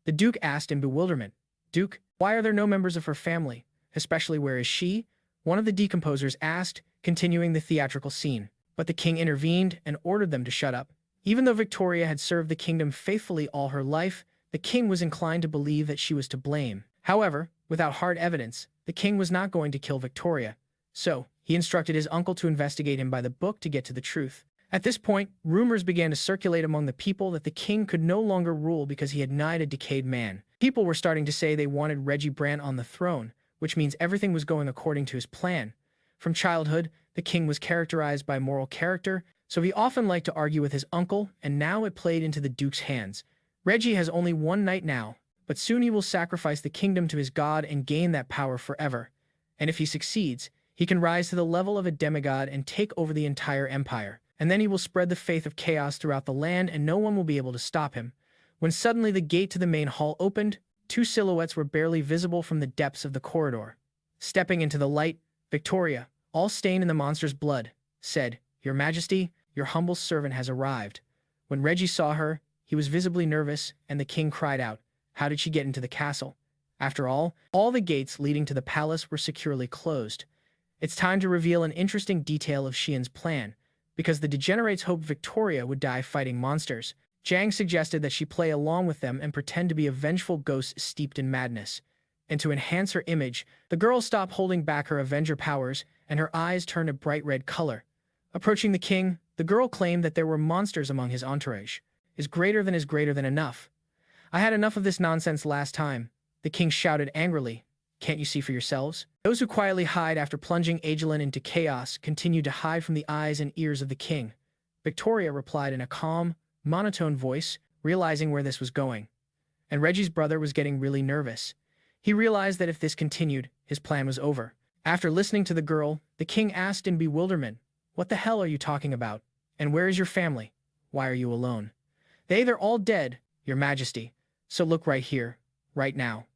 The Duke asked in bewilderment. "Duke, why are there no members of her family? Especially where is she?" One of the decomposers asked, continuing the theatrical scene. But the king intervened and ordered them to shut up. Even though Victoria had served the kingdom faithfully all her life, the king was inclined to believe that she was to blame. However, without hard evidence, the king was not going to kill Victoria. So, he instructed his uncle to investigate him by the book to get to the truth. At this point, rumors began to circulate among the people that the king could no longer rule because he had knighted a decayed man. People were starting to say they wanted Reggie Brant on the throne, which means everything was going according to his plan. From childhood, the king was characterized by moral character, so he often liked to argue with his uncle, and now it played into the duke's hands. Reggie has only one knight now, but soon he will sacrifice the kingdom to his god and gain that power forever. And if he succeeds, he can rise to the level of a demigod and take over the entire empire. And then he will spread the faith of chaos throughout the land and no one will be able to stop him. When suddenly the gate to the main hall opened, two silhouettes were barely visible from the depths of the corridor. Stepping into the light, Victoria, all stained in the monster's blood, said, "Your Majesty, your humble servant has arrived." When Reggie saw her, he was visibly nervous, and the king cried out, "How did she get into the castle?" After all the gates leading to the palace were securely closed. It's time to reveal an interesting detail of Xian's plan. Because the degenerates hoped Victoria would die fighting monsters, Zhang suggested that she play along with them and pretend to be a vengeful ghost steeped in madness. And to enhance her image, the girl stopped holding back her Avenger powers, and her eyes turned a bright red color. Approaching the king, the girl claimed that there were monsters among his entourage. Is greater than enough. "I had enough of this nonsense last time," the king shouted angrily. "Can't you see for yourselves?" Those who quietly hide after plunging Agellan into chaos continued to hide from the eyes and ears of the king. Victoria replied in a calm, monotone voice, realizing where this was going. And Reggie's brother was getting really nervous. He realized that if this continued, his plan was over. After listening to the girl, the king asked in bewilderment, "What the hell are you talking about? And where is your family? Why are you alone?" They're all dead, Your Majesty. So look right here, right now.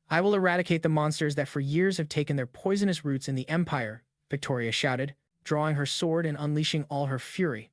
I will eradicate the monsters that for years have taken their poisonous roots in the Empire," Victoria shouted, drawing her sword and unleashing all her fury.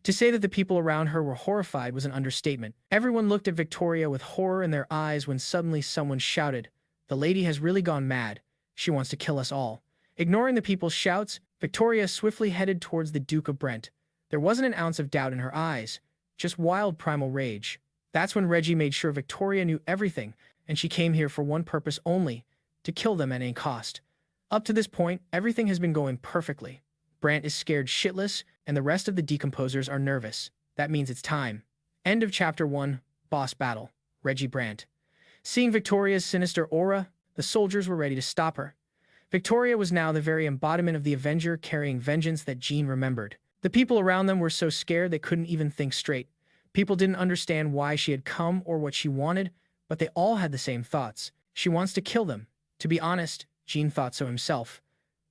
To say that the people around her were horrified was an understatement. Everyone looked at Victoria with horror in their eyes when suddenly someone shouted, "The lady has really gone mad. She wants to kill us all." Ignoring the people's shouts, Victoria swiftly headed towards the Duke of Brent. There wasn't an ounce of doubt in her eyes, just wild primal rage. That's when Reggie made sure Victoria knew everything, and she came here for one purpose only, to kill them at any cost. Up to this point, everything has been going perfectly. Brant is scared shitless, and the rest of the decomposers are nervous. That means it's time. End of Chapter 1, Boss Battle, Reggie Brant. Seeing Victoria's sinister aura, the soldiers were ready to stop her. Victoria was now the very embodiment of the Avenger carrying vengeance that Jean remembered. The people around them were so scared they couldn't even think straight. People didn't understand why she had come or what she wanted, but they all had the same thoughts. She wants to kill them. To be honest, Jean thought so himself.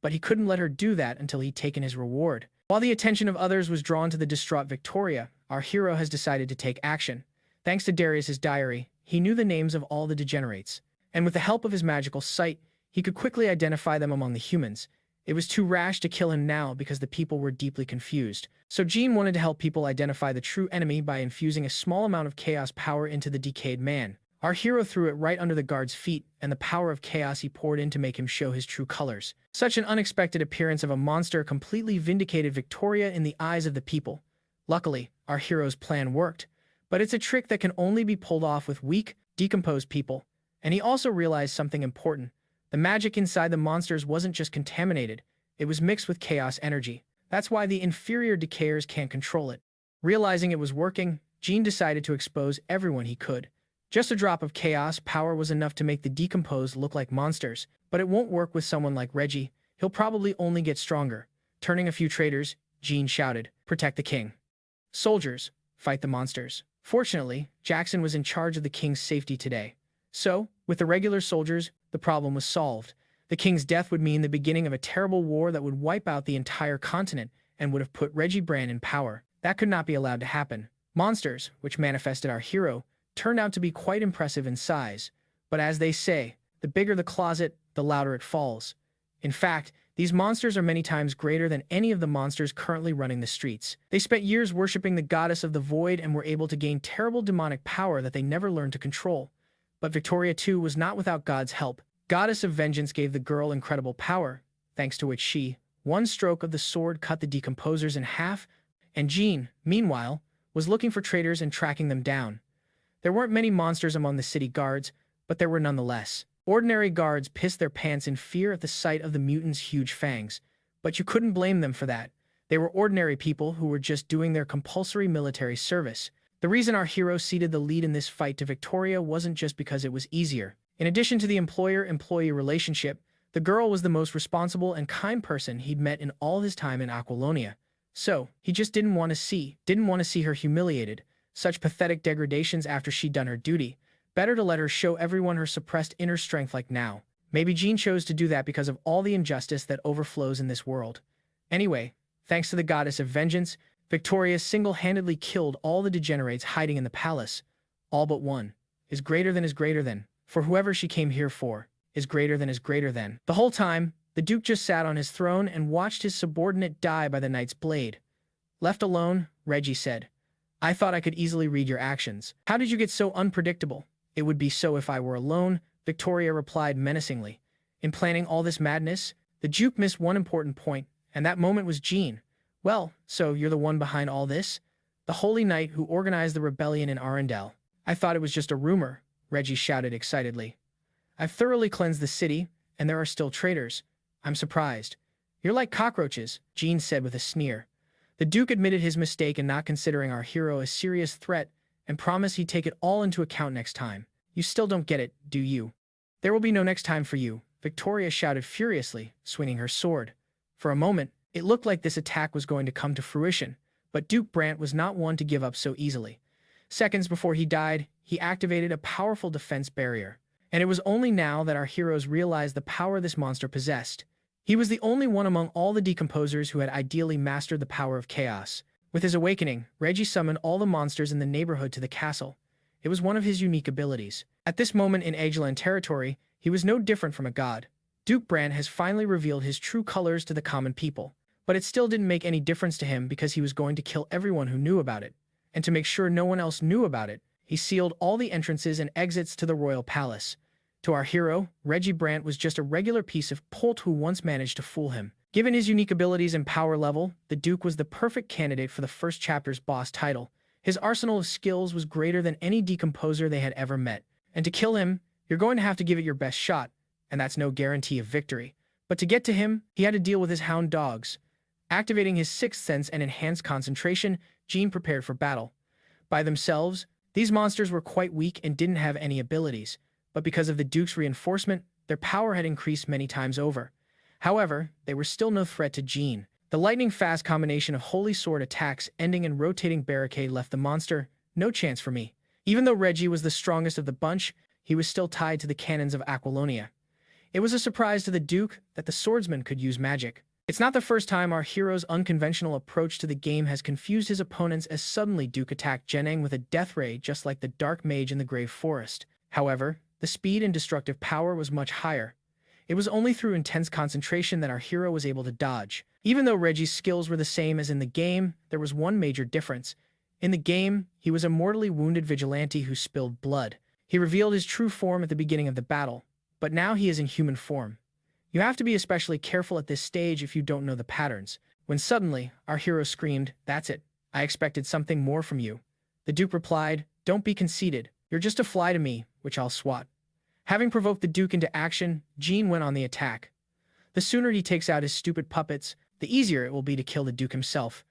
But he couldn't let her do that until he'd taken his reward. While the attention of others was drawn to the distraught Victoria, our hero has decided to take action. Thanks to Darius's diary, he knew the names of all the degenerates. And with the help of his magical sight, he could quickly identify them among the humans. It was too rash to kill him now because the people were deeply confused. So Jean wanted to help people identify the true enemy by infusing a small amount of chaos power into the decayed man. Our hero threw it right under the guard's feet, and the power of chaos he poured in to make him show his true colors. Such an unexpected appearance of a monster completely vindicated Victoria in the eyes of the people. Luckily, our hero's plan worked, but it's a trick that can only be pulled off with weak, decomposed people. And he also realized something important. The magic inside the monsters wasn't just contaminated, it was mixed with chaos energy. That's why the inferior decayers can't control it. Realizing it was working, Jean decided to expose everyone he could. Just a drop of chaos power was enough to make the decomposed look like monsters, but it won't work with someone like Reggie. He'll probably only get stronger. Turning a few traitors, Jean shouted, "Protect the king. Soldiers, fight the monsters." Fortunately, Jackson was in charge of the king's safety today. So, with the regular soldiers, the problem was solved. The king's death would mean the beginning of a terrible war that would wipe out the entire continent and would have put Reggie in power. That could not be allowed to happen. Monsters, which manifested our hero, turned out to be quite impressive in size. But as they say, the bigger the closet, the louder it falls. In fact, these monsters are many times greater than any of the monsters currently running the streets. They spent years worshipping the goddess of the void and were able to gain terrible demonic power that they never learned to control. But Victoria too was not without God's help. Goddess of Vengeance gave the girl incredible power, thanks to which she, one stroke of the sword cut the decomposers in half, and Jean, meanwhile, was looking for traitors and tracking them down. There weren't many monsters among the city guards, but there were nonetheless. Ordinary guards pissed their pants in fear at the sight of the mutants' huge fangs, but you couldn't blame them for that. They were ordinary people who were just doing their compulsory military service. The reason our hero ceded the lead in this fight to Victoria wasn't just because it was easier. In addition to the employer-employee relationship, the girl was the most responsible and kind person he'd met in all his time in Aquilonia. So, he just didn't want to see her humiliated, such pathetic degradations after she'd done her duty. Better to let her show everyone her suppressed inner strength like now. Maybe Jean chose to do that because of all the injustice that overflows in this world. Anyway, thanks to the goddess of vengeance, Victoria single-handedly killed all the degenerates hiding in the palace. All but one. Is greater than. For whoever she came here for, is greater than. The whole time, the Duke just sat on his throne and watched his subordinate die by the knight's blade. Left alone, Reggie said, "I thought I could easily read your actions. How did you get so unpredictable?" "It would be so if I were alone," Victoria replied menacingly. In planning all this madness, the Duke missed one important point, and that moment was Jean. "Well, so you're the one behind all this? The Holy Knight who organized the rebellion in Arendelle." "I thought it was just a rumor," Reggie shouted excitedly. "I've thoroughly cleansed the city, and there are still traitors. I'm surprised." "You're like cockroaches," Jean said with a sneer. The Duke admitted his mistake in not considering our hero a serious threat and promised he'd take it all into account next time. "You still don't get it, do you?" "There will be no next time for you," Victoria shouted furiously, swinging her sword. For a moment, it looked like this attack was going to come to fruition, but Duke Brant was not one to give up so easily. Seconds before he died, he activated a powerful defense barrier. And it was only now that our heroes realized the power this monster possessed. He was the only one among all the decomposers who had ideally mastered the power of chaos. With his awakening, Reggie summoned all the monsters in the neighborhood to the castle. It was one of his unique abilities. At this moment in Ageland territory, he was no different from a god. Duke Brant has finally revealed his true colors to the common people. But it still didn't make any difference to him because he was going to kill everyone who knew about it. And to make sure no one else knew about it, he sealed all the entrances and exits to the royal palace. To our hero, Reggie Brant was just a regular piece of pult who once managed to fool him. Given his unique abilities and power level, the Duke was the perfect candidate for the first chapter's boss title. His arsenal of skills was greater than any decomposer they had ever met. And to kill him, you're going to have to give it your best shot, and that's no guarantee of victory. But to get to him, he had to deal with his hound dogs. Activating his sixth sense and enhanced concentration, Jean prepared for battle. By themselves, these monsters were quite weak and didn't have any abilities, but because of the Duke's reinforcement, their power had increased many times over. However, they were still no threat to Jean. The lightning-fast combination of holy sword attacks ending in rotating barricade left the monster no chance for me. Even though Reggie was the strongest of the bunch, he was still tied to the cannons of Aquilonia. It was a surprise to the Duke that the swordsman could use magic. It's not the first time our hero's unconventional approach to the game has confused his opponents, as suddenly Duke attacked Jeneng with a death ray just like the dark mage in the Grave Forest. However, the speed and destructive power was much higher. It was only through intense concentration that our hero was able to dodge. Even though Reggie's skills were the same as in the game, there was one major difference. In the game, he was a mortally wounded vigilante who spilled blood. He revealed his true form at the beginning of the battle, but now he is in human form. You have to be especially careful at this stage if you don't know the patterns. When suddenly, our hero screamed, "That's it. I expected something more from you." The Duke replied, "Don't be conceited. You're just a fly to me, which I'll swat." Having provoked the Duke into action, Jean went on the attack. The sooner he takes out his stupid puppets, the easier it will be to kill the Duke himself.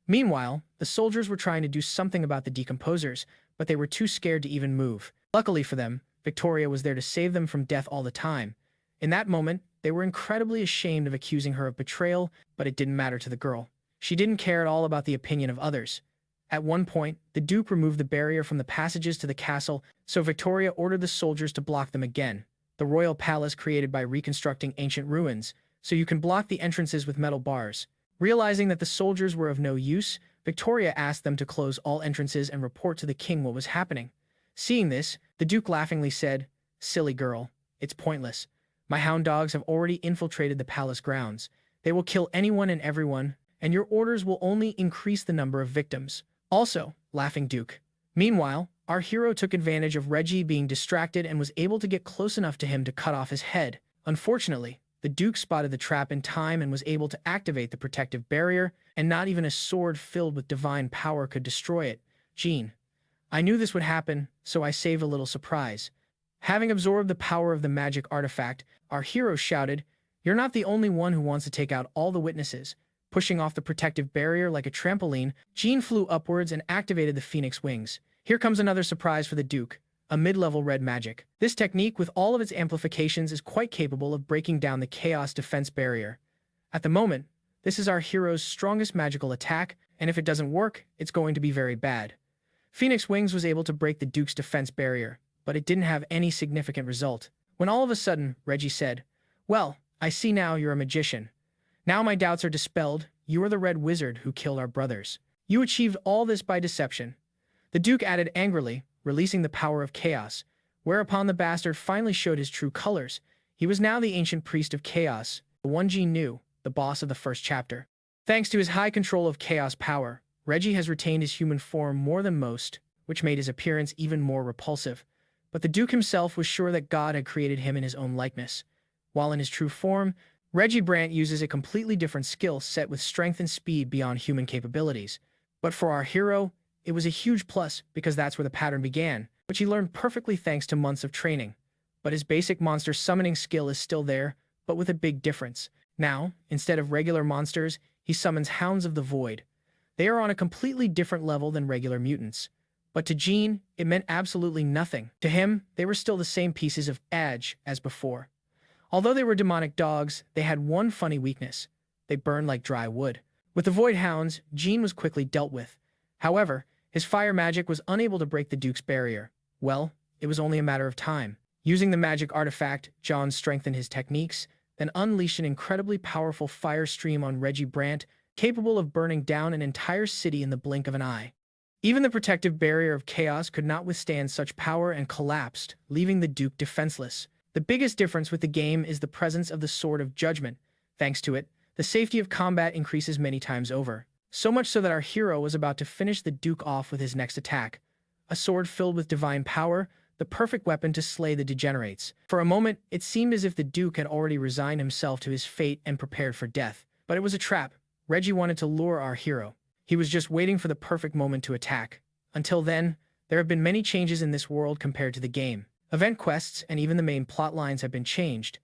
Meanwhile, the soldiers were trying to do something about the decomposers, but they were too scared to even move. Luckily for them, Victoria was there to save them from death all the time. In that moment, they were incredibly ashamed of accusing her of betrayal, but it didn't matter to the girl. She didn't care at all about the opinion of others. At one point, the Duke removed the barrier from the passages to the castle, so Victoria ordered the soldiers to block them again. the royal palace created by reconstructing ancient ruins, so you can block the entrances with metal bars. Realizing that the soldiers were of no use, Victoria asked them to close all entrances and report to the king what was happening. Seeing this, the Duke laughingly said, "Silly girl, it's pointless. My hound dogs have already infiltrated the palace grounds. They will kill anyone and everyone, and your orders will only increase the number of victims." Also, laughing Duke. Meanwhile, our hero took advantage of Reggie being distracted and was able to get close enough to him to cut off his head. Unfortunately, the Duke spotted the trap in time and was able to activate the protective barrier, and not even a sword filled with divine power could destroy it. Jean. I knew this would happen, so I saved a little surprise. Having absorbed the power of the magic artifact, our hero shouted, "You're not the only one who wants to take out all the witnesses." Pushing off the protective barrier like a trampoline, Jean flew upwards and activated the phoenix wings. Here comes another surprise for the Duke, a mid-level red magic. This technique, with all of its amplifications, is quite capable of breaking down the chaos defense barrier. At the moment, this is our hero's strongest magical attack, and if it doesn't work, it's going to be very bad. Phoenix Wings was able to break the Duke's defense barrier, but it didn't have any significant result. When all of a sudden, Reggie said, "Well, I see now you're a magician. Now my doubts are dispelled. You are the red wizard who killed our brothers. You achieved all this by deception." The Duke added angrily, releasing the power of chaos, whereupon the bastard finally showed his true colors. He was now the ancient priest of chaos, the one Jean knew, the boss of the first chapter. Thanks to his high control of chaos power, Reggie has retained his human form more than most, which made his appearance even more repulsive. But the Duke himself was sure that God had created him in his own likeness. While in his true form, Reggie Brandt uses a completely different skill set with strength and speed beyond human capabilities. But for our hero, it was a huge plus because that's where the pattern began, which he learned perfectly thanks to months of training. But his basic monster summoning skill is still there, but with a big difference. Now, instead of regular monsters, he summons Hounds of the Void. They are on a completely different level than regular mutants. But to Jean, it meant absolutely nothing. To him, they were still the same pieces of edge as before. Although they were demonic dogs, they had one funny weakness. They burned like dry wood. With the Void Hounds, Jean was quickly dealt with. However, his fire magic was unable to break the Duke's barrier. Well, it was only a matter of time. Using the magic artifact, John strengthened his techniques, then unleashed an incredibly powerful fire stream on Reggie Brandt, capable of burning down an entire city in the blink of an eye. Even the protective barrier of chaos could not withstand such power and collapsed, leaving the Duke defenseless. The biggest difference with the game is the presence of the Sword of Judgment. Thanks to it, the safety of combat increases many times over. So much so that our hero was about to finish the Duke off with his next attack. A sword filled with divine power, the perfect weapon to slay the degenerates. For a moment, it seemed as if the Duke had already resigned himself to his fate and prepared for death. But it was a trap. Reggie wanted to lure our hero. He was just waiting for the perfect moment to attack. Until then, there have been many changes in this world compared to the game. Event quests and even the main plot lines have been changed.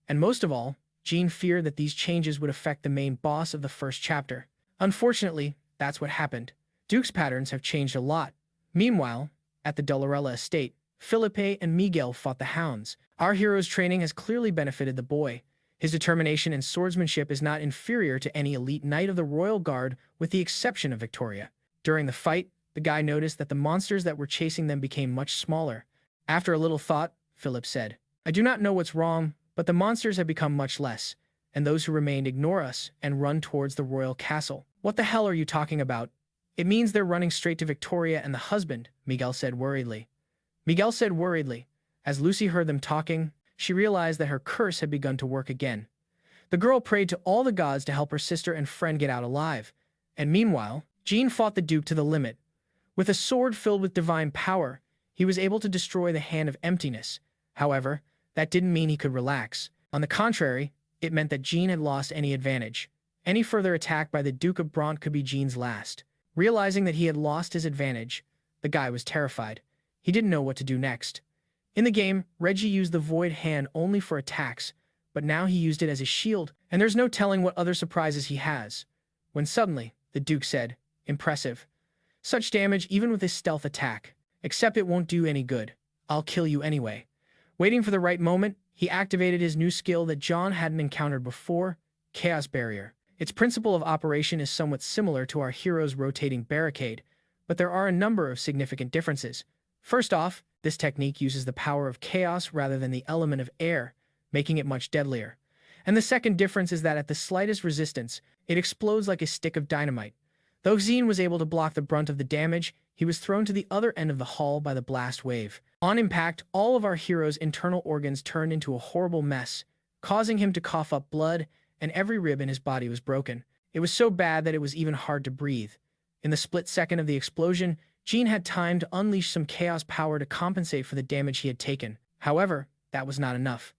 And most of all, Jean feared that these changes would affect the main boss of the first chapter. Unfortunately, that's what happened. Duke's patterns have changed a lot. Meanwhile, at the Dolorella estate, Felipe and Miguel fought the hounds. Our hero's training has clearly benefited the boy. His determination and swordsmanship is not inferior to any elite knight of the royal guard, with the exception of Victoria. During the fight, the guy noticed that the monsters that were chasing them became much smaller. After a little thought, Philip said, "I do not know what's wrong, but the monsters have become much less, and those who remained ignore us and run towards the royal castle." "What the hell are you talking about?" "It means they're running straight to Victoria and the husband," Miguel said worriedly. As Lucy heard them talking, she realized that her curse had begun to work again. The girl prayed to all the gods to help her sister and friend get out alive. And meanwhile, Jean fought the Duke to the limit. With a sword filled with divine power, he was able to destroy the Hand of Emptiness. However, that didn't mean he could relax. On the contrary, it meant that Jean had lost any advantage. Any further attack by the Duke of Bront could be Jean's last. Realizing that he had lost his advantage, the guy was terrified. He didn't know what to do next. In the game, Reggie used the Void Hand only for attacks, but now he used it as a shield, and there's no telling what other surprises he has. When suddenly, the Duke said, "Impressive. Such damage even with his stealth attack. Except it won't do any good. I'll kill you anyway." Waiting for the right moment, he activated his new skill that John hadn't encountered before, Chaos Barrier. Its principle of operation is somewhat similar to our hero's rotating barricade, but there are a number of significant differences. First off, This technique uses the power of chaos rather than the element of air, making it much deadlier. And the second difference is that at the slightest resistance, it explodes like a stick of dynamite. Though Xin was able to block the brunt of the damage, he was thrown to the other end of the hall by the blast wave. On impact, all of our hero's internal organs turned into a horrible mess, causing him to cough up blood, and every rib in his body was broken. It was so bad that it was even hard to breathe. In the split second of the explosion, Jean had time to unleash some chaos power to compensate for the damage he had taken. However, that was not enough.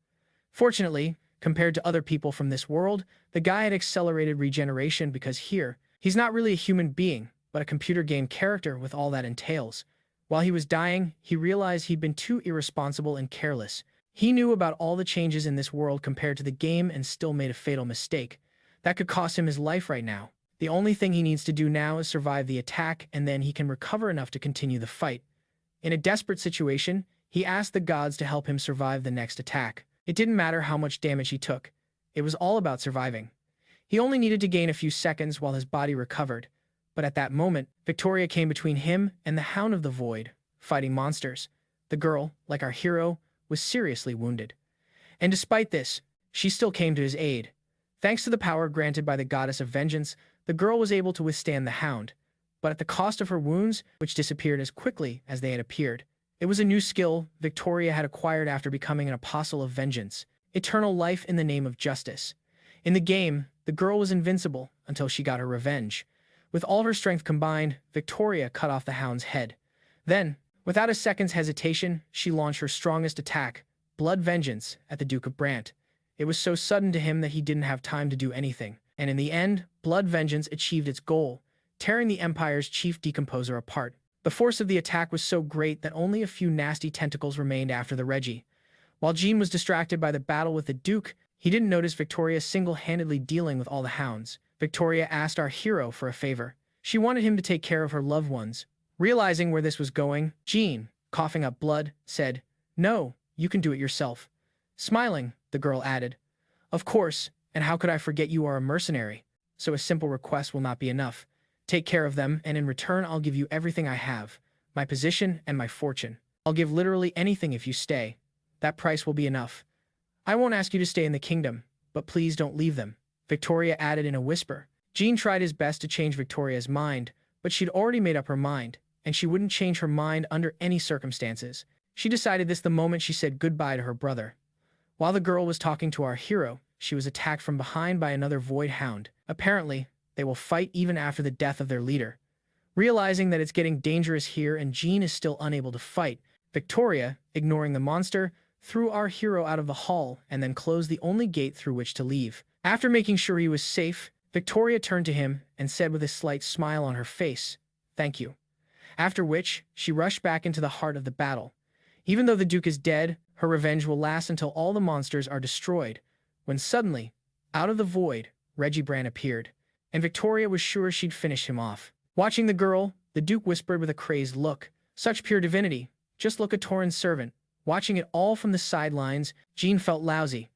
Fortunately, compared to other people from this world, the guy had accelerated regeneration because here, he's not really a human being, but a computer game character with all that entails. While he was dying, he realized he'd been too irresponsible and careless. He knew about all the changes in this world compared to the game and still made a fatal mistake. That could cost him his life right now. The only thing he needs to do now is survive the attack, and then he can recover enough to continue the fight. In a desperate situation, he asked the gods to help him survive the next attack. It didn't matter how much damage he took. It was all about surviving. He only needed to gain a few seconds while his body recovered. But at that moment, Victoria came between him and the Hound of the Void, fighting monsters. The girl, like our hero, was seriously wounded. And despite this, she still came to his aid. Thanks to the power granted by the goddess of vengeance, the girl was able to withstand the Hound, but at the cost of her wounds, which disappeared as quickly as they had appeared. It was a new skill Victoria had acquired after becoming an apostle of vengeance, eternal life in the name of justice. In the game, the girl was invincible until she got her revenge. With all her strength combined, Victoria cut off the Hound's head. Then, without a second's hesitation, she launched her strongest attack, Blood Vengeance, at the Duke of Brant. It was so sudden to him that he didn't have time to do anything, and in the end, Blood Vengeance achieved its goal, tearing the Empire's chief decomposer apart. The force of the attack was so great that only a few nasty tentacles remained after the Reggie. While Jean was distracted by the battle with the Duke, he didn't notice Victoria single-handedly dealing with all the Hounds. Victoria asked our hero for a favor. She wanted him to take care of her loved ones. Realizing where this was going, Jean, coughing up blood, said, "No, you can do it yourself." Smiling, the girl added, "Of course, and how could I forget you are a mercenary? So a simple request will not be enough. Take care of them, and in return I'll give you everything I have, my position and my fortune. I'll give literally anything if you stay. That price will be enough. I won't ask you to stay in the kingdom, but please don't leave them," Victoria added in a whisper. Jean tried his best to change Victoria's mind, but she'd already made up her mind, and she wouldn't change her mind under any circumstances. She decided this the moment she said goodbye to her brother. While the girl was talking to our hero, she was attacked from behind by another Void Hound. Apparently, they will fight even after the death of their leader. Realizing that it's getting dangerous here and Jean is still unable to fight, Victoria, ignoring the monster, threw our hero out of the hall and then closed the only gate through which to leave. After making sure he was safe, Victoria turned to him and said with a slight smile on her face, "Thank you." After which, she rushed back into the heart of the battle. Even though the Duke is dead, her revenge will last until all the monsters are destroyed, when suddenly, out of the void, Reggie Brand appeared, and Victoria was sure she'd finish him off. Watching the girl, the Duke whispered with a crazed look, "Such pure divinity, just look at Torin's servant." Watching it all from the sidelines, Jean felt lousy.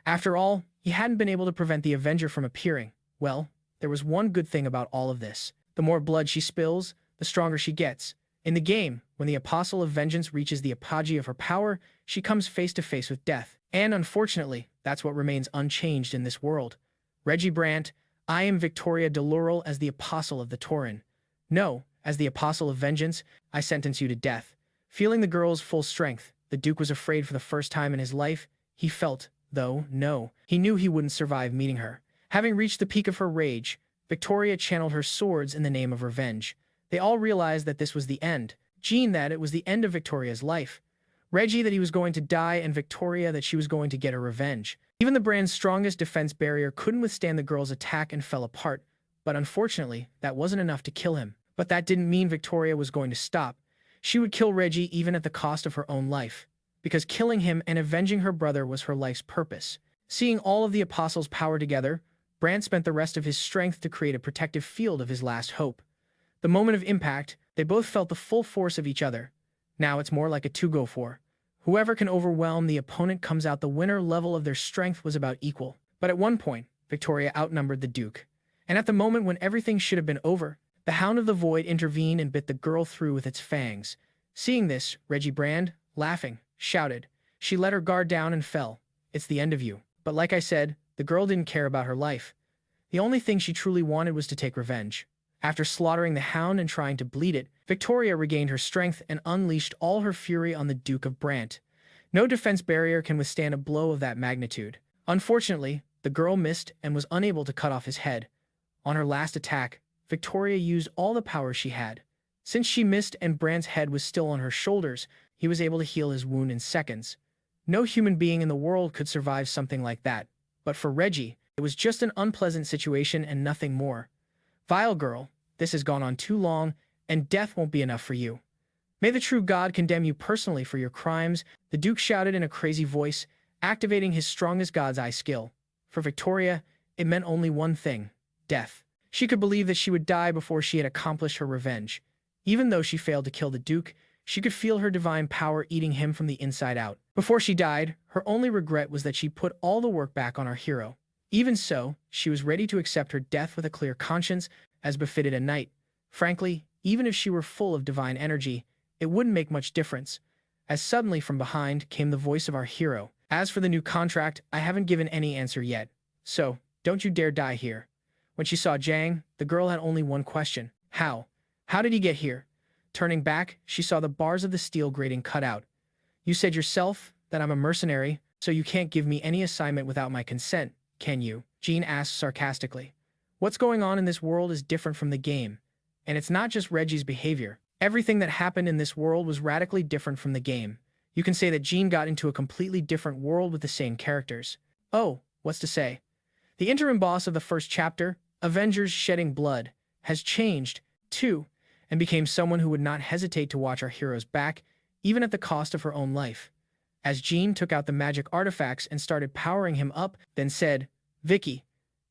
After all, he hadn't been able to prevent the Avenger from appearing. Well, there was one good thing about all of this. The more blood she spills, the stronger she gets. In the game, when the Apostle of Vengeance reaches the apogee of her power, she comes face to face with death. And unfortunately, that's what remains unchanged in this world. Reggie Brant, I am Victoria de Laurel as the Apostle of the Torin. No, as the Apostle of Vengeance, I sentence you to death. Feeling the girl's full strength, the Duke was afraid for the first time in his life. He felt, though, no, he knew he wouldn't survive meeting her. Having reached the peak of her rage, Victoria channeled her swords in the name of revenge. They all realized that this was the end. Jean that it was the end of Victoria's life. Reggie that he was going to die, and Victoria that she was going to get her revenge. Even the brand's strongest defense barrier couldn't withstand the girl's attack and fell apart, but unfortunately, that wasn't enough to kill him. But that didn't mean Victoria was going to stop. She would kill Reggie even at the cost of her own life, because killing him and avenging her brother was her life's purpose. Seeing all of the Apostles' power together, Brand spent the rest of his strength to create a protective field of his last hope. The moment of impact, they both felt the full force of each other. Now it's more like a two-go-four. Whoever can overwhelm the opponent comes out the winner. Level of their strength was about equal. But at one point, Victoria outnumbered the Duke. And at the moment when everything should have been over, the Hound of the Void intervened and bit the girl through with its fangs. Seeing this, Reggie Brand, laughing, shouted. She let her guard down and fell. It's the end of you. But like I said, the girl didn't care about her life. The only thing she truly wanted was to take revenge. After slaughtering the hound and trying to bleed it, Victoria regained her strength and unleashed all her fury on the Duke of Brant. No defense barrier can withstand a blow of that magnitude. Unfortunately, the girl missed and was unable to cut off his head. On her last attack, Victoria used all the power she had. Since she missed and Brant's head was still on her shoulders, he was able to heal his wound in seconds. No human being in the world could survive something like that. But for Reggie, it was just an unpleasant situation and nothing more. Vile girl, this has gone on too long, and death won't be enough for you. May the true God condemn you personally for your crimes, the Duke shouted in a crazy voice, activating his strongest God's Eye skill. For Victoria, it meant only one thing: death. She could believe that she would die before she had accomplished her revenge. Even though she failed to kill the Duke, she could feel her divine power eating him from the inside out. Before she died, her only regret was that she put all the work back on our hero. Even so, she was ready to accept her death with a clear conscience, as befitted a knight. Frankly, even if she were full of divine energy, it wouldn't make much difference. As suddenly from behind came the voice of our hero. As for the new contract, I haven't given any answer yet. So, don't you dare die here. When she saw Jang, the girl had only one question. How? How did he get here? Turning back, she saw the bars of the steel grating cut out. You said yourself that I'm a mercenary, so you can't give me any assignment without my consent, can you? Jean asked sarcastically. What's going on in this world is different from the game. And it's not just Reggie's behavior. Everything that happened in this world was radically different from the game. You can say that Jean got into a completely different world with the same characters. Oh, what's to say? The interim boss of the first chapter, Avengers Shedding Blood, has changed, too, and became someone who would not hesitate to watch our hero's back, even at the cost of her own life. As Jean took out the magic artifacts and started powering him up, then said, Vicky,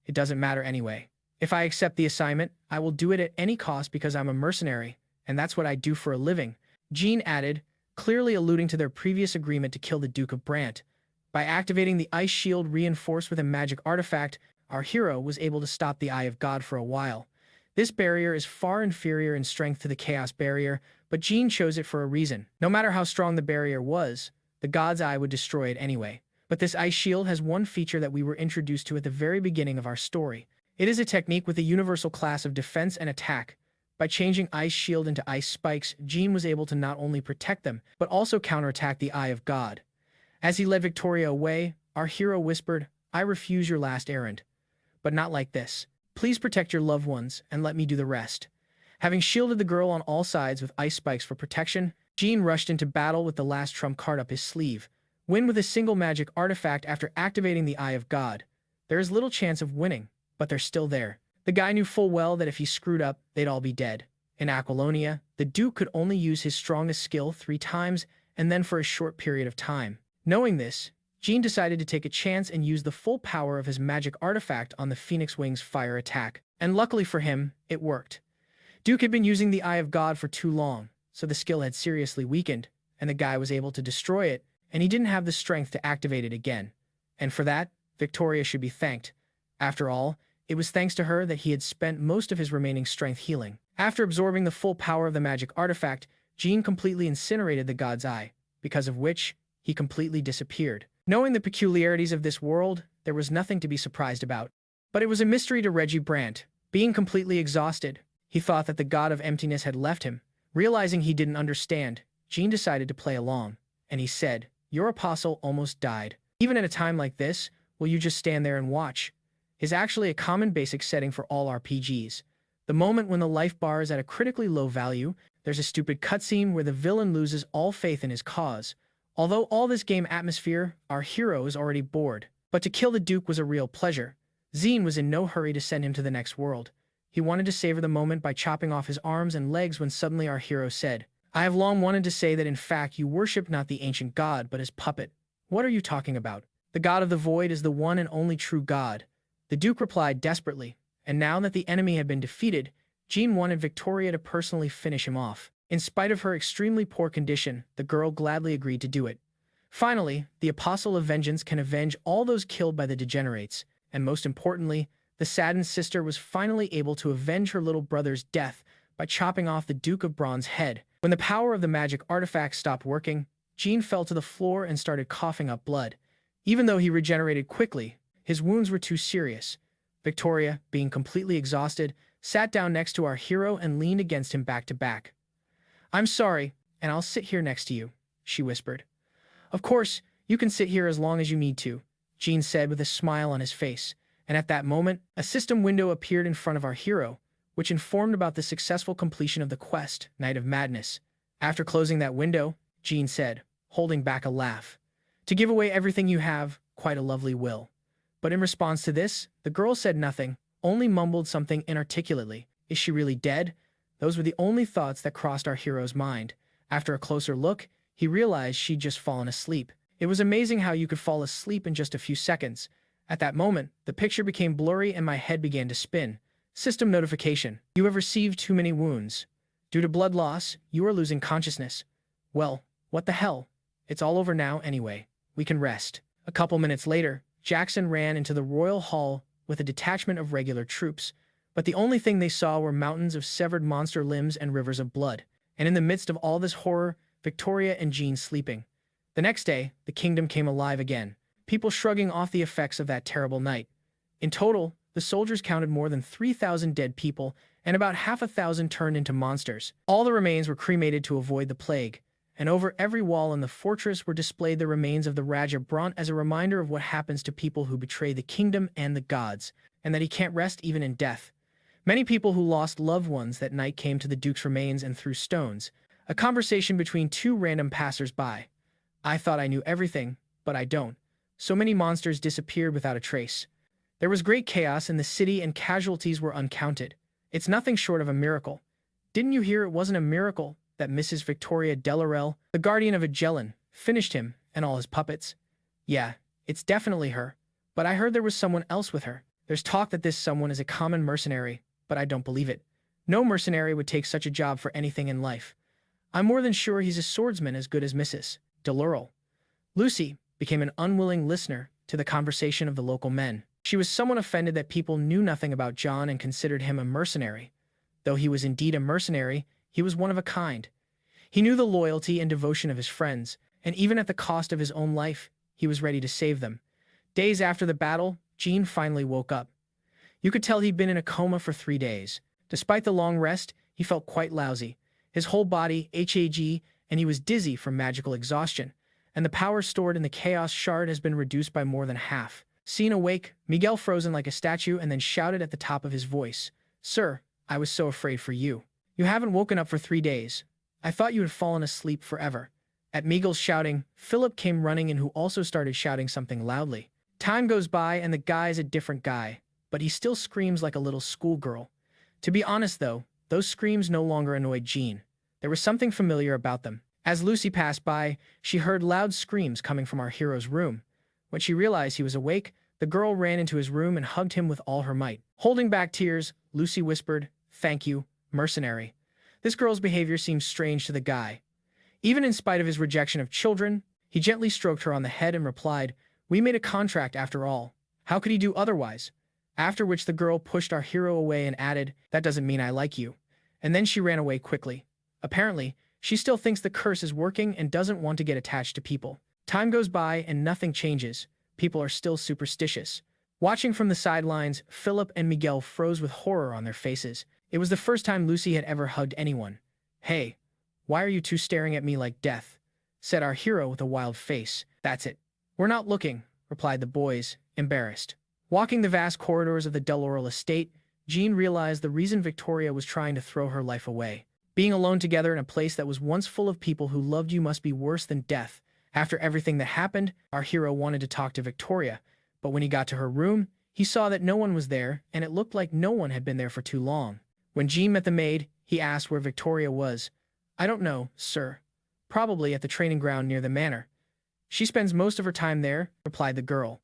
it doesn't matter anyway. If I accept the assignment, I will do it at any cost because I'm a mercenary, and that's what I do for a living. Jean added, clearly alluding to their previous agreement to kill the Duke of Brant. By activating the ice shield reinforced with a magic artifact, our hero was able to stop the Eye of God for a while. This barrier is far inferior in strength to the Chaos Barrier, but Jean chose it for a reason. No matter how strong the barrier was, the God's Eye would destroy it anyway. But this ice shield has one feature that we were introduced to at the very beginning of our story. It is a technique with a universal class of defense and attack. By changing Ice Shield into Ice Spikes, Jean was able to not only protect them, but also counterattack the Eye of God. As he led Victoria away, our hero whispered, I refuse your last errand. But not like this. Please protect your loved ones, and let me do the rest. Having shielded the girl on all sides with ice spikes for protection, Jean rushed into battle with the last trump card up his sleeve. Win with a single magic artifact after activating the Eye of God. There is little chance of winning, but they're still there. The guy knew full well that if he screwed up, they'd all be dead. In Aquilonia, the Duke could only use his strongest skill 3 times, and then for a short period of time. Knowing this, Jean decided to take a chance and use the full power of his magic artifact on the Phoenix Wing's fire attack. And luckily for him, it worked. Duke had been using the Eye of God for too long, so the skill had seriously weakened, and the guy was able to destroy it, and he didn't have the strength to activate it again. And for that, Victoria should be thanked. After all, it was thanks to her that he had spent most of his remaining strength healing. After absorbing the full power of the magic artifact, Jean completely incinerated the God's Eye, because of which he completely disappeared. Knowing the peculiarities of this world, there was nothing to be surprised about. But it was a mystery to Reggie Brant. Being completely exhausted, he thought that the god of emptiness had left him. Realizing he didn't understand, Jean decided to play along, and he said, Your apostle almost died. Even at a time like this, will you just stand there and watch? Is actually a common basic setting for all RPGs. The moment when the life bar is at a critically low value, there's a stupid cutscene where the villain loses all faith in his cause. Although all this game atmosphere, our hero is already bored. But to kill the Duke was a real pleasure. Jean was in no hurry to send him to the next world. He wanted to savor the moment by chopping off his arms and legs when suddenly our hero said, I have long wanted to say that in fact you worship not the ancient god but his puppet. What are you talking about? The god of the void is the one and only true god. The Duke replied desperately, and now that the enemy had been defeated, Jean wanted Victoria to personally finish him off. In spite of her extremely poor condition, the girl gladly agreed to do it. Finally, the Apostle of Vengeance can avenge all those killed by the degenerates, and most importantly, the saddened sister was finally able to avenge her little brother's death by chopping off the Duke of Bronze's head. When the power of the magic artifact stopped working, Jean fell to the floor and started coughing up blood. Even though he regenerated quickly, his wounds were too serious. Victoria, being completely exhausted, sat down next to our hero and leaned against him back to back. "I'm sorry, and I'll sit here next to you," she whispered. "Of course, you can sit here as long as you need to," Jean said with a smile on his face, and at that moment, a system window appeared in front of our hero, which informed about the successful completion of the quest, Night of Madness. After closing that window, Jean said, holding back a laugh, "To give away everything you have, quite a lovely will." But in response to this, the girl said nothing, only mumbled something inarticulately. Is she really dead? Those were the only thoughts that crossed our hero's mind. After a closer look, he realized she'd just fallen asleep. It was amazing how you could fall asleep in just a few seconds. At that moment, the picture became blurry and my head began to spin. System notification. You have received too many wounds. Due to blood loss, you are losing consciousness. Well, what the hell? It's all over now anyway. We can rest. A couple minutes later, Jackson ran into the royal hall with a detachment of regular troops, but the only thing they saw were mountains of severed monster limbs and rivers of blood. And in the midst of all this horror, Victoria and Jean sleeping. The next day, the kingdom came alive again, people shrugging off the effects of that terrible night. In total, the soldiers counted more than 3,000 dead people, and about 500,000 turned into monsters. All the remains were cremated to avoid the plague, and over every wall in the fortress were displayed the remains of the Raja Brant as a reminder of what happens to people who betray the kingdom and the gods, and that he can't rest even in death. Many people who lost loved ones that night came to the Duke's remains and threw stones. A conversation between two random passers-by. "I thought I knew everything, but I don't. So many monsters disappeared without a trace. There was great chaos in the city and casualties were uncounted. It's nothing short of a miracle. Didn't you hear it wasn't a miracle that Mrs. Victoria Delarelle, the guardian of Agellan, finished him and all his puppets? Yeah, it's definitely her. But I heard there was someone else with her. There's talk that this someone is a common mercenary, but I don't believe it. No mercenary would take such a job for anything in life. I'm more than sure he's a swordsman as good as Mrs. Delarelle." Lucy became an unwilling listener to the conversation of the local men. She was somewhat offended that people knew nothing about John and considered him a mercenary. Though he was indeed a mercenary, he was one of a kind. He knew the loyalty and devotion of his friends, and even at the cost of his own life, he was ready to save them. Days after the battle, Jean finally woke up. You could tell he'd been in a coma for 3 days. Despite the long rest, he felt quite lousy. His whole body HAG, and he was dizzy from magical exhaustion, and the power stored in the Chaos Shard has been reduced by more than half. Seen awake, Miguel frozen like a statue and then shouted at the top of his voice, "Sir, I was so afraid for you. You haven't woken up for 3 days. I thought you had fallen asleep forever." At Miguel's shouting, Philip came running in who also started shouting something loudly. Time goes by and the guy is a different guy, but he still screams like a little schoolgirl. To be honest though, those screams no longer annoyed Jean. There was something familiar about them. As Lucy passed by, she heard loud screams coming from our hero's room. When she realized he was awake, the girl ran into his room and hugged him with all her might. Holding back tears, Lucy whispered, "Thank you, mercenary." This girl's behavior seemed strange to the guy. Even in spite of his rejection of children, he gently stroked her on the head and replied, "We made a contract after all. How could he do otherwise?" After which the girl pushed our hero away and added, "That doesn't mean I like you." And then she ran away quickly. Apparently, she still thinks the curse is working and doesn't want to get attached to people. Time goes by and nothing changes. People are still superstitious. Watching from the sidelines, Philip and Miguel froze with horror on their faces. It was the first time Lucy had ever hugged anyone. "Hey, why are you two staring at me like death?" said our hero with a wild face. "That's it. We're not looking," replied the boys, embarrassed. Walking the vast corridors of the Delarelle estate, Jean realized the reason Victoria was trying to throw her life away. Being alone together in a place that was once full of people who loved you must be worse than death. After everything that happened, our hero wanted to talk to Victoria, but when he got to her room, he saw that no one was there, and it looked like no one had been there for too long. When Jean met the maid, he asked where Victoria was. "I don't know, sir. Probably at the training ground near the manor. She spends most of her time there," replied the girl.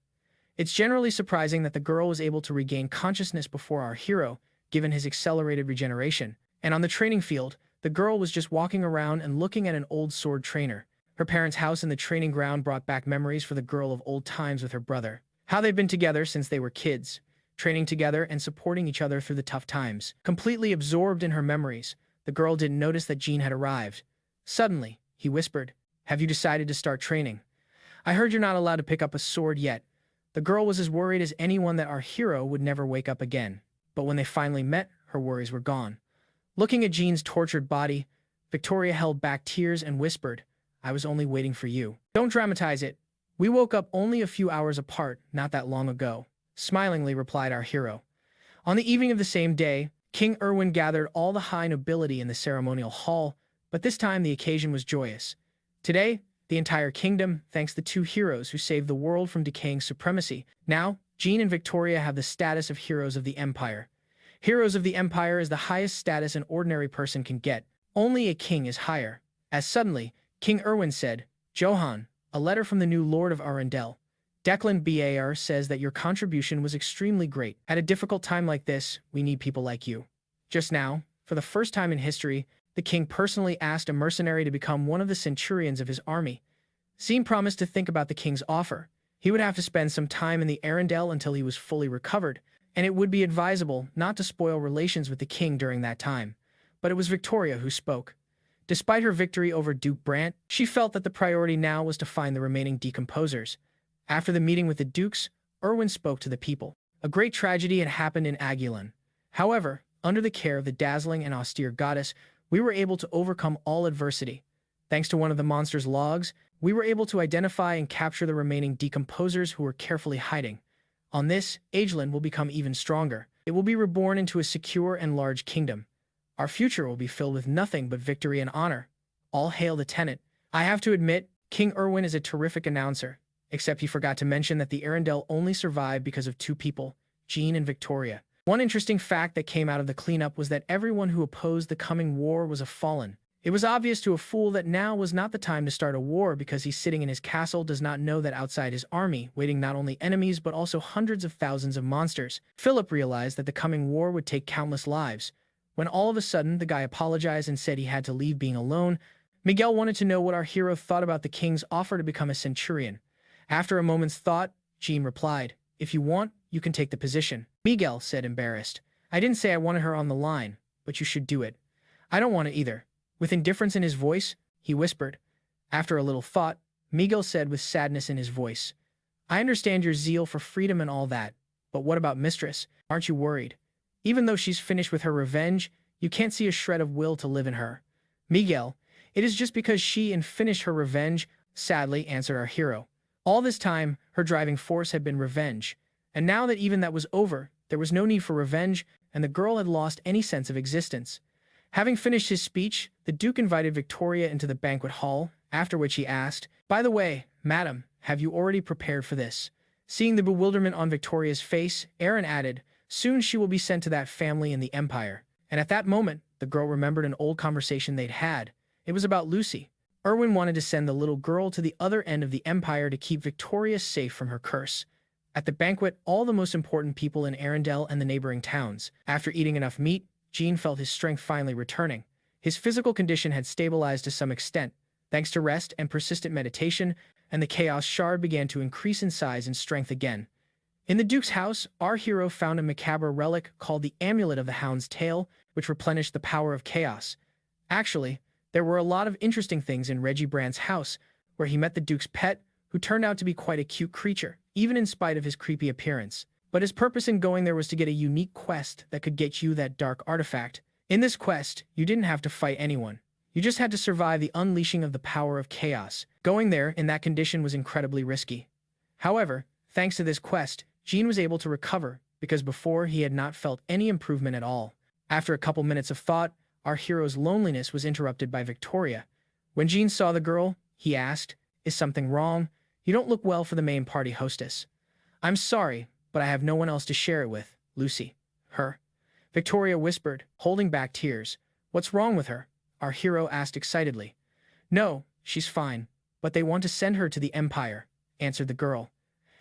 It's generally surprising that the girl was able to regain consciousness before our hero, given his accelerated regeneration. And on the training field, the girl was just walking around and looking at an old sword trainer. Her parents' house in the training ground brought back memories for the girl of old times with her brother. How they've been together since they were kids, training together and supporting each other through the tough times. Completely absorbed in her memories, the girl didn't notice that Jean had arrived. Suddenly, he whispered, "Have you decided to start training? I heard you're not allowed to pick up a sword yet." The girl was as worried as anyone that our hero would never wake up again. But when they finally met, her worries were gone. Looking at Jean's tortured body, Victoria held back tears and whispered, "I was only waiting for you. Don't dramatize it. We woke up only a few hours apart, not that long ago," smilingly replied our hero. On the evening of the same day, King Erwin gathered all the high nobility in the ceremonial hall, but this time the occasion was joyous. Today, the entire kingdom thanks the two heroes who saved the world from decaying supremacy. Now, Jean and Victoria have the status of heroes of the Empire. Heroes of the Empire is the highest status an ordinary person can get. Only a king is higher. As suddenly, King Erwin said, "Johann, a letter from the new Lord of Arundel. Declan Bar says that your contribution was extremely great. At a difficult time like this, we need people like you." Just now, for the first time in history, the king personally asked a mercenary to become one of the centurions of his army. Jean promised to think about the king's offer. He would have to spend some time in the Arundel until he was fully recovered, and it would be advisable not to spoil relations with the king during that time. But it was Victoria who spoke. Despite her victory over Duke Brant, she felt that the priority now was to find the remaining decomposers. After the meeting with the dukes, Erwin spoke to the people. A great tragedy had happened in Aguilon. However, under the care of the dazzling and austere goddess, we were able to overcome all adversity. Thanks to one of the monster's logs, we were able to identify and capture the remaining decomposers who were carefully hiding. On this, Aguilon will become even stronger. It will be reborn into a secure and large kingdom. Our future will be filled with nothing but victory and honor. All hail the tenant. I have to admit, King Erwin is a terrific announcer. Except he forgot to mention that the Arundel only survived because of two people, Jean and Victoria. One interesting fact that came out of the cleanup was that everyone who opposed the coming war was a fallen. It was obvious to a fool that now was not the time to start a war because he sitting in his castle does not know that outside his army, waiting not only enemies but also hundreds of thousands of monsters. Philip realized that the coming war would take countless lives. When all of a sudden the guy apologized and said he had to leave being alone, Miguel wanted to know what our hero thought about the king's offer to become a centurion. After a moment's thought, Jean replied, "If you want, you can take the position." Miguel said, embarrassed, "I didn't say I wanted her on the line, but you should do it." "I don't want it either." With indifference in his voice, he whispered. After a little thought, Miguel said with sadness in his voice, "I understand your zeal for freedom and all that, but what about Mistress? Aren't you worried? Even though she's finished with her revenge, you can't see a shred of will to live in her." "Miguel, it is just because she finished her revenge," sadly answered our hero. All this time, her driving force had been revenge, and now that even that was over, there was no need for revenge, and the girl had lost any sense of existence. Having finished his speech, the Duke invited Victoria into the banquet hall, after which he asked, "By the way, madam, have you already prepared for this?" Seeing the bewilderment on Victoria's face, Aaron added, "Soon she will be sent to that family in the Empire." And at that moment, the girl remembered an old conversation they'd had. It was about Lucy. Erwin wanted to send the little girl to the other end of the Empire to keep Victoria safe from her curse. At the banquet, all the most important people in Arundel and the neighboring towns. After eating enough meat, Jean felt his strength finally returning. His physical condition had stabilized to some extent, thanks to rest and persistent meditation, and the Chaos Shard began to increase in size and strength again. In the Duke's house, our hero found a macabre relic called the Amulet of the Hound's Tail, which replenished the power of chaos. Actually, there were a lot of interesting things in Reggie Brand's house, where he met the Duke's pet, who turned out to be quite a cute creature, even in spite of his creepy appearance. But his purpose in going there was to get a unique quest that could get you that dark artifact. In this quest, you didn't have to fight anyone. You just had to survive the unleashing of the power of chaos. Going there in that condition was incredibly risky. However, thanks to this quest, Jean was able to recover, because before he had not felt any improvement at all. After a couple minutes of thought, our hero's loneliness was interrupted by Victoria. When Jean saw the girl, he asked, "Is something wrong? You don't look well for the main party hostess." "I'm sorry, but I have no one else to share it with, Lucy." "Her?" Victoria whispered, holding back tears. "What's wrong with her?" our hero asked excitedly. "No, she's fine, but they want to send her to the Empire," answered the girl.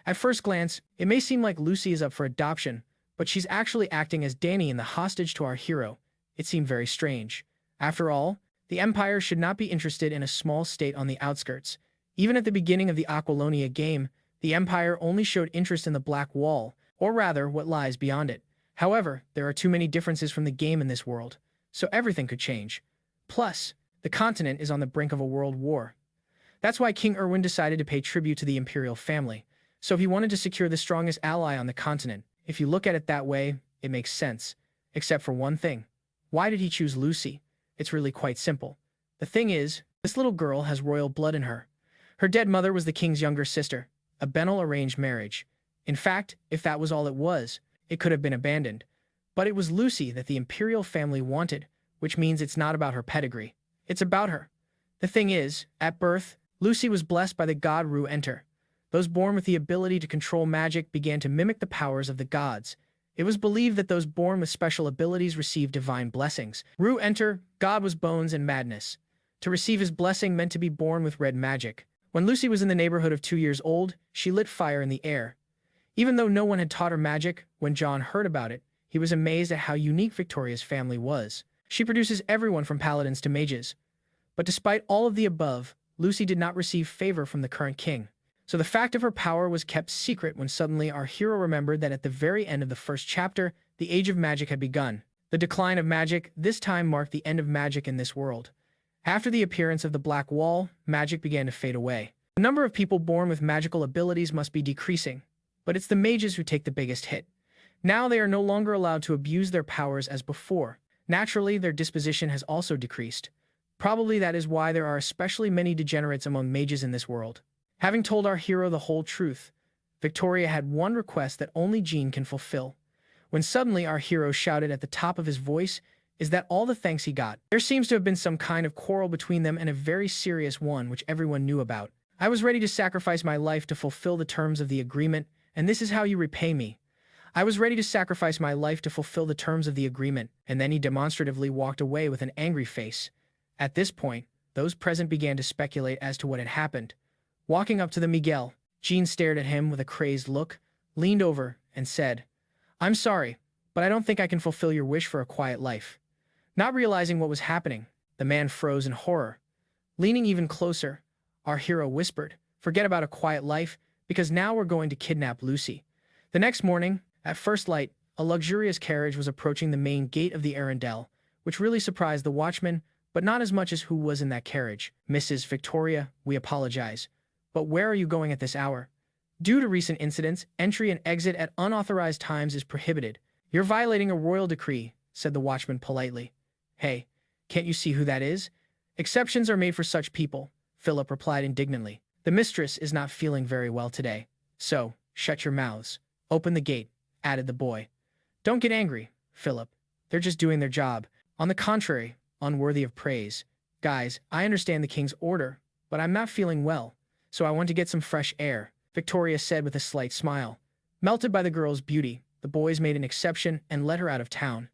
At first glance, it may seem like Lucy is up for adoption, but she's actually acting as Danny in the hostage to our hero. It seemed very strange. After all, the Empire should not be interested in a small state on the outskirts. Even at the beginning of the Aquilonia game, the Empire only showed interest in the Black Wall, or rather, what lies beyond it. However, there are too many differences from the game in this world, so everything could change. Plus, the continent is on the brink of a world war. That's why King Erwin decided to pay tribute to the imperial family. So he wanted to secure the strongest ally on the continent. If you look at it that way, it makes sense. Except for one thing. Why did he choose Lucy? It's really quite simple. The thing is, this little girl has royal blood in her. Her dead mother was the king's younger sister, a banal arranged marriage. In fact, if that was all it was, it could have been abandoned. But it was Lucy that the imperial family wanted, which means it's not about her pedigree. It's about her. The thing is, at birth, Lucy was blessed by the god Ru-Enter. Those born with the ability to control magic began to mimic the powers of the gods. It was believed that those born with special abilities received divine blessings. Ru-Enter, god was bones and madness. To receive his blessing meant to be born with red magic. When Lucy was in the neighborhood of 2 years old, she lit fire in the air. Even though no one had taught her magic, when John heard about it, he was amazed at how unique Victoria's family was. She produces everyone from paladins to mages. But despite all of the above, Lucy did not receive favor from the current king. So the fact of her power was kept secret when suddenly our hero remembered that at the very end of the first chapter, the age of magic had begun. The decline of magic this time marked the end of magic in this world. After the appearance of the Black Wall, magic began to fade away. The number of people born with magical abilities must be decreasing, but it's the mages who take the biggest hit. Now they are no longer allowed to abuse their powers as before. Naturally, their disposition has also decreased. Probably that is why there are especially many degenerates among mages in this world. Having told our hero the whole truth, Victoria had one request that only Jean can fulfill. When suddenly our hero shouted at the top of his voice, "Is that all the thanks he got?" There seems to have been some kind of quarrel between them, and a very serious one which everyone knew about. "I was ready to sacrifice my life to fulfill the terms of the agreement, and this is how you repay me." I was ready to sacrifice my life to fulfill the terms of the agreement, and then he demonstratively walked away with an angry face. At this point, those present began to speculate as to what had happened. Walking up to the Miguel, Jean stared at him with a crazed look, leaned over, and said, "I'm sorry, but I don't think I can fulfill your wish for a quiet life." Not realizing what was happening, the man froze in horror. Leaning even closer, our hero whispered, "Forget about a quiet life, because now we're going to kidnap Lucy." The next morning, at first light, a luxurious carriage was approaching the main gate of the Arendelle, which really surprised the watchman, but not as much as who was in that carriage. "Mrs. Victoria, we apologize. But where are you going at this hour? Due to recent incidents, entry and exit at unauthorized times is prohibited. You're violating a royal decree," said the watchman politely. "Hey, can't you see who that is? Exceptions are made for such people," Philip replied indignantly. "The mistress is not feeling very well today. So, shut your mouths. Open the gate," added the boy. "Don't get angry, Philip. They're just doing their job. On the contrary, unworthy of praise. Guys, I understand the king's order, but I'm not feeling well, so I want to get some fresh air," Victoria said with a slight smile. Melted by the girl's beauty, the boys made an exception and let her out of town.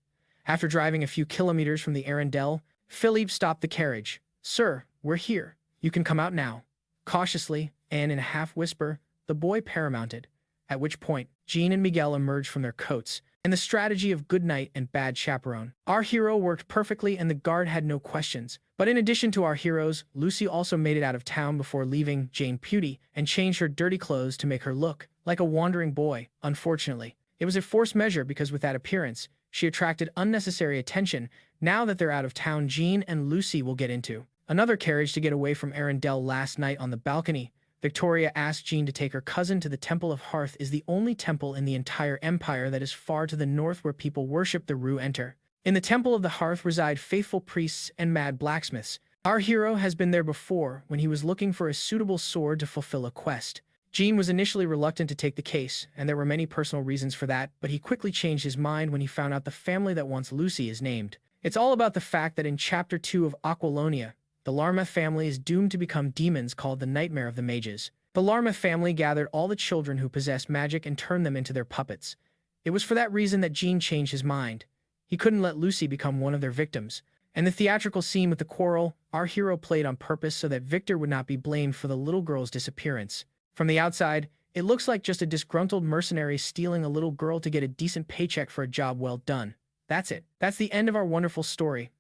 After driving a few kilometers from the Arendelle, Philippe stopped the carriage. "Sir, we're here. You can come out now." Cautiously, and in a half-whisper, the boy paramounted, at which point Jean and Miguel emerged from their coats, and the strategy of good night and bad chaperone. Our hero worked perfectly and the guard had no questions. But in addition to our heroes, Lucy also made it out of town before leaving Jane Pewty and changed her dirty clothes to make her look like a wandering boy. Unfortunately, it was a forced measure because with that appearance, she attracted unnecessary attention. Now that they're out of town, Jean and Lucy will get into another carriage to get away from Arendelle. Last night on the balcony, Victoria asked Jean to take her cousin to the Temple of Hearth, is the only temple in the entire empire that is far to the north where people worship the Ru-Enter. In the Temple of the Hearth reside faithful priests and mad blacksmiths. Our hero has been there before when he was looking for a suitable sword to fulfill a quest. Jean was initially reluctant to take the case, and there were many personal reasons for that, but he quickly changed his mind when he found out the family that wants Lucy is named. It's all about the fact that in Chapter 2 of Aquilonia, the Larmeth family is doomed to become demons called the Nightmare of the Mages. The Larmeth family gathered all the children who possessed magic and turned them into their puppets. It was for that reason that Jean changed his mind. He couldn't let Lucy become one of their victims. And the theatrical scene with the quarrel, our hero played on purpose so that Victor would not be blamed for the little girl's disappearance. From the outside, it looks like just a disgruntled mercenary stealing a little girl to get a decent paycheck for a job well done. That's it. That's the end of our wonderful story.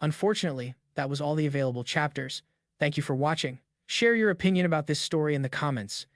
Unfortunately, that was all the available chapters. Thank you for watching. Share your opinion about this story in the comments.